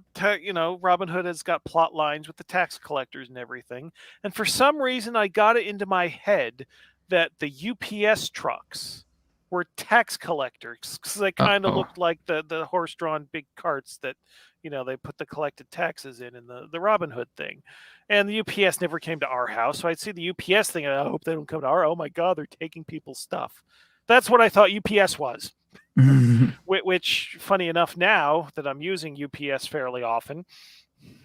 Robin Hood has got plot lines with the tax collectors and everything. And for some reason, I got it into my head that the UPS trucks were tax collectors because they kind of looked like the horse-drawn big carts that, they put the collected taxes in the Robin Hood thing. And the UPS never came to our house. So I'd see the UPS thing and I hope they don't come to our, oh my God, they're taking people's stuff. That's what I thought UPS was. Which, funny enough, now that I'm using UPS fairly often,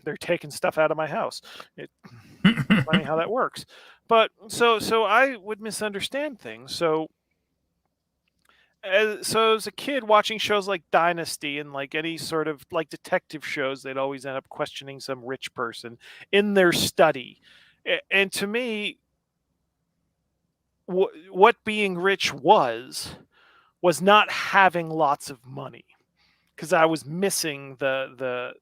they're taking stuff out of my house. It's funny how that works. But so I would misunderstand things. So as a kid watching shows like Dynasty and like any sort of like detective shows, they'd always end up questioning some rich person in their study. And to me, what being rich was not having lots of money, because I was missing the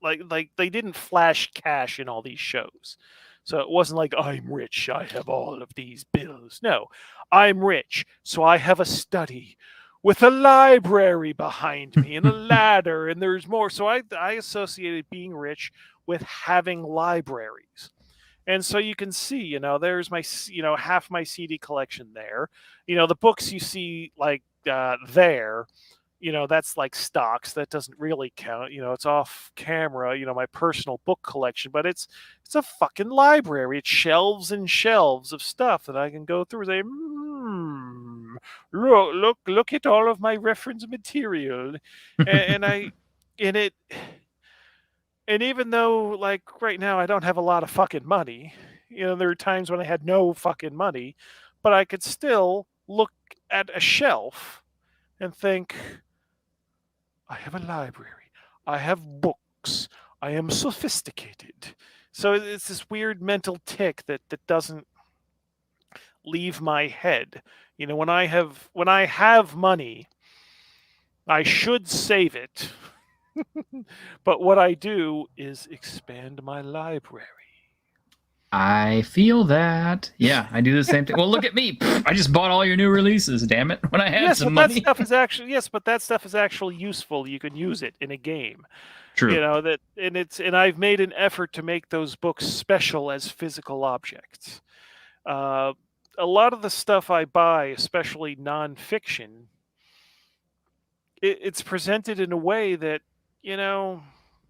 like they didn't flash cash in all these shows. So it wasn't like, I'm rich, I have all of these bills. No, I'm rich, so I have a study with a library behind me and a ladder, and there's more. So I associated being rich with having libraries. And so you can see, there's my, half my CD collection there. The books you see like there, that's like stocks. That doesn't really count. It's off camera, my personal book collection, but it's a fucking library. It's shelves and shelves of stuff that I can go through and say, look at all of my reference material. And even though, like, right now I don't have a lot of fucking money, there are times when I had no fucking money, but I could still look at a shelf and think, I have a library, I have books, I am sophisticated. So it's this weird mental tick that doesn't leave my head. When I have money, I should save it. But what I do is expand my library. I feel that. Yeah, I do the same thing. Well, look at me. I just bought all your new releases, damn it, when I had some money. But that stuff is actually useful. You can use it in a game. True. And I've made an effort to make those books special as physical objects. A lot of the stuff I buy, especially nonfiction, it's presented in a way that,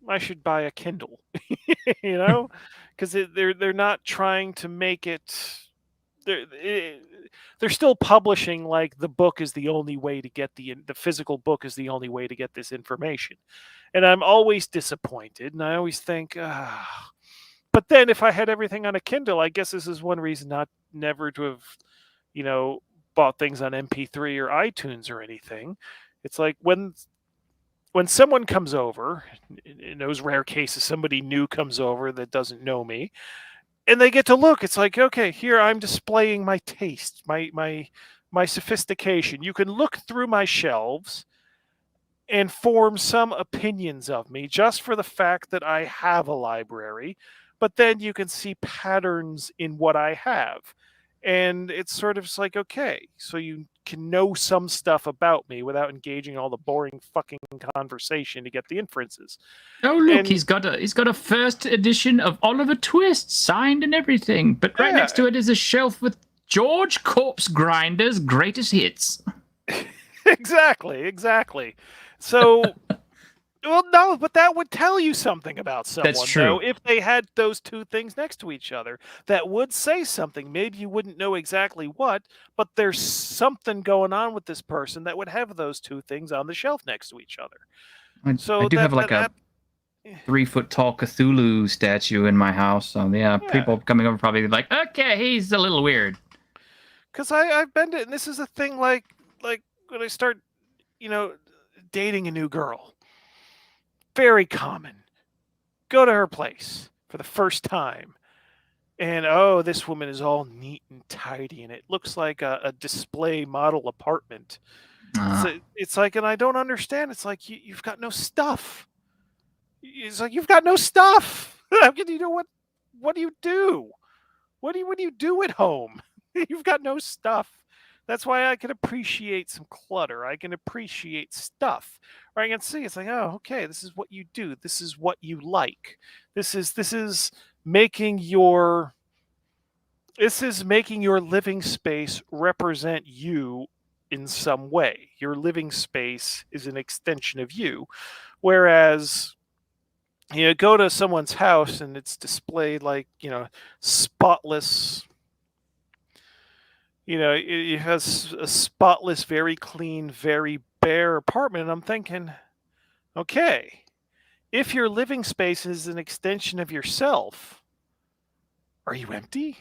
I should buy a Kindle, because they're not trying to make it. They're still publishing like the book is the only way to get the physical book is the only way to get this information, and I'm always disappointed, and I always think, but then if I had everything on a Kindle, I guess this is one reason never to have bought things on MP3 or iTunes or anything. It's like when someone comes over, in those rare cases somebody new comes over that doesn't know me, and they get to look, it's like, okay, here I'm displaying my taste, my sophistication. You can look through my shelves and form some opinions of me just for the fact that I have a library, but then you can see patterns in what I have. And it's sort of like, okay, so you can know some stuff about me without engaging all the boring fucking conversation to get the inferences. Oh look, And he's got a first edition of Oliver Twist signed and everything. But right next to it is a shelf with George Corpse Grinder's greatest hits. Exactly. So, well, no, but that would tell you something about someone. That's true. Though, if they had those two things next to each other, that would say something. Maybe you wouldn't know exactly what, but there's something going on with this person that would have those two things on the shelf next to each other. I do have like a 3-foot tall Cthulhu statue in my house. So yeah, people coming over probably like, okay, he's a little weird. Because I've been to, and this is a thing like when I start, dating a new girl. Very common. Go to her place for the first time. And, this woman is all neat and tidy, and it looks like a display model apartment. It's like, and I don't understand. It's like, you've got no stuff. It's like, you've got no stuff. How can you know what do you do? What do you do at home? You've got no stuff. That's why I can appreciate some clutter. I can appreciate stuff. Or I can see it's like, oh, okay, this is what you do. This is what you like. This is making your living space represent you in some way. Your living space is an extension of you. Whereas go to someone's house and it's displayed like, spotless. It has a spotless, very clean, very bare apartment. And I'm thinking, okay, if your living space is an extension of yourself, are you empty?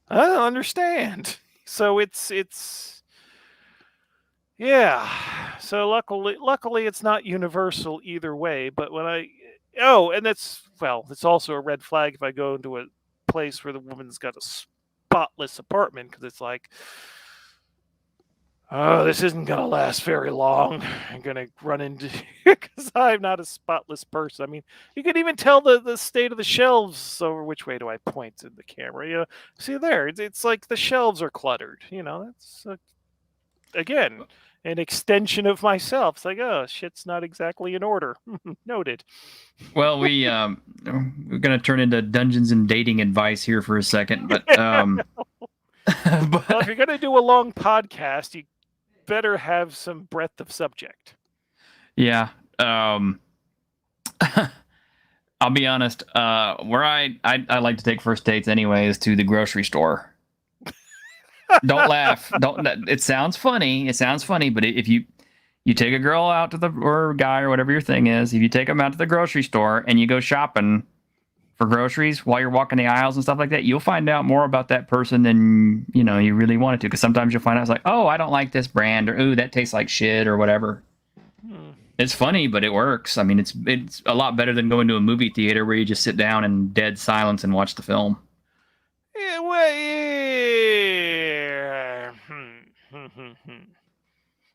I don't understand. So it's yeah. So luckily it's not universal either way. But when it's also a red flag if I go into a place where the woman's got a spotless apartment, because it's like, oh, this isn't gonna last very long. I'm gonna run into because I'm not a spotless person. I mean, you can even tell the state of the shelves over which way do I point in the camera. See there, it's like the shelves are cluttered. That's again an extension of myself. It's like, oh, shit's not exactly in order. Noted. Well, we're gonna turn into Dungeons and Dating advice here for a second, but well, if you're gonna do a long podcast, you better have some breadth of subject. Yeah. I'll be honest. Where I like to take first dates anyway is to the grocery store. Don't laugh. It sounds funny. But if you take a girl out to or guy or whatever your thing is, if you take them out to the grocery store and you go shopping for groceries while you're walking the aisles and stuff like that, you'll find out more about that person than you really wanted to. Because sometimes you'll find out it's like, oh, I don't like this brand, or ooh, that tastes like shit, or whatever. It's funny, but it works. I mean, it's a lot better than going to a movie theater where you just sit down in dead silence and watch the film. Yeah, well,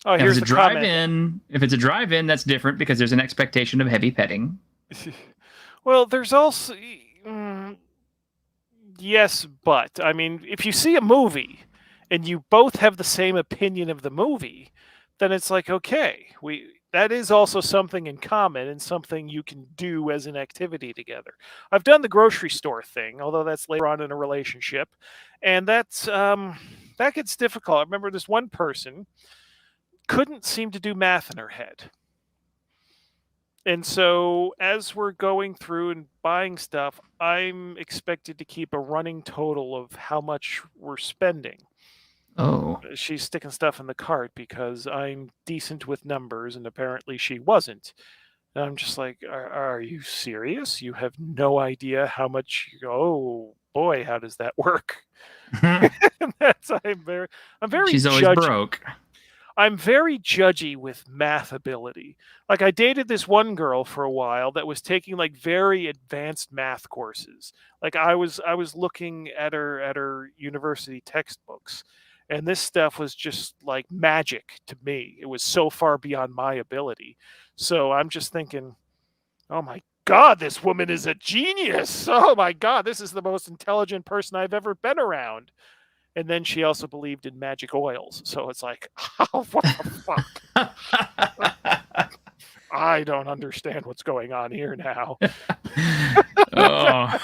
Oh, here's the comment. If it's a drive-in, that's different because there's an expectation of heavy petting. Well, there's also yes, but I mean, if you see a movie and you both have the same opinion of the movie, then it's like, okay, that is also something in common and something you can do as an activity together. I've done the grocery store thing, although that's later on in a relationship, and that's that gets difficult. I remember this one person couldn't seem to do math in her head. And so as we're going through and buying stuff, I'm expected to keep a running total of how much we're spending. Oh. She's sticking stuff in the cart because I'm decent with numbers, and apparently she wasn't. And I'm just like, are you serious? You have no idea how much... Oh, boy, how does that work? I'm very She's always judgy. broke. I'm very judgy with math ability. Like, I dated this one girl for a while that was taking like very advanced math courses. Like, I was looking at her university textbooks, and this stuff was just like magic to me. It was so far beyond my ability. So I'm just thinking, oh my God, this woman is a genius. Oh my God, this is the most intelligent person I've ever been around. And then she also believed in magic oils. So it's like, oh, what the fuck? I don't understand what's going on here now. Oh,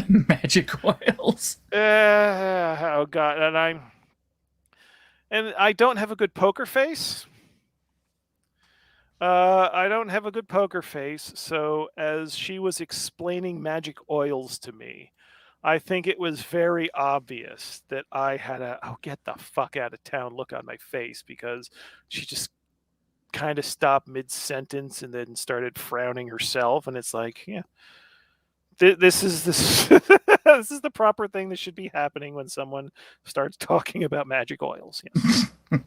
magic oils. Oh God, and I don't have a good poker face. I don't have a good poker face. So as she was explaining magic oils to me, I think it was very obvious that I had a "oh, get the fuck out of town" look on my face, because she just kind of stopped mid-sentence and then started frowning herself, and it's like, yeah, this is this this is the proper thing that should be happening when someone starts talking about magic oils. Yeah.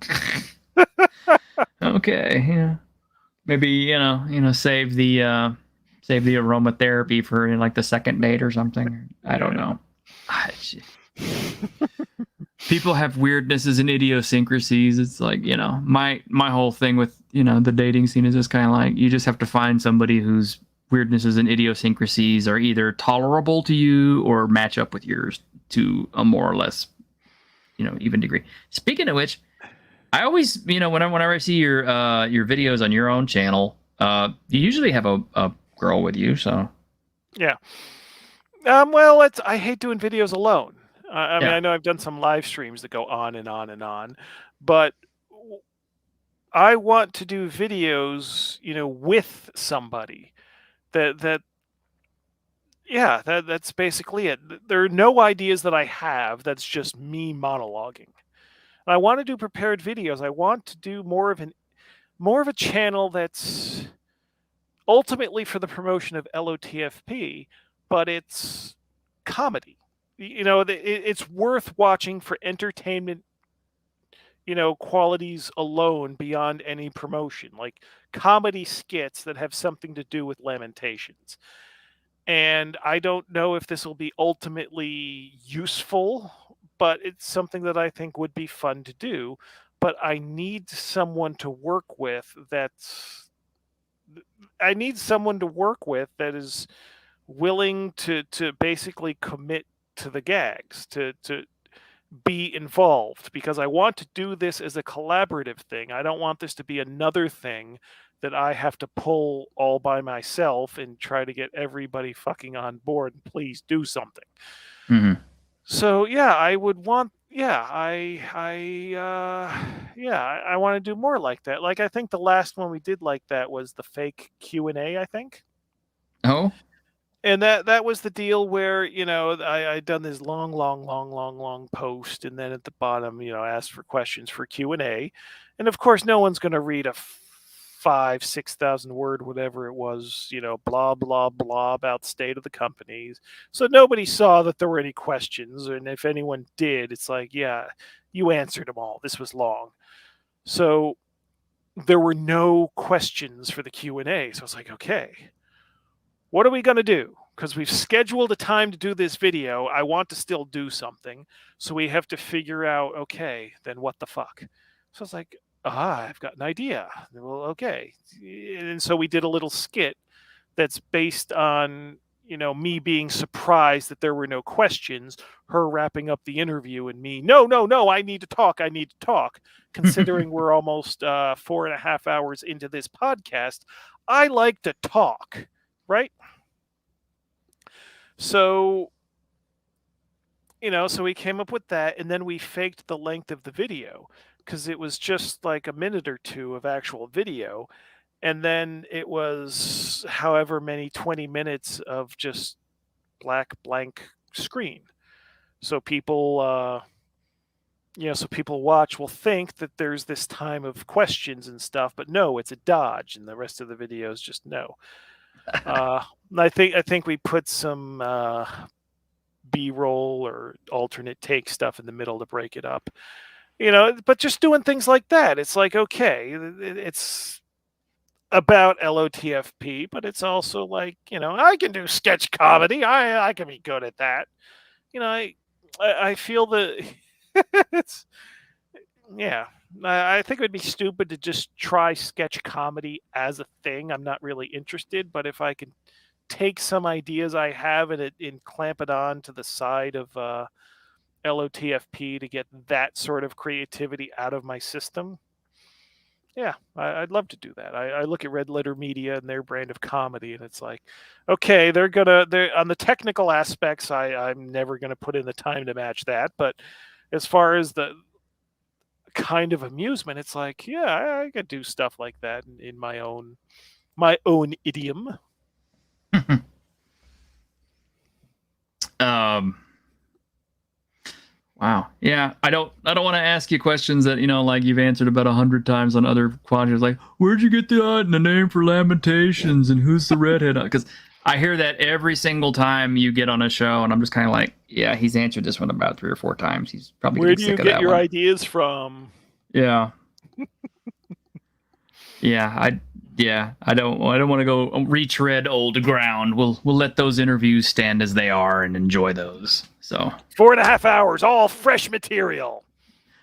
Okay, yeah. Maybe save the aromatherapy for like the second date or something. I don't know. People have weirdnesses and idiosyncrasies. It's like, my whole thing with the dating scene is just kind of like, you just have to find somebody whose weirdnesses and idiosyncrasies are either tolerable to you or match up with yours to a more or less even degree. Speaking of which, I always, whenever I see your videos on your own channel, you usually have a girl with you, so. Yeah. Well, I hate doing videos alone. I mean, Yeah. I know I've done some live streams that go on and on and on, but I want to do videos, with somebody. That's basically it. There are no ideas that I have. That's just me monologuing. I want to do prepared videos. I want to do more of a channel that's ultimately for the promotion of LOTFP, but it's comedy. It's worth watching for entertainment, qualities alone beyond any promotion, like comedy skits that have something to do with Lamentations. And I don't know if this will be ultimately useful, but it's something that I think would be fun to do. But I need someone to work with that is willing to basically commit to the gags, to be involved, because I want to do this as a collaborative thing. I don't want this to be another thing that I have to pull all by myself and try to get everybody fucking on board and please do something. Mm-hmm. So yeah, I would want, I want to do more like that. Like, I think the last one we did like that was the fake Q&A, I think. Oh. And that was the deal where, I'd done this long post, and then at the bottom, asked for questions for Q&A. And of course, no one's going to read a 5,000-6,000 word, whatever it was, blah, blah, blah about state of the companies. So nobody saw that there were any questions. And if anyone did, it's like, yeah, you answered them all. This was long. So there were no questions for the Q&A. So I was like, okay, what are we going to do? Because we've scheduled a time to do this video. I want to still do something. So we have to figure out, okay, then what the fuck? So I was like, I've got an idea. Well, okay. And so we did a little skit that's based on, me being surprised that there were no questions, her wrapping up the interview, and me, no, I need to talk. Considering we're almost 4.5 hours into this podcast, I like to talk. Right? So, so we came up with that, and then we faked the length of the video, because it was just like a minute or two of actual video, and then it was however many 20 minutes of just black blank screen. So people, people will think that there's this time of questions and stuff, but no, it's a dodge, and the rest of the video is just no. I think we put some B-roll or alternate take stuff in the middle to break it up. But just doing things like that, it's like, okay, it's about LOTFP, but it's also like, I can do sketch comedy. I can be good at that. I feel that it's, yeah. I think it would be stupid to just try sketch comedy as a thing. I'm not really interested, but if I can take some ideas I have and clamp it on to the side of LOTFP to get that sort of creativity out of my system, yeah, I'd love to do that. I look at Red Letter Media and their brand of comedy, and it's like, okay, they're on the technical aspects. I'm never gonna put in the time to match that, but as far as the kind of amusement, it's like, yeah, I could do stuff like that in my own idiom. Wow. Yeah, I don't want to ask you questions that like you've answered about 100 times on other quadrants. Like, where'd you get the name for Lamentations, and who's the redhead? Because I hear that every single time you get on a show, and I'm just kind of like, yeah, he's answered this one about 3 or 4 times. He's probably Where getting do sick you of get that your one. ideas from? Yeah. I don't want to go retread old ground. We'll let those interviews stand as they are and enjoy those. So 4.5 hours, all fresh material.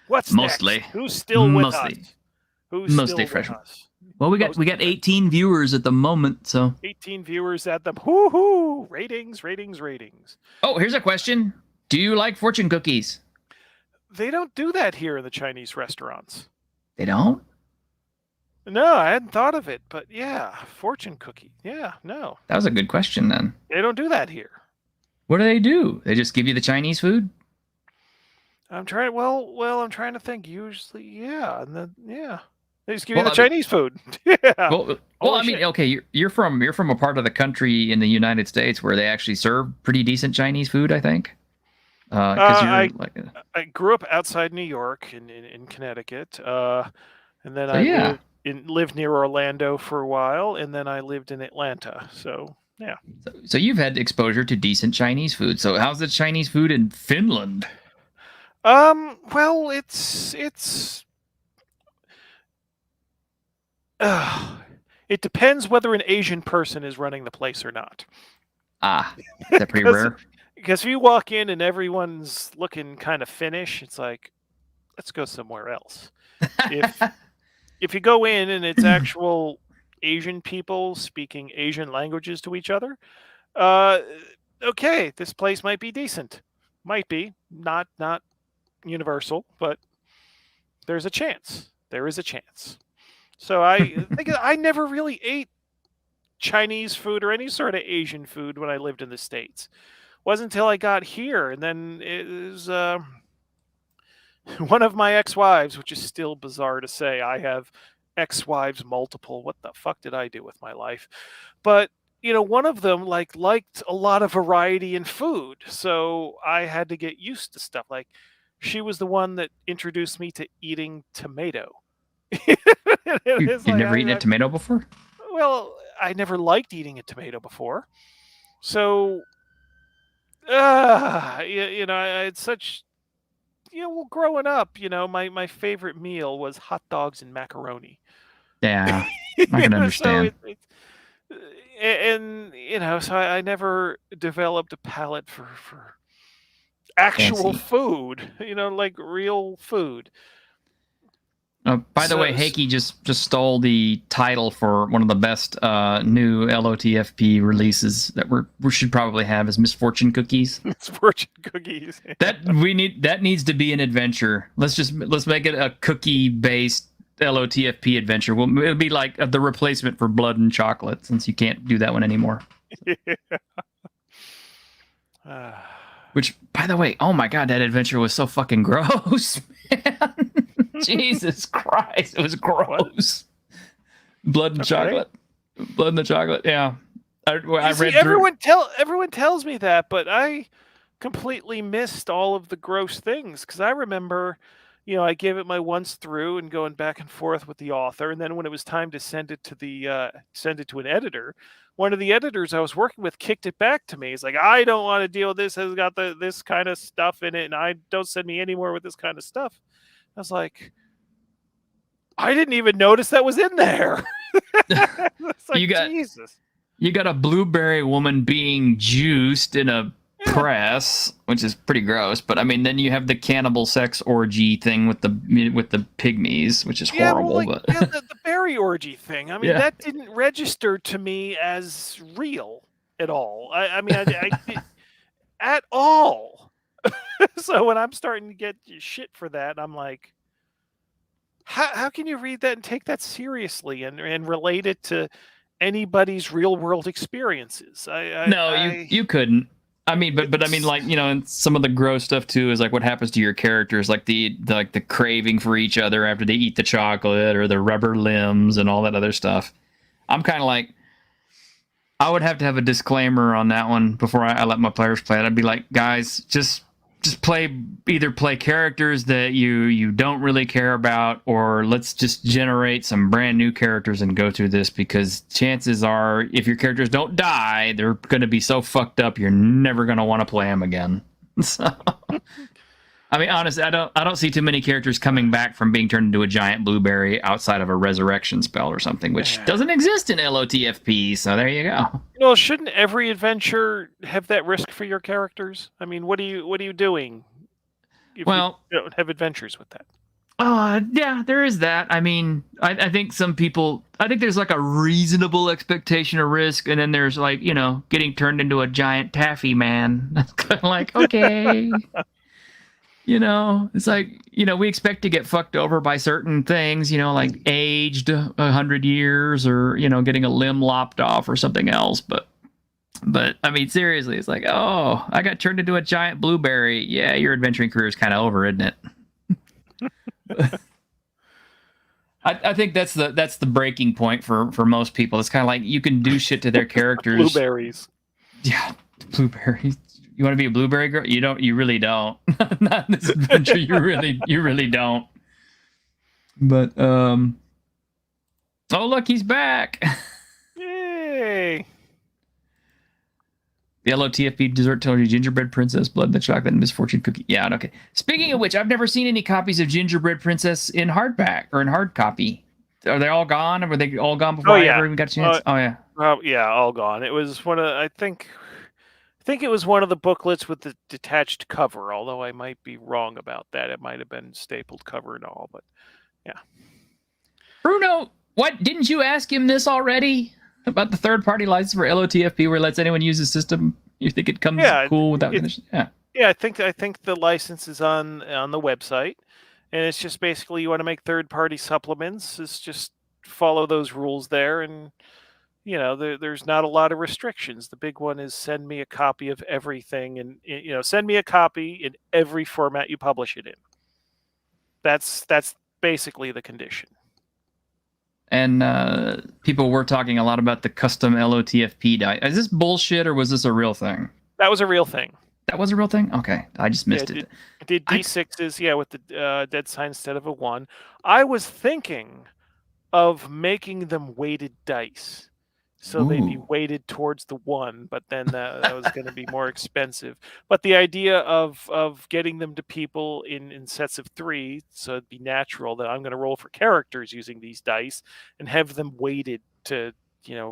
What's mostly next? Who's still with us? Who's mostly still fresh. with us? Well, we got 18 viewers at the moment, so 18 viewers at them. Woohoo! Ratings. Oh, here's a question. Do you like fortune cookies? They don't do that here in the Chinese restaurants. They don't? No, I hadn't thought of it, but yeah, fortune cookie. Yeah, no. That was a good question then. They don't do that here. What do they do? They just give you the Chinese food? I'm trying to think. Usually, yeah, and then they just give you the Chinese food. Yeah. Well, I mean, okay, you're from a part of the country in the United States where they actually serve pretty decent Chinese food, I think. I grew up outside New York in Connecticut, and then I lived near Orlando for a while, and then I lived in Atlanta. So yeah. So you've had exposure to decent Chinese food. So how's the Chinese food in Finland? Well, it's it depends whether an Asian person is running the place or not. Ah, is that pretty rare? Because if you walk in and everyone's looking kind of Finnish, it's like, let's go somewhere else. If you go in and it's actual Asian people speaking Asian languages to each other, okay, this place might be decent. Might be. Not universal, but there's a chance. There is a chance. So I think I never really ate Chinese food or any sort of Asian food when I lived in the States. It wasn't until I got here, and then it was one of my ex-wives, which is still bizarre to say. I have ex-wives multiple. What the fuck did I do with my life? But one of them liked a lot of variety in food, so I had to get used to stuff. Like, she was the one that introduced me to eating tomato. You've never eaten a tomato before? Well, I never liked eating a tomato before, so I had such. Well, growing up, my favorite meal was hot dogs and macaroni. Yeah, I can understand. So I never developed a palate for actual food, like real food. By the way, Heikki just stole the title for one of the best new LOTFP releases that we should probably have as Misfortune Cookies. Misfortune Cookies. That needs to be an adventure. Let's make it a cookie-based LOTFP adventure. It'll be like the replacement for Blood and Chocolate, since you can't do that one anymore. Yeah. Which, by the way, oh my god, that adventure was so fucking gross, man. Jesus Christ, it was gross. Blood and chocolate. Blood and the chocolate, yeah. I read everyone tells me that, but I completely missed all of the gross things, because I remember, I gave it my once through and going back and forth with the author, and then when it was time to send it to an editor, one of the editors I was working with kicked it back to me. He's like, I don't want to deal with this. Has got this kind of stuff in it, and I don't send me anywhere with this kind of stuff. I was like, I didn't even notice that was in there. It's like, Jesus. You got a blueberry woman being juiced in a press, which is pretty gross. But I mean, then you have the cannibal sex orgy thing with the pygmies, which is horrible. Well, like, the berry orgy thing. I mean, that didn't register to me as real at all. I mean, I at all. So when I'm starting to get shit for that, I'm like, how can you read that and take that seriously and relate it to anybody's real world experiences? You couldn't. I mean, but I mean, like, you know, and some of the gross stuff too is like what happens to your characters, like the craving for each other after they eat the chocolate, or the rubber limbs and all that other stuff. I'm kind of like, I would have to have a disclaimer on that one before I let my players play it. I'd be like, guys, just either play characters that you don't really care about, or let's just generate some brand new characters and go through this, because chances are, if your characters don't die, they're going to be so fucked up you're never going to want to play them again. So, I mean, honestly, I don't see too many characters coming back from being turned into a giant blueberry outside of a resurrection spell or something, which doesn't exist in LOTFP. So there you go. Well, shouldn't every adventure have that risk for your characters? I mean, what are you doing if you don't have adventures with that? Yeah, there is that. I mean, I think some people, I think there's like a reasonable expectation of risk, and then there's like, you know, getting turned into a giant taffy man. That's kind of like, okay. You know, it's like, you know, we expect to get fucked over by certain things, you know, like aged 100 years, or, you know, getting a limb lopped off or something else. But I mean, seriously, it's like, oh, I got turned into a giant blueberry. Yeah, your adventuring career is kind of over, isn't it? I think that's the breaking point for most people. It's kind of like you can do shit to their characters. Blueberries. Yeah, blueberries. You want to be a blueberry girl? You don't. You really don't. Not in this adventure. You really don't. But oh, look, he's back. Yay! The LOTFP dessert told you gingerbread princess, blood in the chocolate, and misfortune cookie. Yeah, okay. Speaking of which, I've never seen any copies of Gingerbread Princess in hardback or in hard copy. Are they all gone? Or were they all gone before I ever even got a chance? Yeah, all gone. It was one of, I think it was one of the booklets with the detached cover, although I might be wrong about that. It might have been stapled cover and all, but yeah. Bruno, what? Didn't you ask him this already? About the third-party license for LOTFP where it lets anyone use the system? You think it comes cool without conditions? Yeah. Yeah, I think the license is on the website, and it's just basically you want to make third-party supplements. It's just follow those rules there, and you know there's not a lot of restrictions. The big one is send me a copy of everything, and you know send me a copy in every format you publish it in. That's basically the condition. And people were talking a lot about the custom LOTFP die. Is this bullshit, or was this a real thing? That was a real thing. That was a real thing? Okay. I just missed it. It did D6s, with the dead sign instead of a 1. I was thinking of making them weighted dice. So they'd be weighted towards the 1, but then that was going to be more expensive. But the idea of getting them to people in sets of 3, so it'd be natural that I'm going to roll for characters using these dice and have them weighted to,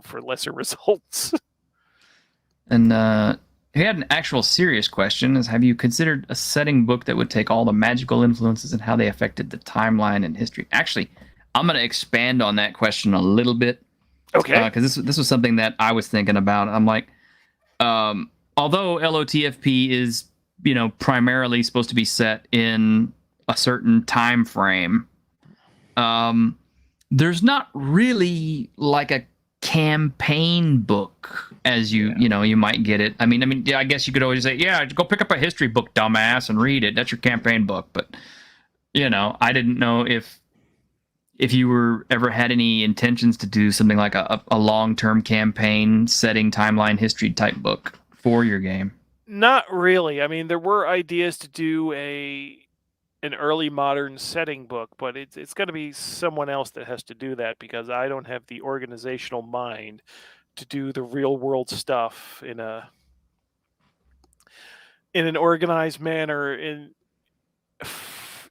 for lesser results. And he had an actual serious question: is have you considered a setting book that would take all the magical influences and how they affected the timeline and history? Actually, I'm going to expand on that question a little bit. Okay. Because this was something that I was thinking about. I'm like, although LOTFP is, primarily supposed to be set in a certain time frame, there's not really like a campaign book as you might get it. I mean, I guess you could always say, yeah, go pick up a history book, dumbass, and read it. That's your campaign book. But, I didn't know if you were ever had any intentions to do something like a long-term campaign setting timeline history type book for your game. Not really. I mean, there were ideas to do an early modern setting book, but it's going to be someone else that has to do that because I don't have the organizational mind to do the real world stuff in an organized manner, in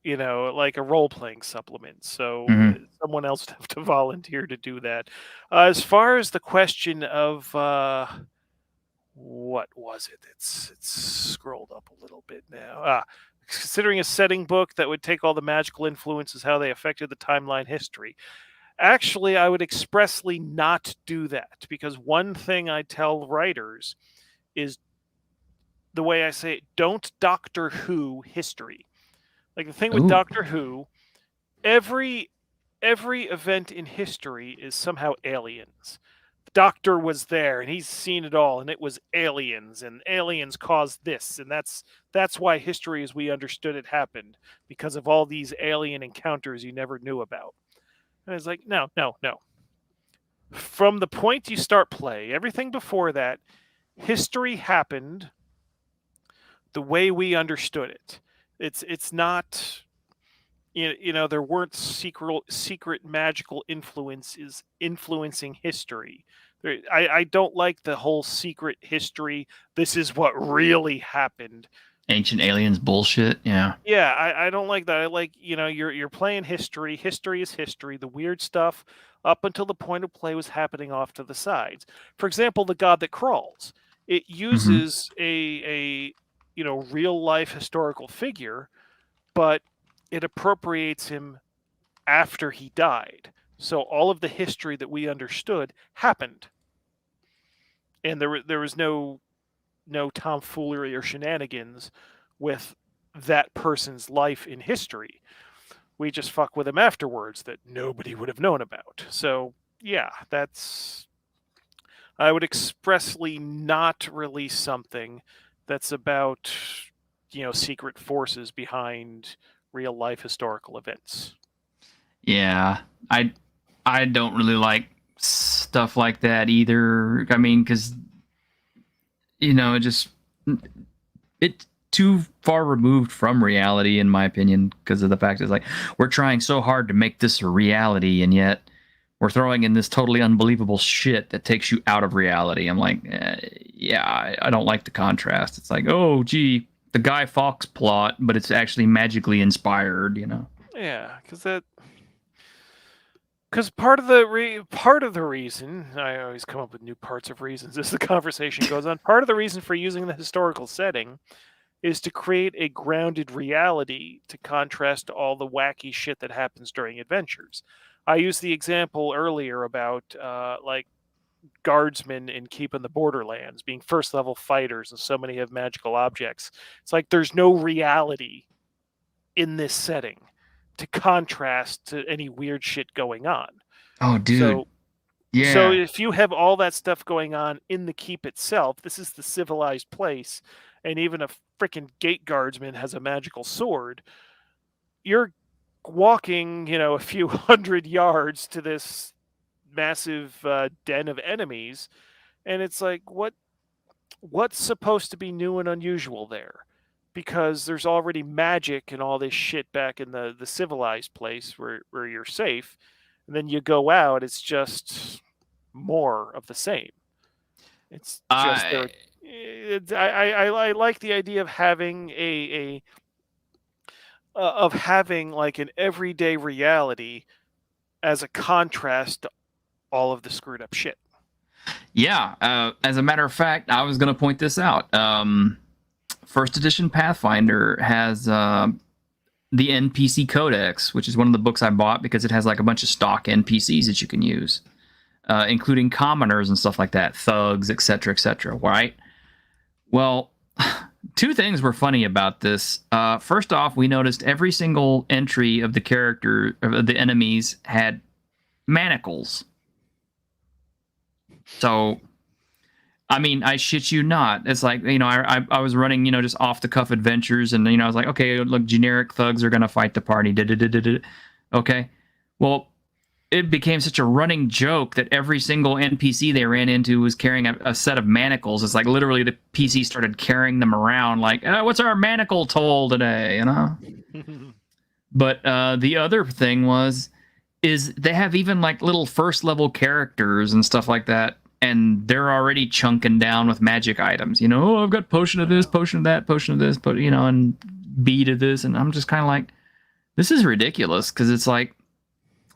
like a role playing supplement. So Mhm. someone else would have to volunteer to do that. As far as the question of what was it? It's scrolled up a little bit now. Considering a setting book that would take all the magical influences, how they affected the timeline history. Actually, I would expressly not do that, because one thing I tell writers is, the way I say it, don't Doctor Who history. Like, the thing with Ooh. Doctor Who, every event in history is somehow aliens. The Doctor was there and he's seen it all, and it was aliens, and aliens caused this, and that's why history as we understood it happened, because of all these alien encounters you never knew about. And it's like, no, no, no. From the point you start play, everything before that, history happened the way we understood it. It's not, there weren't secret magical influences influencing history. I don't like the whole secret history. This is what really happened. Ancient aliens bullshit. Yeah. Yeah, I don't like that. I like, you're playing history. History is history. The weird stuff up until the point of play was happening off to the sides. For example, the God That Crawls. It uses a real life historical figure, but it appropriates him after he died. So all of the history that we understood happened, and there was no tomfoolery or shenanigans with that person's life in history. We just fuck with him afterwards that nobody would have known about. So yeah, I would expressly not release something that's about secret forces behind real life historical events. Yeah. I don't really like stuff like that either. I mean, because it's too far removed from reality, in my opinion, because of the fact is, like, we're trying so hard to make this a reality, and yet we're throwing in this totally unbelievable shit that takes you out of reality. I'm like, yeah, I don't like the contrast. It's like, oh, gee, the Guy Fawkes plot, but it's actually magically inspired, Yeah, because part of the reason, I always come up with new parts of reasons as the conversation goes on. Part of the reason for using the historical setting is to create a grounded reality to contrast to all the wacky shit that happens during adventures. I used the example earlier about like guardsmen in Keeping the Borderlands being first level fighters, and so many have magical objects. It's like there's no reality in this setting to contrast to any weird shit going on. Oh, dude. So yeah. if you have all that stuff going on in the keep itself, this is the civilized place, and even a freaking gate guardsman has a magical sword, you're walking, a few hundred yards to this massive den of enemies, and it's like, what's supposed to be new and unusual there? Because there's already magic and all this shit back in the civilized place where you're safe, and then you go out, it's just more of the same. It's just I like the idea of having having like an everyday reality as a contrast to all of the screwed up shit. Yeah. As a matter of fact, I was going to point this out. First edition Pathfinder has the NPC Codex, which is one of the books I bought because it has like a bunch of stock NPCs that you can use, including commoners and stuff like that, thugs, etc., right? Well, two things were funny about this. First off, we noticed every single entry of the character of the enemies had manacles. So, I mean, I shit you not. It's like, I was running, just off the cuff adventures, and I was like, okay, look, generic thugs are gonna fight the party. Okay, well, it became such a running joke that every single NPC they ran into was carrying a set of manacles. It's like literally the PC started carrying them around, like, what's our manacle toll today? But the other thing is they have even like little first level characters and stuff like that and they're already chunking down with magic items. You know, oh, I've got potion of this, potion of that, potion of this, you know, and bead of this, and I'm just kind of like, this is ridiculous, because it's like,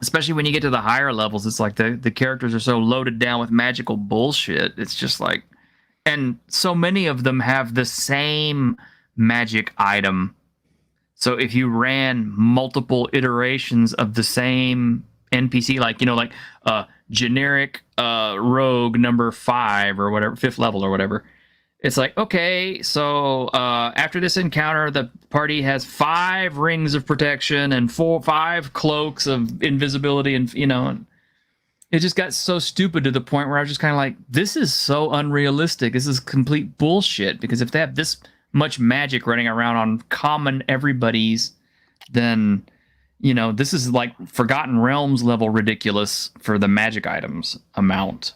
especially when you get to the higher levels, it's like the characters are so loaded down with magical bullshit. It's just like, and so many of them have the same magic item. So if you ran multiple iterations of the same NPC, like, you know, like generic rogue number 5 or whatever, 5th level or whatever, it's like, okay, so after this encounter, the party has 5 rings of protection and 5 cloaks of invisibility, and you know, and it just got so stupid to the point where I was just kind of like, this is so unrealistic. This is complete bullshit, because if they have this much magic running around on common everybody's, then, you know, this is like Forgotten Realms level ridiculous for the magic items amount.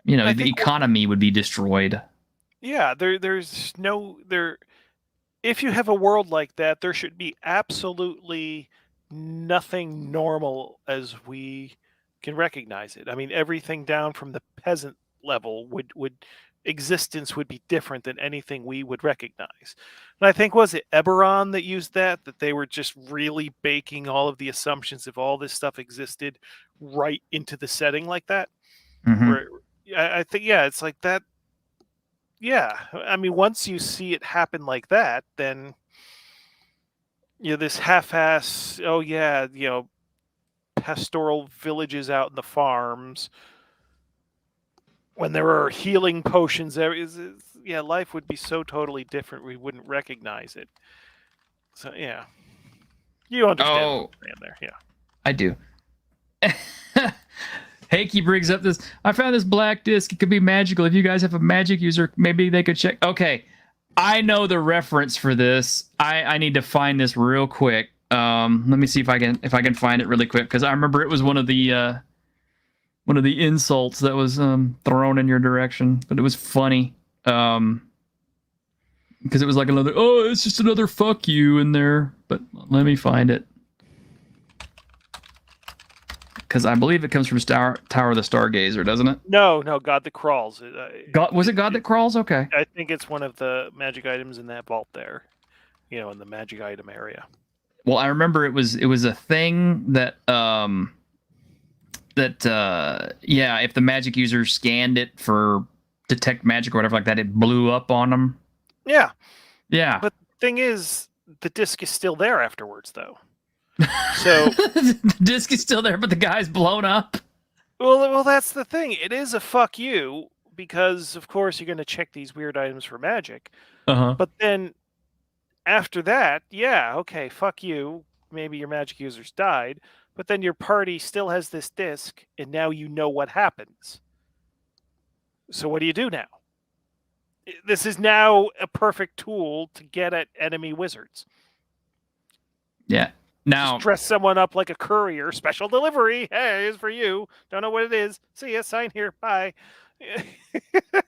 You know, the economy would be destroyed. Yeah, there's no there. If you have a world like that, there should be absolutely nothing normal as we can recognize it. I mean, everything down from the peasant level would existence would be different than anything we would recognize. And I think, was it Eberron that used that they were just really baking all of the assumptions if all this stuff existed right into the setting like that. Mm-hmm. Where I think, yeah, it's like that. Yeah, I mean, once you see it happen like that, then, you know, this half-ass, oh yeah, you know, pastoral villages out in the farms, when there are healing potions there, yeah, life would be so totally different we wouldn't recognize it. So yeah, you understand what I'm saying there, yeah. I do. Heiki brings up this, I found this black disc. It could be magical. If you guys have a magic user, maybe they could check. Okay, I know the reference for this. I need to find this real quick. Let me see if I can find it really quick, because I remember it was one of the insults that was thrown in your direction, but it was funny. Because it was like another, oh, it's just another fuck you in there. But let me find it. Because I believe it comes from Tower of the Stargazer, doesn't it? No, God that crawls. Was it God that crawls? Okay. I think it's one of the magic items in that vault there, you know, in the magic item area. Well, I remember it was a thing that yeah, if the magic user scanned it for detect magic or whatever like that, it blew up on them. Yeah. Yeah. But the thing is, the disc is still there afterwards, though. So the disc is still there, but the guy's blown up. Well, that's the thing. It is a fuck you, because of course you're going to check these weird items for magic. But then after that, yeah, okay, fuck you. Maybe your magic users died, but then your party still has this disc, and now you know what happens. So what do you do now? This is now a perfect tool to get at enemy wizards. Yeah. Now, just dress someone up like a courier, special delivery. Hey, it's for you. Don't know what it is. See ya. Sign here. Bye.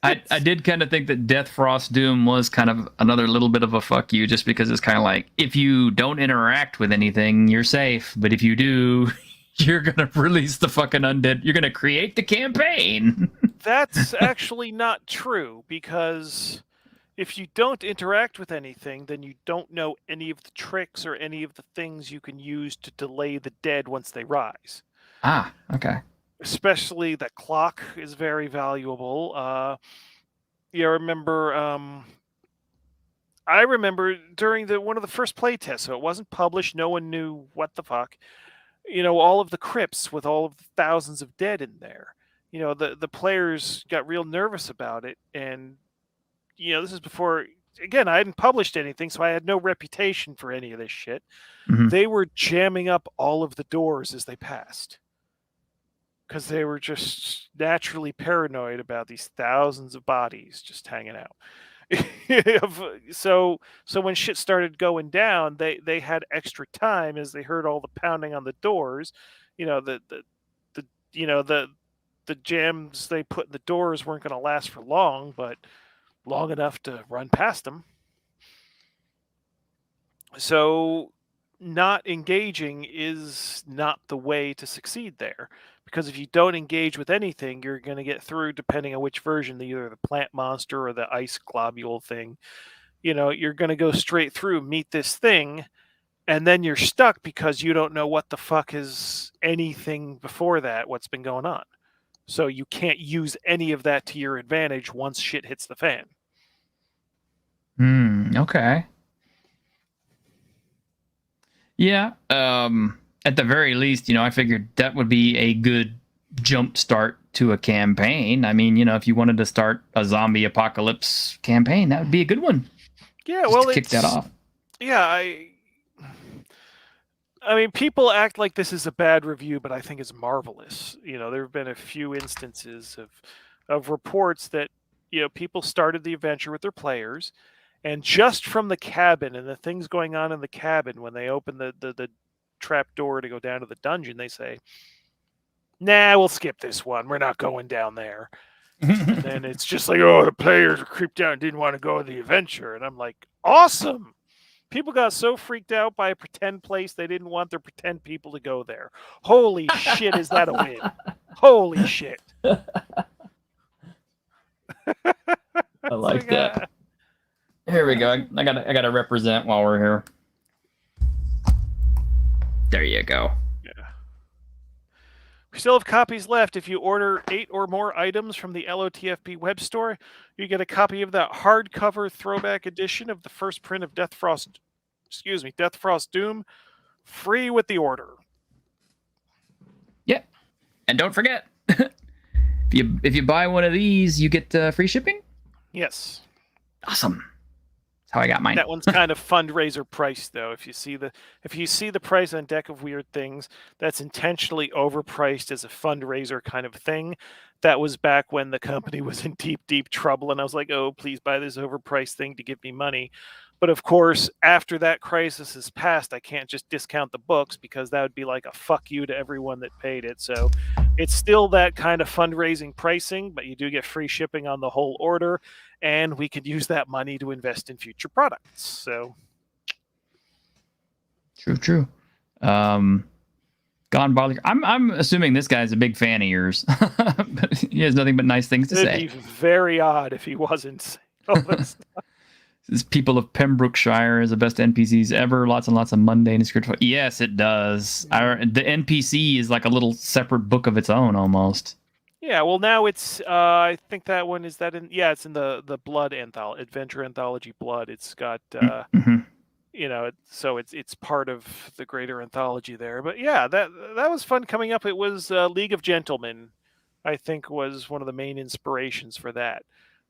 I did kind of think that Death Frost Doom was kind of another little bit of a fuck you, just because it's kind of like, if you don't interact with anything, you're safe. But if you do, you're going to release the fucking undead. You're going to create the campaign. That's actually not true, because if you don't interact with anything, then you don't know any of the tricks or any of the things you can use to delay the dead once they rise. Ah, okay. Especially that clock is very valuable. You remember, I remember during one of the first playtests, so it wasn't published, no one knew what the fuck, you know, all of the crypts with all of the thousands of dead in there. You know, the players got real nervous about it, and you know, this is before, again, I hadn't published anything, so I had no reputation for any of this shit. Mm-hmm. They were jamming up all of the doors as they passed, because they were just naturally paranoid about these thousands of bodies just hanging out. So when shit started going down, they had extra time as they heard all the pounding on the doors. You know, the jams they put in the doors weren't going to last for long, but long enough to run past them. So not engaging is not the way to succeed there, because if you don't engage with anything, you're going to get through depending on which version, either the plant monster or the ice globule thing. You're going to go straight through, meet this thing, and then you're stuck because you don't know what the fuck is anything before that, what's been going on. So you can't use any of that to your advantage once shit hits the fan. Okay. Yeah. At the very least, I figured that would be a good jump start to a campaign. I mean, if you wanted to start a zombie apocalypse campaign, that would be a good one. Yeah, Just to kick that off. Yeah, I mean, people act like this is a bad review, but I think it's marvelous. There have been a few instances of reports that people started the adventure with their players, and just from the cabin and the things going on in the cabin, when they open the trap door to go down to the dungeon, they say, "Nah, we'll skip this one. We're not going down there." And then it's just like, "Oh, the players were creeped out and didn't want to go on the adventure." And I'm like, awesome. People got so freaked out by a pretend place, they didn't want their pretend people to go there. Holy shit, is that a win? Holy shit. I like that. Here we go. I gotta represent while we're here. There you go. Yeah. We still have copies left. If you order 8 or more items from the LOTFP web store, you get a copy of that hardcover throwback edition of the first print of Deathfrost Doom, free with the order. Yeah. And don't forget, if you buy one of these, you get free shipping? Yes. Awesome. That's how I got mine. That one's kind of fundraiser price, though. If you see the price on Deck of Weird Things, that's intentionally overpriced as a fundraiser kind of thing. That was back when the company was in deep, deep trouble, and I was like, "Oh, please buy this overpriced thing to give me money." But of course, after that crisis has passed, I can't just discount the books because that would be like a fuck you to everyone that paid it. So it's still that kind of fundraising pricing, but you do get free shipping on the whole order, and we could use that money to invest in future products. So true. Gone Barley. I'm assuming this guy's a big fan of yours. But he has nothing but nice things to say. It'd be very odd if he wasn't. This people of Pembrokeshire is the best NPCs ever. Lots and lots of mundane and script. Yes, it does. The NPC is like a little separate book of its own, almost. Yeah, well, now it's. I think that one is that in. Yeah, it's in the Blood adventure anthology. Blood. It's got. So it's part of the greater anthology there. But yeah, that was fun coming up. It was League of Gentlemen, I think, was one of the main inspirations for that.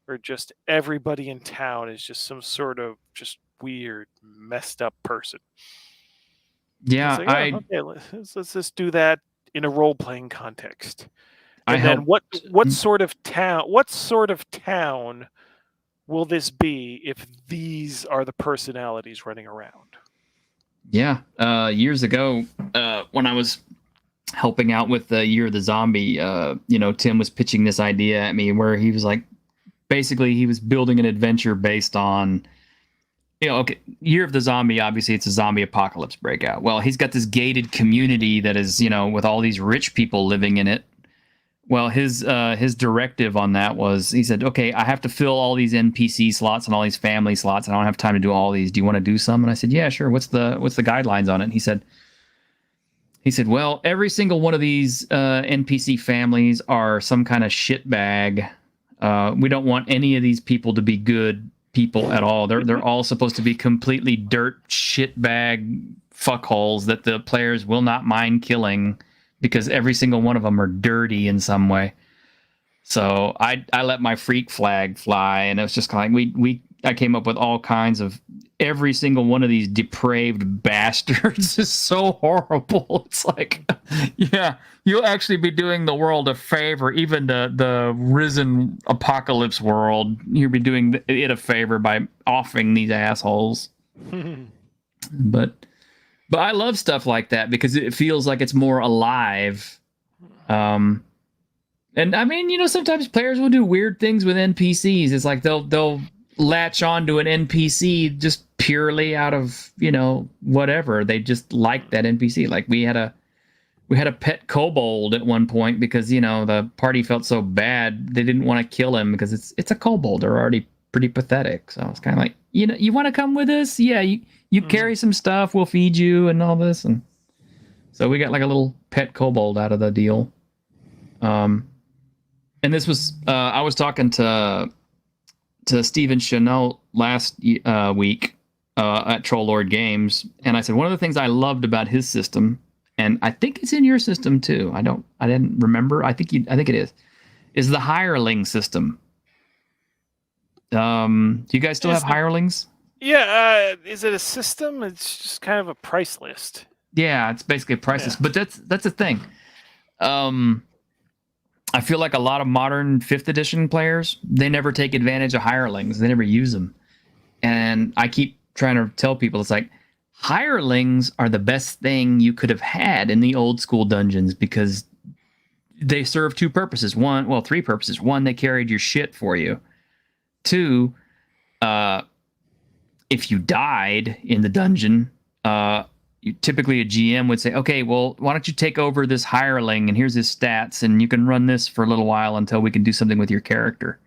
Or just everybody in town is just some sort of just weird, messed up person. Yeah, okay, let's just do that in a role playing context. And then what sort of town will this be if these are the personalities running around? Yeah, years ago, when I was helping out with the Year of the Zombie, Tim was pitching this idea at me where he was like, basically, he was building an adventure based on, Year of the Zombie, obviously, it's a zombie apocalypse breakout. Well, he's got this gated community that is, with all these rich people living in it. Well, his directive on that was, he said, okay, I have to fill all these NPC slots and all these family slots, and I don't have time to do all these. Do you want to do some? And I said, yeah, sure. What's the guidelines on it? And he said, well, every single one of these NPC families are some kind of shitbag. We don't want any of these people to be good people at all. They're all supposed to be completely dirt shitbag fuckholes that the players will not mind killing because every single one of them are dirty in some way. So I let my freak flag fly, and it was just kind of like I came up with all kinds of every single one of these depraved bastards is so horrible. It's like, yeah, you'll actually be doing the world a favor, even the risen apocalypse world. You'll be doing it a favor by offing these assholes. But I love stuff like that because it feels like it's more alive. And I mean, sometimes players will do weird things with NPCs. It's like they'll latch on to an NPC just purely out of, whatever. They just like that NPC. Like we had We had a pet kobold at one point because the party felt so bad they didn't want to kill him because it's a kobold. They're already pretty pathetic. So it's kind of like, you want to come with us? Yeah, you carry some stuff. We'll feed you and all this. And so we got like a little pet kobold out of the deal. And this was I was talking to Stephen Chanel last week at Troll Lord Games, and I said one of the things I loved about his system, and I think it's in your system too. I didn't remember. I think it is the hireling system. Do you guys still have hirelings? Yeah. Is it a system? It's just kind of a price list. Yeah, it's basically a price list. But that's the thing. I feel like a lot of modern 5th edition players, they never take advantage of hirelings. They never use them. And I keep trying to tell people, it's like, hirelings are the best thing you could have had in the old school dungeons because they serve 2 purposes. 3 purposes. 1, they carried your shit for you. 2, if you died in the dungeon, typically a GM would say, okay, well, why don't you take over this hireling and here's his stats and you can run this for a little while until we can do something with your character.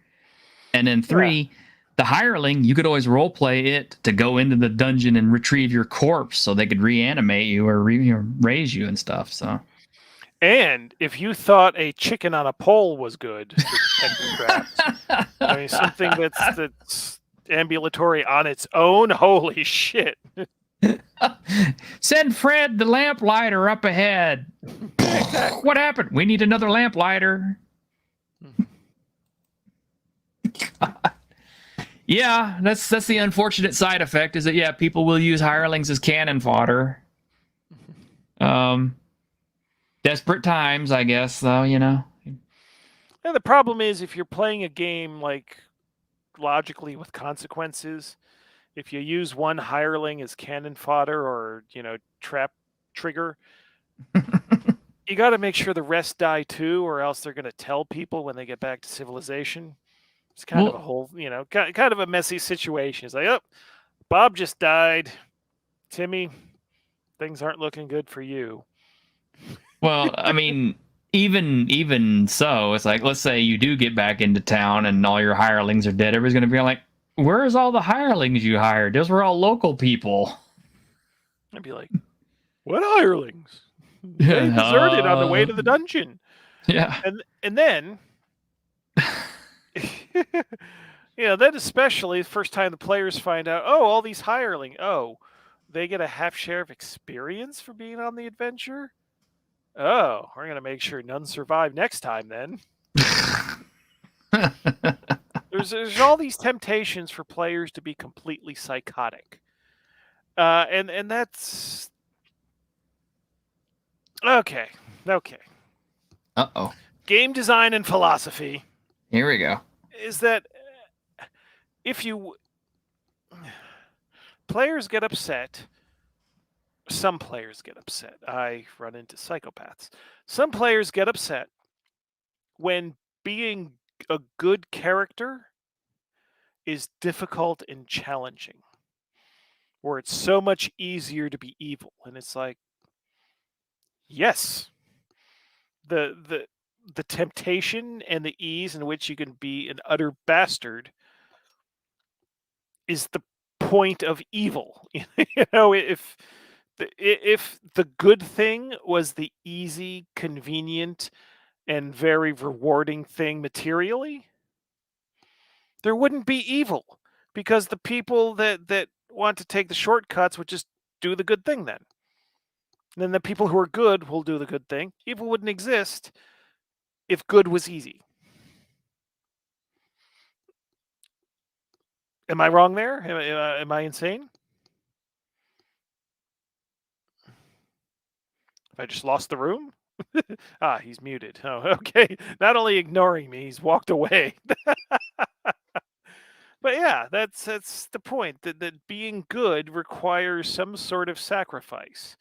And then 3, the hireling, you could always role play it to go into the dungeon and retrieve your corpse so they could reanimate you or raise you and stuff. So, and if you thought a chicken on a pole was good for detecting traps, I mean, something that's ambulatory on its own, holy shit. Send Fred the lamplighter up ahead. What happened? We need another lamplighter. God. Yeah, that's the unfortunate side effect is that people will use hirelings as cannon fodder. Desperate times, I guess, though, And the problem is if you're playing a game like logically with consequences, if you use one hireling as cannon fodder or, trap trigger, you got to make sure the rest die too, or else they're going to tell people when they get back to civilization. It's kind of a whole, kind of a messy situation. It's like, oh, Bob just died. Timmy, things aren't looking good for you. Well, I mean, even so, it's like, let's say you do get back into town and all your hirelings are dead. Everybody's going to be like, where's all the hirelings you hired? Those were all local people. I'd be like, what hirelings? They deserted on the way to the dungeon. Yeah. And then, then especially the first time the players find out, oh, all these hireling, they get a half share of experience for being on the adventure? Oh, we're going to make sure none survive next time then. There's all these temptations for players to be completely psychotic. And that's... Okay. Uh-oh. Game design and philosophy. Here we go. Is that players get upset. Some players get upset. I run into psychopaths. Some players get upset when being a good character is difficult and challenging, where it's so much easier to be evil. And it's like, yes, the temptation and the ease in which you can be an utter bastard is the point of evil. If the good thing was the easy, convenient, and very rewarding thing materially, there wouldn't be evil, because the people that want to take the shortcuts would just do the good thing then. And then the people who are good will do the good thing. Evil wouldn't exist if good was easy. Am I wrong there? Am I insane? Have I just lost the room? He's muted. Oh, okay. Not only ignoring me, he's walked away. But yeah, that's the point. That being good requires some sort of sacrifice.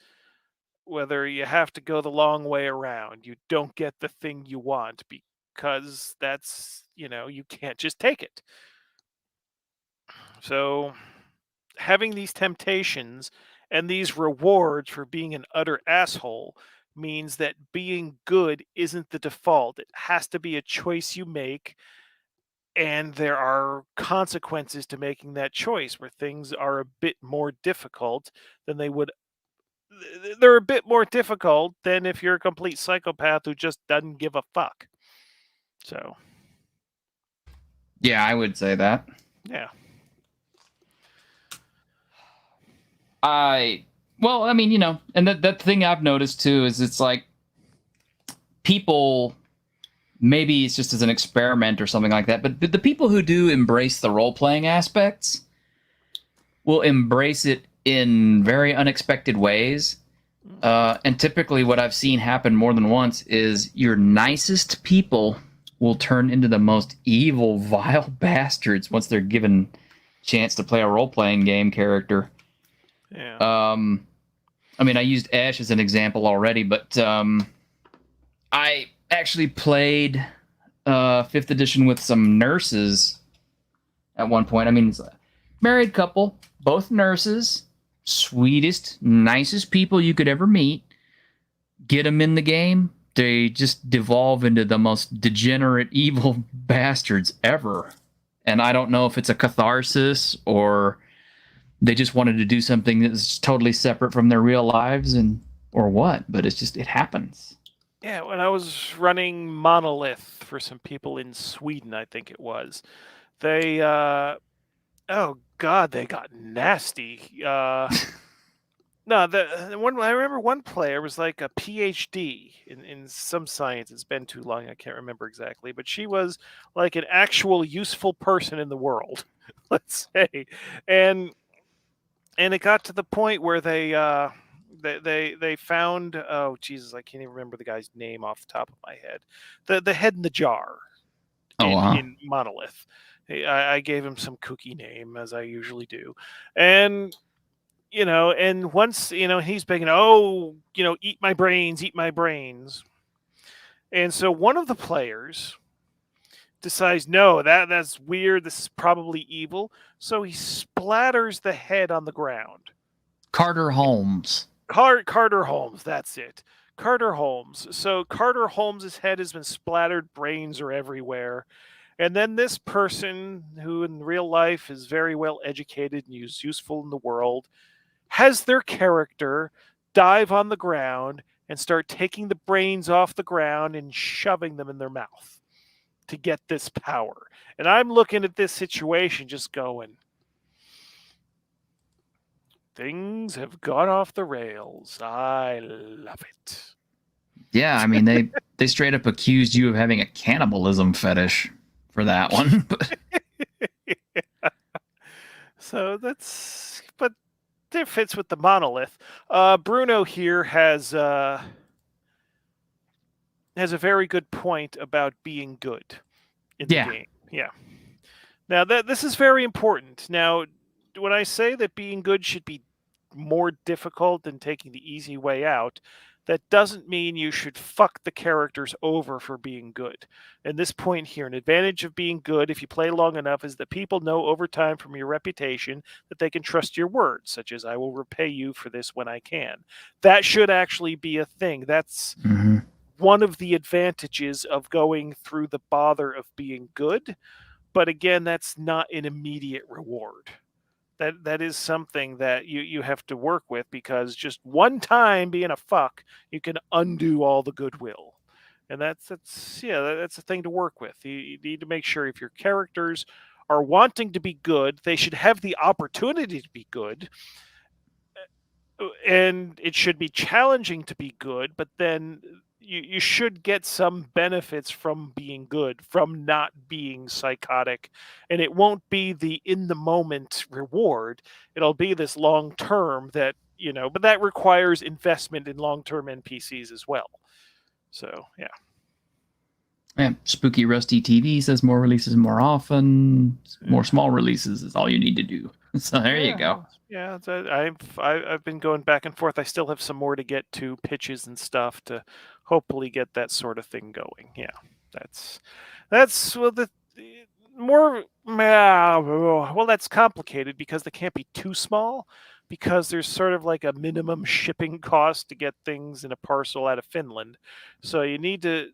Whether you have to go the long way around, you don't get the thing you want because that's, you can't just take it. So having these temptations and these rewards for being an utter asshole means that being good isn't the default. It has to be a choice you make, and there are consequences to making that choice where things are a bit more difficult than they would. They're a bit more difficult than if you're a complete psychopath who just doesn't give a fuck. So, Yeah, I would say that. yeah. Well, I mean, and that thing I've noticed too is it's like people, maybe it's just as an experiment or something like that, but the people who do embrace the role-playing aspects will embrace it in very unexpected ways. And typically what I've seen happen more than once is your nicest people will turn into the most evil, vile bastards once they're given chance to play a role-playing game character. Yeah. I mean, I used Ash as an example already, but I actually played 5th edition with some nurses at one point. I mean, it's a married couple, both nurses, sweetest, nicest people you could ever meet. Get them in the game, they just devolve into the most degenerate, evil bastards ever. And I don't know if it's a catharsis or they just wanted to do something that's totally separate from their real lives or what, but it happens. Yeah, when I was running Monolith for some people in Sweden, I think it was, they, oh God, they got nasty. No, I remember one player was like a PhD in some science. It's been too long, I can't remember exactly, but she was like an actual useful person in the world, let's say, and it got to the point where they found, oh Jesus, I can't even remember the guy's name off the top of my head, the head in the jar in Monolith. I gave him some kooky name, as I usually do, and and once he's begging, oh, eat my brains, and so one of the players decides, no, that's weird, this is probably evil, so he splatters the head on the ground. Carter Holmes. Carter Holmes, that's it. Carter Holmes. So Carter Holmes's head has been splattered, brains are everywhere. And then this person, who in real life is very well educated and is useful in the world, has their character dive on the ground and start taking the brains off the ground and shoving them in their mouth to get this power. And I'm looking at this situation just going, things have gone off the rails. I love it. Yeah, I mean, they straight up accused you of having a cannibalism fetish for that one. Yeah. So but it fits with the Monolith. Bruno here has a very good point about being good in the game. Yeah. Now this is very important. Now, when I say that being good should be more difficult than taking the easy way out, that doesn't mean you should fuck the characters over for being good. And this point here, an advantage of being good, if you play long enough, is that people know over time from your reputation that they can trust your words, such as, I will repay you for this when I can. That should actually be a thing. That's one of the advantages of going through the bother of being good. But again, that's not an immediate reward. That is something that you have to work with, because just one time being a fuck, you can undo all the goodwill. And that's a thing to work with. You need to make sure if your characters are wanting to be good, they should have the opportunity to be good. And it should be challenging to be good, but then you should get some benefits from being good, from not being psychotic. And it won't be the in the moment reward. It'll be this long term that, but that requires investment in long term NPCs as well. So, yeah. Yeah, Spooky Rusty TV says more releases more often. More small releases is all you need to do. So there you go. Yeah, I've been going back and forth. I still have some more to get to, pitches and stuff, to hopefully get that sort of thing going. Yeah, that's well, the more well, that's complicated because they can't be too small. because there's sort of like a minimum shipping cost to get things in a parcel out of Finland. So you need to.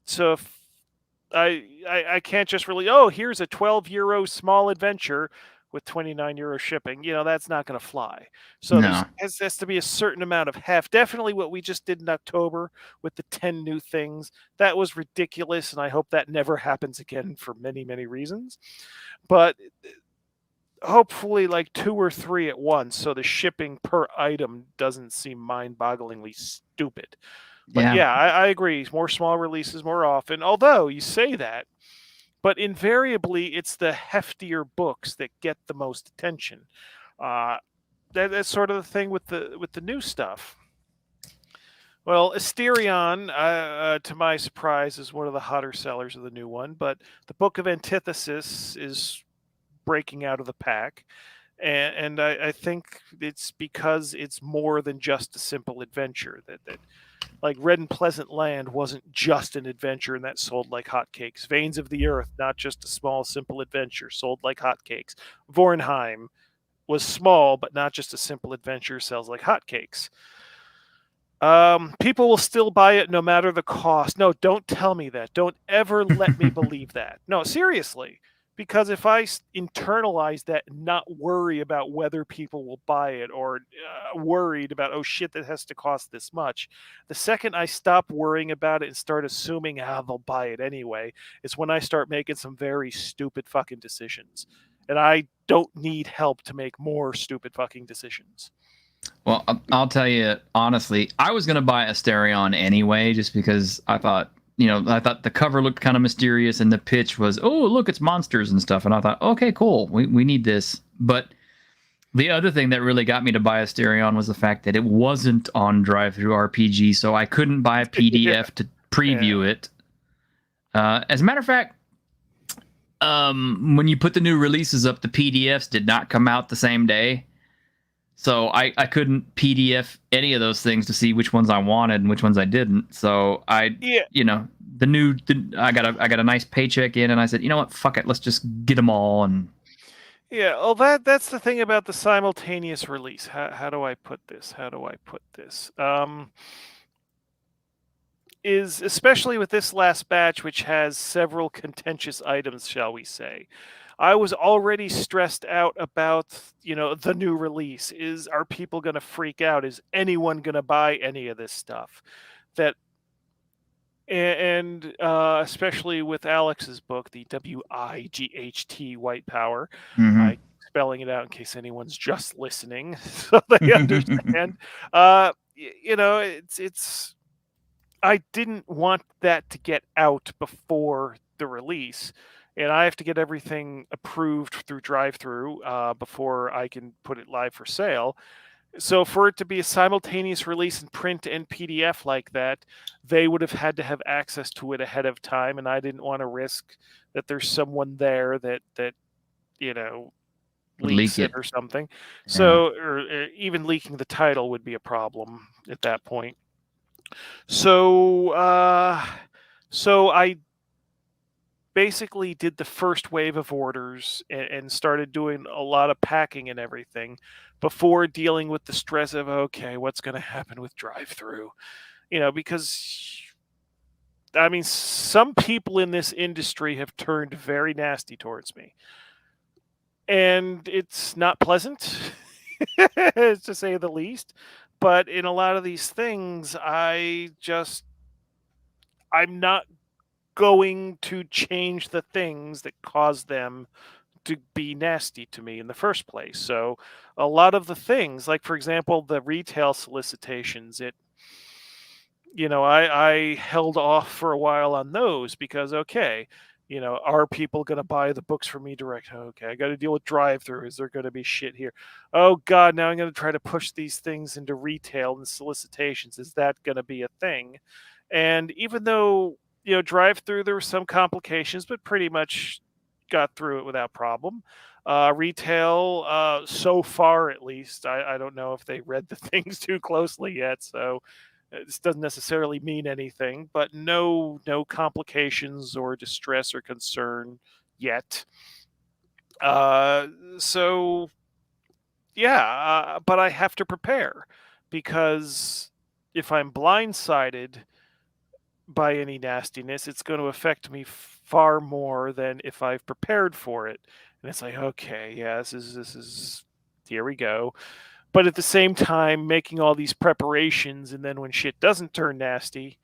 So if I can't just really, oh, here's a 12 euro small adventure with 29 euro shipping. That's not going to fly. So No. has to be a certain amount of heft. Definitely what we just did in October with the 10 new things. That was ridiculous, and I hope that never happens again for many, many reasons. But hopefully like 2 or 3 at once, so the shipping per item doesn't seem mind-bogglingly stupid. But Yeah. yeah, I agree. More small releases more often. Although you say that, but invariably it's the heftier books that get the most attention. Uh, that's sort of the thing with the new stuff. Well, Asterion, to my surprise, is one of the hotter sellers of the new one. But the Book of Antithesis is breaking out of the pack. And I think it's because it's more than just a simple adventure. That like Red and Pleasant Land wasn't just an adventure and that sold like hotcakes. Veins of the Earth, not just a small, simple adventure, sold like hotcakes. Vornheim was small, but not just a simple adventure, sells like hotcakes. People will still buy it no matter the cost. No, don't tell me that. Don't ever let me believe that. No, seriously. Because if I internalize that and not worry about whether people will buy it or worried about, oh shit, that has to cost this much, the second I stop worrying about it and start assuming, they'll buy it anyway, is when I start making some very stupid fucking decisions. And I don't need help to make more stupid fucking decisions. Well, I'll tell you honestly, I was gonna buy Asterion anyway, just because I thought the cover looked kind of mysterious, and the pitch was, oh, look, it's monsters and stuff, and I thought, okay, cool, we need this. But the other thing that really got me to buy Asterion was the fact that it wasn't on Drive-Thru RPG, so I couldn't buy a PDF to preview it. As a matter of fact, when you put the new releases up, the PDFs did not come out the same day. So I couldn't PDF any of those things to see which ones I wanted and which ones I didn't. So I got a nice paycheck in, and I said, you know what, fuck it, let's just get them all. And yeah, well, that's the thing about the simultaneous release. How do I put this? Is especially with this last batch, which has several contentious items, shall we say. I was already stressed out about, the new release. Are people going to freak out? Is anyone going to buy any of this stuff? And especially with Alex's book, the WIGHT White Power. I'm spelling it out in case anyone's just listening so they understand. It's I didn't want that to get out before the release, and I have to get everything approved through drive-through before I can put it live for sale. So for it to be a simultaneous release in print and PDF like that, they would have had to have access to it ahead of time, and I didn't want to risk that there's someone there that leaks it or something. Yeah. So, or even leaking the title would be a problem at that point. So I basically did the first wave of orders and started doing a lot of packing and everything before dealing with the stress of, okay, what's going to happen with drive-through? Because I mean, some people in this industry have turned very nasty towards me, and it's not pleasant, to say the least. But in a lot of these things, I'm not going to change the things that cause them to be nasty to me in the first place. So a lot of the things, like for example, the retail solicitations, I held off for a while on those because, okay, are people going to buy the books from me direct? Okay, I got to deal with drive-through. Is there going to be shit here? Oh God, now I'm going to try to push these things into retail and solicitations. Is that going to be a thing? And even though, drive-through, there were some complications, but pretty much got through it without problem. Retail, so far at least, I don't know if they read the things too closely yet, so this doesn't necessarily mean anything, but no complications or distress or concern yet. So but I have to prepare, because if I'm blindsided by any nastiness, it's going to affect me far more than if I've prepared for it. And it's like, okay, yeah, this is here we go. But at the same time, making all these preparations, and then when shit doesn't turn nasty,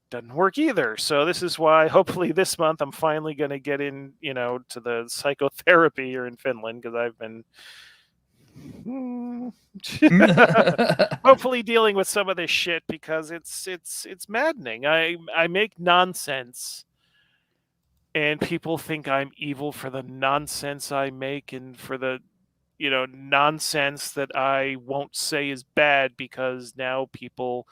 doesn't work either. So this is why hopefully this month I'm finally going to get in, to the psychotherapy here in Finland, because I've been hopefully dealing with some of this shit, because it's maddening. I make nonsense, and people think I'm evil for the nonsense I make, and for the nonsense that I won't say is bad, because now people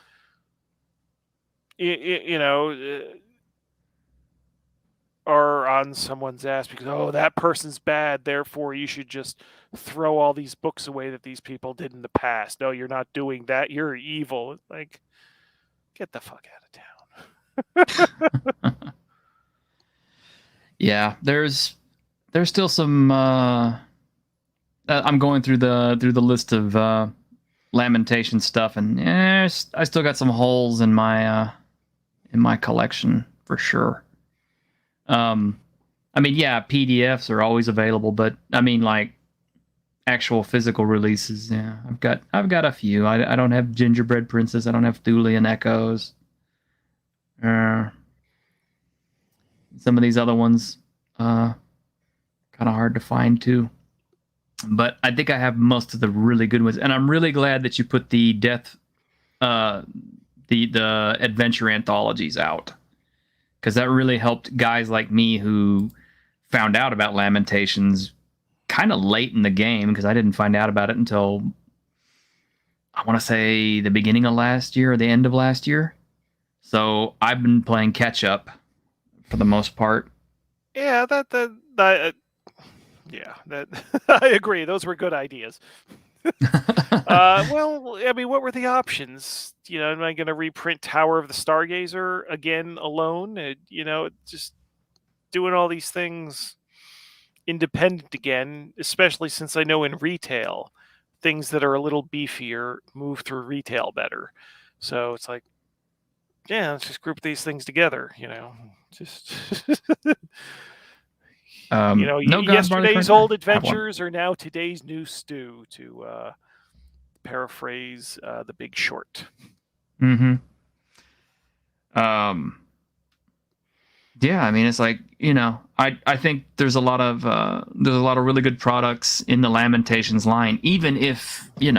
are on someone's ass because, oh, that person's bad, therefore you should just throw all these books away that these people did in the past. No, you're not doing that. You're evil. Like, get the fuck out of town. Yeah, there's still some. I'm going through the list of Lamentations stuff, and I still got some holes in my collection for sure. I mean, yeah, PDFs are always available, but I mean, like actual physical releases, yeah, I've got a few. I don't have Gingerbread Princess. I don't have Thulian Echoes. Some of these other ones, kind of hard to find too. But I think I have most of the really good ones, and I'm really glad that you put the the adventure anthologies out, because that really helped guys like me who found out about Lamentations kind of late in the game, because I didn't find out about it until, I want to say, the beginning of last year or the end of last year. So I've been playing catch up for the most part. Yeah, that I agree. Those were good ideas. Well, I mean, what were the options? Am I going to reprint Tower of the Stargazer again alone? Just doing all these things independent again, especially since I know in retail, things that are a little beefier move through retail better. So it's like, yeah, let's just group these things together, just... No yesterday's old adventures are now today's new stew, to paraphrase The Big Short. Mm-hmm. Yeah, I mean, it's like, I think there's a lot of really good products in the Lamentations line, even if you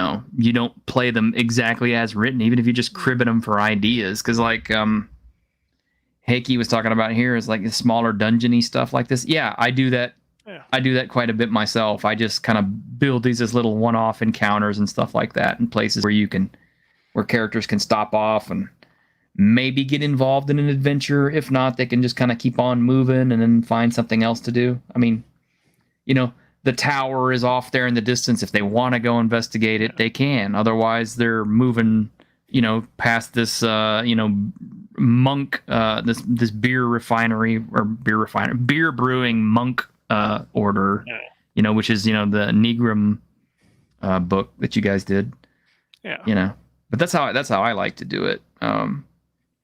don't play them exactly as written, even if you just cribbing them for ideas, because like Heike was talking about here is like the smaller dungeony stuff like this. Yeah, I do that. Yeah. I do that quite a bit myself. I just kind of build these as little one-off encounters and stuff like that in places where characters can stop off and maybe get involved in an adventure. If not, they can just kind of keep on moving and then find something else to do. I mean, the tower is off there in the distance. If they want to go investigate it, they can. Otherwise, they're moving, past this, monk, this beer brewing monk order, which is, the Negrum book that you guys did. Yeah. But that's how I like to do it.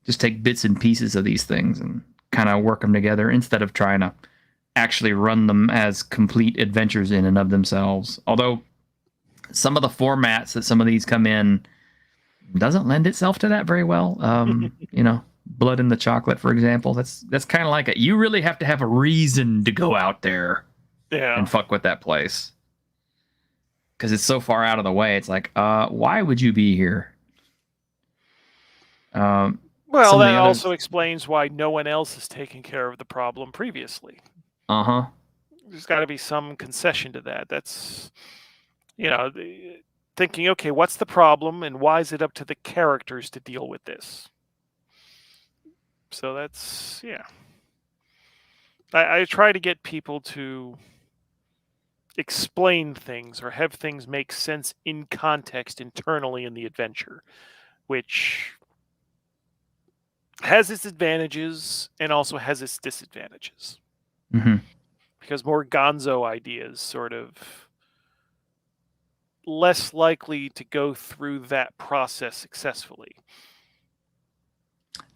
Just take bits and pieces of these things and kind of work them together instead of trying to actually run them as complete adventures in and of themselves. Although some of the formats that some of these come in doesn't lend itself to that very well. Blood in the Chocolate, for example, that's kind of like it. You really have to have a reason to go out there and fuck with that place, because it's so far out of the way. It's like, why would you be here? Well, that also explains why no one else has taken care of the problem previously. Uh-huh. There's got to be some concession to that. That's, thinking, okay, what's the problem and why is it up to the characters to deal with this? So that's, yeah. I try to get people to explain things or have things make sense in context internally in the adventure, which has its advantages and also has its disadvantages. Mm-hmm. Because more gonzo ideas sort of less likely to go through that process successfully.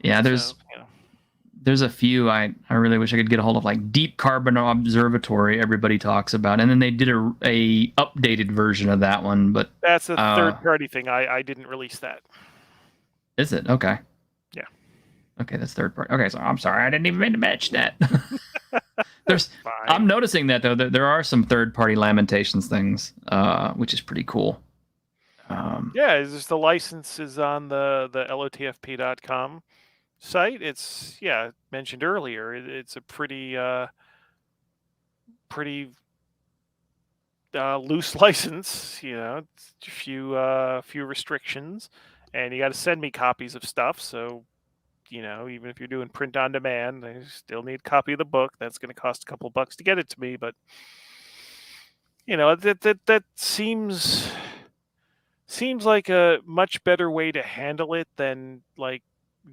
Yeah, there's a few I really wish I could get a hold of, like Deep Carbon Observatory. Everybody talks about, and then they did a updated version of that one. But that's a third-party thing. I didn't release that. Is it? Okay. Yeah. Okay, that's third party. Okay, so I'm sorry, I didn't even mean to mention that. I'm noticing that though. There are some third-party Lamentations things, which is pretty cool. Yeah, it's just the license is on the LOTFP.com site. It's mentioned earlier. It's a pretty loose license. It's a few restrictions, and you got to send me copies of stuff. So, even if you're doing print on demand, I still need a copy of the book. That's going to cost a couple bucks to get it to me, but that seems like a much better way to handle it than like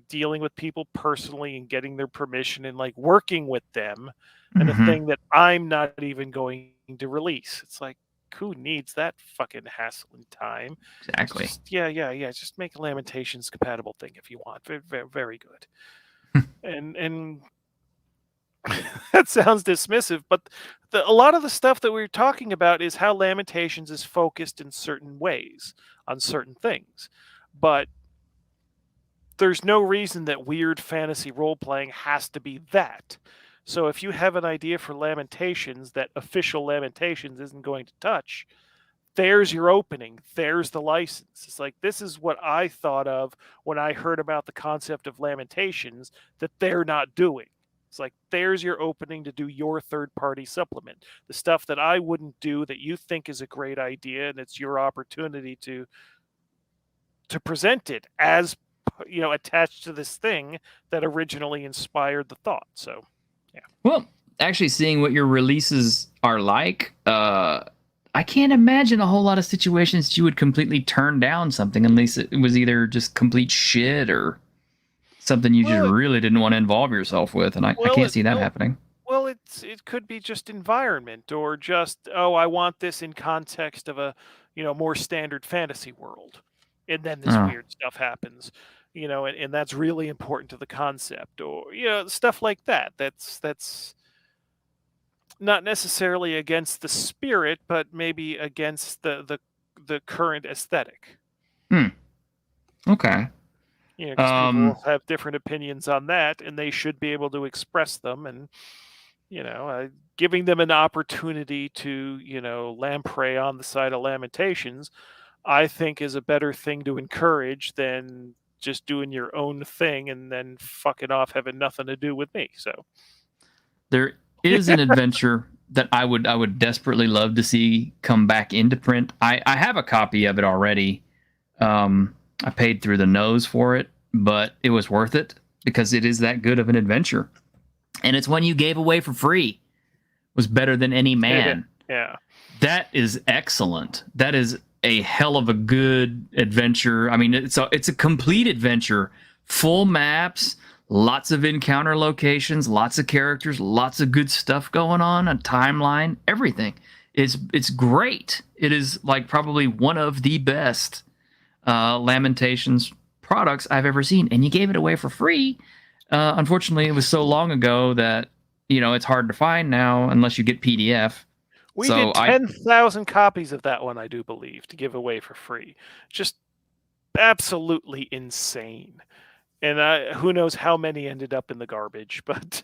dealing with people personally and getting their permission and like working with them and a thing that I'm not even going to release. It's like, who needs that fucking hassle and time? Exactly. Just make a Lamentations compatible thing if you want. Very, very, very good. and that sounds dismissive, but a lot of the stuff that we're talking about is how Lamentations is focused in certain ways on certain things. But there's no reason that weird fantasy role-playing has to be that. So if you have an idea for Lamentations that official Lamentations isn't going to touch, there's your opening. There's the license. It's like, this is what I thought of when I heard about the concept of Lamentations that they're not doing. It's like, there's your opening to do your third-party supplement. The stuff that I wouldn't do that you think is a great idea, and it's your opportunity to present it as, attached to this thing that originally inspired the thought. So, yeah. Well, actually seeing what your releases are like, I can't imagine a whole lot of situations you would completely turn down something unless it was either just complete shit or something you just really didn't want to involve yourself with, and I can't see that happening. Well, it could be just environment, or just, I want this in context of a more standard fantasy world, and then this weird stuff happens, and that's really important to the concept, or stuff like that. That's not necessarily against the spirit, but maybe against the current aesthetic. Okay. Because people have different opinions on that, and they should be able to express them. And giving them an opportunity to lamprey on the side of Lamentations, I think is a better thing to encourage than just doing your own thing and then fucking off having nothing to do with me. So there is an adventure that I would desperately love to see come back into print. I have a copy of it already. I paid through the nose for it, but it was worth it because it is that good of an adventure. And it's one you gave away for free. It was Better Than Any Man. Yeah. That is excellent. That is a hell of a good adventure. I mean, it's a complete adventure. Full maps, lots of encounter locations, lots of characters, lots of good stuff going on, a timeline, everything. It's great. It is like probably one of the best Lamentations products I've ever seen, and you gave it away for free. Unfortunately, it was so long ago that it's hard to find now unless you get PDF. We did 10,000 copies of that one, I do believe, to give away for free. Just absolutely insane. And who knows how many ended up in the garbage, but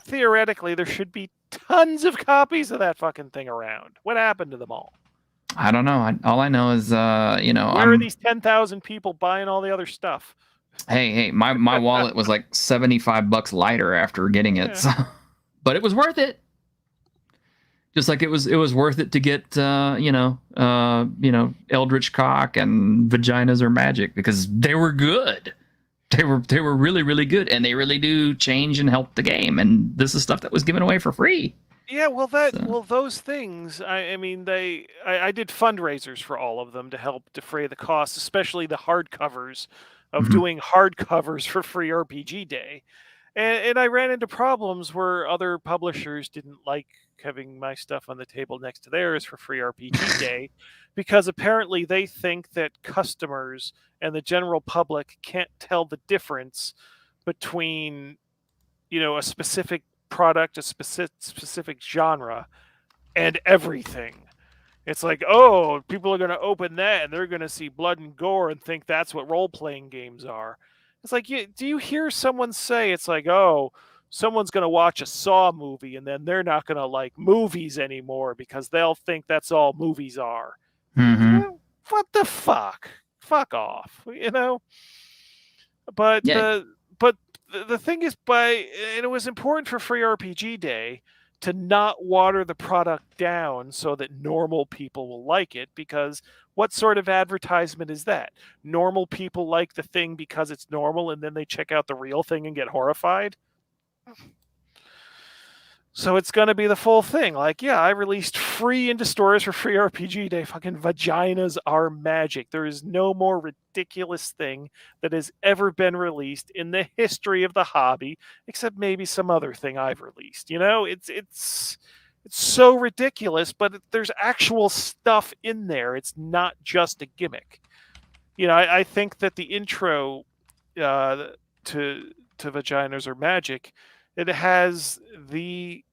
theoretically, there should be tons of copies of that fucking thing around. What happened to them all? I don't know. All I know is, where are these 10,000 people buying all the other stuff? Hey, my wallet was like $75 lighter after getting it, so, but it was worth it. Just like it was worth it to get, Eldritch Cock and Vaginas Are Magic, because they were good. They were really, really good, and they really do change and help the game. And this is stuff that was given away for free. Yeah, well, those things. I did fundraisers for all of them to help defray the costs, especially the hardcovers of doing hardcovers for Free RPG Day. And I ran into problems where other publishers didn't like having my stuff on the table next to theirs for Free RPG Day, because apparently they think that customers and the general public can't tell the difference between, a specific product, a specific genre, and everything. It's like, oh, people are going to open that and they're going to see blood and gore and think that's what role-playing games are. It's like, do you hear someone say, it's like, oh, someone's going to watch a Saw movie and then they're not going to like movies anymore because they'll think that's all movies are. Mm-hmm. What the fuck? Fuck off, But Yeah. the thing is, and it was important for Free RPG Day to not water the product down so that normal people will like it, because what sort of advertisement is that? Normal people like the thing because it's normal, and then they check out the real thing and get horrified? So it's going to be the full thing. Like, yeah, I released free into stores for Free RPG Day. Fucking vaginas are magic. There is no more ridiculous thing that has ever been released in the history of the hobby, except maybe some other thing I've released. It's so ridiculous, but there's actual stuff in there. It's not just a gimmick. I think that the intro to Vaginas Are Magic, it has the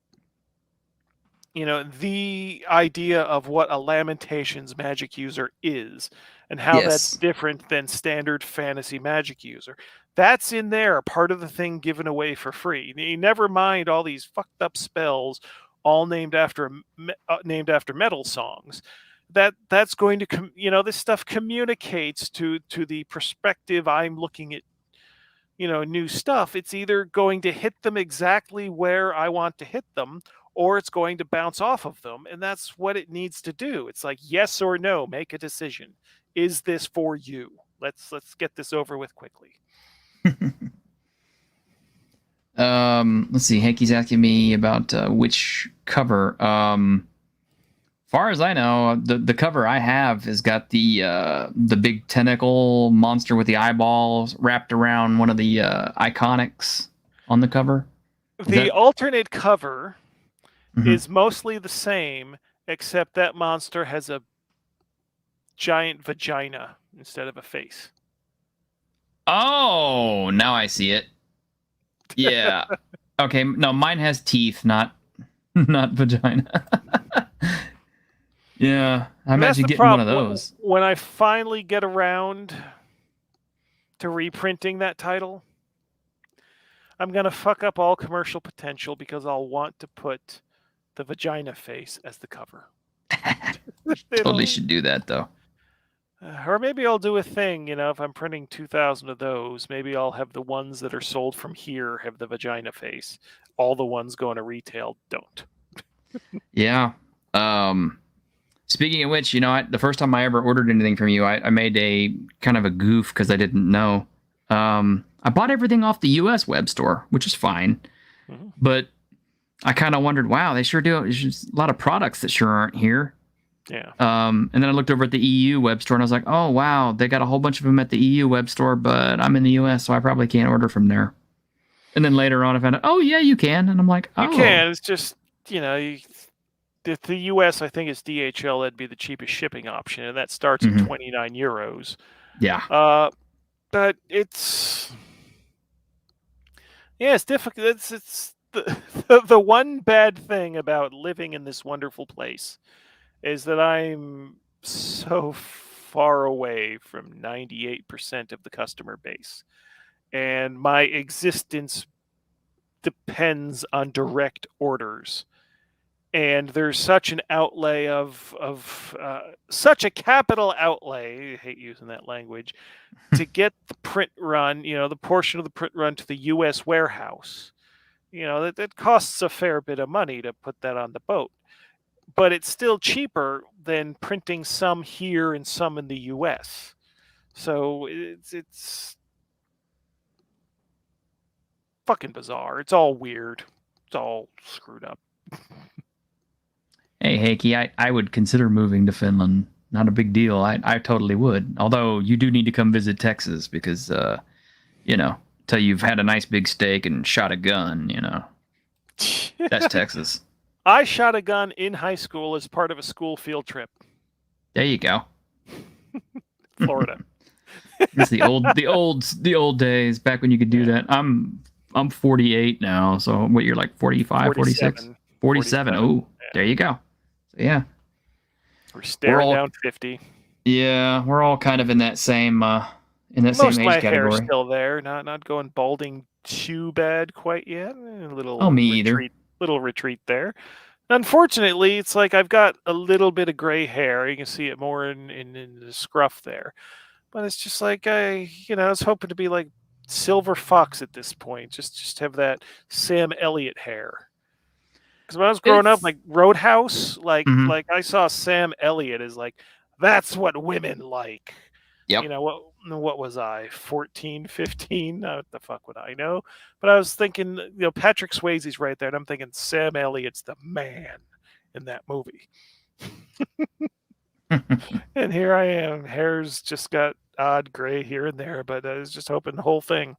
idea of what a Lamentations magic user is and how that's different than standard fantasy magic user. That's in there, part of the thing given away for free. Never mind all these fucked up spells, all named after metal songs. That's going to this stuff communicates to the perspective I'm looking at new stuff. It's either going to hit them exactly where I want to hit them, or it's going to bounce off of them, and that's what it needs to do. It's like, yes or no, make a decision. Is this for you? Let's get this over with quickly. Let's see. Hankey's asking me about which cover. Far as I know, the cover I have has got the big tentacle monster with the eyeballs wrapped around one of the iconics on the cover. The alternate cover is mostly the same, except that monster has a giant vagina instead of a face. Oh, now I see it. Yeah. Okay. No, mine has teeth, not vagina. Yeah, I imagine getting one of those. When I finally get around to reprinting that title, I'm going to fuck up all commercial potential because I'll want to put the vagina face as the cover. Totally should do that, though. Or maybe I'll do a thing, if I'm printing 2,000 of those, maybe I'll have the ones that are sold from here have the vagina face. All the ones going to retail don't. Yeah. Speaking of which, the first time I ever ordered anything from you, I made a kind of a goof because I didn't know. I bought everything off the U.S. web store, which is fine. Mm-hmm. But I kind of wondered, wow, they sure do. There's a lot of products that sure aren't here. Yeah. And then I looked over at the EU web store and I was like, oh, wow, they got a whole bunch of them at the EU web store, but I'm in the US, so I probably can't order from there. And then later on I found out, oh, yeah, you can. And I'm like, oh. You can. It's just, if the US, I think it's DHL, that'd be the cheapest shipping option, and that starts at 29 euros. Yeah. But it's difficult. It's the one bad thing about living in this wonderful place is that I'm so far away from 98% of the customer base, and my existence depends on direct orders. And there's such an outlay such a capital outlay, I hate using that language, to get the print run, the portion of the print run to the U.S. warehouse. That costs a fair bit of money to put that on the boat. But it's still cheaper than printing some here and some in the U.S. So it's fucking bizarre. It's all weird. It's all screwed up. Hey, Heikki, I would consider moving to Finland. Not a big deal. I totally would. Although you do need to come visit Texas because, till you've had a nice big steak and shot a gun. That's Texas. I shot a gun in high school as part of a school field trip. There you go. Florida. It's the old days back when you could do that. I'm 48 now, so what, you're like 45, 46? 47. Oh, yeah. There you go. So yeah. We're staring down 50. Yeah, we're all kind of in that same Most same age of my category. hair's still there, not going balding too bad quite yet. A little little retreat there. Unfortunately, it's like I've got a little bit of gray hair. You can see it more in the scruff there. But it's just like I was hoping to be like Silver Fox at this point. Just have that Sam Elliott hair. Because when I was growing up, like Roadhouse, like I saw Sam Elliott as like, that's what women like. Yep. What was I, 14, 15? What the fuck would I know? But I was thinking, Patrick Swayze's right there, and I'm thinking Sam Elliott's the man in that movie. And here I am. Hair's just got odd gray here and there, but I was just hoping the whole thing.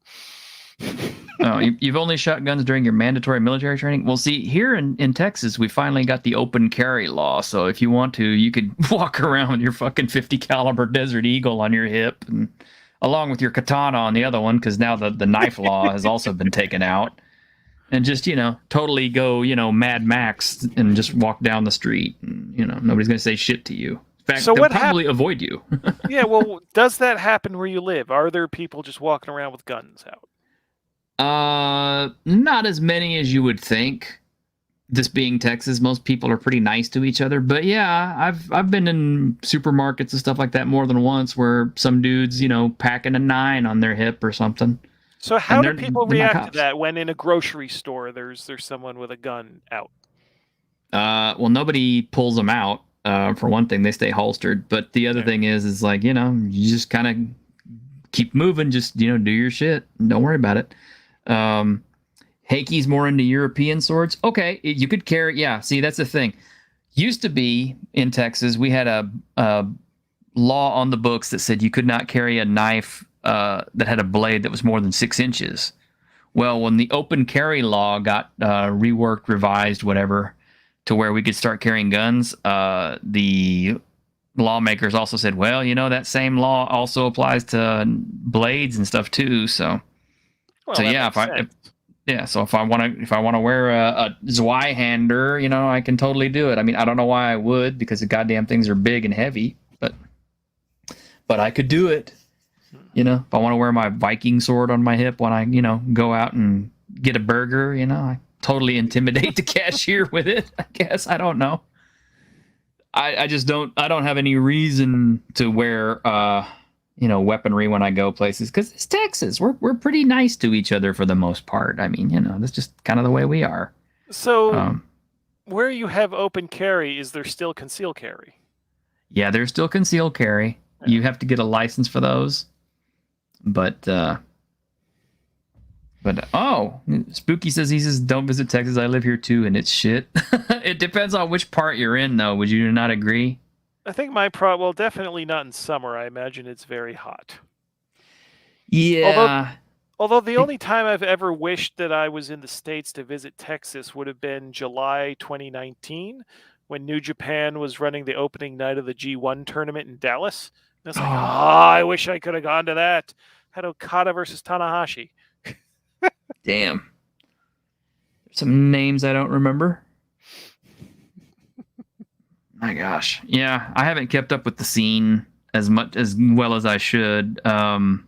Oh, you've only shot guns during your mandatory military training? Well, see, here in Texas, we finally got the open carry law. So if you want to, you could walk around with your fucking 50 caliber Desert Eagle on your hip, and along with your katana on the other one, because now the knife law has also been taken out. And just, totally go, Mad Max and just walk down the street. And, nobody's going to say shit to you. In fact, they'll probably avoid you. Yeah, well, does that happen where you live? Are there people just walking around with guns out? Not as many as you would think. This being Texas, most people are pretty nice to each other. But yeah, I've been in supermarkets and stuff like that more than once where some dude's, packing a 9 on their hip or something. So how do people react to that when in a grocery store there's someone with a gun out? Well, nobody pulls them out. For one thing, they stay holstered. But the other thing is like, you just kind of keep moving. Just, do your shit. Don't worry about it. Hakey's more into European swords. Okay, you could carry. Yeah, see, that's the thing. Used to be in Texas, we had a law on the books that said you could not carry a knife that had a blade that was more than 6 inches. Well, when the open carry law got reworked, revised, whatever, to where we could start carrying guns, the lawmakers also said, well, that same law also applies to blades and stuff too. So, yeah, if I want to wear a Zweihander, I can totally do it. I mean, I don't know why I would, because the goddamn things are big and heavy, but I could do it. If I want to wear my Viking sword on my hip when I, go out and get a burger, I totally intimidate the cashier with it, I guess. I don't know. I just don't have any reason to wear weaponry when I go places, because it's Texas. We're pretty nice to each other for the most part. I mean, that's just kind of the way we are. So where you have open carry, is there still concealed carry? Yeah, there's still concealed carry. Yeah. You have to get a license for those. But Spooky says, don't visit Texas. I live here too, and it's shit. It depends on which part you're in, though. Would you not agree? I think definitely not in summer. I imagine it's very hot. Yeah. Although the only time I've ever wished that I was in the States to visit Texas would have been July 2019, when New Japan was running the opening night of the G1 tournament in Dallas. And it's like, I wish I could have gone to that. Had Okada versus Tanahashi. Damn. Some names I don't remember. My gosh. Yeah, I haven't kept up with the scene as well as I should. I've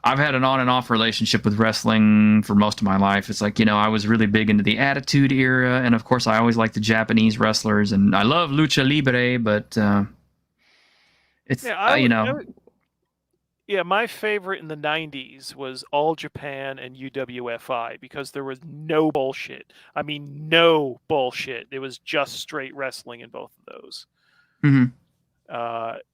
had an on and off relationship with wrestling for most of my life. It's like, I was really big into the Attitude Era, and of course I always liked the Japanese wrestlers, and I love Lucha Libre, but it's, Yeah, my favorite in the 90s was All Japan and UWFI, because there was no bullshit. I mean, no bullshit. It was just straight wrestling in both of those. Mm-hmm.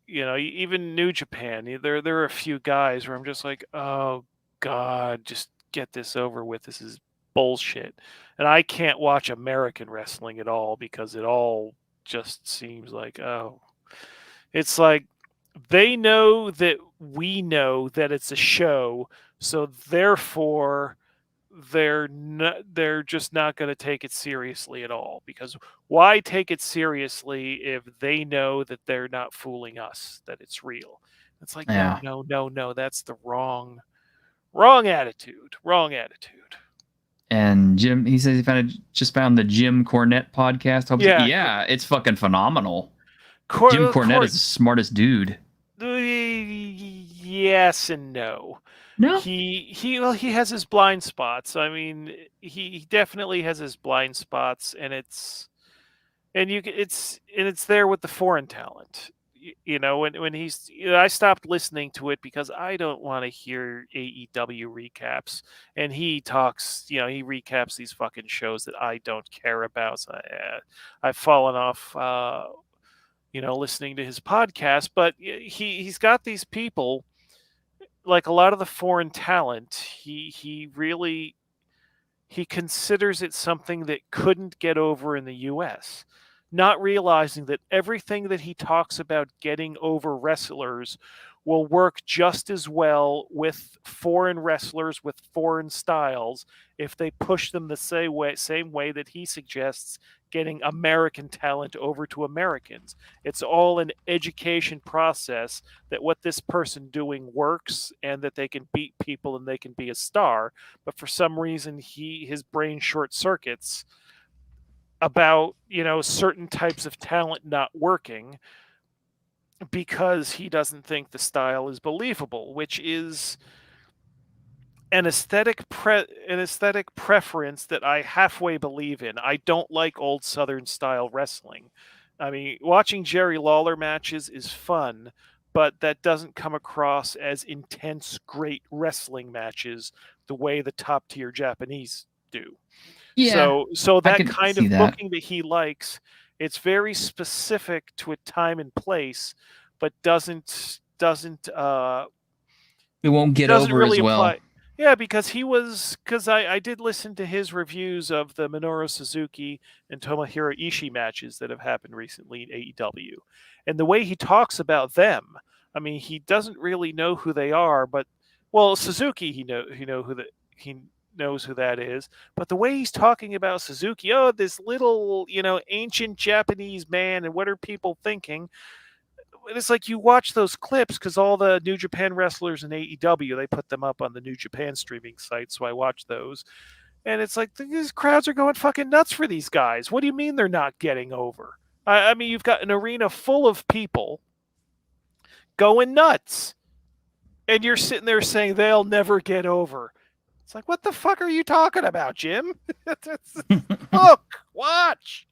Even New Japan, there are a few guys where I'm just like, oh, God, just get this over with. This is bullshit. And I can't watch American wrestling at all, because it all just seems like, it's like they know that we know that it's a show, so therefore they're just not going to take it seriously at all, because why take it seriously if they know that they're not fooling us, that it's real? It's like, Yeah. no, that's the wrong attitude. And Jim, he says he just found the Jim Cornette podcast. Yeah. It's fucking phenomenal. Jim Cornette is the smartest dude. Yes and no. No, He has his blind spots. I mean, he definitely has his blind spots, and it's there with the foreign talent. When he's, I stopped listening to it because I don't want to hear AEW recaps, and he talks, he recaps these fucking shows that I don't care about. So I've fallen off, listening to his podcast. But he's got these people, like a lot of the foreign talent. He considers it something that couldn't get over in the U.S., not realizing that everything that he talks about getting over wrestlers will work just as well with foreign wrestlers with foreign styles if they push them the same way that he suggests getting American talent over to Americans. It's all an education process, that what this person doing works and that they can beat people and they can be a star. But for some reason, his brain short circuits about, certain types of talent not working because he doesn't think the style is believable, which is an aesthetic preference that I halfway believe in. I don't like old Southern style wrestling. I mean, watching Jerry Lawler matches is fun, but that doesn't come across as intense, great wrestling matches the way the top tier Japanese do. yeah. So I that can kind see of that. booking that he likes, it's very specific to a time and place, but doesn't It won't get doesn't over really as well. apply. Yeah, because I did listen to his reviews of the Minoru Suzuki and Tomohiro Ishii matches that have happened recently in AEW. And the way he talks about them, I mean, he doesn't really know who they are, but Suzuki, he knows who that is. But the way he's talking about Suzuki, this little, ancient Japanese man, and what are people thinking? It's like, you watch those clips because all the New Japan wrestlers in AEW, they put them up on the New Japan streaming site, so I watch those. And it's like, these crowds are going fucking nuts for these guys. What do you mean they're not getting over? I mean, you've got an arena full of people going nuts, and you're sitting there saying they'll never get over. It's like, what the fuck are you talking about, Jim? Look, watch.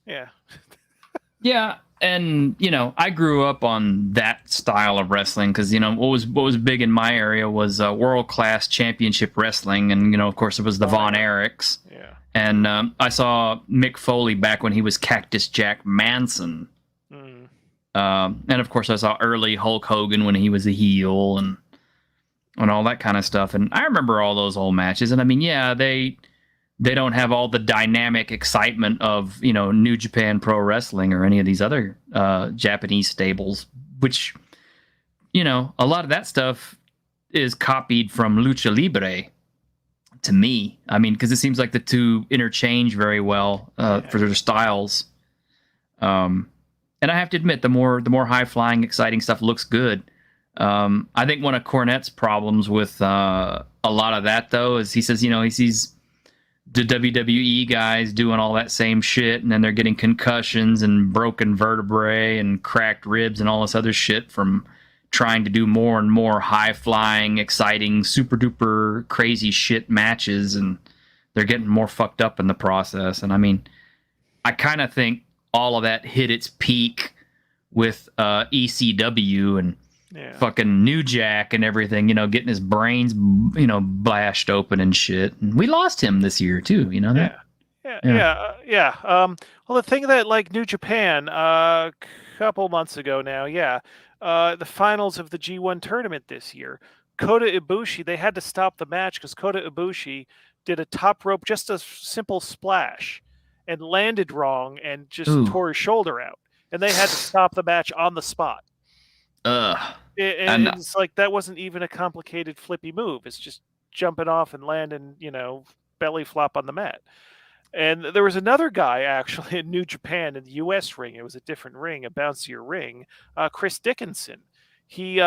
Yeah. Yeah, and I grew up on that style of wrestling because what was big in my area was world class championship wrestling, and of course it was the Von Erichs. Yeah. And I saw Mick Foley back when he was Cactus Jack Manson. And of course I saw early Hulk Hogan when he was a heel and all that kind of stuff. And I remember all those old matches. And I mean, yeah, they don't have all the dynamic excitement of, New Japan Pro Wrestling or any of these other Japanese stables, which, a lot of that stuff is copied from Lucha Libre to me. I mean, because it seems like the two interchange very well for their styles. And I have to admit, the more high-flying, exciting stuff looks good. I think one of Cornette's problems with a lot of that, though, is he says, he sees the WWE guys doing all that same shit, and then they're getting concussions and broken vertebrae and cracked ribs and all this other shit from trying to do more and more high-flying, exciting, super-duper crazy shit matches, and they're getting more fucked up in the process. And I mean, I kind of think all of that hit its peak with ECW and fucking New Jack and everything, getting his brains, blashed open and shit. And we lost him this year too, that? Yeah. Well, the thing that, like, New Japan, a couple months ago now, the finals of the G1 tournament this year, Kota Ibushi, they had to stop the match because Kota Ibushi did a top rope, just a simple splash, and landed wrong and just tore his shoulder out. and they had to stop the match on the spot. And it's like that wasn't even a complicated flippy move. It's just jumping off and landing, belly flop on the mat. And there was another guy actually in New Japan in the U.S. ring. It was a different ring, a bouncier ring. Chris Dickinson. He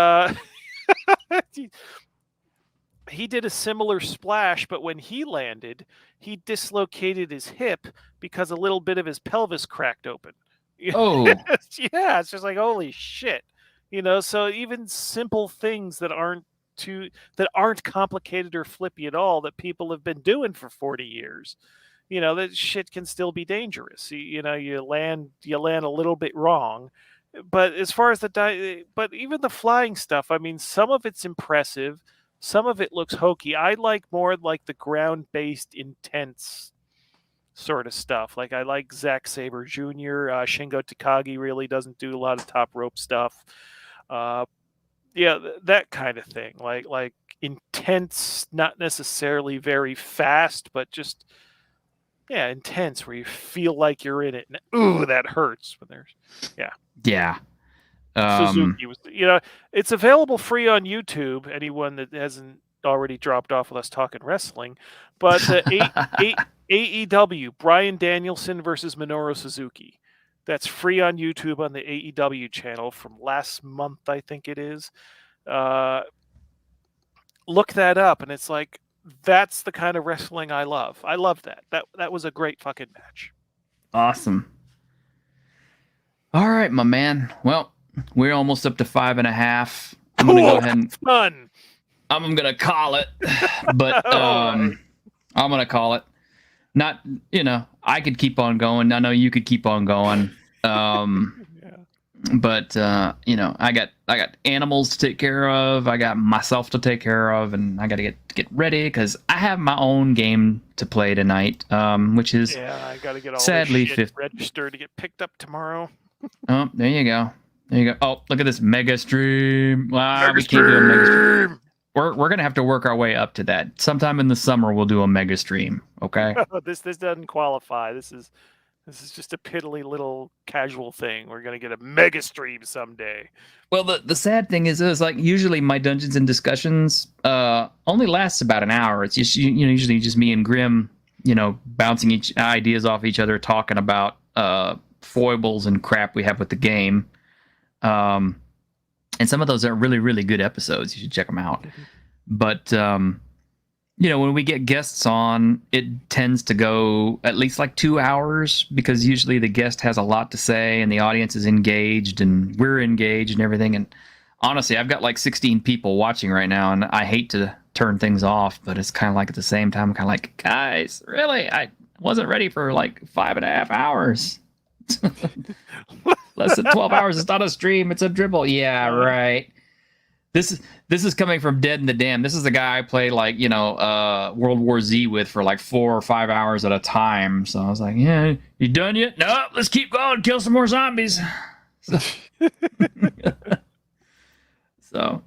he did a similar splash, but when he landed, he dislocated his hip because a little bit of his pelvis cracked open. Oh, yeah, it's just like holy shit. So even simple things that aren't complicated or flippy at all that people have been doing for 40 years. That shit can still be dangerous. You land a little bit wrong, but as far as but even the flying stuff, I mean, some of it's impressive, some of it looks hokey. I like more like the ground-based, intense sort of stuff. Like I like Zack Sabre Jr. Shingo Takagi really doesn't do a lot of top rope stuff. Yeah, that kind of thing. Like intense, not necessarily very fast, but just. Yeah, intense, where you feel like you're in it, and ooh, that hurts. When there's, yeah. Suzuki was, it's available free on YouTube. Anyone that hasn't already dropped off with us talking wrestling, but AEW Bryan Danielson versus Minoru Suzuki, that's free on YouTube on the AEW channel from last month, I think it is. Look that up, and it's like. That's the kind of wrestling I love. I love that. That was a great fucking match. Awesome. All right, my man. Well, we're almost up to 5.5. I'm gonna go ahead and fun. I'm gonna call it, but I'm gonna call it. Not, I could keep on going. I know you could keep on going. But I got animals to take care of. I got myself to take care of, and I got to get ready because I have my own game to play tonight, which is I got to get all sadly this shit registered to get picked up tomorrow. Oh, there you go. Oh, look at this mega stream. Wow, we can't do a mega stream. We're gonna have to work our way up to that. Sometime in the summer, we'll do a mega stream. Okay. This doesn't qualify. This is just a piddly little casual thing. We're going to get a mega stream someday. Well, the sad thing is like usually my Dungeons and Discussions only lasts about an hour. It's just usually just me and Grim, bouncing ideas off each other, talking about foibles and crap we have with the game. And some of those are really, really good episodes. You should check them out. But when we get guests on, it tends to go at least like 2 hours because usually the guest has a lot to say and the audience is engaged and we're engaged and everything. And honestly, I've got like 16 people watching right now and I hate to turn things off, but it's kind of like at the same time, I'm kind of like, guys, really? I wasn't ready for like 5.5 hours. Less than 12 hours. It's not a stream. It's a dribble. Yeah, right. This is coming from Dead in the Dam. This is the guy I play like World War Z with for like 4 or 5 hours at a time. So I was like, yeah, you done yet? No, let's keep going. Kill some more zombies. So,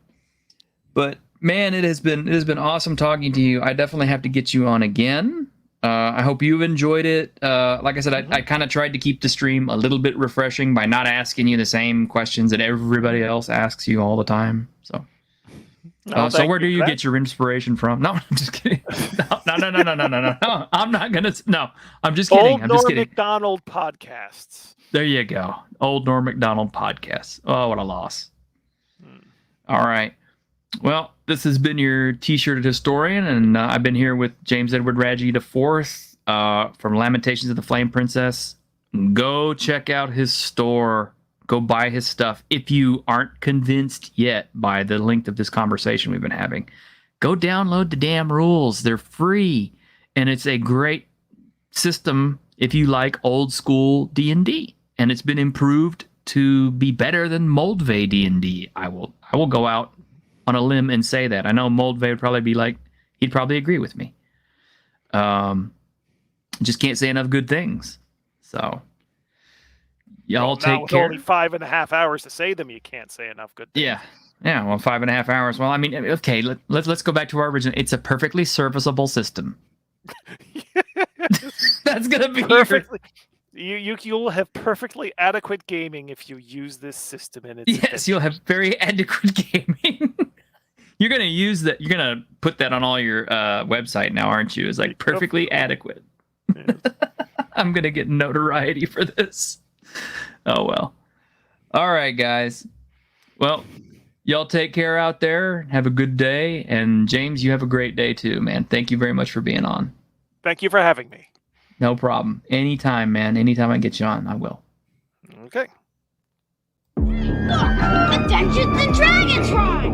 but man, it has been awesome talking to you. I definitely have to get you on again. I hope you've enjoyed it. Like I said, I kind of tried to keep the stream a little bit refreshing by not asking you the same questions that everybody else asks you all the time. So, so where do you get your inspiration from? No, I'm just kidding. No. I'm not gonna. No, I'm just kidding. I'm just kidding. Old Norm Macdonald podcasts. There you go. Old Norm Macdonald podcasts. Oh, what a loss. All right. Well, this has been your T-shirted historian, and I've been here with James Edward Raggi IV from Lamentations of the Flame Princess. Go check out his store. Go buy his stuff. If you aren't convinced yet by the length of this conversation we've been having, go download the damn rules. They're free, and it's a great system if you like old school D&D, and it's been improved to be better than Moldvay D&D. I will go out on a limb and say that. I know Moldvay would probably be like, he'd probably agree with me. Just can't say enough good things. So, y'all take care. Only 5.5 hours to say them, you can't say enough good things. Yeah. Well, 5.5 hours. Well, I mean, okay, let's go back to our original. It's a perfectly serviceable system. That's gonna be perfectly. You'll have perfectly adequate gaming if you use this system in its Yes, you'll have very adequate gaming. You're gonna use that. You're gonna put that on all your website now, aren't you? It's like perfectly adequate. Yes. I'm gonna get notoriety for this. Oh well. All right, guys. Well, y'all take care out there. Have a good day, and James, you have a great day too, man. Thank you very much for being on. Thank you for having me. No problem. Anytime, man. Anytime I get you on, I will. Okay. Look, a Dungeons and Dragons ride!